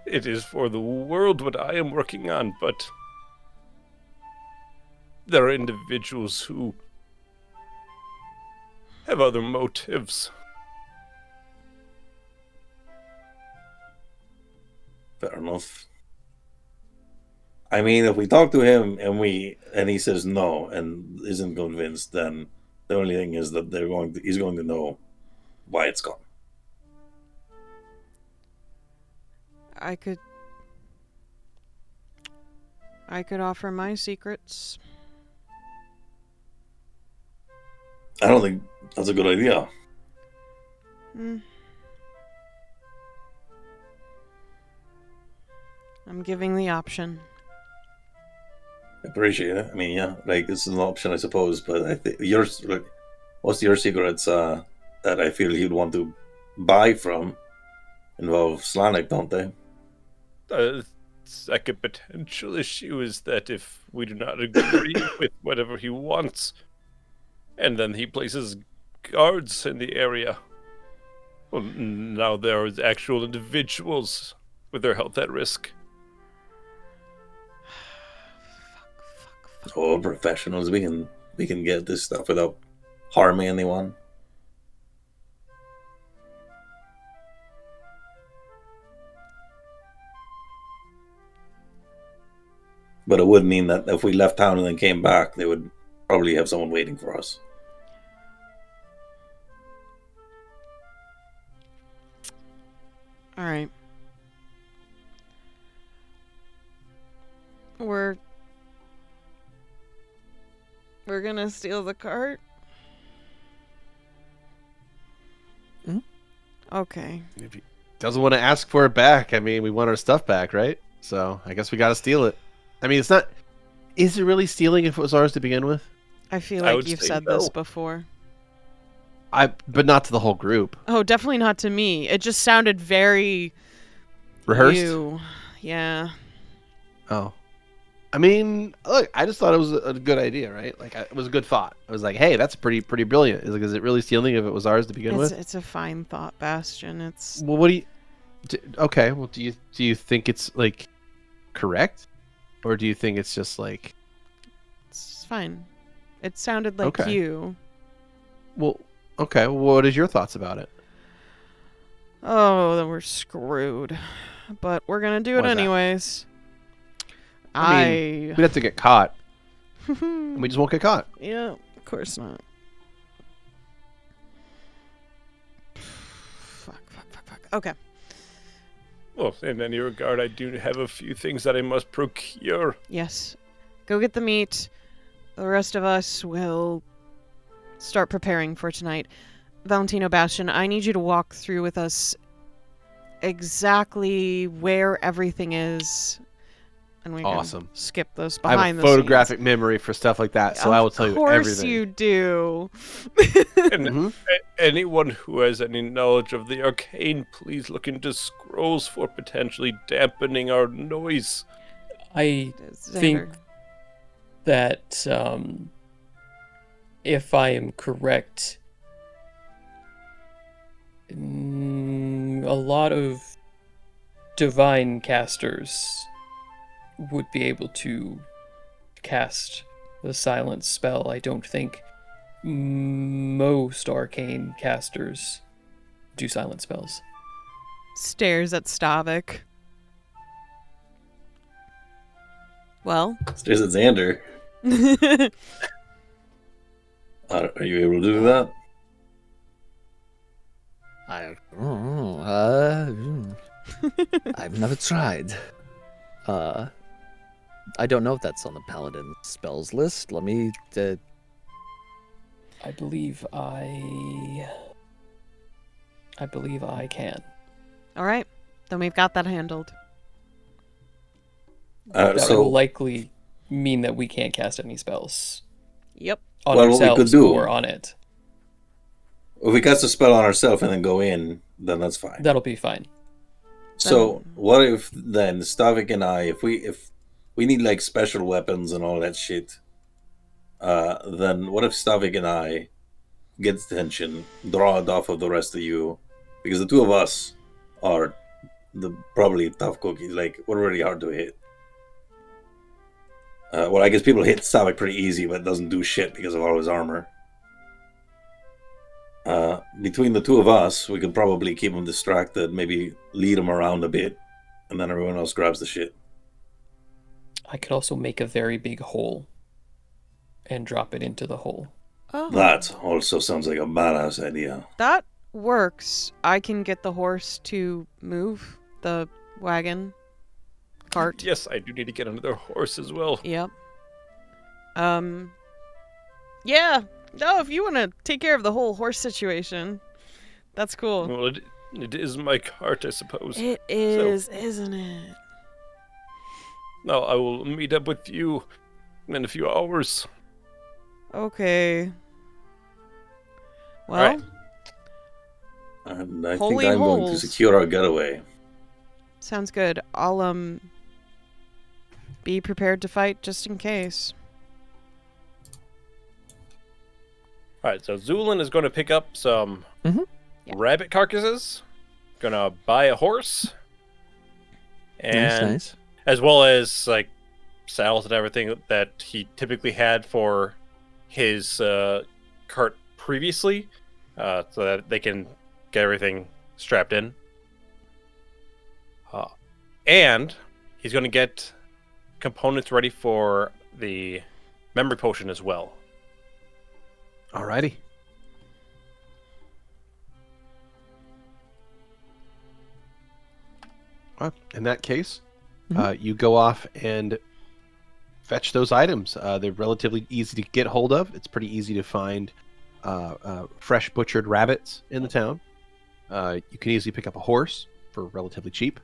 Speaker 7: It is for the world what I am working on, but there are individuals who have other motives.
Speaker 5: Fair enough. I mean, if we talk to him and he says no and isn't convinced, then the only thing is that he's going to know why it's gone.
Speaker 3: I could offer my secrets.
Speaker 5: I don't think that's a good idea.
Speaker 3: I'm giving the option.
Speaker 5: I appreciate it. I mean, yeah, like this is an option, I suppose. But I think yours, like, most of your secrets that I feel he'd want to buy from involve Slanik, don't they?
Speaker 7: The second potential issue is that if we do not agree with whatever he wants, and then he places guards in the area, well, now there are actual individuals with their health at risk.
Speaker 5: Oh, professionals, we can get this stuff without harming anyone. But it would mean that if we left town and then came back, they would probably have someone waiting for us.
Speaker 3: All right. We're gonna steal the cart? Okay.
Speaker 2: If he doesn't want to ask for it back, I mean, we want our stuff back, right? So I guess we got to steal it. I mean, it's not... Is it really stealing if it was ours to begin with?
Speaker 3: I feel
Speaker 7: I
Speaker 3: like
Speaker 7: would
Speaker 3: you've
Speaker 7: say
Speaker 3: said
Speaker 7: no.
Speaker 3: this before.
Speaker 2: But not to the whole group.
Speaker 3: Oh, definitely not to me. It just sounded very...
Speaker 2: Rehearsed?
Speaker 3: you. Yeah.
Speaker 2: Oh. I mean, look, I just thought it was a good idea, right? Like, it was a good thought. I was like, hey, that's pretty brilliant. Is it really stealing if it was ours to begin with?
Speaker 3: It's a fine thought, Bastion. It's...
Speaker 2: Well, what do you... Okay, well, do you think it's, like, correct? Or do you think it's just, like...
Speaker 3: It's fine. It sounded like
Speaker 2: Okay.
Speaker 3: you.
Speaker 2: Well, okay, well, what is your thoughts about it?
Speaker 3: Oh, then we're screwed. But we're gonna do it
Speaker 2: Why's that?
Speaker 3: anyways.
Speaker 2: I mean, we'd have to get caught. And we just won't get caught.
Speaker 3: Yeah, of course not. Fuck. Okay.
Speaker 7: Well, in any regard, I do have a few things that I must procure.
Speaker 3: Yes. Go get the meat. The rest of us will start preparing for tonight. Valentino, Bastion, I need you to walk through with us exactly where everything is. And we
Speaker 2: Awesome.
Speaker 3: can skip those
Speaker 2: I
Speaker 3: behind
Speaker 2: have a
Speaker 3: the
Speaker 2: photographic memory for stuff like that, so I will tell you everything.
Speaker 3: Of course you do.
Speaker 7: And
Speaker 2: Mhm.
Speaker 7: anyone who has any knowledge of the arcane, please look into scrolls for potentially dampening our noise.
Speaker 6: I
Speaker 3: Xander.
Speaker 6: think that if I am correct, a lot of divine casters would be able to cast the silence spell. I don't think most arcane casters do silent spells.
Speaker 3: Stares at Stavik. Well.
Speaker 5: Stares at Xander. Are you able to do that?
Speaker 8: I've never tried. I don't know if that's on the paladin spells list. Let me.
Speaker 6: I believe I can.
Speaker 3: All right. Then we've got that handled.
Speaker 6: That
Speaker 5: So
Speaker 6: will likely mean that we can't cast any spells
Speaker 3: Yep.
Speaker 6: on
Speaker 5: Well, what we could
Speaker 6: ourselves
Speaker 5: do-
Speaker 6: or on it.
Speaker 5: if we cast a spell on ourselves and then go in, then that's fine.
Speaker 6: That'll be fine.
Speaker 5: So what if then Stavik and I, if we need like special weapons and all that shit, then what if Stavik and I get attention, draw it off of the rest of you, because the two of us are probably tough cookies. Like, we're really hard to hit. Well, I guess people hit Stavik pretty easy, but it doesn't do shit because of all his armor. Between the two of us, we could probably keep him distracted, maybe lead him around a bit, and then everyone else grabs the shit.
Speaker 6: I could also make a very big hole and drop it into the hole.
Speaker 3: Oh,
Speaker 5: That also sounds like a badass idea.
Speaker 3: that works. I can get the horse to move the wagon cart.
Speaker 7: Yes, I do need to get another horse as well.
Speaker 3: Yep. Yeah. No, if you want to take care of the whole horse situation, that's cool.
Speaker 7: Well, it is my cart, I suppose.
Speaker 3: It is, isn't it?
Speaker 7: No, I will meet up with you in a few hours.
Speaker 3: Okay. Well,
Speaker 7: Alright.
Speaker 5: And I think
Speaker 3: Holy
Speaker 5: I'm going to
Speaker 3: holes.
Speaker 5: secure our getaway.
Speaker 3: sounds good. I'll be prepared to fight just in case.
Speaker 7: Alright, so Zu'lin is going to pick up some
Speaker 8: Mhm.
Speaker 3: Yeah.
Speaker 7: rabbit carcasses. Gonna buy a horse. And
Speaker 8: Nice.
Speaker 7: as well as like saddles and everything that he typically had for his cart previously, so that they can get everything strapped in. And he's going to get components ready for the memory potion as well.
Speaker 2: Alrighty. Well, in that case, you go off and fetch those items. They're relatively easy to get hold of. It's pretty easy to find fresh butchered rabbits in the town. You can easily pick up a horse for relatively cheap.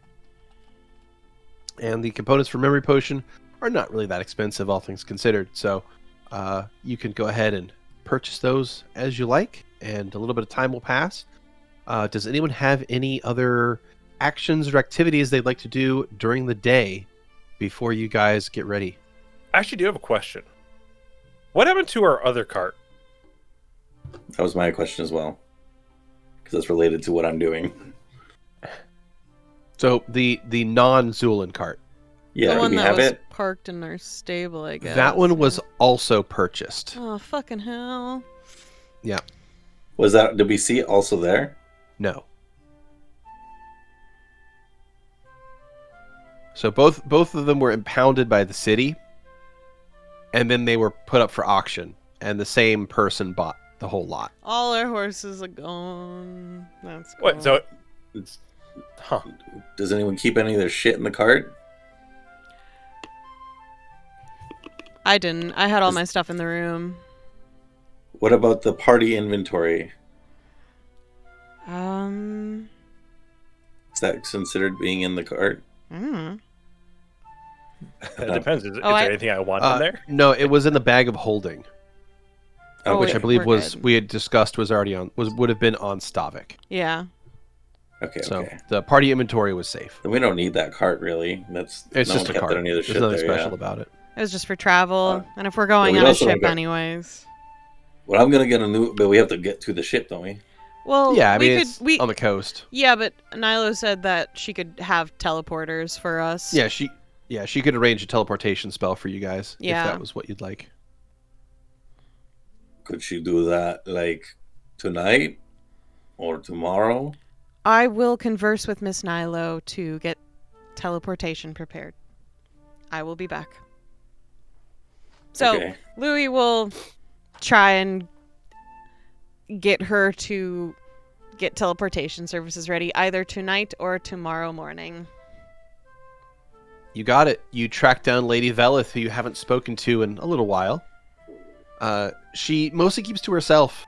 Speaker 2: And the components for memory potion are not really that expensive, all things considered. So you can go ahead and purchase those as you like, and a little bit of time will pass. Does anyone have any other actions or activities they'd like to do during the day before you guys get ready?
Speaker 7: I actually do have a question. What happened to our other cart?
Speaker 5: That was my question as well. Because that's related to what I'm doing.
Speaker 2: So the non-Zu'lin cart.
Speaker 5: Yeah,
Speaker 3: the
Speaker 5: do
Speaker 3: one
Speaker 5: we
Speaker 3: that
Speaker 5: have
Speaker 3: was
Speaker 5: it?
Speaker 3: parked in our stable, I guess.
Speaker 2: That one was also purchased.
Speaker 3: Oh, fucking hell.
Speaker 2: Yeah.
Speaker 5: Was that, did we see it also there?
Speaker 2: No. So both of them were impounded by the city, and then they were put up for auction, and the same person bought the whole lot.
Speaker 3: All our horses are gone. That's cool.
Speaker 7: What? So, huh?
Speaker 5: Does anyone keep any of their shit in the cart?
Speaker 3: I didn't. I had all my stuff in the room.
Speaker 5: What about the party inventory?
Speaker 3: Mm,
Speaker 5: Is that considered being in the cart?
Speaker 7: It depends. Is
Speaker 3: Oh,
Speaker 7: there anything I want in there?
Speaker 2: No, it was in the bag of holding,
Speaker 3: Oh,
Speaker 2: which I
Speaker 3: wait,
Speaker 2: believe
Speaker 3: we're
Speaker 2: was
Speaker 3: good.
Speaker 2: we had discussed was already on would have been on Stavik.
Speaker 3: Yeah.
Speaker 5: Okay,
Speaker 2: So
Speaker 5: okay.
Speaker 2: the party inventory was safe.
Speaker 5: Then we don't need that cart, really. That's
Speaker 2: It's
Speaker 5: no
Speaker 2: just
Speaker 5: one
Speaker 2: a
Speaker 5: kept
Speaker 2: cart.
Speaker 5: any other
Speaker 2: There's
Speaker 5: shit
Speaker 2: nothing
Speaker 5: there,
Speaker 2: special
Speaker 5: yeah.
Speaker 2: about it.
Speaker 3: It was just for travel. And if we're going
Speaker 5: we
Speaker 3: on a
Speaker 5: also
Speaker 3: ship
Speaker 5: got-
Speaker 3: anyways.
Speaker 5: Well, I'm gonna get a new, but we have to get to the ship, don't we?
Speaker 3: Well,
Speaker 2: Yeah, I
Speaker 3: we
Speaker 2: mean
Speaker 3: could
Speaker 2: it's on the coast.
Speaker 3: Yeah, but Nilo said that she could have teleporters for us.
Speaker 2: Yeah, she could arrange a teleportation spell for you guys
Speaker 3: Yeah.
Speaker 2: if that was what you'd like.
Speaker 5: Could she do that like tonight or tomorrow?
Speaker 3: I will converse with Miss Nilo to get teleportation prepared. I will be back. So,
Speaker 5: Okay.
Speaker 3: Louie will try and get her to get teleportation services ready either tonight or tomorrow morning.
Speaker 2: You got it. You track down Lady Velith, who you haven't spoken to in a little while. She mostly keeps to herself,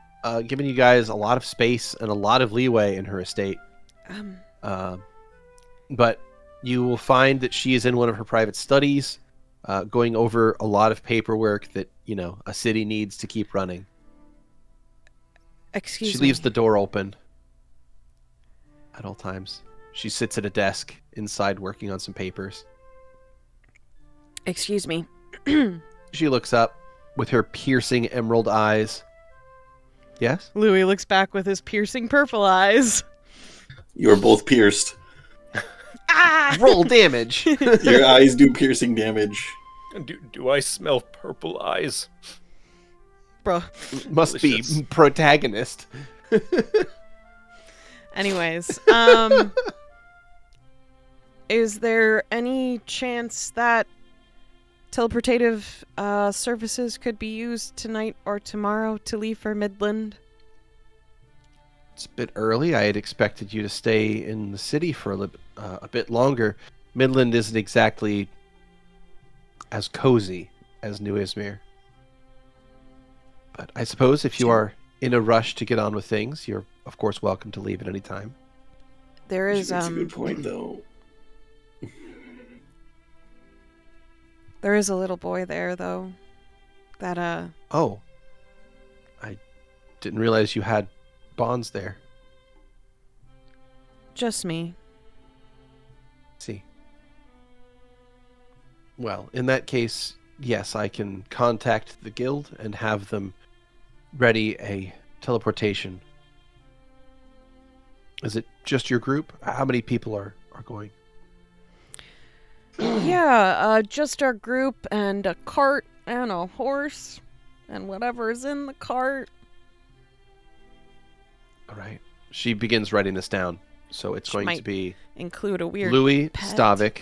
Speaker 2: giving you guys a lot of space and a lot of leeway in her estate. But you will find that she is in one of her private studies, going over a lot of paperwork that, a city needs to keep running.
Speaker 3: Excuse
Speaker 2: She
Speaker 3: me.
Speaker 2: leaves the door open at all times. She sits at a desk inside working on some papers.
Speaker 3: Excuse me.
Speaker 2: She looks up with her piercing emerald eyes. Yes?
Speaker 3: Louie looks back with his piercing purple eyes.
Speaker 5: You're both pierced.
Speaker 3: Ah!
Speaker 2: Roll damage.
Speaker 5: Your eyes do piercing damage.
Speaker 7: Do I smell purple eyes?
Speaker 3: Bro.
Speaker 2: Must
Speaker 7: Delicious.
Speaker 2: be protagonist.
Speaker 3: Anyways, is there any chance that teleportative services could be used tonight or tomorrow to leave for Midland?
Speaker 2: It's a bit early. I had expected you to stay in the city for a bit longer. Midland isn't exactly as cozy as New Izmir. But I suppose if you are in a rush to get on with things, you're of course welcome to leave at any time.
Speaker 3: There is
Speaker 5: That's a good point, though.
Speaker 3: there is a little boy there though. That
Speaker 2: Oh. I didn't realize you had bonds there.
Speaker 3: just me.
Speaker 2: See. Well, in that case, yes, I can contact the guild and have them ready a teleportation. Is it just your group? How many people are going?
Speaker 3: Yeah, just our group and a cart and a horse and whatever's in the cart.
Speaker 2: All right. She begins writing this down. So it's
Speaker 3: She
Speaker 2: going to
Speaker 3: might
Speaker 2: be
Speaker 3: Include a weird
Speaker 2: Louie,
Speaker 3: pet.
Speaker 2: Stavik.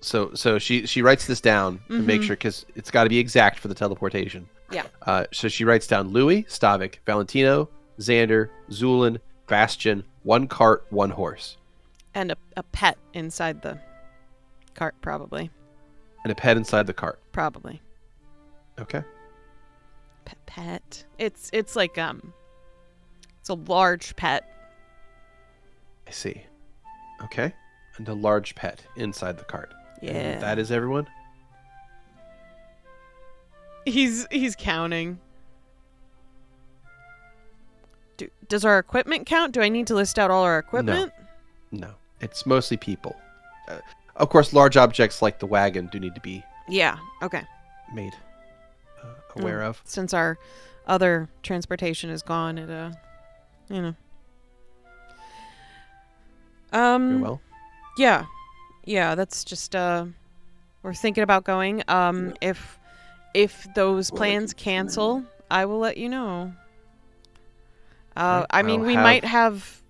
Speaker 2: So she writes this down to make
Speaker 3: Mhm.
Speaker 2: sure, because it's got to be exact for the teleportation.
Speaker 3: Yeah.
Speaker 2: So she writes down Louie, Stavik, Valentino, Xander, Zu'lin, Bastion, 1 cart, 1 horse.
Speaker 3: And a pet inside the cart, probably.
Speaker 2: And a pet inside the cart.
Speaker 3: Probably.
Speaker 2: Okay.
Speaker 3: Pet. It's like it's a large pet.
Speaker 2: I see. Okay. And a large pet inside the cart.
Speaker 3: Yeah.
Speaker 2: And that is everyone?
Speaker 3: He's counting. Does our equipment count? Do I need to list out all our equipment?
Speaker 2: No. It's mostly people. Of course, large objects like the wagon do need to be
Speaker 3: Yeah. Okay.
Speaker 2: made aware of.
Speaker 3: Since our other transportation is gone, it you know.
Speaker 2: Very well.
Speaker 3: Yeah. Yeah, that's just we're thinking about going. If those plans cancel, I will let you know.
Speaker 2: Right,
Speaker 3: I mean,
Speaker 2: I'll
Speaker 3: we
Speaker 2: have-
Speaker 3: might have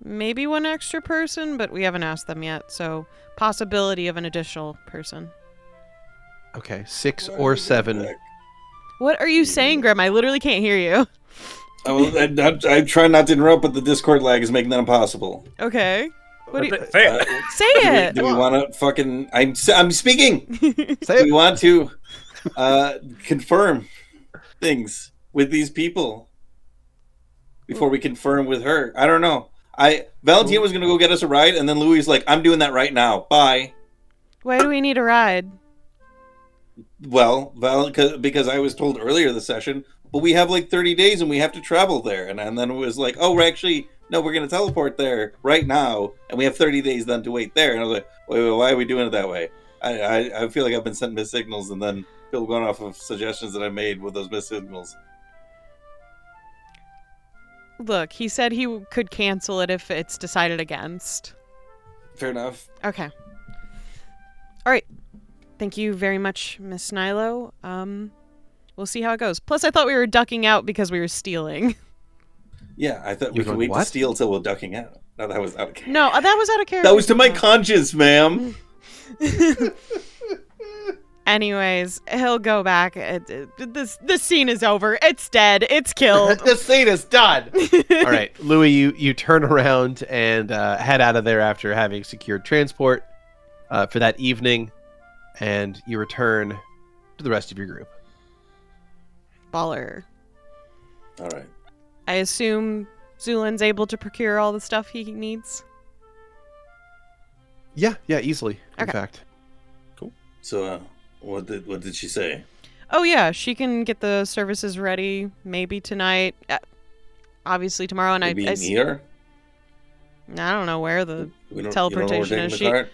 Speaker 3: maybe one extra person, but we haven't asked them yet, so possibility of an additional person.
Speaker 2: Okay. 6 or 7.
Speaker 3: What are you saying, Grem? I literally can't hear you.
Speaker 5: I try not to interrupt, but the Discord lag is making that impossible.
Speaker 3: Okay. What do you
Speaker 7: Say it.
Speaker 3: say it?
Speaker 5: Do we want to fucking? I'm speaking.
Speaker 2: Say
Speaker 5: Do we want to confirm things with these people before we confirm with her? I don't know. Valentino was gonna go get us a ride, and then Louie's like, "I'm doing that right now. Bye."
Speaker 3: Why do we need a ride?
Speaker 5: Well, because I was told earlier this session, but we have like 30 days and we have to travel there, and then it was like, "Oh, we're gonna teleport there right now, and we have 30 days then to wait there." And I was like, "Wait, why are we doing it that way?" I feel like I've been sent missed signals, and then people going off of suggestions that I made with those missed signals.
Speaker 3: Look, he said he could cancel it if it's decided against.
Speaker 5: Fair enough.
Speaker 3: Okay. All right. Thank you very much, Miss Nilo. We'll see how it goes. Plus, I thought we were ducking out because we were stealing.
Speaker 5: Yeah, I thought we
Speaker 2: You're
Speaker 5: could
Speaker 2: going,
Speaker 5: wait
Speaker 2: what?
Speaker 5: to steal till we're ducking out. No, that was out of character.
Speaker 3: No, that was out of character.
Speaker 5: That was to my conscience, ma'am.
Speaker 3: Anyways, he'll go back. This scene is over. It's dead. It's killed.
Speaker 2: The scene is done. All right, Louie, you turn around and head out of there after having secured transport for that evening, and you return to the rest of your group.
Speaker 3: Baller.
Speaker 5: All right.
Speaker 3: I assume Zu'lin's able to procure all the stuff he needs.
Speaker 2: Yeah, easily. In
Speaker 3: Okay.
Speaker 2: fact,
Speaker 5: So, what did she say?
Speaker 3: Oh yeah, she can get the services ready maybe tonight. Obviously tomorrow, and
Speaker 5: Maybe
Speaker 3: I
Speaker 5: in here?
Speaker 3: I don't know where the
Speaker 5: We don't,
Speaker 3: teleportation
Speaker 5: you don't know
Speaker 3: is.
Speaker 5: where we're taking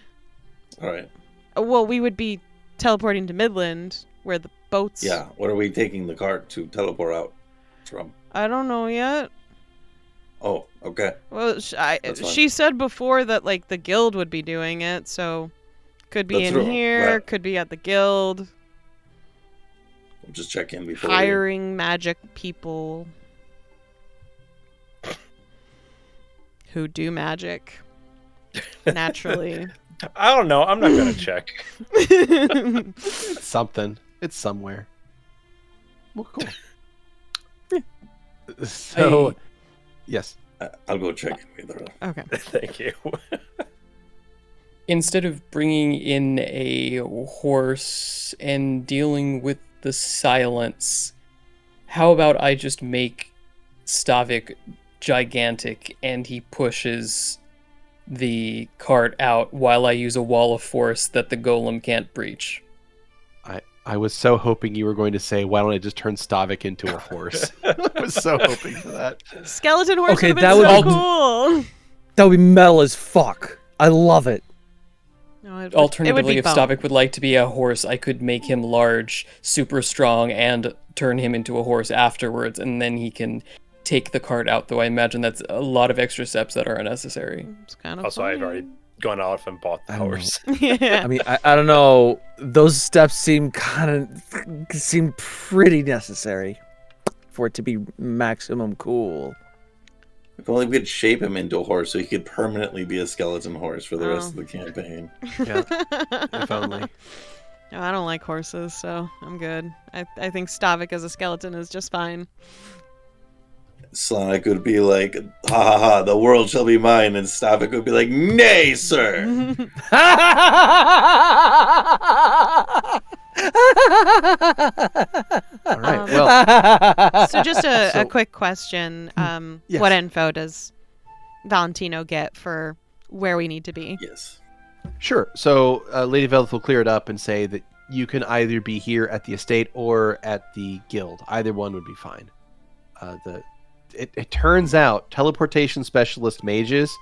Speaker 5: the cart? All right.
Speaker 3: Well, we would be teleporting to Midland, where the boats.
Speaker 5: Yeah. What are we taking the cart to teleport out from?
Speaker 3: I don't know yet.
Speaker 5: Oh, okay.
Speaker 3: Well,
Speaker 5: That's fine.
Speaker 3: she said before that like the guild would be doing it, so could be
Speaker 5: That's
Speaker 3: in
Speaker 5: true.
Speaker 3: here,
Speaker 5: Right.
Speaker 3: could be at the guild,
Speaker 5: We'll just check in before.
Speaker 3: hiring magic people who do magic naturally.
Speaker 7: I don't know. I'm not gonna check.
Speaker 2: It's something. It's somewhere. Well, cool. So, yes.
Speaker 5: I'll go check it later.
Speaker 3: Okay.
Speaker 7: Thank you.
Speaker 6: Instead of bringing in a horse and dealing with the silence, how about I just make Stavik gigantic and he pushes the cart out while I use a wall of force that the golem can't breach?
Speaker 2: I was so hoping you were going to say, why don't I just turn Stavik into a horse? I was so hoping for that.
Speaker 3: Skeleton horse
Speaker 8: Okay,
Speaker 3: would have
Speaker 8: that
Speaker 3: been
Speaker 8: would-
Speaker 3: so cool.
Speaker 8: That would be metal as fuck. I love it.
Speaker 3: No, it would
Speaker 6: Alternatively,
Speaker 3: be
Speaker 6: if
Speaker 3: bone.
Speaker 6: Stavik would like to be a horse, I could make him large, super strong, and turn him into a horse afterwards, and then he can take the cart out, though I imagine that's a lot of extra steps that are unnecessary.
Speaker 3: It's kind of
Speaker 7: Also, I've already gone off and bought the
Speaker 8: I don't know.
Speaker 7: horse.
Speaker 3: yeah.
Speaker 8: I mean, I don't know. Those steps seem pretty necessary for it to be maximum cool.
Speaker 5: If only we could shape him into a horse so he could permanently be a skeleton horse for the rest of
Speaker 3: Oh.
Speaker 5: the campaign.
Speaker 2: Yeah, if only.
Speaker 3: No, I don't like horses, so I'm good. I think Stavik as a skeleton is just fine.
Speaker 5: Sonic would be like, ha ha ha, the world shall be mine, and Stavik would be like, nay, sir!
Speaker 2: All right. Well,
Speaker 3: So just a
Speaker 2: So-
Speaker 3: quick question.
Speaker 2: Yes.
Speaker 3: What info does Valentino get for where we need to be?
Speaker 5: Yes.
Speaker 2: sure. So Lady Velith will clear it up and say that you can either be here at the estate or at the guild. Either one would be fine. It turns out teleportation specialist mages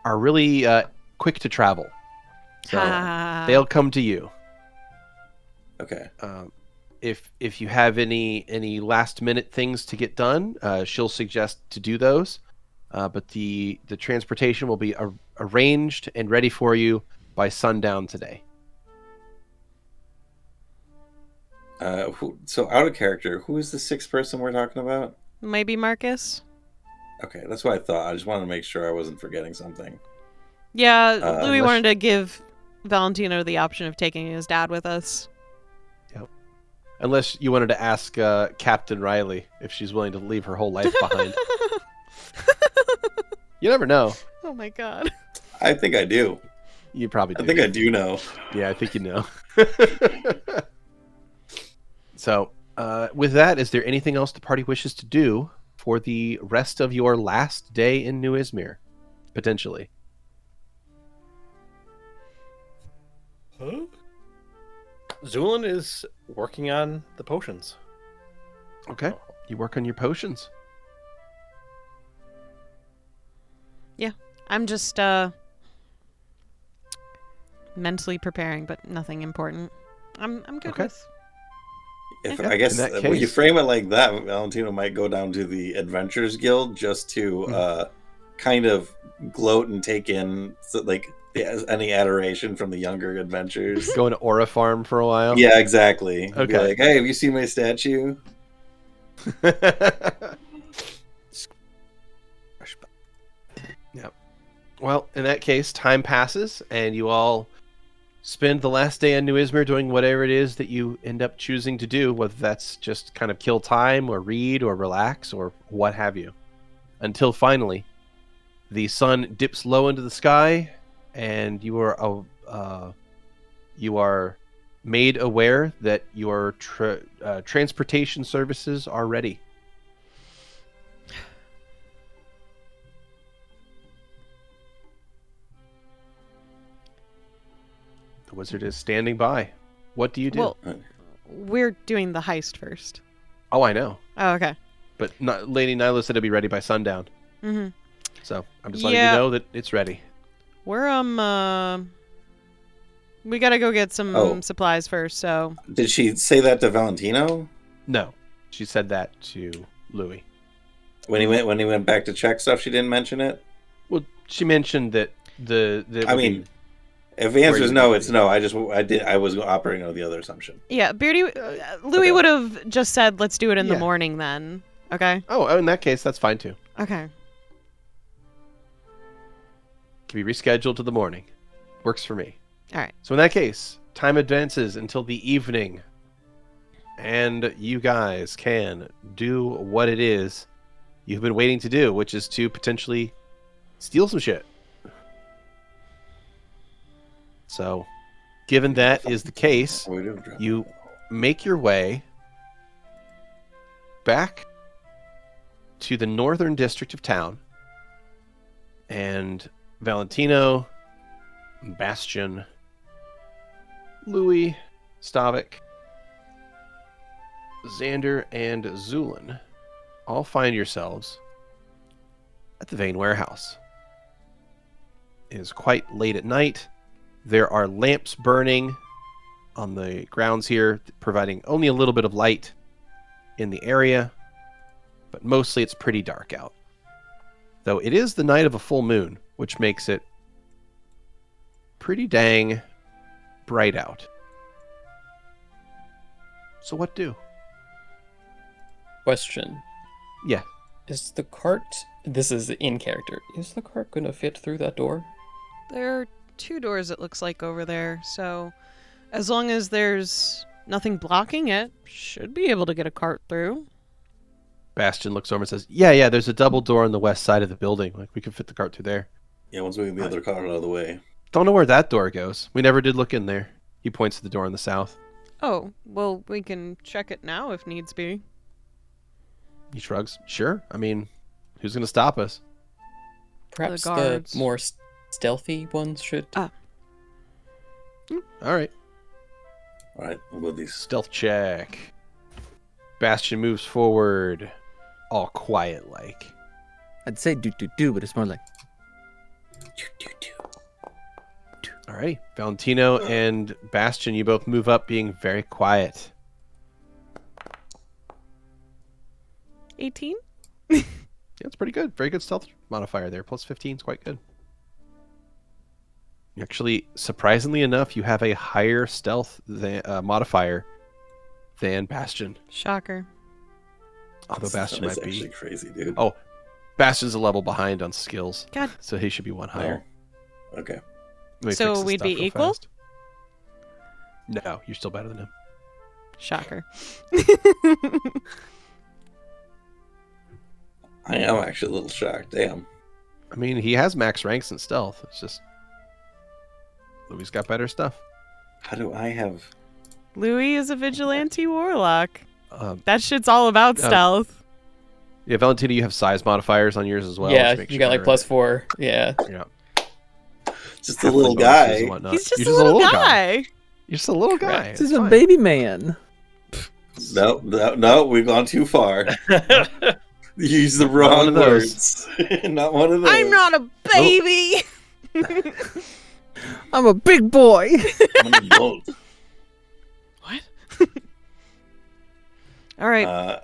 Speaker 2: are really quick to travel. So
Speaker 3: Ha.
Speaker 2: they'll come to you.
Speaker 5: Okay.
Speaker 2: If you have any last minute things to get done, she'll suggest to do those. But the transportation will be arranged and ready for you by sundown today.
Speaker 5: So out of character, who is the sixth person we're talking about?
Speaker 3: Maybe Marcus?
Speaker 5: Okay, that's what I thought. I just wanted to make sure I wasn't forgetting something.
Speaker 3: Yeah, Louie
Speaker 5: unless-
Speaker 3: wanted to give Valentino the option of taking his dad with us.
Speaker 2: Unless you wanted to ask Captain Riley if she's willing to leave her whole life behind. You never know.
Speaker 3: Oh my god.
Speaker 5: I think I do.
Speaker 2: You probably do.
Speaker 5: I think I do know.
Speaker 2: Yeah, I think you know. So, with that, is there anything else the party wishes to do for the rest of your last day in New Izmir? Potentially.
Speaker 7: Zu'lin is working on the potions.
Speaker 2: Okay. You work on your potions.
Speaker 3: I'm just mentally preparing, but nothing important. I'm good
Speaker 2: Okay.
Speaker 3: with.
Speaker 5: If
Speaker 2: Yeah,
Speaker 5: I guess
Speaker 2: in that
Speaker 5: when you
Speaker 2: case-
Speaker 5: frame it like that, Valentino might go down to the Adventurers Guild just to kind of gloat and take in any adoration from the younger adventurers.
Speaker 2: Going to Aura Farm for a while.
Speaker 5: Yeah, exactly. Be
Speaker 2: Okay.
Speaker 5: like, hey, have you seen my statue?
Speaker 2: Yep. Well, in that case, time passes, and you all spend the last day in New Izmir doing whatever it is that you end up choosing to do, whether that's just kind of kill time, or read, or relax, or what have you. Until finally, the sun dips low into the sky, and you are made aware that your transportation services are ready. The wizard is standing by. What do you do?
Speaker 3: Well, we're doing the heist first.
Speaker 2: Oh, I know.
Speaker 3: Oh, okay.
Speaker 2: But Lady Nyla said it'd be ready by sundown.
Speaker 3: Mm-hmm.
Speaker 2: So I'm just letting
Speaker 3: Yeah.
Speaker 2: you know that it's ready.
Speaker 3: We're we gotta go get some
Speaker 5: Oh.
Speaker 3: supplies first. So
Speaker 5: Did she say that to Valentino
Speaker 2: No, she said that to Louie.
Speaker 5: when he went back to check stuff? She didn't mention it.
Speaker 2: Well, she mentioned that
Speaker 5: I mean, if the answer
Speaker 2: Where
Speaker 5: is
Speaker 2: you
Speaker 5: no,
Speaker 2: would
Speaker 5: it's
Speaker 2: be.
Speaker 5: no. I was operating on the other assumption.
Speaker 3: yeah, Beardy, Louie
Speaker 5: Okay.
Speaker 3: would have just said, "Let's do it in the
Speaker 2: Yeah.
Speaker 3: morning." Then, okay.
Speaker 2: Oh, in that case, that's fine too.
Speaker 3: Okay.
Speaker 2: Can be rescheduled to the morning. Works for me.
Speaker 3: All right.
Speaker 2: So in that case, time advances until the evening, and you guys can do what it is you've been waiting to do, which is to potentially steal some shit. So, given that is the case, you make your way back to the northern district of town, and Valentino, Bastion, Louie, Stavik, Xander, and Zu'lin all find yourselves at the Vane Warehouse. It is quite late at night. There are lamps burning on the grounds here, providing only a little bit of light in the area, but mostly it's pretty dark out. Though it is the night of a full moon, which makes it pretty dang bright out. So what do?
Speaker 6: Question.
Speaker 2: Yeah.
Speaker 6: Is the cart... This is in character. Is the cart going to fit through that door?
Speaker 3: There are 2 doors, it looks like, over there. So as long as there's nothing blocking it, should be able to get a cart through.
Speaker 2: Bastion looks over and says, yeah, there's a double door on the west side of the building. Like, we could fit the cart through there.
Speaker 5: Yeah, once we get the other car out of the way.
Speaker 2: Don't know where that door goes. We never did look in there. He points to the door on the south.
Speaker 3: Oh, well, we can check it now if needs be.
Speaker 2: He shrugs. Sure. I mean, who's going to stop us?
Speaker 6: Perhaps the
Speaker 3: guards.
Speaker 6: more stealthy ones should...
Speaker 2: All right.
Speaker 5: All right, we'll go these.
Speaker 2: Stealth check. Bastion moves forward, all quiet-like.
Speaker 8: I'd say do, but it's more like...
Speaker 2: All right. Valentino and Bastion, you both move up being very quiet.
Speaker 3: 18?
Speaker 2: Yeah, it's pretty good. Very good stealth modifier there. Plus 15 is quite good. Actually, surprisingly enough, you have a higher stealth modifier than Bastion.
Speaker 3: Shocker.
Speaker 2: Although Bastion
Speaker 5: That's
Speaker 2: might
Speaker 5: actually
Speaker 2: be...
Speaker 5: crazy, dude.
Speaker 2: Oh, Bastion's a level behind on skills.
Speaker 3: God.
Speaker 2: So he should be one higher.
Speaker 5: Oh, okay.
Speaker 2: Let me
Speaker 3: So
Speaker 2: fix this
Speaker 3: we'd
Speaker 2: stuff
Speaker 3: be
Speaker 2: real
Speaker 3: equal?
Speaker 2: fast. No, you're still better than him.
Speaker 3: Shocker.
Speaker 5: I am actually a little shocked. Damn.
Speaker 2: I mean, he has max ranks in stealth. It's just... Louie's got better stuff.
Speaker 5: How do I have...
Speaker 3: Louie is a vigilante warlock. That shit's all about stealth.
Speaker 2: Yeah, Valentino, you have size modifiers on yours as well.
Speaker 6: yeah,
Speaker 2: which makes
Speaker 6: you got like
Speaker 2: better.
Speaker 6: +4. Yeah.
Speaker 2: Yeah.
Speaker 5: Just a little guy.
Speaker 3: He's just a little guy.
Speaker 2: You're just a little guy.
Speaker 6: Correct.
Speaker 8: This is
Speaker 2: It's
Speaker 8: a
Speaker 2: fine.
Speaker 8: baby man.
Speaker 5: No, we've gone too far. Use the
Speaker 2: one
Speaker 5: wrong
Speaker 2: of those.
Speaker 5: words. Not one of those.
Speaker 3: I'm not a baby.
Speaker 8: I'm a big boy.
Speaker 5: I'm an adult.
Speaker 3: What? All right.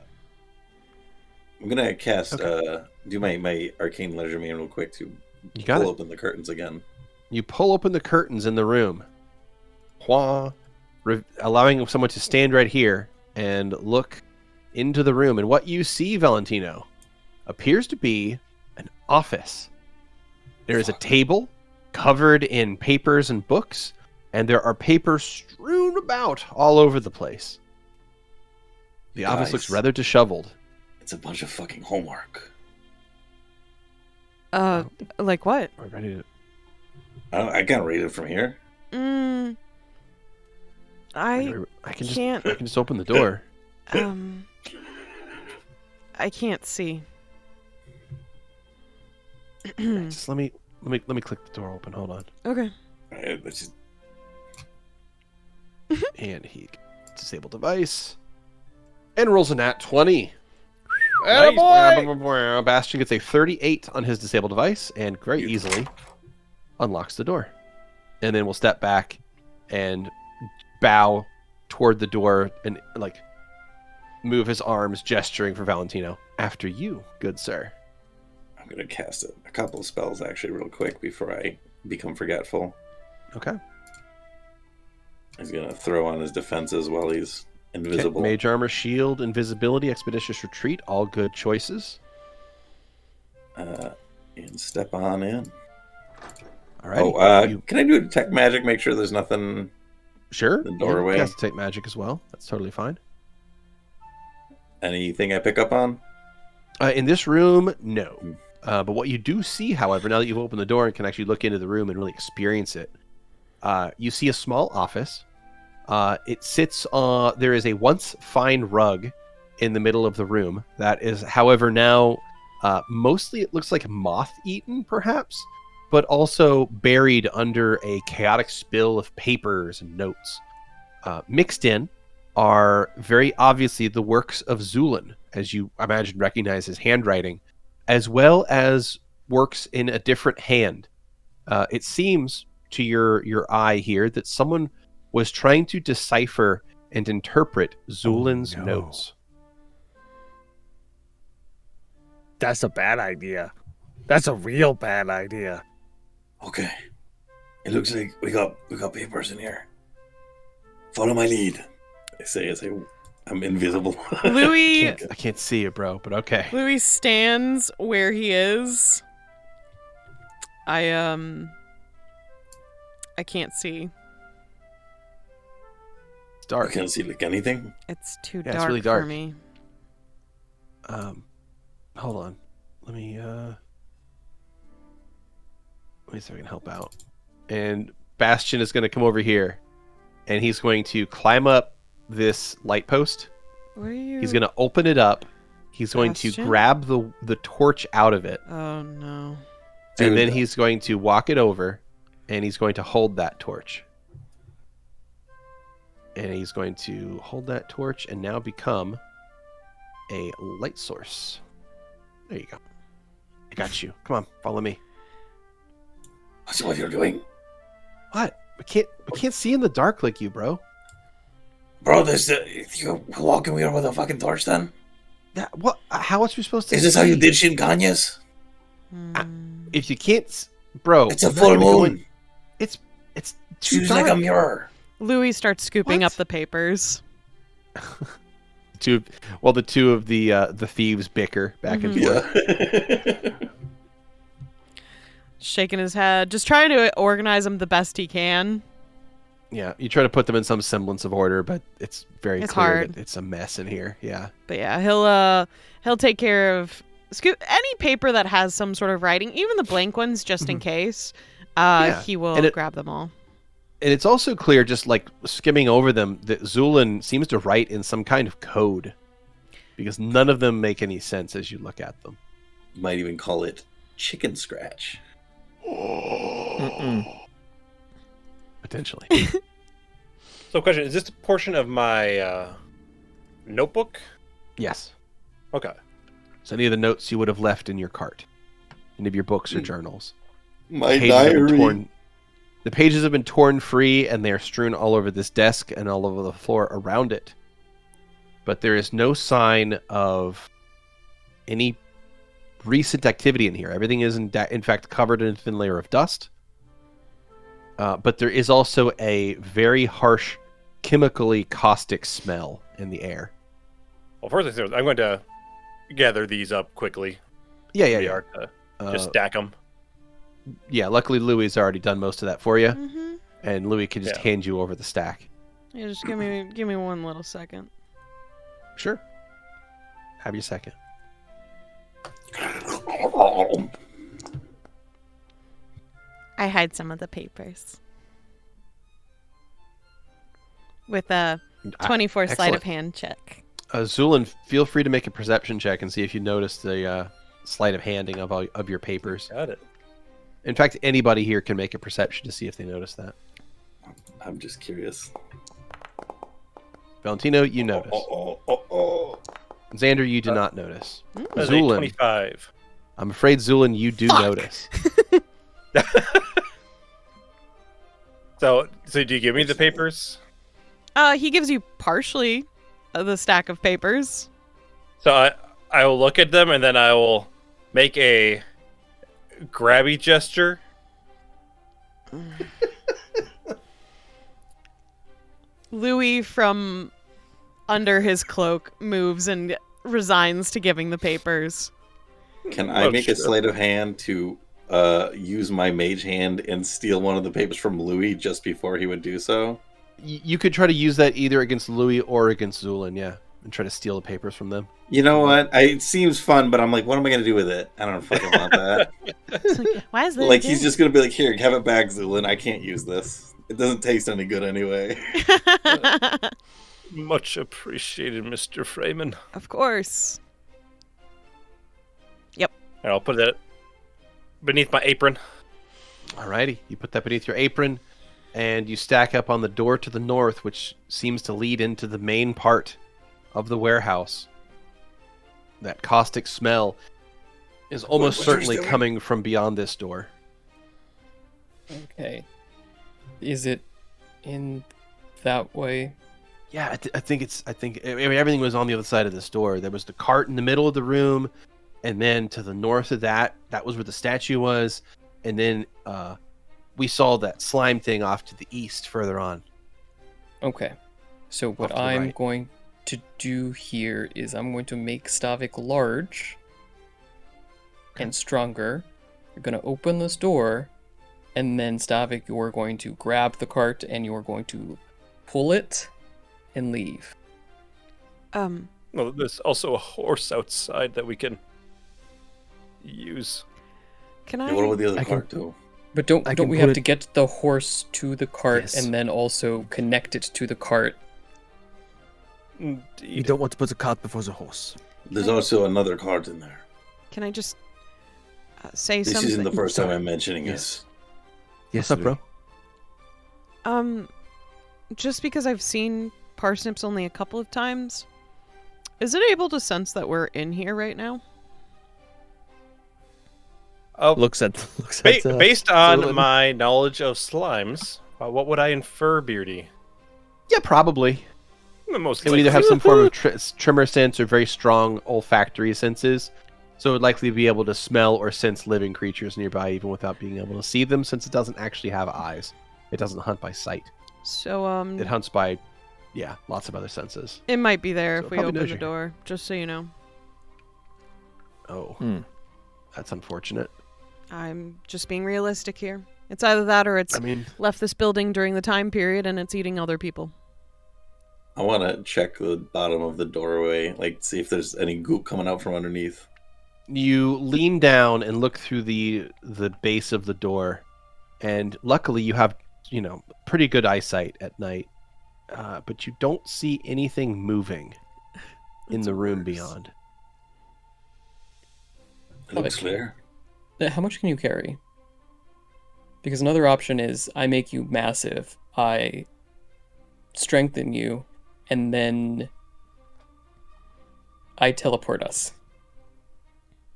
Speaker 5: I'm gonna cast do my arcane leisure man real quick to
Speaker 2: You got
Speaker 5: pull
Speaker 2: it.
Speaker 5: open the curtains again.
Speaker 2: You pull open the curtains in the room, allowing someone to stand right here and look into the room. And what you see, Valentino, appears to be an office. There is a table covered in papers and books, and there are papers strewn about all over the place. The office
Speaker 5: Guys.
Speaker 2: looks rather disheveled.
Speaker 5: It's a bunch of fucking homework.
Speaker 3: Like what?
Speaker 2: We're ready to...
Speaker 5: I can't read it from here.
Speaker 3: I
Speaker 2: I can
Speaker 3: can't.
Speaker 2: just open the door.
Speaker 3: I can't see.
Speaker 2: Just let me click the door open. Hold on.
Speaker 3: Okay.
Speaker 5: Alright, let's just...
Speaker 2: And he disable device and rolls a nat 20.
Speaker 7: Nice.
Speaker 2: Attaboy! Bastion gets a 38 on his disabled device and very easily unlocks the door. And then we'll step back and bow toward the door and like move his arms, gesturing for Valentino. After you, good sir.
Speaker 5: I'm gonna cast a couple of spells actually real quick before I become forgetful.
Speaker 2: Okay.
Speaker 5: He's gonna throw on his defenses while he's invisible.
Speaker 2: Mage armor, shield, invisibility, expeditious retreat, all good choices.
Speaker 5: And step on in.
Speaker 2: All right.
Speaker 5: Can I do a detect magic? Make sure there's nothing.
Speaker 2: Sure.
Speaker 5: The doorway.
Speaker 2: You can take magic as well. That's totally fine.
Speaker 5: Anything I pick up on?
Speaker 2: In this room, no. But what you do see, however, now that you've opened the door and can actually look into the room and really experience it, you see a small office. It sits on... There is a once fine rug in the middle of the room. That is, however, now mostly it looks like moth-eaten, perhaps, but also buried under a chaotic spill of papers and notes. Mixed in are very obviously the works of Zu'lin, as you imagine recognize his handwriting, as well as works in a different hand. It seems to your eye here that someone was trying to decipher and interpret Zu'lin's notes.
Speaker 8: That's a bad idea. That's a real bad idea.
Speaker 5: Okay. It looks like we got papers in here. Follow my lead. I say as I'm invisible.
Speaker 3: Louie
Speaker 2: I can't see you, bro, but okay.
Speaker 3: Louie stands where he is. I can't see.
Speaker 2: It's dark.
Speaker 5: I can't see like anything.
Speaker 3: It's too
Speaker 2: Yeah,
Speaker 3: dark,
Speaker 2: it's really dark.
Speaker 3: for me.
Speaker 2: Hold on. Let me see if I can help out. And Bastion is going to come over here, and he's going to climb up this light post.
Speaker 3: Where are you?
Speaker 2: He's going to open it up. He's going to
Speaker 3: Bastion?
Speaker 2: grab the torch out of it,
Speaker 3: Oh no.
Speaker 2: and then
Speaker 5: Dude.
Speaker 2: he's going to walk it over, and he's going to hold that torch. And he's going to hold that torch and now become a light source. There you go. I got you. Come on, follow me.
Speaker 5: I see what you're doing.
Speaker 2: What? We can't see in the dark like you, bro.
Speaker 5: Bro, you're walking here with a fucking torch then?
Speaker 2: Yeah, what? How else are we supposed to
Speaker 5: Is this how you did Shinkanyas?
Speaker 2: If you can't... Bro.
Speaker 5: It's a
Speaker 2: I'm not
Speaker 5: full
Speaker 2: gonna go in-
Speaker 5: moon.
Speaker 2: It's too
Speaker 5: She's
Speaker 2: dark.
Speaker 5: like a mirror.
Speaker 3: Louie starts scooping
Speaker 2: What?
Speaker 3: up the papers.
Speaker 2: The two of the thieves bicker back and forth.
Speaker 5: Yeah.
Speaker 3: Shaking his head, just trying to organize them the best he can.
Speaker 2: Yeah, you try to put them in some semblance of order, but it's very
Speaker 3: It's
Speaker 2: clear
Speaker 3: hard.
Speaker 2: that it's a mess in here. Yeah.
Speaker 3: But yeah, he'll take care of any paper that has some sort of writing, even the blank ones, just in case.
Speaker 2: Yeah.
Speaker 3: He will
Speaker 2: And
Speaker 3: grab them all.
Speaker 2: And it's also clear, just like skimming over them, that Zu'lin seems to write in some kind of code, because none of them make any sense as you look at them.
Speaker 5: You might even call it chicken scratch.
Speaker 2: Potentially.
Speaker 7: So, question: is this a portion of my notebook?
Speaker 2: Yes.
Speaker 7: Okay.
Speaker 2: So any of the notes you would have left in your cart, any of your books or journals.
Speaker 5: My
Speaker 2: Pages have been
Speaker 5: diary.
Speaker 2: torn- The pages have been torn free, and they are strewn all over this desk and all over the floor around it. But there is no sign of any recent activity in here. Everything is, in fact, covered in a thin layer of dust. But there is also a very harsh, chemically caustic smell in the air.
Speaker 7: Well, first things first, I'm going to gather these up quickly.
Speaker 2: Yeah.
Speaker 7: We are to just stack them.
Speaker 2: Yeah, luckily Louie's already done most of that for you,
Speaker 3: Mm-hmm.
Speaker 2: and Louie can just
Speaker 7: Yeah.
Speaker 2: hand you over the stack.
Speaker 3: Yeah, just give me one little second.
Speaker 2: Sure. Have your second.
Speaker 3: I hide some of the papers with a 24 sleight of
Speaker 2: excellent.
Speaker 3: hand check.
Speaker 2: Zu'lin, feel free to make a perception check and see if you notice the sleight of handing of your papers.
Speaker 7: Got it.
Speaker 2: In fact, anybody here can make a perception to see if they notice that.
Speaker 5: I'm just curious.
Speaker 2: Valentino, you notice. Xander, you do not notice.
Speaker 7: That's a
Speaker 2: Zu'lin,
Speaker 7: 25.
Speaker 2: I'm afraid Zu'lin, you do notice.
Speaker 7: So do you give me the papers?
Speaker 3: He gives you partially the stack of papers.
Speaker 7: So I will look at them and then I will make a grabby gesture.
Speaker 3: Louie, from under his cloak, moves and resigns to giving the papers.
Speaker 5: Can I
Speaker 7: Oh,
Speaker 5: make a
Speaker 7: sure.
Speaker 5: sleight of hand to use my mage hand and steal one of the papers from Louie just before he would do so?
Speaker 2: You could try to use that either against Louie or against Zu'lin, yeah, and try to steal the papers from them.
Speaker 5: You know what? It seems fun, but I'm like, what am I going to do with it? I don't fucking want that.
Speaker 3: It's like, why is that?
Speaker 5: Like, he's just going to be like, here, have it back, Zu'lin. I can't use this. It doesn't taste any good anyway.
Speaker 7: Much appreciated, Mr. Freeman.
Speaker 3: Of course.
Speaker 7: And I'll put that beneath my apron.
Speaker 2: Alrighty, you put that beneath your apron, and you stack up on the door to the north, which seems to lead into the main part of the warehouse. That caustic smell is almost certainly coming from beyond this door.
Speaker 6: Okay. Is it in that way?
Speaker 2: Yeah, I think everything was on the other side of this door. There was the cart in the middle of the room, and then to the north of that was where the statue was, and then we saw that slime thing off to the east further on.
Speaker 6: Okay. So what
Speaker 2: Off to the
Speaker 6: I'm
Speaker 2: right.
Speaker 6: going to do here is I'm going to make Stavik large and stronger. You're going to open this door, and then Stavik, you're going to grab the cart and you're going to pull it and leave.
Speaker 7: Well, there's also a horse outside that we can use.
Speaker 3: Can
Speaker 5: Yeah, what
Speaker 3: I?
Speaker 5: about the other
Speaker 8: I can-
Speaker 5: cart, though?
Speaker 6: But don't
Speaker 8: I
Speaker 6: don't
Speaker 8: can
Speaker 6: we
Speaker 8: put
Speaker 6: have
Speaker 8: it-
Speaker 6: to get the horse to the cart
Speaker 8: Yes.
Speaker 6: and then also connect it to the cart?
Speaker 8: You
Speaker 7: Indeed.
Speaker 8: don't want to put the cart before the horse.
Speaker 5: There's also another cart in there.
Speaker 3: Can I just say
Speaker 5: This
Speaker 3: something?
Speaker 5: isn't the first time
Speaker 8: Sorry.
Speaker 5: I'm mentioning
Speaker 8: Yes.
Speaker 5: it.
Speaker 8: Yes,
Speaker 2: What's up, bro?
Speaker 3: Just because I've seen parsnips only a couple of times, is it able to sense that we're in here right now?
Speaker 8: Looks at
Speaker 7: Based on
Speaker 8: Zu'lin.
Speaker 7: my knowledge of slimes, what would I infer, Beardy?
Speaker 2: Yeah, probably.
Speaker 7: Most
Speaker 2: It would either have some form of tremor sense or very strong olfactory senses. So it would likely be able to smell or sense living creatures nearby even without being able to see them, since it doesn't actually have eyes. It doesn't hunt by sight.
Speaker 3: So
Speaker 2: It hunts by, lots of other senses.
Speaker 3: it might be there
Speaker 2: So
Speaker 3: if we
Speaker 2: probably
Speaker 3: open
Speaker 2: knows
Speaker 3: the
Speaker 2: you're
Speaker 3: door. Just so you know,
Speaker 2: Oh,
Speaker 8: Hmm.
Speaker 2: that's unfortunate.
Speaker 3: I'm just being realistic here. It's either that or it's
Speaker 2: I mean,
Speaker 3: left this building during the time period and it's eating other people.
Speaker 5: I want to check the bottom of the doorway, like see if there's any goop coming out from underneath.
Speaker 2: you lean down and look through the base of the door, and luckily you have, pretty good eyesight at night, but you don't see anything moving in the room beyond.
Speaker 5: It looks clear.
Speaker 6: How much can you carry? Because another option is I make you massive, I strengthen you, and then I teleport us.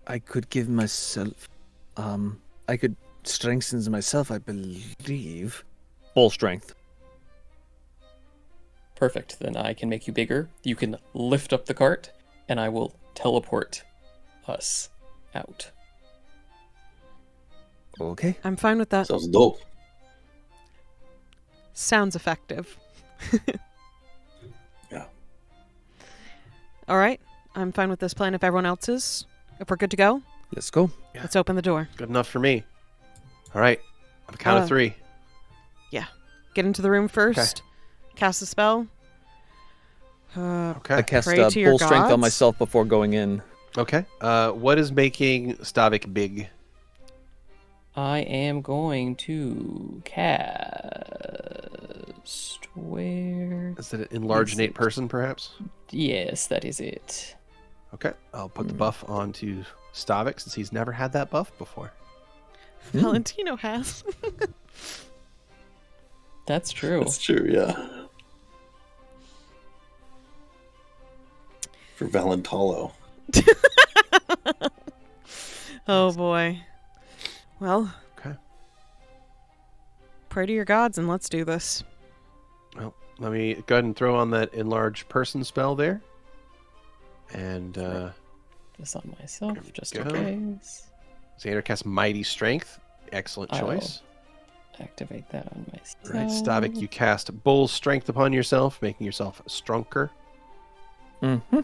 Speaker 8: I could give myself, I could strengthen myself, I believe. Full strength.
Speaker 6: Perfect. Then I can make you bigger. You can lift up the cart, and I will teleport us out.
Speaker 8: Okay.
Speaker 3: I'm fine with that.
Speaker 5: Sounds dope.
Speaker 3: Sounds effective.
Speaker 5: Yeah.
Speaker 3: All right. I'm fine with this plan if everyone else is. If we're good to go,
Speaker 8: Let's go.
Speaker 3: let's open the door.
Speaker 2: Good enough for me. All right, on the count of 3.
Speaker 3: Get into the room first. Cast the spell.
Speaker 2: Okay.
Speaker 8: I cast
Speaker 3: Pray to your
Speaker 8: full strength on
Speaker 3: gods.
Speaker 8: myself before going in.
Speaker 2: Okay. What is making Stavik big?
Speaker 6: I am going to cast. Where?
Speaker 2: Is it an enlarged
Speaker 6: Is
Speaker 2: innate
Speaker 6: it-
Speaker 2: person, perhaps?
Speaker 6: Yes, that is it.
Speaker 2: Okay. I'll put the buff onto Stavik since he's never had that buff before.
Speaker 3: Valentino has.
Speaker 6: That's true.
Speaker 5: That's true, yeah. For Valentino.
Speaker 3: Oh boy. Well.
Speaker 2: Okay.
Speaker 3: Pray to your gods and let's do this.
Speaker 2: Well, let me go ahead and throw on that enlarged person spell there. And
Speaker 6: This on myself, just in
Speaker 2: go.
Speaker 6: case.
Speaker 2: Xander casts Mighty Strength. Excellent
Speaker 6: Oh.
Speaker 2: choice.
Speaker 6: Activate that on myself.
Speaker 2: Right, Stavik, you cast Bull's Strength upon yourself, making yourself stronger,
Speaker 8: Mm-hmm.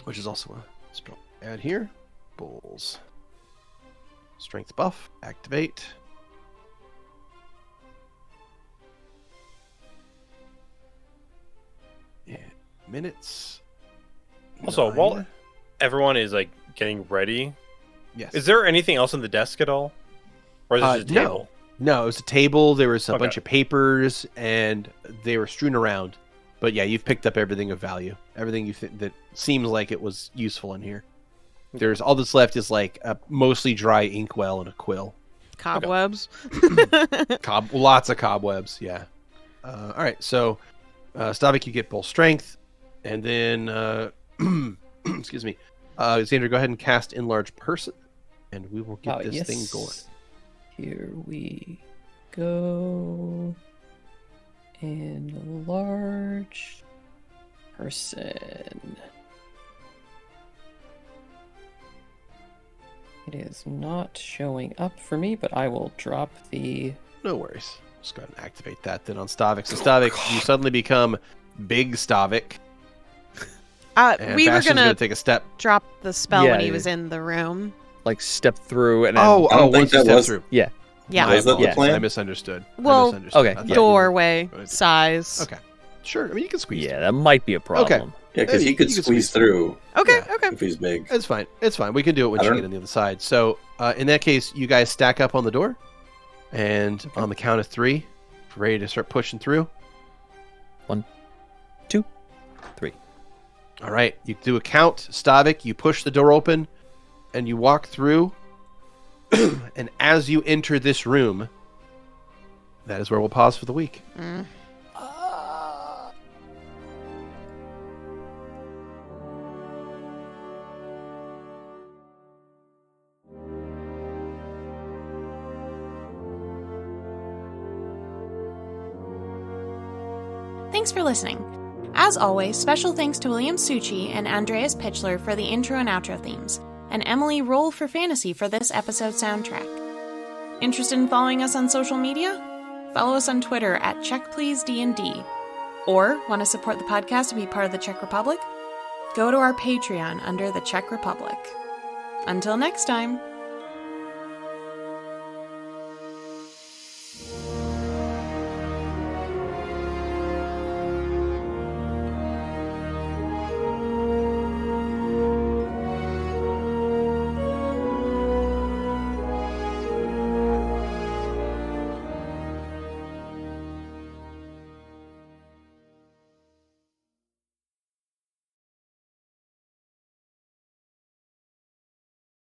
Speaker 2: which is also a spell. Add here, Bull's Strength buff. Activate. And minutes.
Speaker 7: Also,
Speaker 2: 9.
Speaker 7: while everyone is like getting ready,
Speaker 2: Yes.
Speaker 7: is there anything else on the desk at all, or is it just a table?
Speaker 2: No, it was a table. There was a
Speaker 7: Okay.
Speaker 2: bunch of papers, and they were strewn around. But yeah, you've picked up everything of value. Everything you that seems like it was useful in here. There's all that's left is like a mostly dry inkwell and a quill.
Speaker 3: Cobwebs.
Speaker 2: Lots of cobwebs. Yeah. All right. So, Stavik, you get full strength, and then excuse me, Xander, go ahead and cast Enlarge Person, and we will get this thing going.
Speaker 6: Here we go. Enlarge person. It is not showing up for me, but I will drop the...
Speaker 2: No worries. Just go ahead and activate that then on Stavik. So Stavik, you suddenly become Big Stavik. And
Speaker 3: We were
Speaker 2: Bastion's
Speaker 3: gonna
Speaker 2: take a step.
Speaker 3: drop the spell
Speaker 8: Yeah,
Speaker 3: when he
Speaker 8: yeah.
Speaker 3: was in the room.
Speaker 8: Like step through and then,
Speaker 5: I don't think
Speaker 2: once you
Speaker 5: that
Speaker 2: step
Speaker 5: was-
Speaker 2: through.
Speaker 8: yeah.
Speaker 3: Yeah.
Speaker 5: Was that the
Speaker 8: Yeah.
Speaker 5: plan?
Speaker 2: I misunderstood.
Speaker 3: Well,
Speaker 2: I
Speaker 8: okay,
Speaker 2: thought
Speaker 8: yeah.
Speaker 2: you were-
Speaker 3: Doorway size.
Speaker 2: Okay. Sure. I mean, you can squeeze.
Speaker 8: Yeah, that might be a problem.
Speaker 5: Yeah, because
Speaker 2: Hey,
Speaker 5: he could
Speaker 2: you can
Speaker 5: squeeze
Speaker 2: squeeze
Speaker 5: through
Speaker 3: Okay.
Speaker 2: Yeah.
Speaker 3: Okay.
Speaker 5: if he's big.
Speaker 2: It's fine. It's fine. We can do it when
Speaker 5: I
Speaker 2: you
Speaker 5: don't-
Speaker 2: get on the other side. So, in that case, you guys stack up on the door, and on the count of 3, ready to start pushing through.
Speaker 8: 1, 2, 3.
Speaker 2: All right. You do a count, Stavik. You push the door open, and you walk through. And as you enter this room, that is where we'll pause for the week.
Speaker 9: Thanks for listening. As always, special thanks to William Succi and Andreas Pichler for the intro and outro themes, and Emily Roll for Fantasy for this episode soundtrack. Interested in following us on social media? Follow us on Twitter at CheckPleaseDND. Or want to support the podcast and be part of the Czech Republic? Go to our Patreon under the Czech Republic. Until next time.